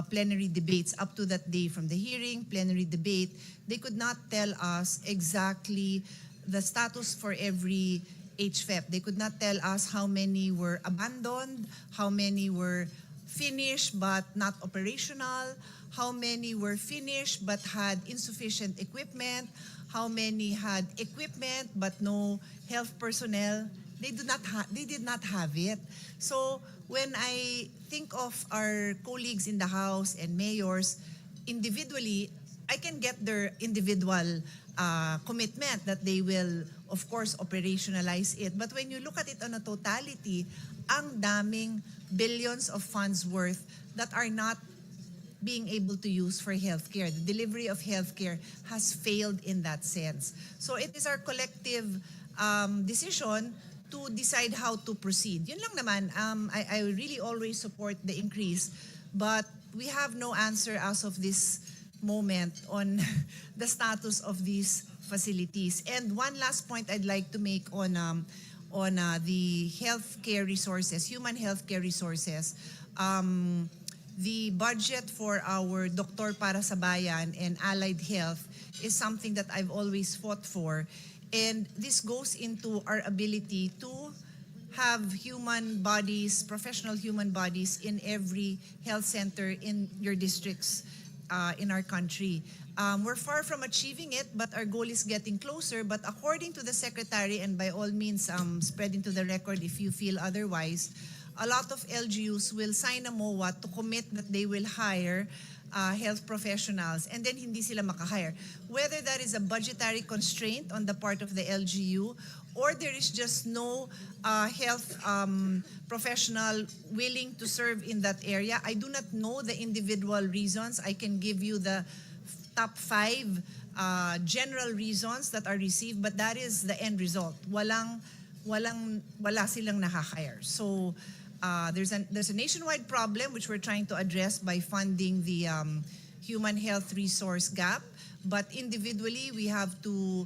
Speaker 15: plenary debates up to that day from the hearing, plenary debate, they could not tell us exactly the status for every HFEP. They could not tell us how many were abandoned, how many were finished but not operational, how many were finished but had insufficient equipment, how many had equipment but no health personnel. they did not have it. So when I think of our colleagues in the House and mayors individually, I can get their individual commitment that they will, of course, operationalize it. But when you look at it on a totality, ang daming billions of funds worth that are not being able to use for healthcare. The delivery of healthcare has failed in that sense. So it is our collective decision to decide how to proceed. Yun lang naman, I really always support the increase, but we have no answer as of this moment on the status of these facilities. And one last point I'd like to make on the healthcare resources, human healthcare resources. The budget for our Doktor para sa Bayan and Allied Health is something that I've always fought for. And this goes into our ability to have human bodies, professional human bodies in every health center in your districts in our country. We're far from achieving it, but our goal is getting closer. But according to the Secretary, and by all means spreading to the record if you feel otherwise, a lot of LGUs will sign a MOA to commit that they will hire health professionals, and then hindi sila makahire. Whether that is a budgetary constraint on the part of the LGU, or there is just no health professional willing to serve in that area, I do not know the individual reasons. I can give you the top 5 general reasons that are received, but that is the end result. Wala silang nakahire. So there's a nationwide problem which we're trying to address by funding the human health resource gap. But individually, we have to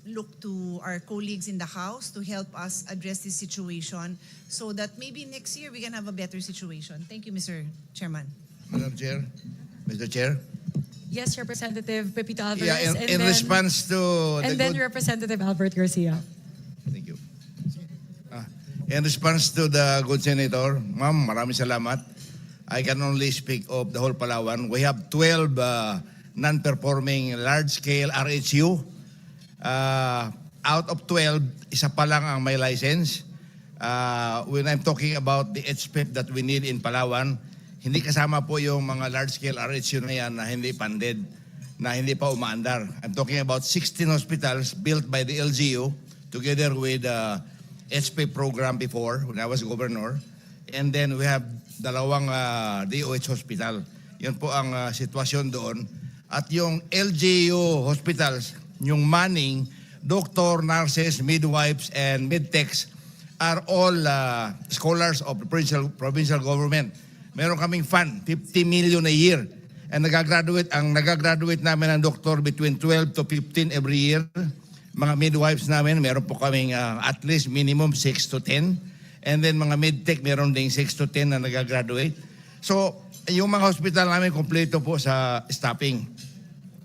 Speaker 15: look to our colleagues in the House to help us address this situation so that maybe next year we can have a better situation. Thank you, Mr. Chairman.
Speaker 13: Madam Chair, Mr. Chair.
Speaker 2: Yes, Representative Pepito Alvarez.
Speaker 13: Yeah, in response to
Speaker 2: and then Representative Albert Garcia.
Speaker 13: Thank you. In response to the good senator, ma'am, maraming salamat. I can only speak of the whole Palawan. We have 12 non-performing large-scale RHU. Out of 12, isa pa lang ang may license. When I'm talking about the HPEP that we need in Palawan, hindi kasama po yung mga large-scale RHU na yan na hindi funded, na hindi pa umaandar. I'm talking about 16 hospitals built by the LGU together with HPEP program before when I was governor. And then we have dalawang DOH hospital. Yun po ang sitwasyon doon. At yung LGU hospitals, yung manning, doctor, nurses, midwives, and medtechs are all scholars of the provincial government. Meron kaming fund, 50 million a year. And nagagraduate namin ng doctor between 12 to 15 every year. Mga midwives namin, meron po kaming at least minimum 6 to 10. And then mga medtech, meron ding 6 to 10 na nagagraduate. So, yung mga hospital namin, kompleto po sa staffing.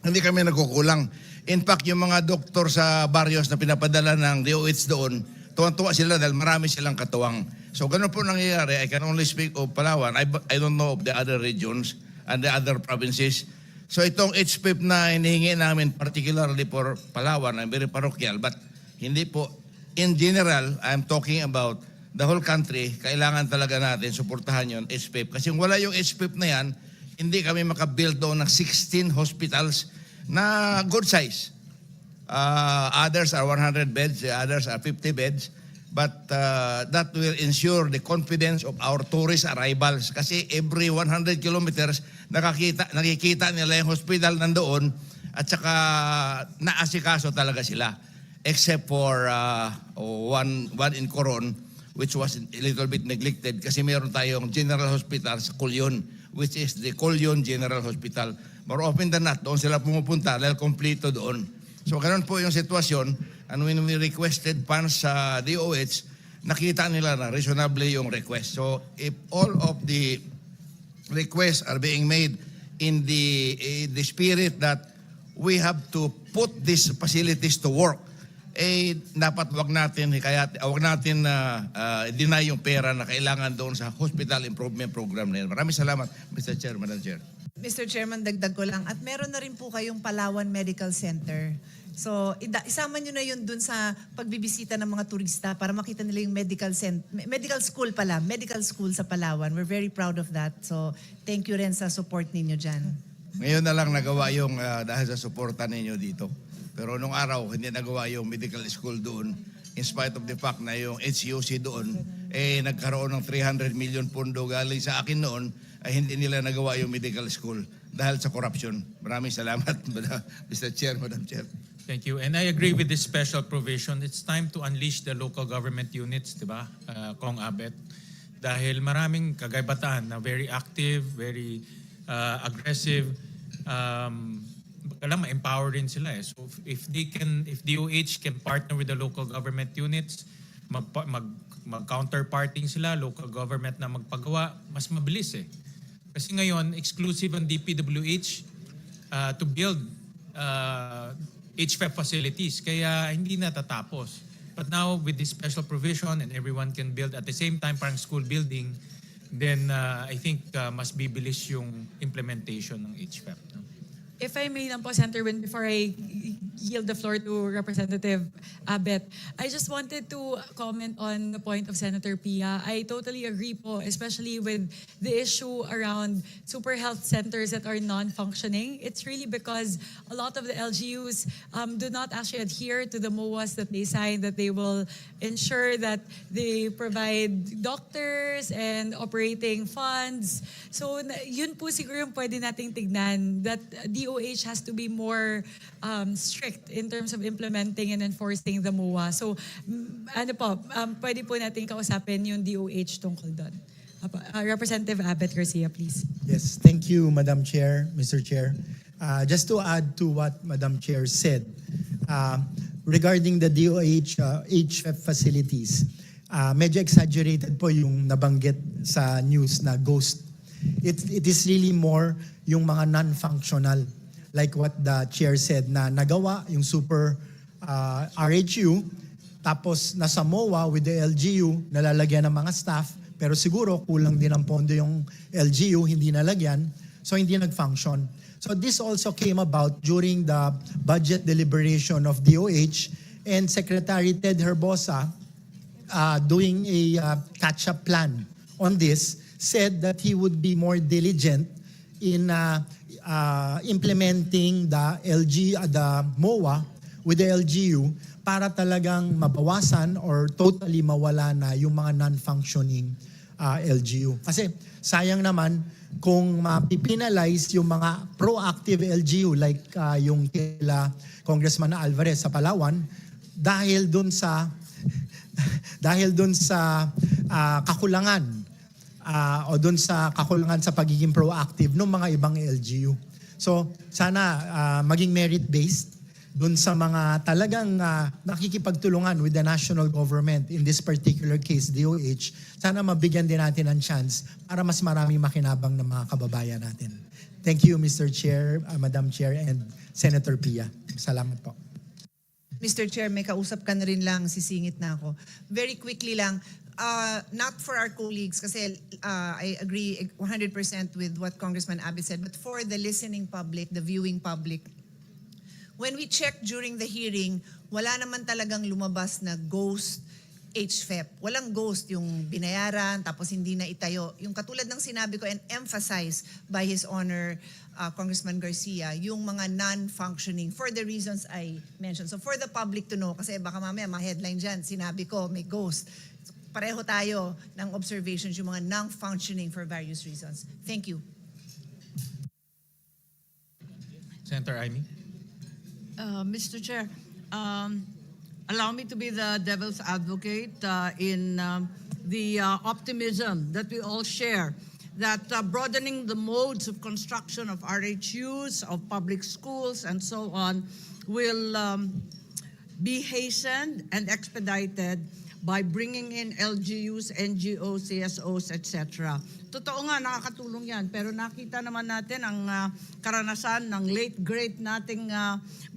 Speaker 13: Hindi kami nagkukulang. In fact, yung mga doktor sa barrios na pinapadala ng DOH doon, tuwan-tuwa sila dahil marami silang katuwang. So, ganun po nangyayari. I can only speak of Palawan. I don't know of the other regions and the other provinces. So itong HPEP na hinihingi namin particularly for Palawan, I'm very parochial, but hindi po, in general, I'm talking about the whole country, kailangan talaga natin suportahan yung HPEP. Kasi wala yung HPEP na yan, hindi kami makabuild doon ng 16 hospitals na good size. Others are 100 beds, others are 50 beds. But that will ensure the confidence of our tourist arrivals. Kasi every 100 kilometers, nakikita nila yung hospital nandoon at saka naasikaso talaga sila. Except for one in Coron, which was a little bit neglected kasi meron tayong general hospital sa Colyon, which is the Colyon General Hospital. More often than not, doon sila pumupunta dahil kompleto doon. So ganun po yung sitwasyon. And when we requested funds sa DOH, nakita nila na reasonably yung request. So if all of the requests are being made in the spirit that we have to put these facilities to work, dapat wag natin deny yung pera na kailangan doon sa hospital improvement program na yan. Maraming salamat, Mr. Chair, Madam Chair.
Speaker 15: Mr. Chairman, dagdag ko lang. At meron na rin po kayong Palawan Medical Center. So, isama nyo na yun dun sa pagbibisita ng mga turista para makita nila yung medical school sa Palawan. We're very proud of that. So, thank you rin sa support ninyo dyan.
Speaker 13: Ngayon na lang nagawa yung dahil sa suporta ninyo dito. Pero nung araw, hindi nagawa yung medical school doon. In spite of the fact na yung HUC doon, nagkaroon ng 300 million pondo galing sa akin noon, ay hindi nila nagawa yung medical school dahil sa corruption. Maraming salamat, Mr. Chair, Madam Chair.
Speaker 1: Thank you. And I agree with this special provision. It's time to unleash the local government units, di ba, Kong Abet? Dahil maraming kagaybatan na very active, very aggressive. Kailangan ma-empower din sila eh. So if DOH can partner with the local government units, mag-counterparting sila, local government na magpagawa, mas mabilis eh. Kasi ngayon, exclusive ang DPWH to build HFEP facilities, kaya hindi natatapos. But now with this special provision and everyone can build at the same time parang school building, then I think mas bibilis yung implementation ng HFEP. No?
Speaker 2: If I may lang po, Senator Win, before I yield the floor to Representative Abet, I just wanted to comment on the point of Senator Pia. I totally agree po, especially with the issue around super health centers that are non-functioning. It's really because a lot of the LGUs do not actually adhere to the MOAs that they sign, that they will ensure that they provide doctors and operating funds. So yun po siguro yung pwede nating tignan, that DOH has to be more strict in terms of implementing and enforcing the MOA. So, pwede po natin kausapin yung DOH tungkol doon. Representative Abet Garcia, please.
Speaker 7: Yes, thank you, Madam Chair, Mr. Chair. Just to add to what Madam Chair said, regarding the DOH HFEP facilities, medyo exaggerated po yung nabanggit sa news na ghost. It is really more yung mga non-functional, like what the chair said, na nagawa yung super RHU, tapos nasa MOA with the LGU, nalalagyan ng mga staff, pero siguro kulang din ang pondo yung LGU, hindi nalagyan, so hindi nag-function. So this also came about during the budget deliberation of DOH, and Secretary Ted Herbosa, doing a catch-up plan on this, said that he would be more diligent in implementing the MOA with the LGU para talagang mabawasan or totally mawala na yung mga non-functioning LGU. Kasi sayang naman kung mapipinalize yung mga proactive LGU like yung kila Congressman Alvarez sa Palawan dahil dun sa kakulangan o dun sa kakulangan sa pagiging proactive ng mga ibang LGU. So sana maging merit-based dun sa mga talagang nakikipagtulungan with the national government, in this particular case, DOH, sana mabigyan din natin ng chance para mas maraming makinabang ng mga kababayan natin. Thank you, Mr. Chair, Madam Chair, and Senator Pia. Salamat po.
Speaker 15: Mr. Chair, may kausap ka na rin lang, sisingit na ako. Very quickly lang, not for our colleagues, kasi I agree 100% with what Congressman Abet said, but for the listening public, the viewing public, when we checked during the hearing, wala naman talagang lumabas na ghost HFEP. Walang ghost, yung binayaran, tapos hindi na itayo. Yung katulad ng sinabi ko and emphasized by His Honor, Congressman Garcia, yung mga non-functioning for the reasons I mentioned. So for the public to know, kasi baka mamaya ma-headline dyan, sinabi ko may ghost. So, pareho tayo ng observations, yung mga non-functioning for various reasons. Thank you.
Speaker 1: Senator Amy?
Speaker 16: Mr. Chair, allow me to be the devil's advocate in the optimism that we all share, that broadening the modes of construction of RHUs, of public schools, and so on, will be hastened and expedited by bringing in LGUs, NGOs, CSOs, etc. Totoo nga, nakakatulong yan. Pero nakita naman natin ang karanasan ng late great nating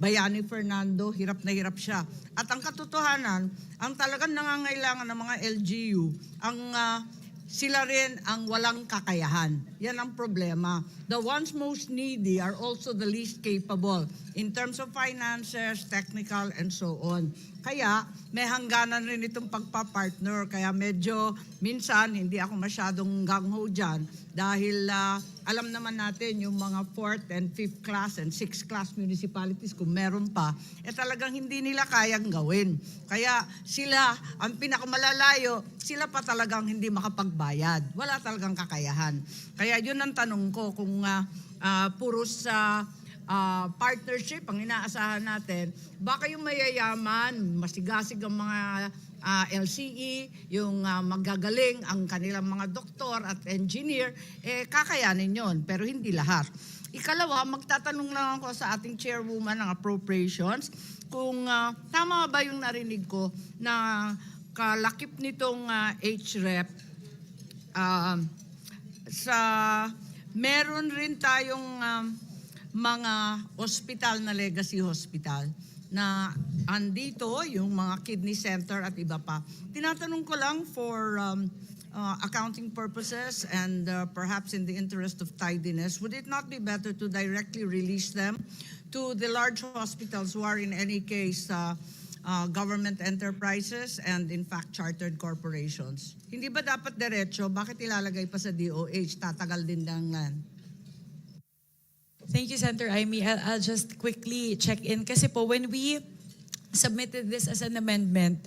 Speaker 16: Bayani Fernando, hirap na hirap siya. At ang katotohanan, ang talagang nangangailangan ng mga LGU, sila rin ang walang kakayahan. Yan ang problema. The ones most needy are also the least capable.
Speaker 9: in terms of finances, technical, and so on. Kaya may hangganan rin itong pagpa-partner. Kaya medyo minsan hindi ako masyadong gangho dyan dahil alam naman natin yung mga 4th and 5th class and 6th class municipalities kung meron pa, talagang hindi nila kayang gawin. Kaya sila, ang pinakamalalayo, sila pa talagang hindi makapagbayad. Wala talagang kakayahan. Kaya yun ang tanong ko kung puro sa partnership ang inaasahan natin, baka yung mayayaman, masigasig ang mga LCE, yung magagaling ang kanilang mga doktor at engineer, kakayanin yon, pero hindi lahat. Ikalawa, magtatanong lang ako sa ating chairwoman ng appropriations kung tama ba yung narinig ko na kalakip nitong HREP meron rin tayong mga hospital na legacy hospital na andito yung mga kidney center at iba pa. Tinatanong ko lang for accounting purposes and perhaps in the interest of tidiness, would it not be better to directly release them to the large hospitals who are in any case government enterprises and in fact chartered corporations? Hindi ba dapat diretso? Bakit ilalagay pa sa DOH? Tatagal din lang yan.
Speaker 2: Thank you, Senator Amy. I'll just quickly check in. Kasi po, when we submitted this as an amendment,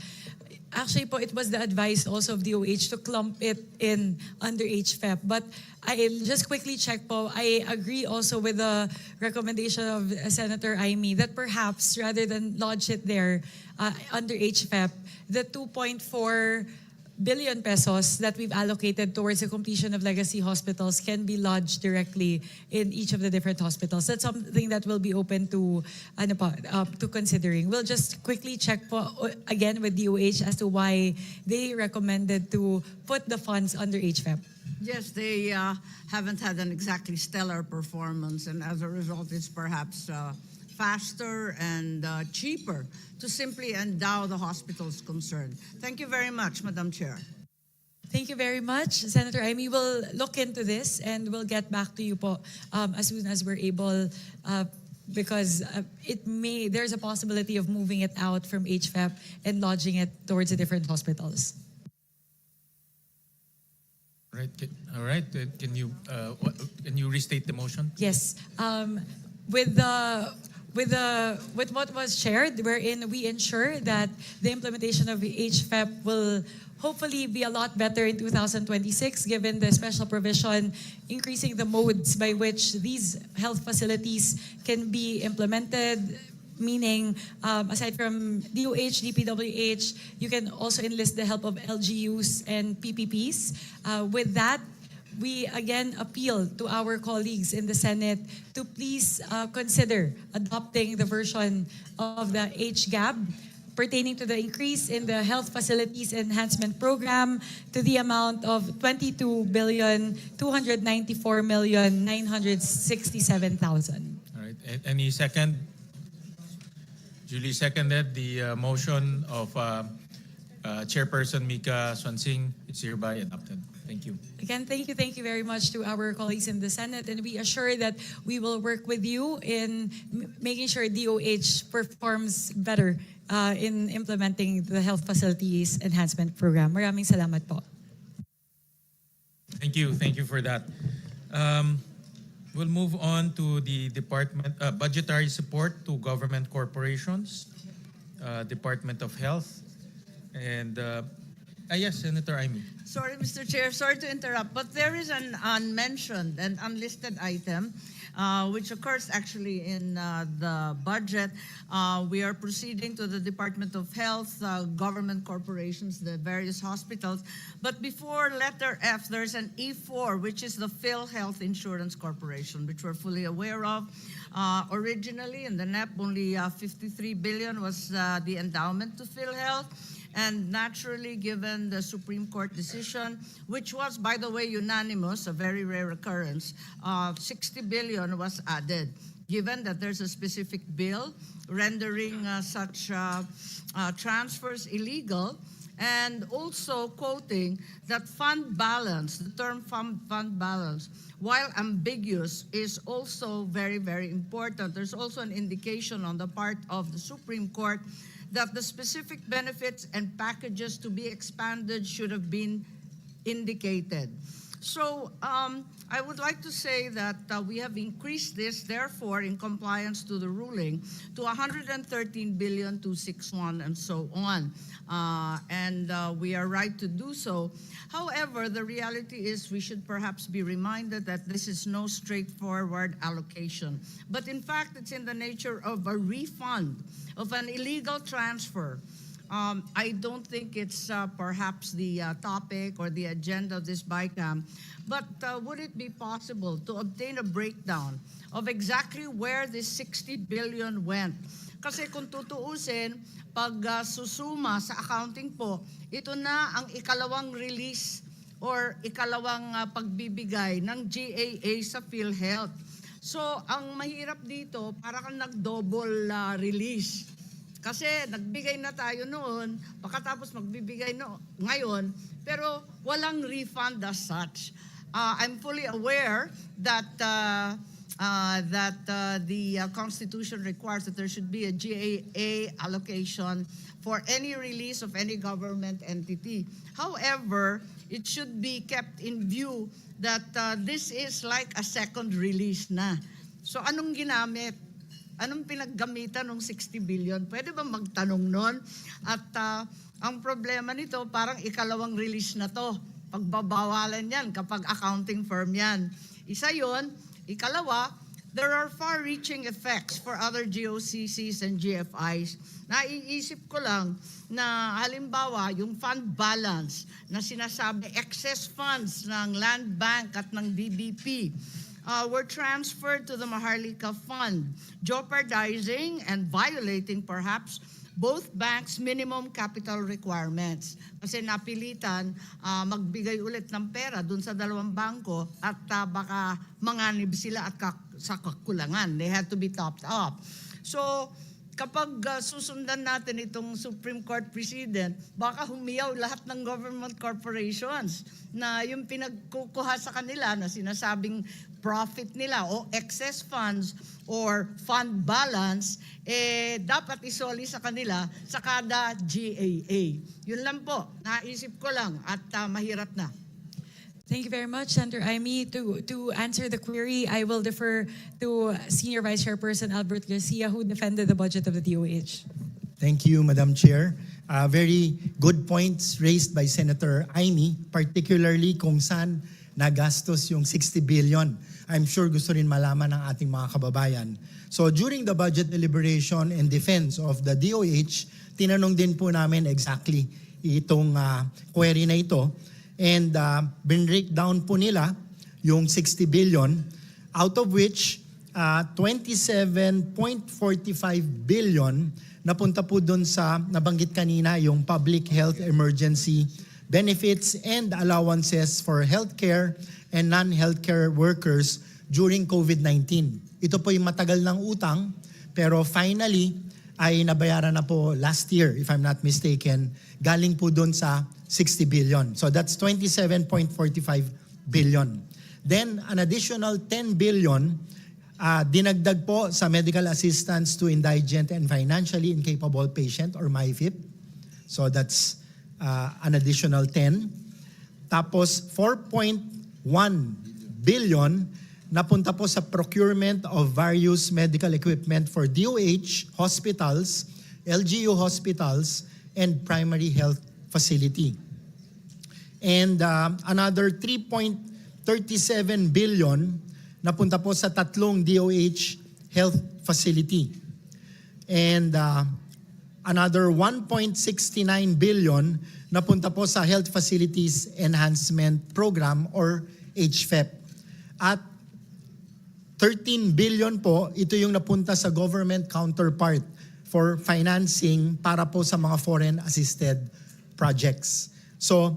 Speaker 2: actually po, it was the advice also of DOH to clump it in under HFEP. But I'll just quickly check po, I agree also with the recommendation of Senator Amy that perhaps rather than lodge it there under HFEP, the 2.4 billion pesos that we've allocated towards the completion of legacy hospitals can be lodged directly in each of the different hospitals. That's something that will be open to considering. We'll just quickly check po, again with DOH as to why they recommended to put the funds under HFEP.
Speaker 9: Yes, they haven't had an exactly stellar performance, and as a result, it's perhaps faster and cheaper to simply endow the hospitals concerned. Thank you very much, Madam Chair.
Speaker 2: Thank you very much, Senator Amy. We'll look into this and we'll get back to you po as soon as we're able because there's a possibility of moving it out from HFEP and lodging it towards the different hospitals.
Speaker 1: Right. All right. Can you restate the motion?
Speaker 2: Yes. With what was shared, wherein we ensure that the implementation of HFEP will hopefully be a lot better in 2026, given the special provision increasing the modes by which these health facilities can be implemented, meaning aside from DOH, DPWH, you can also enlist the help of LGUs and PPPs. With that, we again appeal to our colleagues in the Senate to please consider adopting the version of the HGAB pertaining to the increase in the Health Facilities Enhancement Program to the amount of 22,294,967,000.
Speaker 1: All right. Any second? Julie seconded the motion of Chairperson Mika Swansing. It's hereby adopted. Thank you.
Speaker 2: Again, thank you very much to our colleagues in the Senate, and we assure that we will work with you in making sure DOH performs better in implementing the Health Facilities Enhancement Program. Maraming salamat po.
Speaker 1: Thank you for that. We'll move on to the department budgetary support to government corporations, Department of Health, and yes, Senator Amy.
Speaker 4: Sorry, Mr. Chair, sorry to interrupt, but there is an unmentioned and unlisted item which occurs actually in the budget. We are proceeding to the Department of Health, government corporations, the various hospitals. But before letter F, there's an E4, which is the PhilHealth Insurance Corporation, which we're fully aware of. Originally, in the NEP, only 53 billion was the endowment to PhilHealth. And naturally, given the Supreme Court decision, which was, by the way, unanimous, a very rare occurrence, 60 billion was added. Given that there's a specific bill rendering such transfers illegal,
Speaker 16: and also quoting that fund balance, the term fund balance, while ambiguous, is also very, very important. There's also an indication on the part of the Supreme Court that the specific benefits and packages to be expanded should have been indicated. So I would like to say that we have increased this, therefore, in compliance to the ruling, to 113,261,000,000 and so on. We are right to do so. However, the reality is we should perhaps be reminded that this is no straightforward allocation. But in fact, it's in the nature of a refund of an illegal transfer. I don't think it's perhaps the topic or the agenda of this BICAM, but would it be possible to obtain a breakdown of exactly where this 60 billion went? Kasi kung tutuusin, pag susuma sa accounting po, ito na ang ikalawang release or ikalawang pagbibigay ng GAA sa PhilHealth. So ang mahirap dito, para kang nag-double release. Kasi nagbigay na tayo noon, pagkatapos magbibigay ngayon, pero walang refund as such. I'm fully aware that the Constitution requires that there should be a GAA allocation for any release of any government entity. However, it should be kept in view that this is like a second release na. So anong ginamit? Anong pinaggamitan ng 60 billion? Pwede ba magtanong nun? At ang problema nito, parang ikalawang release na to. Pagbabawalan yan kapag accounting firm yan. Isa yon. Ikalawa, there are far-reaching effects for other GOCCs and GFIs. Naiisip ko lang na halimbawa yung fund balance na sinasabi excess funds ng Land Bank at ng DBP were transferred to the Maharlika Fund, jeopardizing and violating perhaps both banks' minimum capital requirements. Kasi napilitan magbigay ulit ng pera dun sa dalawang bangko at baka manganib sila at sa kakulangan. They had to be topped up. So kapag susundan natin itong Supreme Court precedent, baka humiyaw lahat ng government corporations na yung pinagkukuha sa kanila na sinasabing profit nila o excess funds or fund balance, dapat isoli sa kanila sa kada GAA. Yun lang po, naisip ko lang at mahirap na.
Speaker 2: Thank you very much, Senator Aimee. To answer the query, I will defer to Senior Vice Chairperson Albert Garcia, who defended the budget of the DOH.
Speaker 7: Thank you, Madam Chair. Very good points raised by Senator Aimee, particularly kung saan nagastos yung 60 billion. I'm sure gusto rin malaman ng ating mga kababayan. So during the budget deliberation and defense of the DOH, tinanong din po namin exactly itong query na ito. And binreak down po nila yung 60 billion, out of which 27.45 billion napunta po dun sa nabanggit kanina yung public health emergency benefits and allowances for healthcare and non-healthcare workers during COVID-19. Ito po yung matagal ng utang, pero finally ay nabayaran na po last year, if I'm not mistaken, galing po dun sa 60 billion. So that's 27.45 billion. Then an additional 10 billion dinagdag po sa medical assistance to indigent and financially incapable patient or MIFIP. So that's an additional 10. Tapos 4.1 billion napunta po sa procurement of various medical equipment for DOH, hospitals, LGU hospitals, and primary health facility. And another 3.37 billion napunta po sa tatlong DOH health facility. And another 1.69 billion napunta po sa Health Facilities Enhancement Program or HFEP. At 13 billion po, ito yung napunta sa government counterpart for financing para po sa mga foreign assisted projects. So,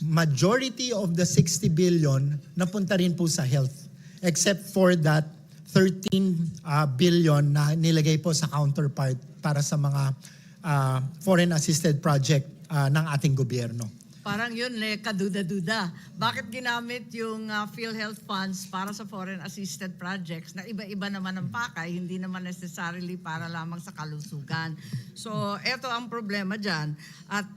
Speaker 7: majority of the 60 billion napunta rin po sa health, except for that 13 billion na nilagay po sa counterpart para sa mga foreign assisted project ng ating gobyerno.
Speaker 16: Parang yun, kaduda-duda. Bakit ginamit yung PhilHealth funds para sa foreign assisted projects na iba-iba naman ang pakay, hindi naman necessarily para lamang sa kalusugan. So, eto ang problema dyan. At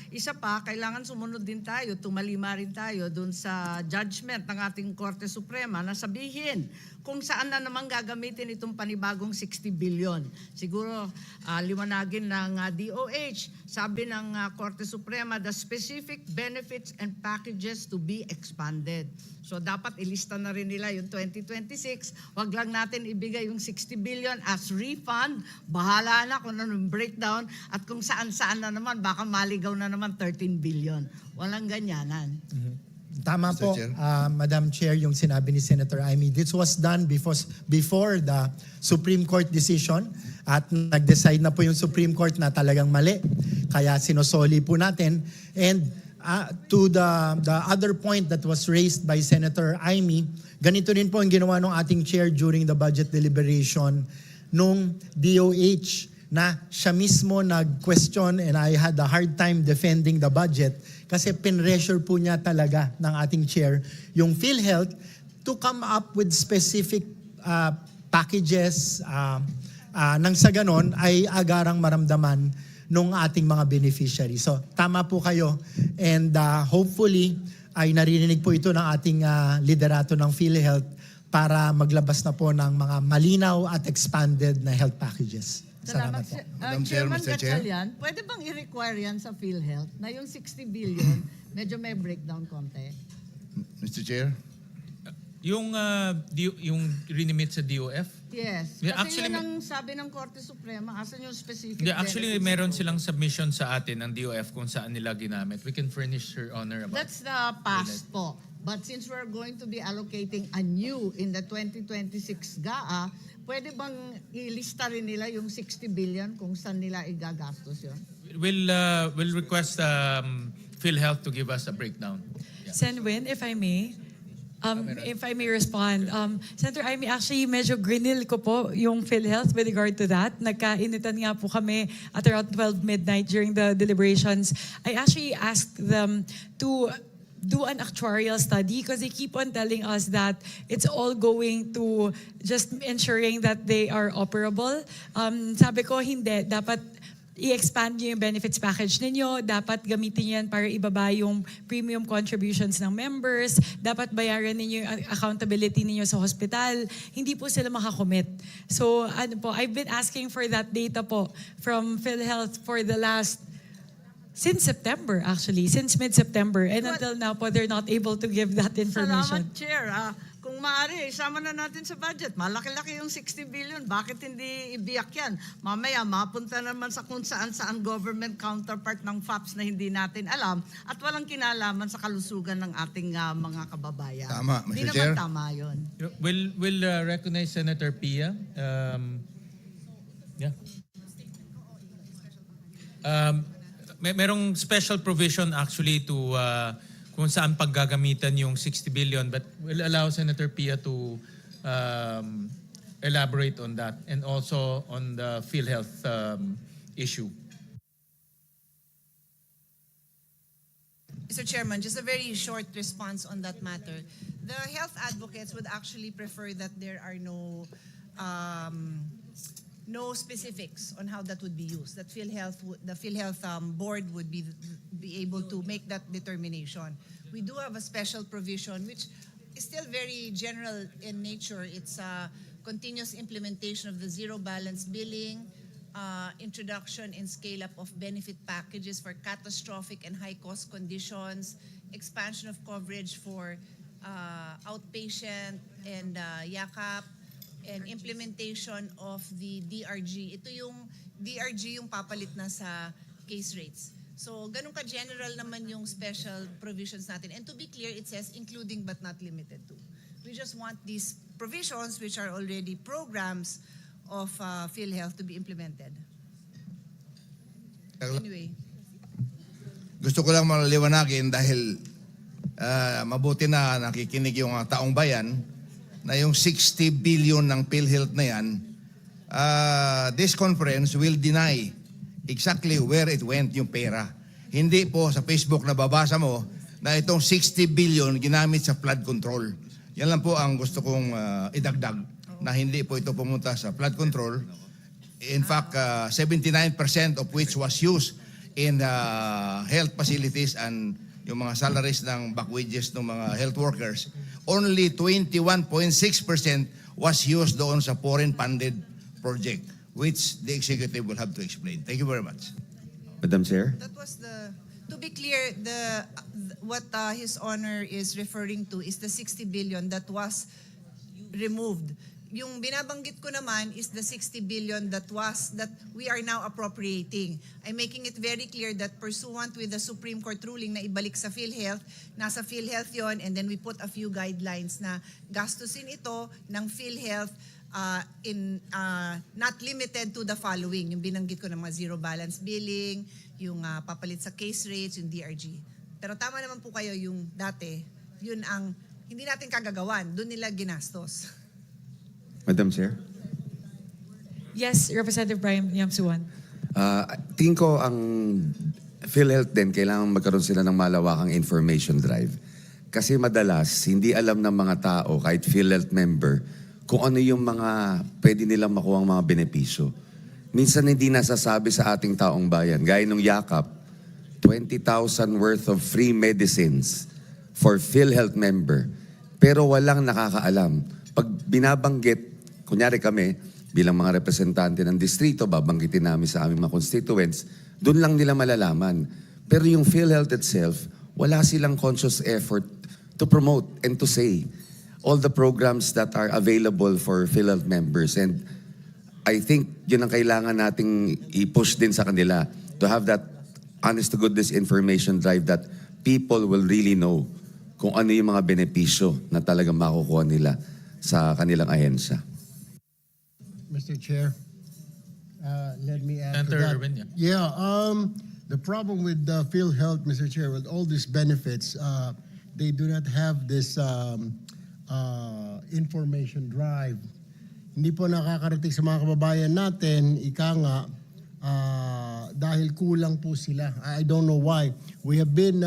Speaker 16: isa pa, kailangan sumunod din tayo, tumalima rin tayo dun sa judgment ng ating Korte Suprema na sabihin kung saan na naman gagamitin itong panibagong 60 billion. Siguro, liwanagin ng DOH, sabi ng Korte Suprema, the specific benefits and packages to be expanded. So dapat ilista na rin nila yung 2026. Wag lang natin ibigay yung 60 billion as refund. Bahala na kung ano yung breakdown at kung saan-saan na naman, baka maligaw na naman 13 billion. Walang ganyanan.
Speaker 7: Tama
Speaker 13: Mr.
Speaker 7: po,
Speaker 13: Chair.
Speaker 7: Madam Chair, yung sinabi ni Senator Amy. This was done before the Supreme Court decision at nag-decide na po yung Supreme Court na talagang mali. Kaya sinosoli po natin. And to the other point that was raised by Senator Amy, ganito rin po ang ginawa ng ating chair during the budget deliberation nung DOH na siya mismo nag-question and I had a hard time defending the budget kasi pinressure po niya talaga ng ating chair yung PhilHealth to come up with specific packages nang sa ganon ay agarang maramdaman nung ating mga beneficiaries. So tama po kayo and hopefully ay naririnig po ito ng ating liderato ng PhilHealth para maglabas na po ng mga malinaw at expanded na health packages. Salamat po.
Speaker 13: Madam Chair,
Speaker 16: Chairman
Speaker 13: Mr. Chair.
Speaker 16: Gatchalian, pwede bang i-require yan sa PhilHealth na yung 60 billion, medyo may breakdown konti?
Speaker 13: Mr. Chair.
Speaker 1: Yung rinimit sa DOF?
Speaker 16: Yes.
Speaker 1: Yeah,
Speaker 16: Kasi
Speaker 1: actually,
Speaker 16: yun ang sabi ng Korte Suprema, asan yung specific
Speaker 1: actually,
Speaker 16: benefits
Speaker 1: meron
Speaker 16: na po?
Speaker 1: silang submission sa atin ng DOF kung saan nila ginamit. We can furnish Your Honor about
Speaker 16: That's the past po. But since we're going to be allocating anew in the 2026 GAA, pwede bang ilista rin nila yung 60 billion kung saan nila igagastos yun?
Speaker 1: We'll request PhilHealth to give us a breakdown.
Speaker 2: Senwin, if I may, if I may respond. Senator Amy, actually medyo grinil ko po yung PhilHealth with regard to that. Nagkainitan nga po kami at around 12 midnight during the deliberations. I actually asked them to do an actuarial study because they keep on telling us that it's all going to just ensuring that they are operable. Sabi ko, hindi. Dapat i-expand nyo yung benefits package ninyo. Dapat gamitin nyo yan para ibaba yung premium contributions ng members. Dapat bayaran ninyo yung accountability ninyo sa hospital. Hindi po sila makakommit. So, I've been asking for that data po from PhilHealth for the last since September, actually. Since mid-September. And until now po, they're not able to give that information.
Speaker 16: Salamat, Chair. Kung maaari, isama na natin sa budget. Malaki-laki yung 60 billion. Bakit hindi ibiyak yan? Mamaya, mapunta naman sa kung saan-saan government counterpart ng FAPS na hindi natin alam at walang kinalaman sa kalusugan ng ating mga kababayan.
Speaker 13: Tama, Mr.
Speaker 16: Hindi
Speaker 13: Chair.
Speaker 16: naman tama yun.
Speaker 1: We'll recognize Senator Pia. Merong special provision actually to kung saan paggagamitan yung 60 billion, but we'll allow Senator Pia to elaborate on that and also on the PhilHealth issue.
Speaker 15: Mr. Chairman, just a very short response on that matter. The health advocates would actually prefer that there are no specifics on how that would be used. That the PhilHealth board would be able to make that determination. We do have a special provision which is still very general in nature. It's a continuous implementation of the zero balance billing, introduction and scale-up of benefit packages for catastrophic and high-cost conditions, expansion of coverage for outpatient and YACAP, and implementation of the DRG. Ito yung DRG yung papalit na sa case rates. So, ganun ka-general naman yung special provisions natin. And to be clear, it says including but not limited to. We just want these provisions, which are already programs of PhilHealth, to be implemented. Anyway.
Speaker 13: Gusto ko lang maliwanagin dahil mabuti na nakikinig yung taong bayan na yung 60 billion ng PhilHealth na yan, this conference will deny exactly where it went yung pera. hindi po sa Facebook na babasa mo na itong 60 billion ginamit sa flood control. Yan lang po ang gusto kong idagdag, na hindi po ito pumunta sa flood control. In fact, 79% of which was used in health facilities and yung mga salaries ng back wages ng mga health workers. Only 21.6% was used doon sa foreign funded project, which the executive will have to explain. Thank you very much.
Speaker 10: Madam Chair?
Speaker 15: That was to be clear, what His Honor is referring to is the 60 billion that was removed. Yung binabanggit ko naman is the 60 billion that we are now appropriating. I'm making it very clear that pursuant with the Supreme Court ruling na ibalik sa PhilHealth, nasa PhilHealth yon, and then we put a few guidelines na gastusin ito ng PhilHealth not limited to the following. Yung binanggit ko ng mga zero balance billing, yung papalit sa case rates, yung DRG. Pero tama naman po kayo, yung dati, yun ang hindi natin kagagawan, doon nila ginastos.
Speaker 10: Madam Chair?
Speaker 2: Yes, Representative Brian Yamsuan.
Speaker 10: Tingin ko ang PhilHealth din, kailangan magkaroon sila ng malawakang information drive. Kasi madalas, hindi alam ng mga tao, kahit PhilHealth member, kung ano yung mga pwede nilang makuha ang mga benepisyo. Minsan hindi nasasabi sa ating taong bayan. Gaya nung yakap, 20,000 worth of free medicines for PhilHealth member. Pero walang nakakaalam. Pag binabanggit, kunyari kami, bilang mga representante ng distrito, babanggitin namin sa aming mga constituents, doon lang nila malalaman. Pero yung PhilHealth itself, wala silang conscious effort to promote and to say all the programs that are available for PhilHealth members. And I think yun ang kailangan nating i-push din sa kanila to have that honest-to-goodness information drive that people will really know kung ano yung mga benepisyo na talagang makukuha nila sa kanilang ahensya.
Speaker 6: Mr. Chair, let me add
Speaker 1: Senator
Speaker 6: to that.
Speaker 1: Erwin,
Speaker 6: Yeah, the problem with PhilHealth, Mr. Chair, with all these benefits, they do not have this information drive. Hindi po nakakarating sa mga kababayan natin, ika nga, dahil kulang po sila. I don't know why. We have been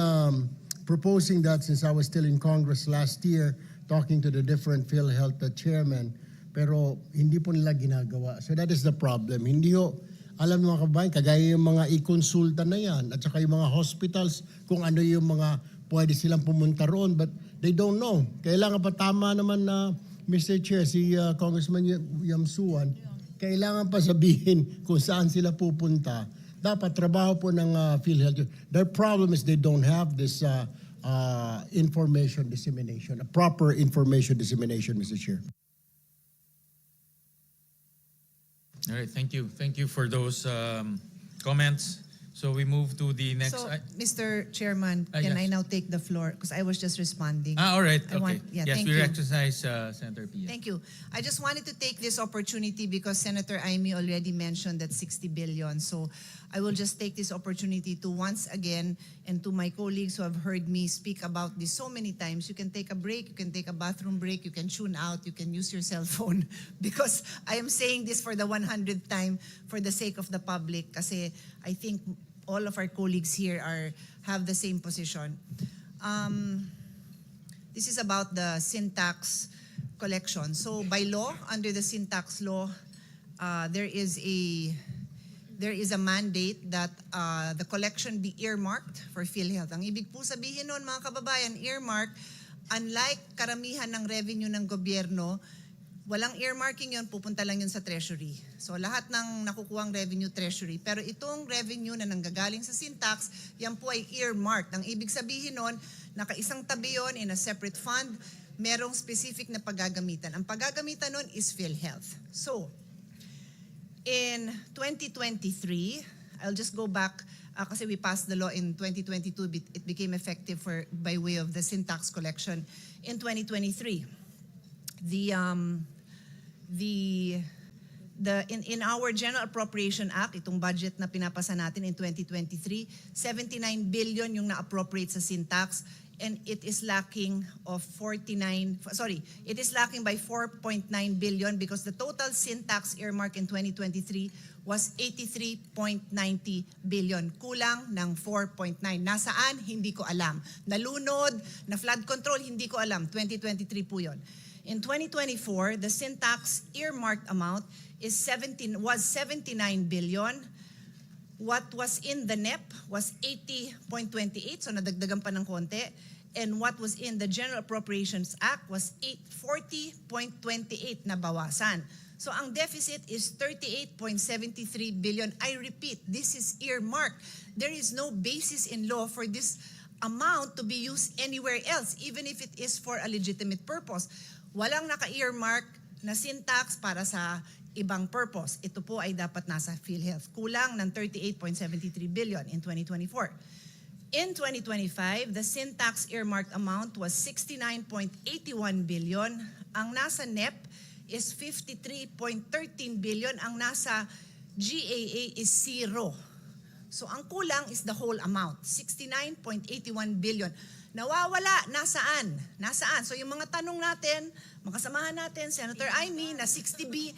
Speaker 6: proposing that since I was still in Congress last year, talking to the different PhilHealth chairmen, pero hindi po nila ginagawa. So that is the problem. Hindi ho, alam ng mga kababayan, kagaya yung mga i-consulta na yan, at saka yung mga hospitals, kung ano yung mga pwede silang pumunta roon, but they don't know. Kailangan pa, tama naman na Mr. Chair, si Congressman Yamsuan, kailangan pa sabihin kung saan sila pupunta. Dapat trabaho po ng PhilHealth. Their problem is they don't have this information dissemination, a proper information dissemination, Mr. Chair.
Speaker 1: All right, thank you. Thank you for those comments. So we move to the next.
Speaker 15: So, Mr. Chairman, can I
Speaker 1: yes.
Speaker 15: now take the floor? Because I was just responding.
Speaker 1: All right,
Speaker 15: I want-
Speaker 1: okay.
Speaker 15: yeah,
Speaker 1: Yes,
Speaker 15: thank
Speaker 1: we
Speaker 15: you.
Speaker 1: recognize Senator Pia.
Speaker 15: Thank you. I just wanted to take this opportunity because Senator Aimee already mentioned that 60 billion. So I will just take this opportunity to once again, and to my colleagues who have heard me speak about this so many times, you can take a break, you can take a bathroom break, you can tune out, you can use your cell phone because I am saying this for the 100th time for the sake of the public kasi I think all of our colleagues here have the same position. This is about the sin tax collection. So by law, under the sin tax law, there is a mandate that the collection be earmarked for PhilHealth. Ang ibig po sabihin nun, mga kababayan, earmark, unlike karamihan ng revenue ng gobyerno, walang earmarking yun, pupunta lang yun sa treasury. So lahat ng nakukuhang revenue, treasury. Pero itong revenue na nanggagaling sa sin tax, yan po ay earmarked. Ang ibig sabihin nun, nakaisang tabi yun in a separate fund, merong specific na paggagamitan. Ang paggagamitan nun is PhilHealth. So, in 2023, I'll just go back kasi we passed the law in 2022, it became effective by way of the sin tax collection in 2023. In our General Appropriation Act, itong budget na pinapasa natin in 2023, 79 billion yung na-appropriate sa sin tax, and it is lacking it is lacking by 4.9 billion because the total sin tax earmark in 2023 was 83.90 billion. Kulang ng 4.9. Nasaan? Hindi ko alam. Nalunod, na flood control, hindi ko alam. 2023 po yun. In 2024, the sin tax earmarked amount was 79 billion. What was in the NEP was 80.28, so nadagdagan pa ng konti. And what was in the General Appropriations Act was 40.28 na bawasan. So ang deficit is 38.73 billion. I repeat, this is earmarked. There is no basis in law for this amount to be used anywhere else, even if it is for a legitimate purpose. Walang naka-earmark na sin tax para sa ibang purpose. Ito po ay dapat nasa PhilHealth. Kulang ng 38.73 billion in 2024. In 2025, the sin tax earmarked amount was 69.81 billion. Ang nasa NEP is 53.13 billion. Ang nasa GAA is 0. So ang kulang is the whole amount, 69.81 billion. Nawawala, nasaan? Nasaan? So yung mga tanong natin, makasamahan natin, Senator Amy, na 60B,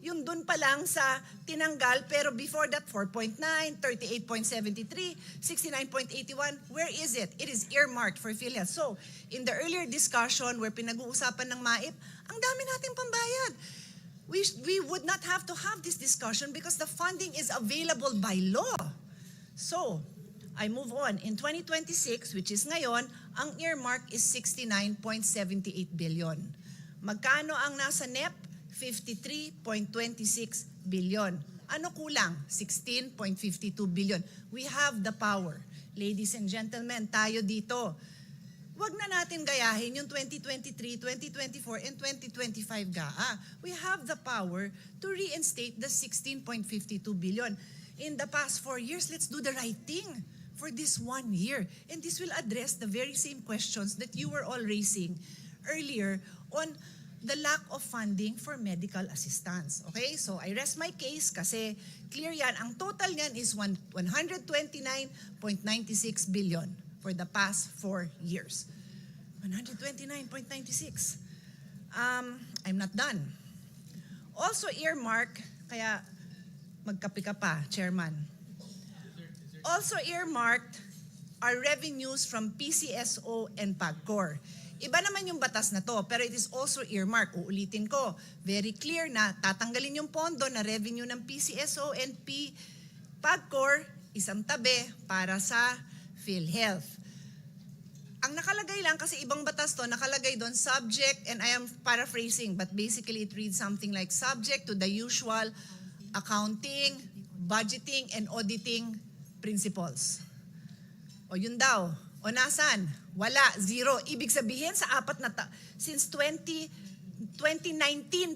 Speaker 15: yung dun pa lang sa tinanggal, pero before that, 4.9, 38.73, 69.81, where is it? It is earmarked for PhilHealth. So, in the earlier discussion where pinag-uusapan ng MAIP, ang dami nating pambayad. We would not have to have this discussion because the funding is available by law. So, I move on. In 2026, which is ngayon, ang earmark is 69.78 billion. Magkano ang nasa NEP? 53.26 billion. Ano kulang? 16.52 billion. We have the power. Ladies and gentlemen, tayo dito. Huwag na natin gayahin yung 2023, 2024, and 2025 GAA. We have the power to reinstate the 16.52 billion. In the past 4 years, let's do the right thing for this 1 year. And this will address the very same questions that you were all raising earlier on the lack of funding for medical assistance. Okay? So I rest my case kasi clear yan. Ang total niyan is 129.96 billion for the past 4 years. 129.96. I'm not done. Also earmark, kaya magkape ka pa, Chairman. Also earmarked are revenues from PCSO and PAGCOR. Iba naman yung batas na to, pero it is also earmarked. Uulitin ko, very clear na tatanggalin yung pondo na revenue ng PCSO and PAGCOR, isang tabi para sa PhilHealth. Ang nakalagay lang, kasi ibang batas to, nakalagay doon subject, and I am paraphrasing, but basically it reads something like subject to the usual accounting, budgeting, and auditing principles. O yun daw. O nasan? Wala, zero. Ibig sabihin sa apat na since 2019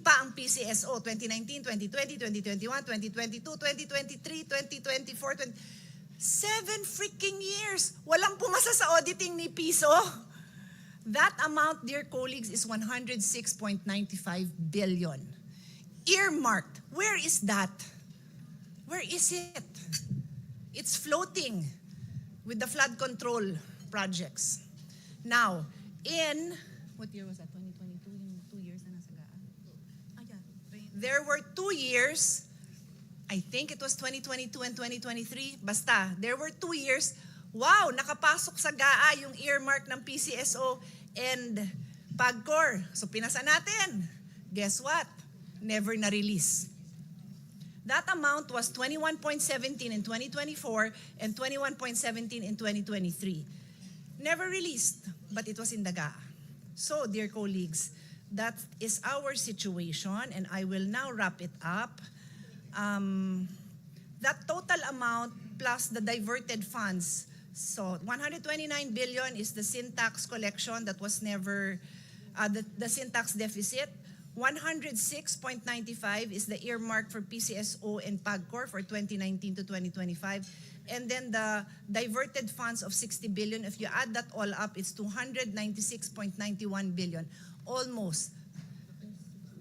Speaker 15: pa ang PCSO. 2019, 2020, 2021, 2022, 2023, 2024, 7 freaking years. Walang pumasa sa auditing ni Piso. That amount, dear colleagues, is 106.95 billion. Earmarked. Where is that? Where is it? It's floating with the flood control projects. Now, in, what year was that? 2022? Yung 2 years na nasa GAA? There were 2 years, I think it was 2022 and 2023, basta, there were 2 years, wow, nakapasok sa GAA yung earmark ng PCSO and PAGCOR. So pinasa natin. Guess what? Never na-release. That amount was 21.17 in 2024 and 21.17 in 2023. Never released, but it was in the GAA. So, dear colleagues, that is our situation, and I will now wrap it up. That total amount plus the diverted funds, so 129 billion is the sin tax collection that was never, the sin tax deficit. 106.95 is the earmark for PCSO and PAGCOR for 2019 to 2025. And then the diverted funds of 60 billion, if you add that all up, it's 296.91 billion. Almost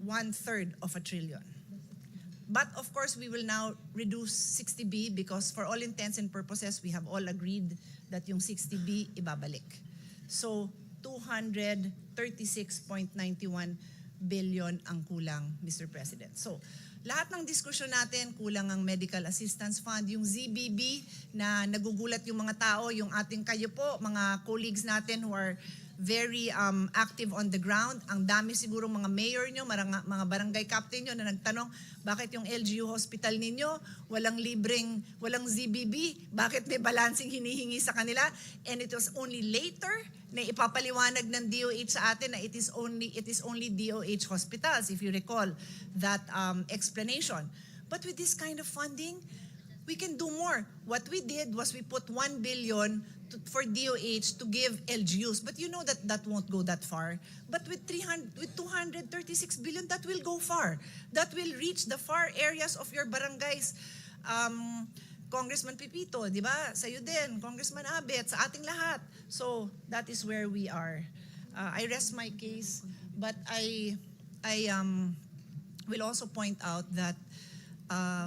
Speaker 15: 1/3 of a trillion. But of course, we will now reduce 60B because for all intents and purposes, we have all agreed that yung 60B ibabalik. So, 236.91 billion ang kulang, Mr. President. So, lahat ng diskusyon natin, kulang ang Medical Assistance Fund, yung ZBB na nagugulat yung mga tao, yung ating kayo po, mga colleagues natin who are very active on the ground. Ang dami siguro mga mayor nyo, mga barangay captain nyo na nagtanong, bakit yung LGU hospital ninyo, walang ZBB, bakit may balancing hinihingi sa kanila? And it was only later na ipapaliwanag ng DOH sa atin na it is only DOH hospitals, if you recall that explanation. But with this kind of funding, we can do more. What we did was we put 1 billion for DOH to give LGUs. But you know that that won't go that far. But with 236 billion, that will go far. That will reach the far areas of your barangays. Congressman Pipito, di ba? Sa'yo din. Congressman Abet, sa ating lahat. So, that is where we are. I rest my case, but I will also point out that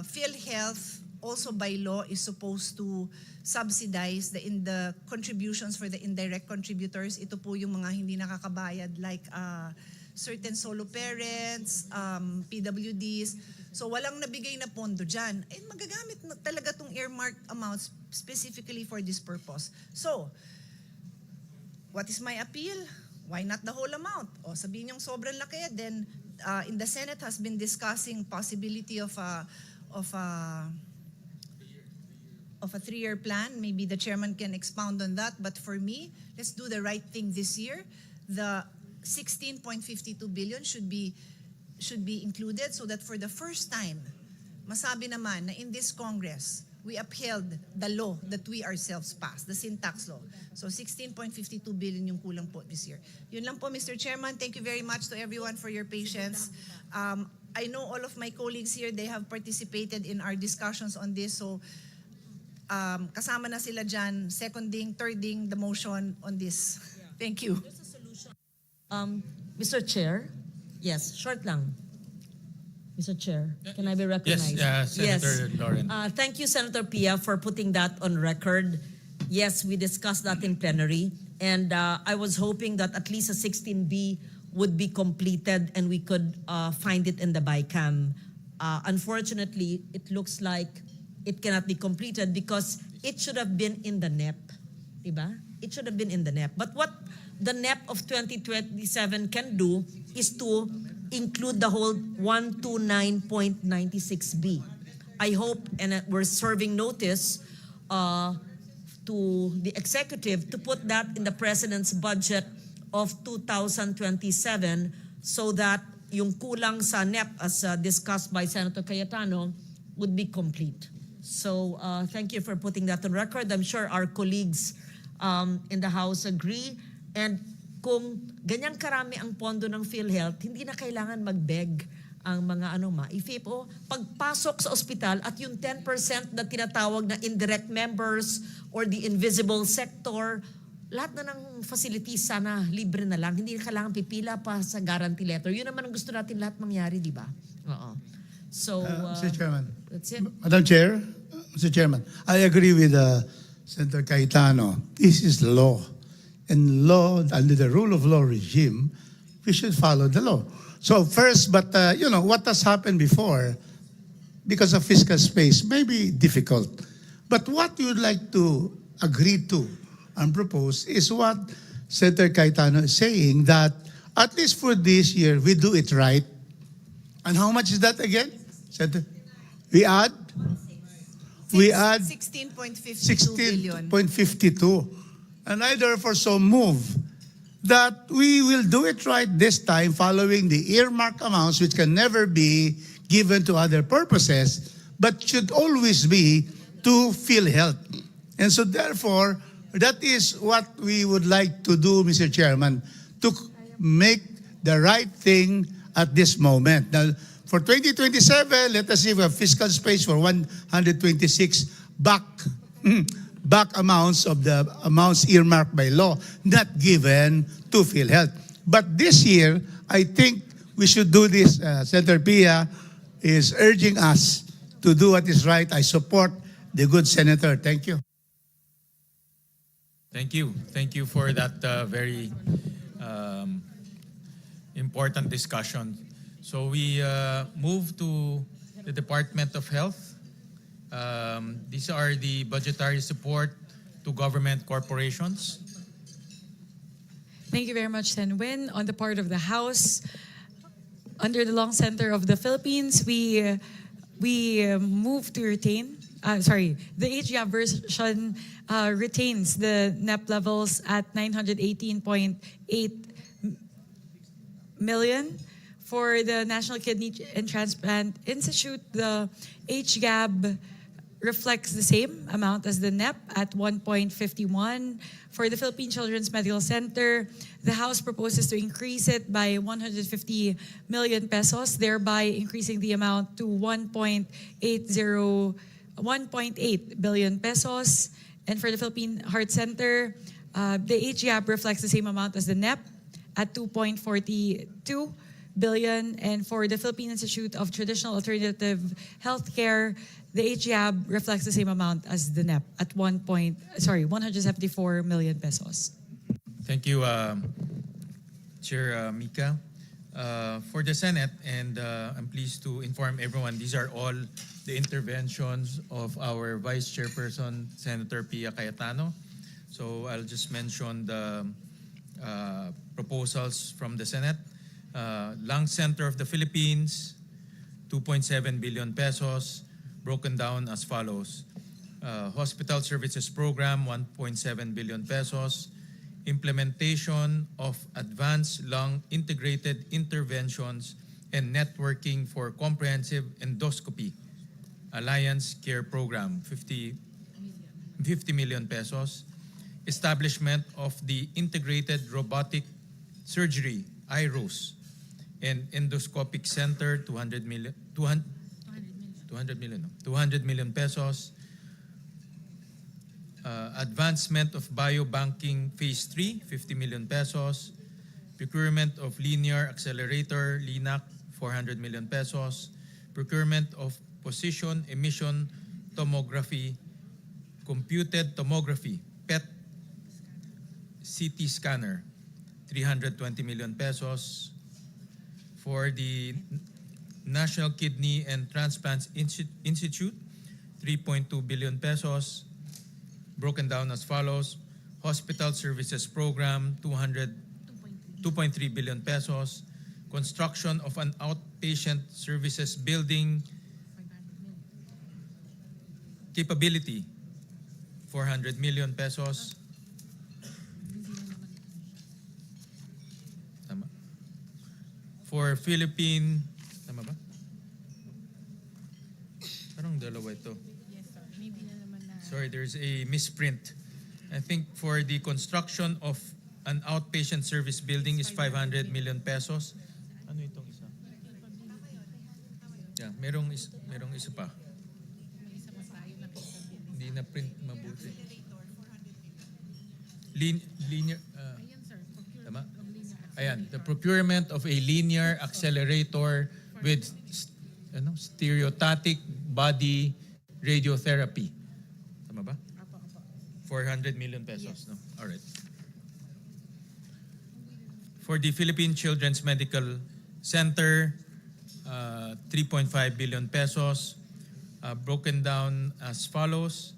Speaker 15: PhilHealth also by law is supposed to subsidize the contributions for the indirect contributors. Ito po yung mga hindi nakakabayad like certain solo parents, PWDs. So walang nabigay na pondo dyan. Eh magagamit na talaga tong earmarked amounts specifically for this purpose. So, what is my appeal? Why not the whole amount? O sabihin yung sobrang laki, then in the Senate has been discussing possibility of a 3-year plan. Maybe the chairman can expound on that. But for me, let's do the right thing this year. The 16.52 billion should be included so that for the first time, masabi naman na in this Congress, we upheld the law that we ourselves passed, the sin tax law. So 16.52 billion yung kulang po this year. Yun lang po, Mr. Chairman. Thank you very much to everyone for your patience. I know all of my colleagues here, they have participated in our discussions on this. So kasama na sila dyan, seconding, thirding the motion on this. Thank you.
Speaker 5: Mr. Chair, yes, short lang. Mr. Chair, can I be recognized?
Speaker 1: Yes, Senator Lauren.
Speaker 5: Thank you, Senator Pia, for putting that on record. Yes, we discussed that in plenary, and I was hoping that at least a 16B would be completed and we could find it in the BICAM. Unfortunately, it looks like it cannot be completed because it should have been in the NEP, diba? It should have been in the NEP. But what the NEP of 2027 can do is to include the whole 129.96B. I hope, and we're serving notice to the executive to put that in the President's budget of 2027 so that yung kulang sa NEP as discussed by Senator Cayetano would be complete. So thank you for putting that on record. I'm sure our colleagues in the House agree. And kung ganyang karami ang pondo ng PhilHealth, hindi na kailangan mag-beg ang mga ma-IFIP o pagpasok sa ospital at yung 10% na tinatawag na indirect members or the invisible sector, lahat na ng facilities sana libre na lang. Hindi na kailangan pipila pa sa guarantee letter. Yun naman ang gusto natin lahat mangyari, di ba? Oo. So,
Speaker 9: Mr. Chairman.
Speaker 5: That's it.
Speaker 9: Madam Chair, Mr. Chairman, I agree with Senator Cayetano. This is law. And law, under the rule of law regime, we should follow the law. So first, but what has happened before, because of fiscal space, may be difficult. But what you would like to agree to and propose is what Senator Cayetano is saying, that at least for this year, we do it right. And how much is that again? Senator? We add
Speaker 15: 16.52 billion.
Speaker 9: 16.52. And I therefore so move that we will do it right this time following the earmark amounts which can never be given to other purposes but should always be to PhilHealth. And so therefore, that is what we would like to do, Mr. Chairman, to make the right thing at this moment. Now, for 2027, let us see if we have fiscal space for 126 back amounts of the amounts earmarked by law, not given to PhilHealth. But this year, I think we should do this. Senator Pia is urging us to do what is right. I support the good senator. Thank you.
Speaker 1: Thank you. Thank you for that very important discussion. So we move to the Department of Health. These are the budgetary support to government corporations.
Speaker 2: Thank you very much, Sen Win. On the part of the House, under the Long Center of the Philippines, we move to retain. The HGAB version retains the NEP levels at 918.8 million. For the National Kidney and Transplant Institute, the HGAB reflects the same amount as the NEP at 1.51. For the Philippine Children's Medical Center, the House proposes to increase it by 150 million pesos, thereby increasing the amount to 1.8 billion pesos. And for the Philippine Heart Center, the HGAB reflects the same amount as the NEP at 2.42 billion. And for the Philippine Institute of Traditional Alternative Healthcare, the HGAB reflects the same amount as the NEP at 174 million pesos.
Speaker 1: Thank you, Chair Mika. For the Senate, and I'm pleased to inform everyone, these are all the interventions of our Vice Chairperson, Senator Pia Cayetano. So I'll just mention the proposals from the Senate. Lung Center of the Philippines, 2.7 billion pesos, broken down as follows. Hospital Services Program, 1.7 billion pesos. Implementation of advanced lung integrated interventions and networking for comprehensive endoscopy. Alliance Care Program, 50 million pesos. Establishment of the Integrated Robotic Surgery, IROS, and Endoscopic Center, 200 million pesos. Advancement of Biobanking Phase 3, 50 million pesos. Procurement of Linear Accelerator, LINAC, 400 million pesos. Procurement of Position Emission Tomography, Computed Tomography, PET CT Scanner, 320 million pesos. For the National Kidney and Transplants Institute, 3.2 billion pesos, broken down as follows. Hospital Services Program, 2.3 billion pesos. Construction of an outpatient services building capability, 400 million pesos. Tama. For Philippine, tama ba? Parang dalawa ito. Sorry, there's a misprint. I think for the construction of an outpatient service building is 500 million pesos. Ano itong isa? Yeah, merong isa pa. Hindi na print mabuti. Linear, tama? Ayan, the procurement of a linear accelerator with stereotatic body radiotherapy. Tama ba? 400 million pesos, no? All right. For the Philippine Children's Medical Center, 3.5 billion pesos, broken down as follows.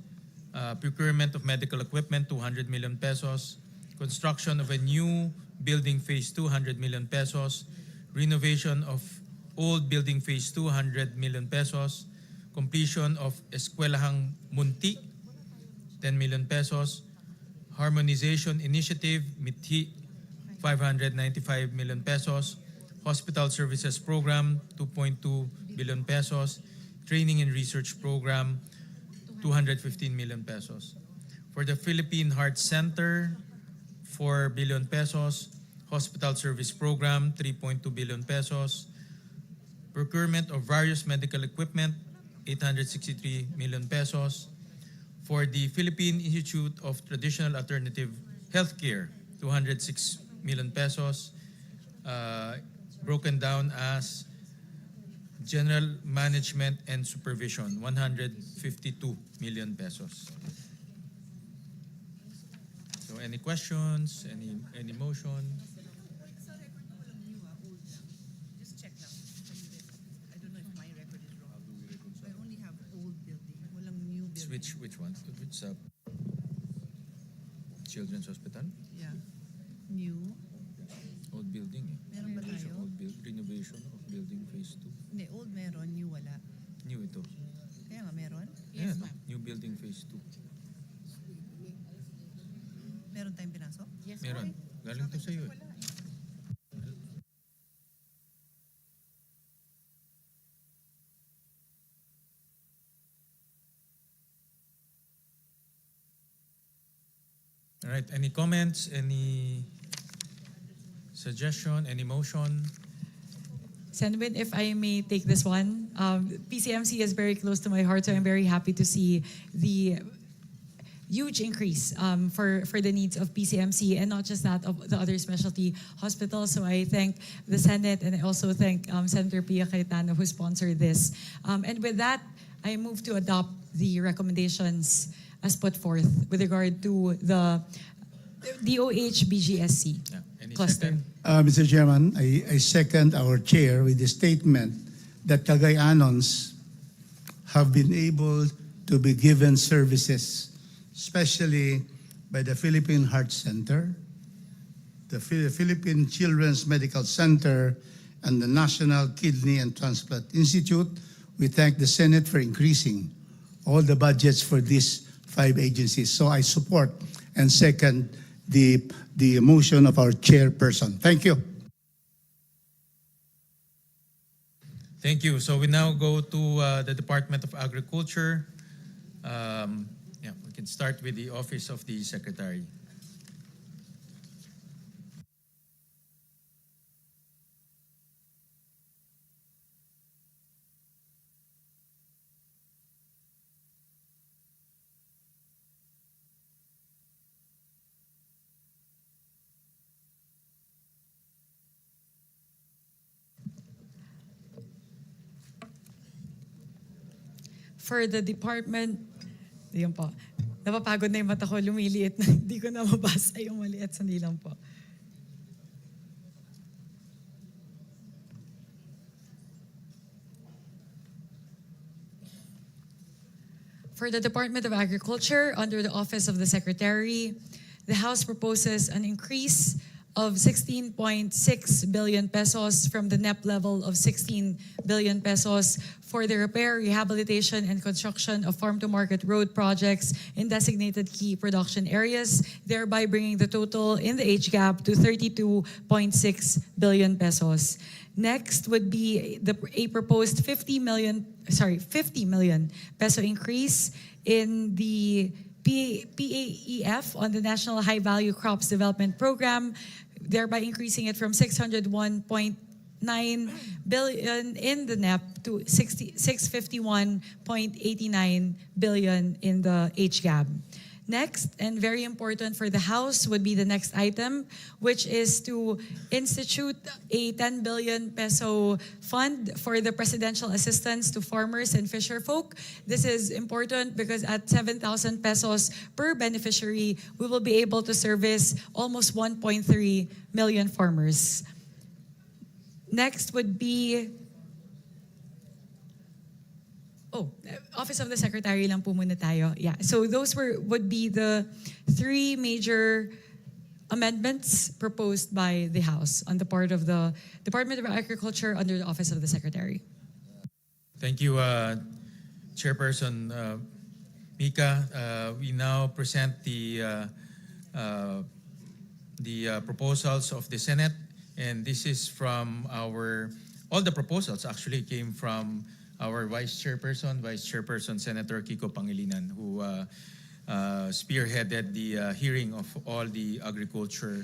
Speaker 1: Procurement of medical equipment, 200 million pesos. Construction of a new building phase 200 million pesos. Renovation of old building phase 200 million pesos. Completion of Eskwelahang Munti, 10 million pesos. Harmonization Initiative, MITHI, 595 million pesos. Hospital Services Program, 2.2 billion pesos. Training and Research Program, 215 million pesos. For the Philippine Heart Center, 4 billion pesos. Hospital Service Program, 3.2 billion pesos. Procurement of various medical equipment, 863 million pesos. For the Philippine Institute of Traditional Alternative Healthcare, 206 million pesos. Broken down as General Management and Supervision, 152 million pesos. So any questions, any motion?
Speaker 15: Just check lang. I don't know if my record is wrong. I only have old building. Walang new building.
Speaker 1: Which one? Which Children's Hospital?
Speaker 15: Yeah. New.
Speaker 1: Old building eh.
Speaker 15: Meron ba tayo?
Speaker 1: Renovation of building phase 2.
Speaker 15: Hindi, old meron, new wala.
Speaker 1: New ito.
Speaker 15: Kaya nga meron?
Speaker 1: Yes, New building phase 2.
Speaker 15: Meron tayong pinasok?
Speaker 1: Meron. Galing to sa'yo eh. All right, any comments, any suggestion, any motion?
Speaker 2: Senator, if I may take this one, PCMC is very close to my heart, so I'm very happy to see the huge increase for the needs of PCMC, and not just that, of the other specialty hospitals. So I thank the Senate, and I also thank Senator Pia Cayetano, who sponsored this. And with that, I move to adopt the recommendations as put forth with regard to the DOH BGSC
Speaker 1: Yeah. Any
Speaker 2: cluster.
Speaker 1: second?
Speaker 9: Mr. Chairman, I second our chair with the statement that Cagayanons have been able to be given services, especially by the Philippine Heart Center, the Philippine Children's Medical Center, and the National Kidney and Transplant Institute. We thank the Senate for increasing all the budgets for these 5 agencies. So I support and second the motion of our chairperson. Thank you.
Speaker 1: Thank you. So we now go to the Department of Agriculture. We can start with the Office of the Secretary.
Speaker 2: For the department, yun po, napapagod na yung mata ko, lumiliit na, hindi ko na mabasa yung maliit, sandi lang po. For the Department of Agriculture, under the Office of the Secretary, the House proposes an increase of 16.6 billion pesos from the NEP level of 16 billion pesos for the repair, rehabilitation, and construction of farm-to-market road projects in designated key production areas, thereby bringing the total in the age gap to 32.6 billion pesos. Next would be a proposed 50 million peso increase in the PAEF on the National High Value Crops Development Program, thereby increasing it from 601.9 billion in the NEP to 651.89 billion in the HGAB. Next, and very important for the House, would be the next item, which is to institute a 10 billion peso fund for the presidential assistance to farmers and fisherfolk. This is important because at 7,000 pesos per beneficiary, we will be able to service almost 1.3 million farmers. Next would be Office of the Secretary lang po muna tayo. Yeah. So those would be the 3 major amendments proposed by the House on the part of the Department of Agriculture under the Office of the Secretary.
Speaker 1: Thank you, Chairperson Mika. We now present the proposals of the Senate, and this is from all the proposals actually came from our Vice Chairperson Senator Kiko Pangilinan, who spearheaded the hearing of all the agriculture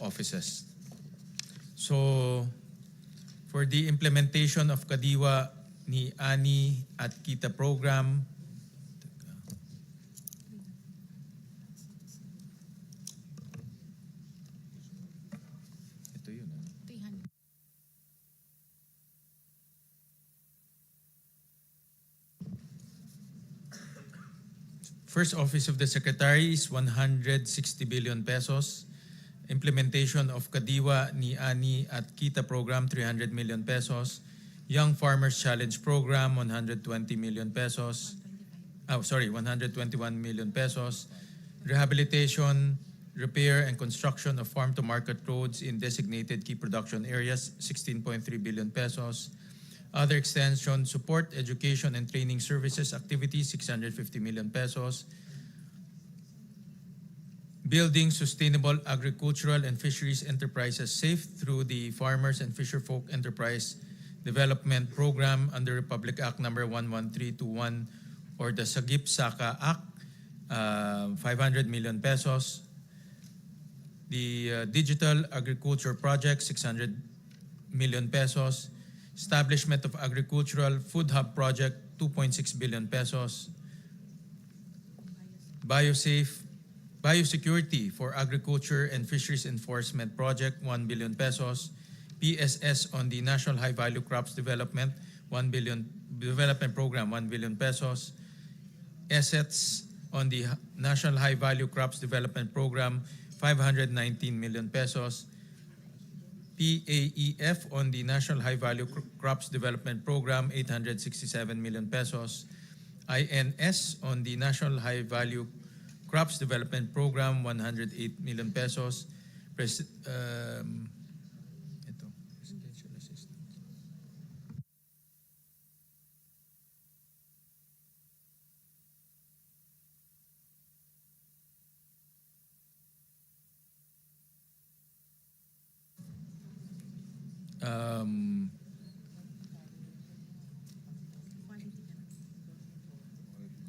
Speaker 1: offices. So, for the implementation of Kadiwa ni Ani at Kita program, ito yun. first office of the Secretary is 160 billion pesos. Implementation of Kadiwa ni Ani at Kita program 300 million pesos. Young Farmers Challenge program 120 million pesos. 121 million pesos. Rehabilitation, repair and construction of farm to market roads in designated key production areas 16.3 billion pesos. Other extension, support, education and training services activities 650 million pesos. Building sustainable agricultural and fisheries enterprises safe through the Farmers and Fisherfolk Enterprise Development Program under Republic Act number 11321 or the Sagip Saka Act, 500 million pesos. The Digital Agriculture Project, 600 million pesos. Establishment of Agricultural Food Hub Project, 2.6 billion pesos. Biosecurity for Agriculture and Fisheries Enforcement Project, 1 billion pesos. PSS on the National High Value Crops Development, 1 billion Development Program, 1 billion pesos. Assets on the National High Value Crops Development Program, 519 million pesos. PAEF on the National High Value Crops Development Program, 867 million pesos. INS on the National High Value Crops Development Program, 108 million pesos. Presidential assistance.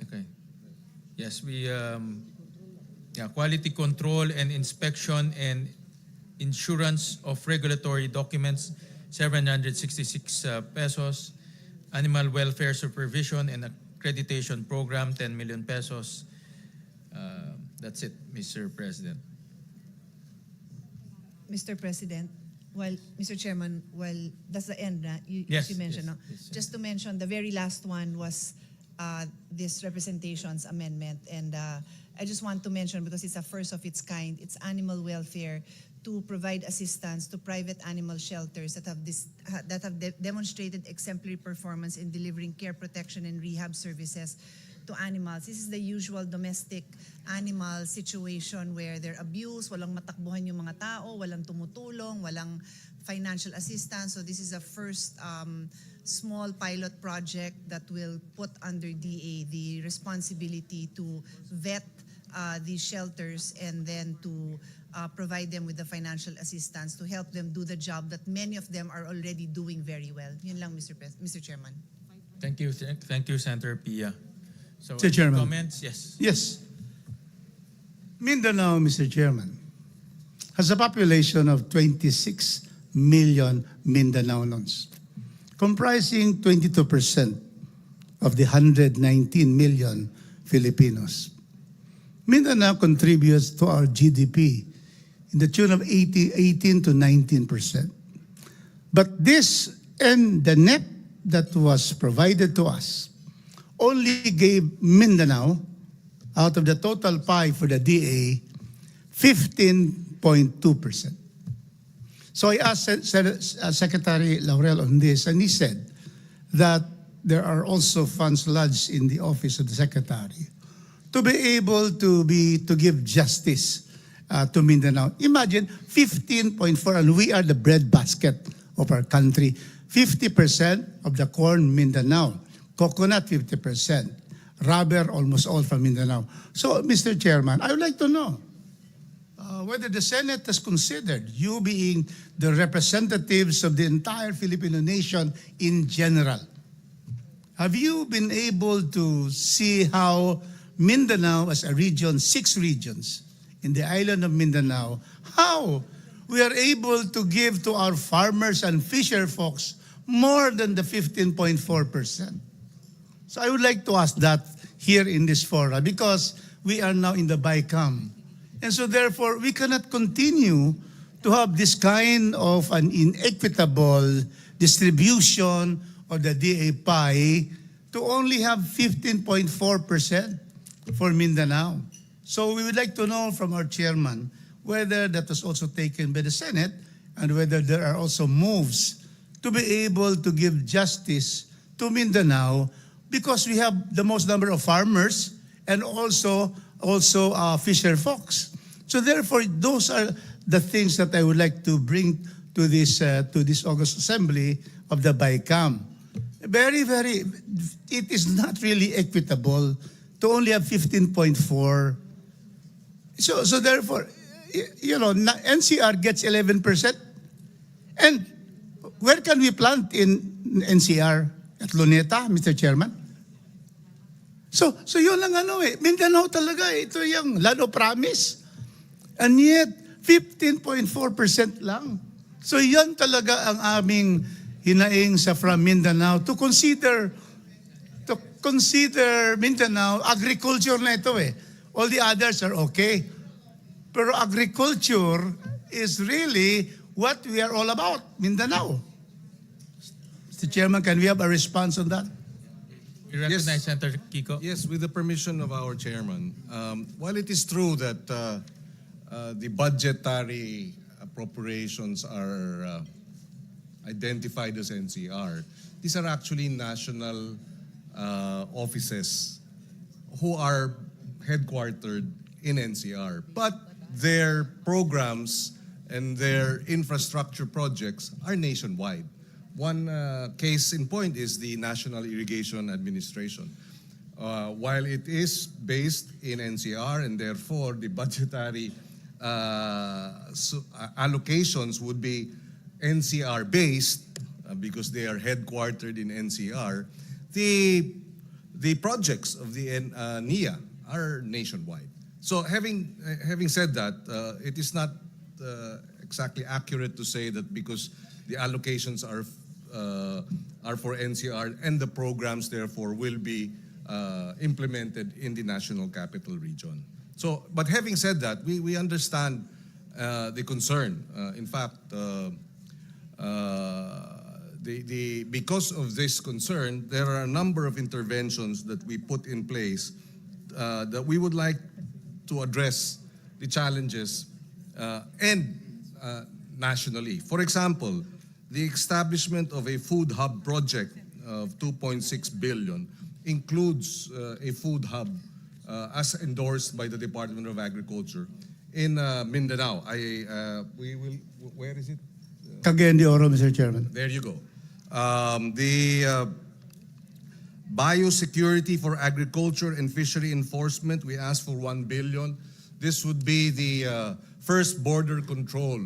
Speaker 1: Okay. Yes, quality control and inspection and insurance of regulatory documents, 766 pesos. Animal welfare supervision and accreditation program, 10 million pesos. That's it, Mr. President.
Speaker 15: Mr. President, Mr. Chairman, that's the end,
Speaker 1: Yes,
Speaker 15: you mentioned.
Speaker 1: yes,
Speaker 15: No?
Speaker 1: yes,
Speaker 15: Just to mention, the very last one was this representations amendment. And I just want to mention, because it's a first of its kind, it's animal welfare to provide assistance to private animal shelters that have demonstrated exemplary performance in delivering care, protection, and rehab services to animals. This is the usual domestic animal situation where they're abused, walang matakbuhan yung mga tao, walang tumutulong, walang financial assistance. So this is a first small pilot project that will put under DA the responsibility to vet these shelters and then to provide them with the financial assistance to help them do the job that many of them are already doing very well. Yun lang, Mr. Chairman.
Speaker 1: Thank you, Senator Pia. So,
Speaker 9: Mr. Chairman.
Speaker 1: comments? Yes.
Speaker 9: Yes. Mindanao, Mr. Chairman, has a population of 26 million Mindanaonons, comprising 22% of the 119 million Filipinos. Mindanao contributes to our GDP in the tune of 18 to 19%. But this and the net that was provided to us only gave Mindanao, out of the total pie for the DA, 15.2%. So I asked Secretary Laurel on this, and he said that there are also funds lodged in the office of the Secretary to be able to give justice to Mindanao. Imagine 15.4, and we are the breadbasket of our country. 50% of the corn, Mindanao. Coconut, 50%. Rubber, almost all from Mindanao. So, Mr. Chairman, I would like to know whether the Senate has considered you being the representatives of the entire Filipino nation in general. Have you been able to see how Mindanao as a region, 6 regions in the island of Mindanao, how we are able to give to our farmers and fisher folks more than the 15.4%? So I would like to ask that here in this forum, because we are now in the BICAM. And so therefore, we cannot continue to have this kind of an inequitable distribution of the DA pie to only have 15.4%. for Mindanao. So we would like to know from our chairman whether that was also taken by the Senate and whether there are also moves to be able to give justice to Mindanao because we have the most number of farmers and also fisher folks. So therefore, those are the things that I would like to bring to this August Assembly of the BICAM. It is not really equitable to only have 15.4. So therefore, NCR gets 11%. And where can we plant in NCR? At Luneta, Mr. Chairman? So yun lang Mindanao talaga, ito yung land of promise. And yet, 15.4% lang. So yan talaga ang aming hinaing sa from Mindanao to consider Mindanao, agriculture na ito All the others are okay. Pero agriculture is really what we are all about, Mindanao. Mr. Chairman, can we have a response on that?
Speaker 1: We recognize Senator Kiko.
Speaker 8: Yes, with the permission of our chairman. While it is true that the budgetary appropriations are identified as NCR, these are actually national offices who are headquartered in NCR. But their programs and their infrastructure projects are nationwide. One case in point is the National Irrigation Administration. While it is based in NCR and therefore the budgetary allocations would be NCR-based because they are headquartered in NCR, the projects of the NIA are nationwide. So having said that, it is not exactly accurate to say that because the allocations are for NCR and the programs therefore will be implemented in the National Capital Region. So, but having said that, we understand the concern. In fact, because of this concern, there are a number of interventions that we put in place that we would like to address the challenges and nationally. For example, the establishment of a food hub project of 2.6 billion includes a food hub as endorsed by the Department of Agriculture in Mindanao. Where is it?
Speaker 9: Cagayan de Oro, Mr. Chairman.
Speaker 8: There you go. The biosecurity for agriculture and fishery enforcement, we asked for 1 billion. This would be the first border control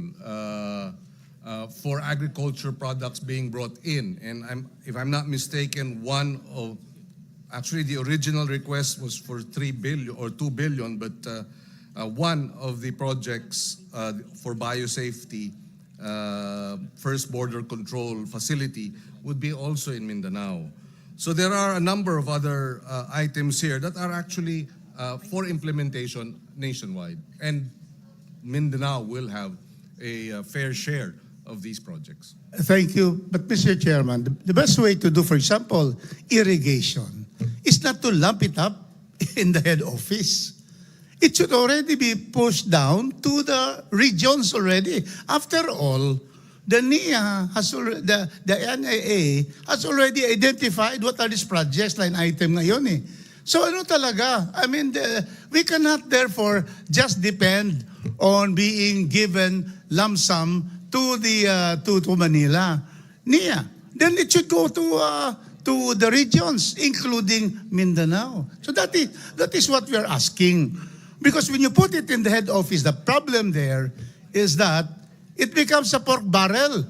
Speaker 8: for agriculture products being brought in. And if I'm not mistaken, actually the original request was for 3 billion or 2 billion, but one of the projects for biosafety, first border control facility would be also in Mindanao. So there are a number of other items here that are actually for implementation nationwide. And Mindanao will have a fair share of these projects.
Speaker 9: Thank you. But Mr. Chairman, the best way to do, for example, irrigation is not to lump it up in the head office. It should already be pushed down to the regions already. After all, the NIA the NIA has already identified what are these projects line item ngayon So ano talaga? I mean, we cannot therefore just depend on being given lump sum to Manila. NIA. Then it should go to the regions, including Mindanao. So that is what we are asking. Because when you put it in the head office, the problem there is that it becomes a pork barrel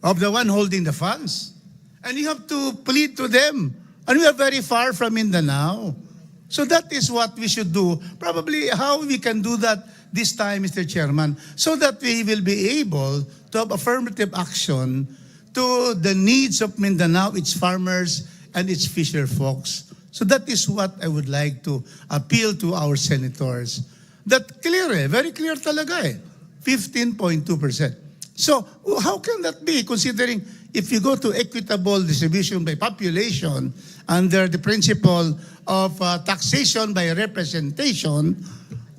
Speaker 9: of the one holding the funds. And you have to plead to them. And we are very far from Mindanao. So that is what we should do. Probably how we can do that this time, Mr. Chairman, so that we will be able to have affirmative action to the needs of Mindanao, its farmers, and its fisher folks. So that is what I would like to appeal to our senators. That clear very clear talaga 15.2%. So how can that be, considering if you go to equitable distribution by population under the principle of taxation by representation,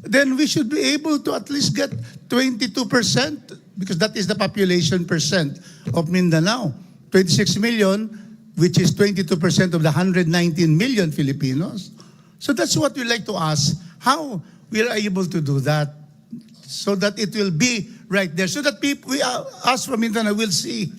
Speaker 9: then we should be able to at least get 22%, because that is the population percent of Mindanao. 26 million, which is 22% of the 119 million Filipinos. So that's what we like to ask, how we are able to do that so that it will be right there. So that people, us from Mindanao will see,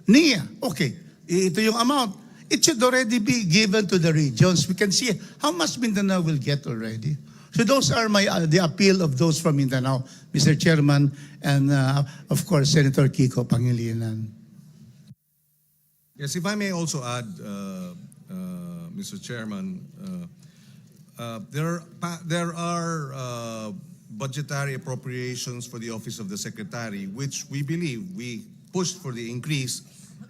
Speaker 9: Nia, okay, ito yung amount. It should already be given to the regions. We can see how much Mindanao will get already. So those are the appeal of those from Mindanao, Mr. Chairman, and of course, Senator Kiko Pangilinan.
Speaker 8: Yes, if I may also add, Mr. Chairman, there are budgetary appropriations for the Office of the Secretary, which we believe we pushed for the increase,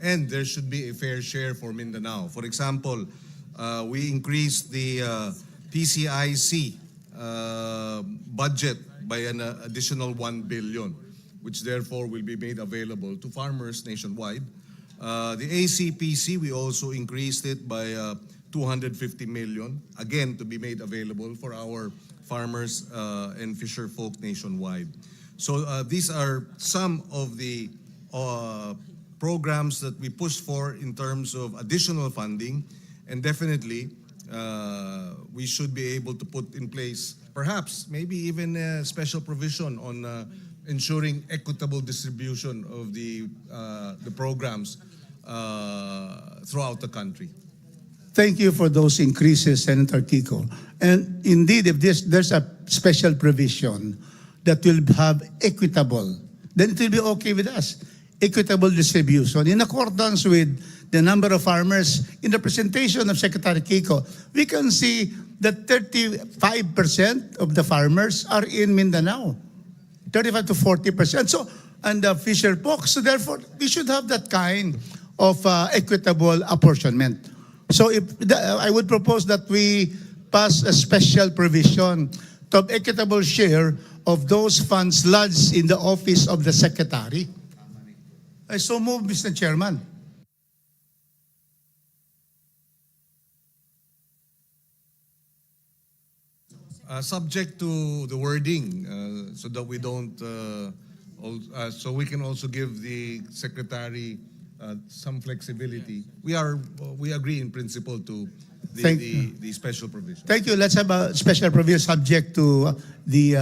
Speaker 8: and there should be a fair share for Mindanao. For example, we increased the PCIC budget by an additional 1 billion, which therefore will be made available to farmers nationwide. The ACPC, we also increased it by 250 million, again to be made available for our farmers and fisher folk nationwide. So these are some of the programs that we pushed for in terms of additional funding, and definitely we should be able to put in place perhaps maybe even a special provision on ensuring equitable distribution of the programs throughout the country.
Speaker 9: Thank you for those increases, Senator Kiko. And indeed, if there's a special provision that will have equitable, then it will be okay with us. Equitable distribution in accordance with the number of farmers. In the presentation of Secretary Kiko, we can see that 35% of the farmers are in Mindanao, 35 to 40%. So, and the fisher folk. So therefore, we should have that kind of equitable apportionment. So I would propose that we pass a special provision to have equitable share of those funds lodged in the office of the Secretary. I so move, Mr. Chairman.
Speaker 8: Subject to the wording, so that we don't, so we can also give the Secretary some flexibility. We agree in principle to the special provision.
Speaker 9: Thank you. Let's have a special provision subject to the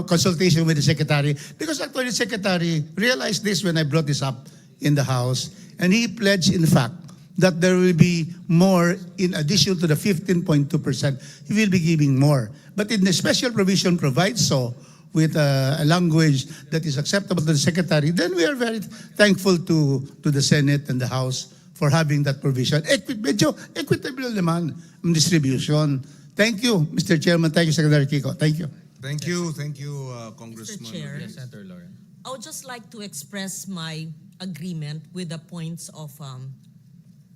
Speaker 9: consultation with the Secretary. Because actually the Secretary realized this when I brought this up in the House, and he pledged, in fact, that there will be more in addition to the 15.2%. He will be giving more. But in the special provision provides so, with a language that is acceptable to the Secretary, then we are very thankful to the Senate and the House for having that provision. Equitable naman ang distribution. Thank you, Mr. Chairman. Thank you, Secretary Kiko. Thank you.
Speaker 8: Thank you, Congressman.
Speaker 5: Mr. Chair.
Speaker 1: Yes, Senator Lauren.
Speaker 5: I would just like to express my agreement with the points of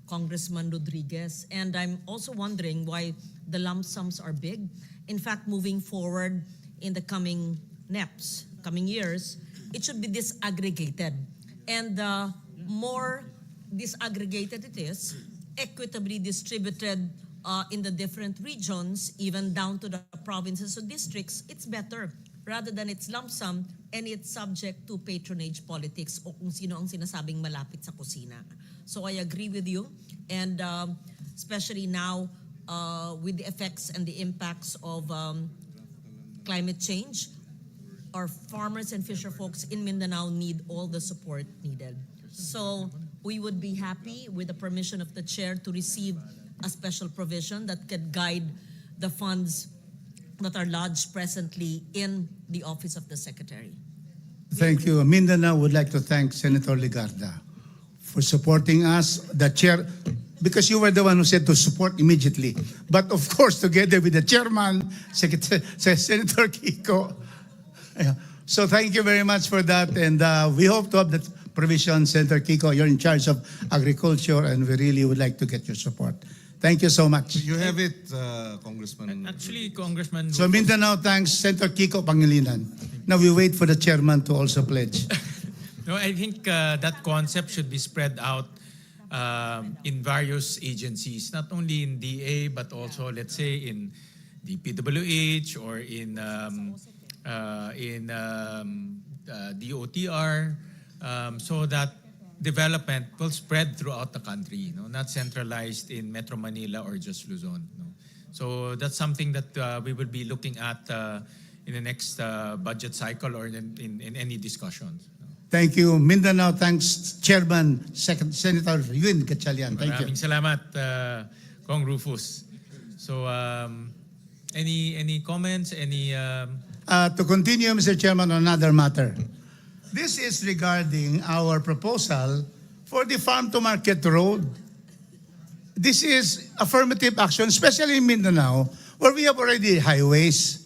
Speaker 5: Congressman Rodriguez. And I'm also wondering why the lump sums are big. In fact, moving forward in the coming NEPs, coming years, it should be disaggregated. And the more disaggregated it is, equitably distributed in the different regions, even down to the provinces or districts, it's better rather than it's lump sum and it's subject to patronage politics o kung sino ang sinasabing malapit sa kusina. So I agree with you, and especially now with the effects and the impacts of climate change, our farmers and fisher folks in Mindanao need all the support needed. So we would be happy with the permission of the chair to receive a special provision that could guide the funds that are lodged presently in the office of the Secretary.
Speaker 9: Thank you. Mindanao would like to thank Senator Ligarda for supporting us, the chair, because you were the one who said to support immediately. But of course, together with the chairman, Senator Kiko. So thank you very much for that. And we hope to have that provision. Senator Kiko, you're in charge of agriculture, and we really would like to get your support. Thank you so much.
Speaker 8: You have it, Congressman.
Speaker 1: Actually, Congressman.
Speaker 9: So Mindanao thanks Senator Kiko Pangilinan. Now we wait for the chairman to also pledge.
Speaker 1: No, I think that concept should be spread out in various agencies, not only in DA, but also, let's say, in DPWH or in DOTR, so that development will spread throughout the country, not centralized in Metro Manila or just Luzon. So that's something that we will be looking at in the next budget cycle or in any discussions.
Speaker 9: Thank you. Mindanao, thanks Chairman Senator Yun Gatchalian. Thank you.
Speaker 1: Maraming salamat, Kong Rufus. So, any comments?
Speaker 9: To continue, Mr. Chairman, on another matter. This is regarding our proposal for the farm-to-market road. This is affirmative action, especially in Mindanao, where we have already highways.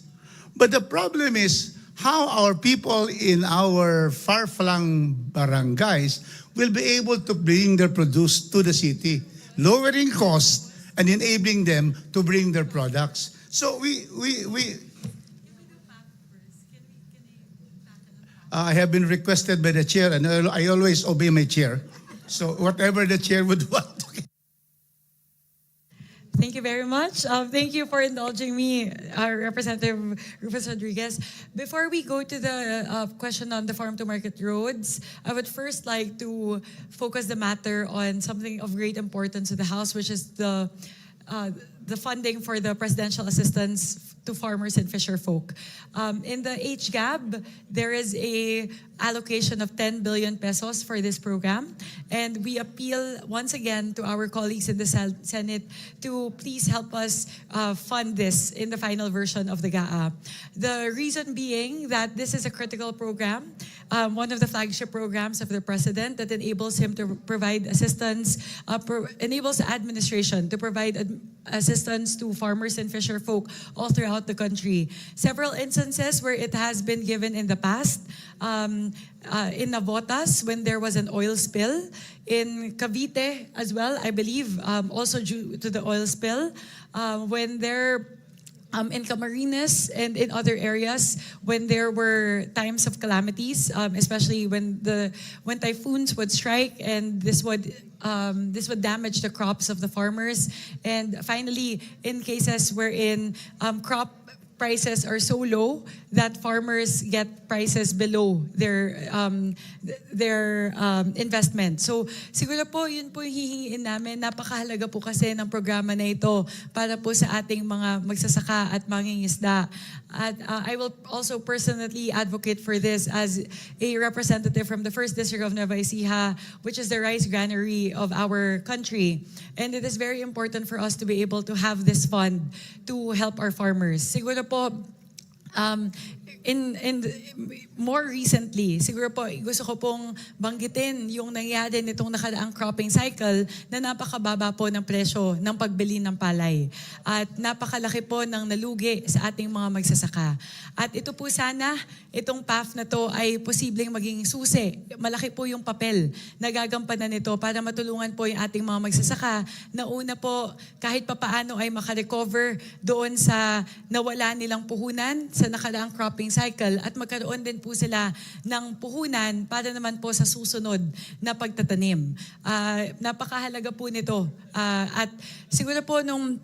Speaker 9: But the problem is how our people in our far-flung barangays will be able to bring their produce to the city, lowering costs and enabling them to bring their products. So I have been requested by the chair, and I always obey my chair. So whatever the chair would want.
Speaker 2: Thank you very much. Thank you for indulging me, Representative Rufus Rodriguez. Before we go to the question on the farm-to-market roads, I would first like to focus the matter on something of great importance to the House, which is the funding for the presidential assistance to farmers and fisher folk. In the HGAB, there is a allocation of 10 billion pesos for this program, and we appeal once again to our colleagues in the Senate to please help us fund this in the final version of the GAA. The reason being that this is a critical program, one of the flagship programs of the President that enables him to provide assistance, enables the administration to provide assistance to farmers and fisher folk all throughout the country. Several instances where it has been given in the past, in Navotas when there was an oil spill, in Cavite as well, I believe, also due to the oil spill, when there in Camarines and in other areas when there were times of calamities, especially when typhoons would strike, and this would damage the crops of the farmers. And finally, in cases wherein crop prices are so low that farmers get prices below their investment. So siguro po yun po hihingiin namin. Napakahalaga po kasi ng programa na ito para po sa ating mga magsasaka at mangingisda. At I will also personally advocate for this as a representative from the 1st District of Nueva Ecija, which is the rice granary of our country. And it is very important for us to be able to have this fund to help our farmers. Siguro po, more recently, siguro po gusto ko pong banggitin yung nangyari nitong nakaraang cropping cycle na napakababa po ng presyo ng pagbili ng palay. At napakalaki po ng nalugi sa ating mga magsasaka. At ito po sana, itong PAF na to ay posibleng maging susi. Malaki po yung papel na gagampanan nito para matulungan po yung ating mga magsasaka na una po kahit papaano ay makarecover doon sa nawala nilang puhunan sa nakaraang cropping cycle at magkaroon din po sila ng puhunan para naman po sa susunod na pagtatanim. Napakahalaga po nito. At siguro po nung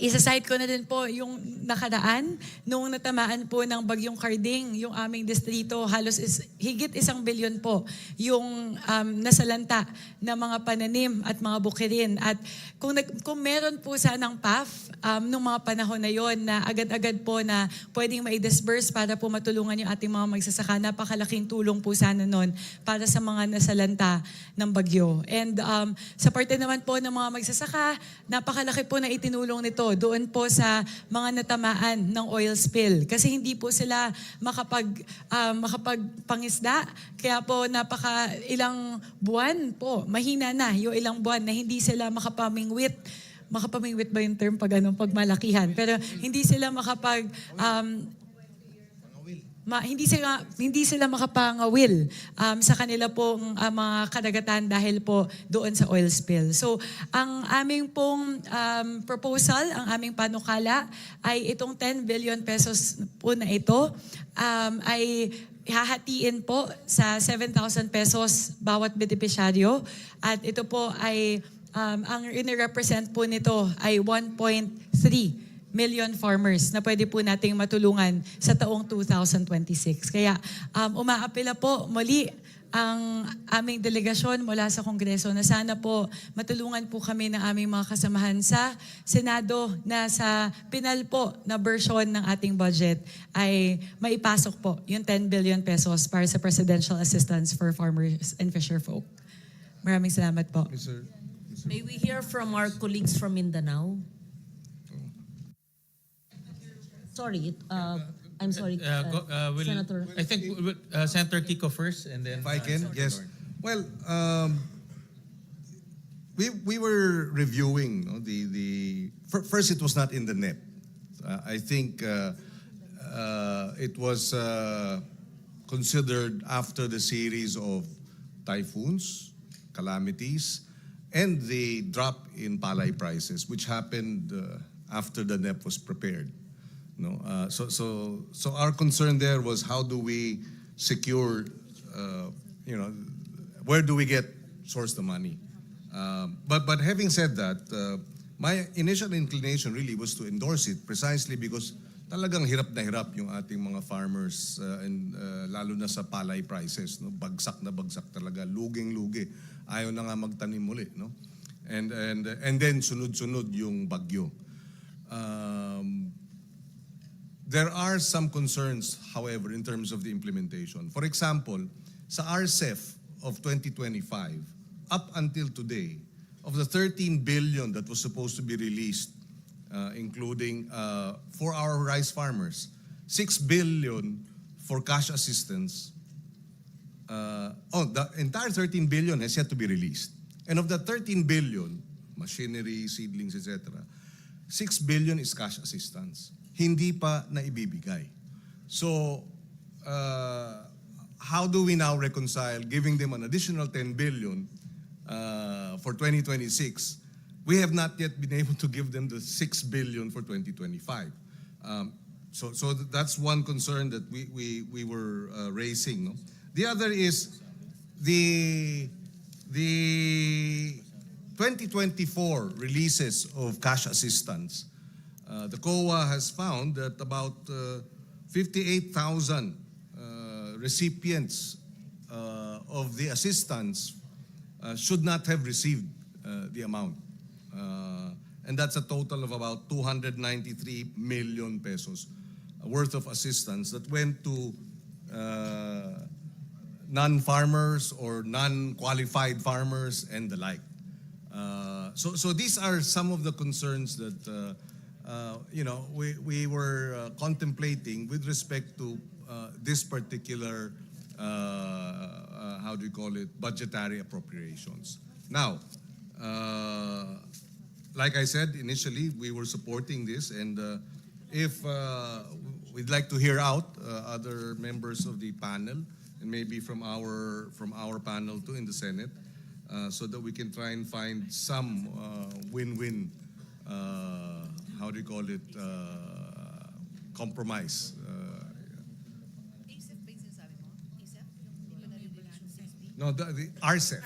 Speaker 2: isa-cite ko na din po yung nakaraan, nung natamaan po ng Bagyong Carding, yung aming distrito, halos higit 1 bilyon po yung nasalanta na mga pananim at mga bukirin. At kung meron po sanang PAF nung mga panahon na yon na agad-agad po na pwedeng mai-disburse para po matulungan yung ating mga magsasaka, napakalaking tulong po sana nun para sa mga nasalanta ng bagyo. And sa parte naman po ng mga magsasaka, napakalaki po na itinulong nito doon po sa mga natamaan ng oil spill. Kasi hindi po sila makapagpangisda. Kaya po ilang buwan po, mahina na yung ilang buwan na hindi sila makapamingwit. Makapamingwit ba yung term pag malakihan? Pero hindi sila hindi sila makapangawil sa kanila pong mga kadagatan dahil po doon sa oil spill. So, ang aming pong proposal, ang aming panukala ay itong 10 billion pesos po na ito ay hahatiin po sa 7,000 pesos bawat benepisyaryo. At ito po ay, ang inirepresent po nito ay 1.3 million farmers na pwede po nating matulungan sa taong 2026. Kaya umaapela po muli ang aming delegasyon mula sa Kongreso na sana po matulungan po kami ng aming mga kasamahan sa Senado na sa pinal po na version ng ating budget ay maipasok po yung 10 billion pesos para sa presidential assistance for farmers and fisher folk. Maraming salamat po.
Speaker 5: May we hear from our colleagues from Mindanao? Sorry, I'm sorry, Senator.
Speaker 1: I think Senator Kiko first, and then
Speaker 8: If I can,
Speaker 1: Senator
Speaker 8: yes.
Speaker 1: Dorn.
Speaker 8: Well, we were reviewing first it was not in the NEP. I think it was considered after the series of typhoons, calamities, and the drop in palay prices, which happened after the NEP was prepared. No, so our concern there was how do we secure, where do we source the money? But having said that, my initial inclination really was to endorse it precisely because talagang hirap na hirap yung ating mga farmers and lalo na sa palay prices, no? Bagsak na bagsak talaga, luging-lugi. Ayaw na nga magtanim muli, no? And then sunod-sunod yung bagyo. There are some concerns, however, in terms of the implementation. For example, sa RCEF of 2025, up until today, of the 13 billion that was supposed to be released, including for our rice farmers, 6 billion for cash assistance. The entire 13 billion has yet to be released. And of the 13 billion, machinery, seedlings, etc., 6 billion is cash assistance. Hindi pa na ibibigay. So, how do we now reconcile giving them an additional 10 billion for 2026? We have not yet been able to give them the 6 billion for 2025. So that's one concern that we were raising. No? The other is the 2024 releases of cash assistance. The COA has found that about 58,000 recipients of the assistance should not have received the amount. And that's a total of about 293 million pesos worth of assistance that went to non-farmers or non-qualified farmers and the like. So these are some of the concerns that we were contemplating with respect to this particular budgetary appropriations. Now, like I said initially, we were supporting this, and if we'd like to hear out other members of the panel, and maybe from our panel too in the Senate, so that we can try and find some win-win, compromise. No, the RCEF.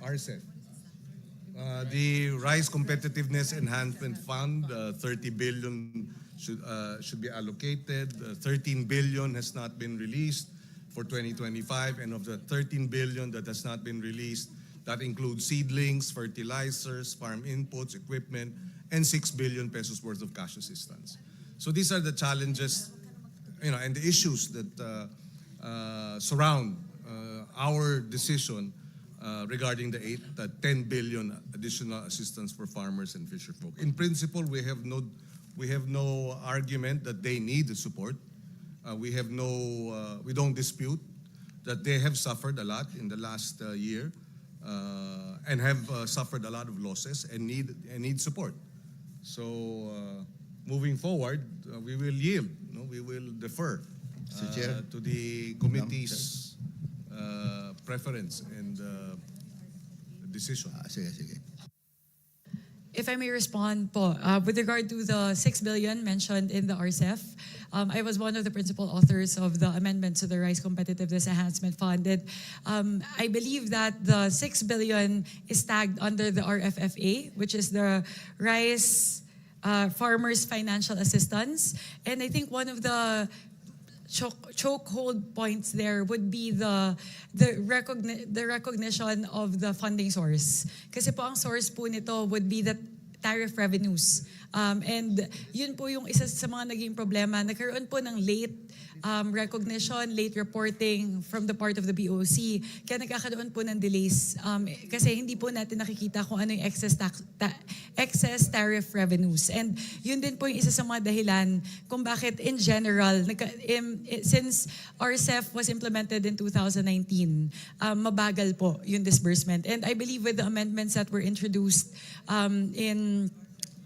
Speaker 8: RCEF. The Rice Competitiveness Enhancement Fund, 30 billion should be allocated. 13 billion has not been released for 2025, and of the 13 billion that has not been released, that includes seedlings, fertilizers, farm inputs, equipment, and 6 billion pesos worth of cash assistance. So these are the challenges, and the issues that surround our decision regarding the 10 billion additional assistance for farmers and fisherfolk. In principle, we have no argument that they need the support. We don't dispute that they have suffered a lot in the last year and have suffered a lot of losses and need support. So moving forward, we will yield. We will defer
Speaker 13: Mr. Chair.
Speaker 8: to the committee's preference and decision.
Speaker 13: Sige.
Speaker 2: If I may respond po, with regard to the 6 billion mentioned in the RCEF, I was one of the principal authors of the amendments to the Rice Competitiveness Enhancement Fund. And I believe that the 6 billion is tagged under the RFFA, which is the Rice Farmers Financial Assistance. And I think one of the chokehold points there would be the recognition of the funding source. Kasi po ang source po nito would be the tariff revenues. And yun po yung isa sa mga naging problema. Nagkaroon po ng late recognition, late reporting from the part of the BOC. Kaya nagkakaroon po ng delays. Kasi hindi po natin nakikita kung ano yung excess tariff revenues. And yun din po yung isa sa mga dahilan kung bakit in general, since RCEF was implemented in 2019, mabagal po yung disbursement. And I believe with the amendments that were introduced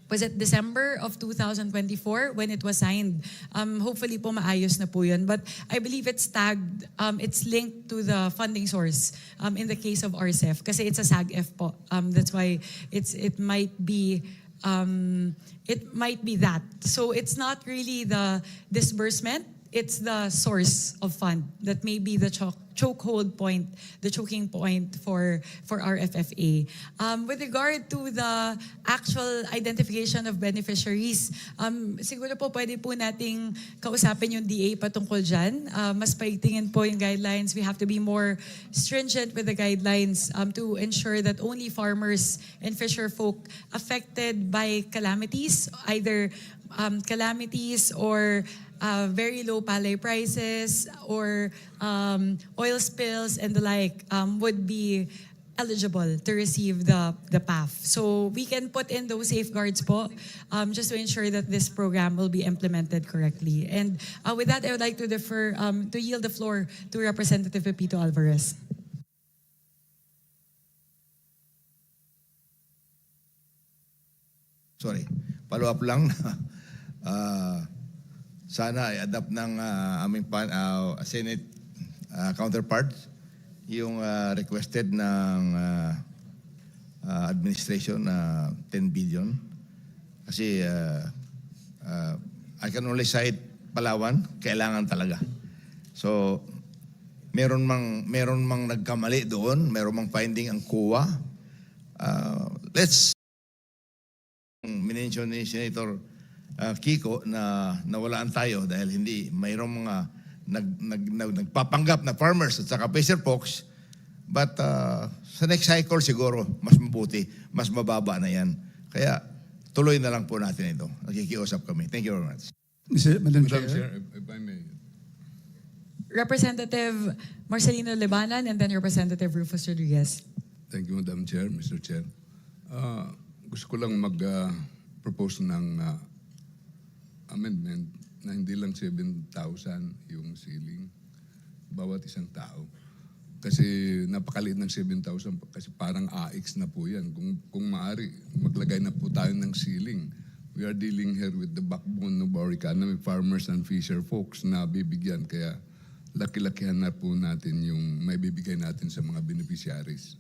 Speaker 2: was it December of 2024 when it was signed? Hopefully po maayos na po yun. But I believe it's tagged, it's linked to the funding source in the case of RCEF kasi it's a SAG-F po. That's why it might be that. So it's not really the disbursement, it's the source of fund that may be the chokehold point, the choking point for RFFA. With regard to the actual identification of beneficiaries, siguro po pwede po nating kausapin yung DA patungkol dyan. Mas paigtingin po yung guidelines. We have to be more stringent with the guidelines to ensure that only farmers and fisher folk affected by calamities, either calamities or very low palay prices or oil spills and the like would be eligible to receive the PAF. So we can put in those safeguards po just to ensure that this program will be implemented correctly. And with that, I would like to to yield the floor to Representative Pepito Alvarez.
Speaker 13: Sorry, follow-up lang. Sana i-adapt ng aming Senate counterparts yung requested ng administration na 10 billion. Kasi I can only cite Palawan, kailangan talaga. So, meron mang nagkamali doon, meron mang finding ang COA. Let's minention ni Senator Kiko na nawalaan tayo dahil hindi mayroong mga nagpapanggap na farmers at saka fisher folks, but sa next cycle siguro mas mabuti, mas mababa na yan. Kaya tuloy na lang po natin ito. Nakikiusap kami. Thank you very much.
Speaker 3: Madam Chair, if I may.
Speaker 2: Representative Marcelino Libanan and then Representative Rufus Rodriguez.
Speaker 3: Thank you, Madam Chair, Mr. Chair. Gusto ko lang mag-propose ng amendment na hindi lang 7,000 yung ceiling bawat isang tao. Kasi napakaliit ng 7,000 kasi parang AX na po yan. Kung maaari, maglagay na po tayo ng ceiling. We are dealing here with the backbone of our economy, farmers and fisher folks na bibigyan. Kaya laki-lakihan na po natin yung may bibigay natin sa mga beneficiaries.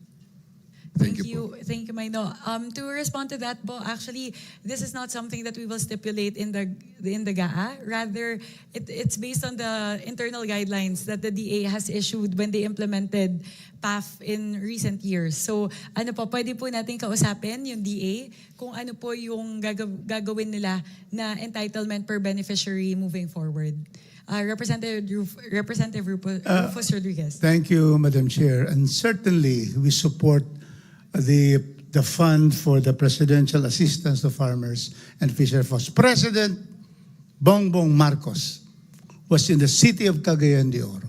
Speaker 3: Thank you,
Speaker 2: Maino. To respond to that, po, actually, this is not something that we will stipulate in the GAA. Rather, it's based on the internal guidelines that the DA has issued when they implemented PAF in recent years. So, pwede po natin kausapin yung DA kung ano po yung gagawin nila na entitlement per beneficiary moving forward. Representative Rufus Rodriguez.
Speaker 9: Thank you, Madam Chair. And certainly, we support the fund for the presidential assistance to farmers and fisher folks. President Bongbong Marcos was in the city of Cagayan de Oro.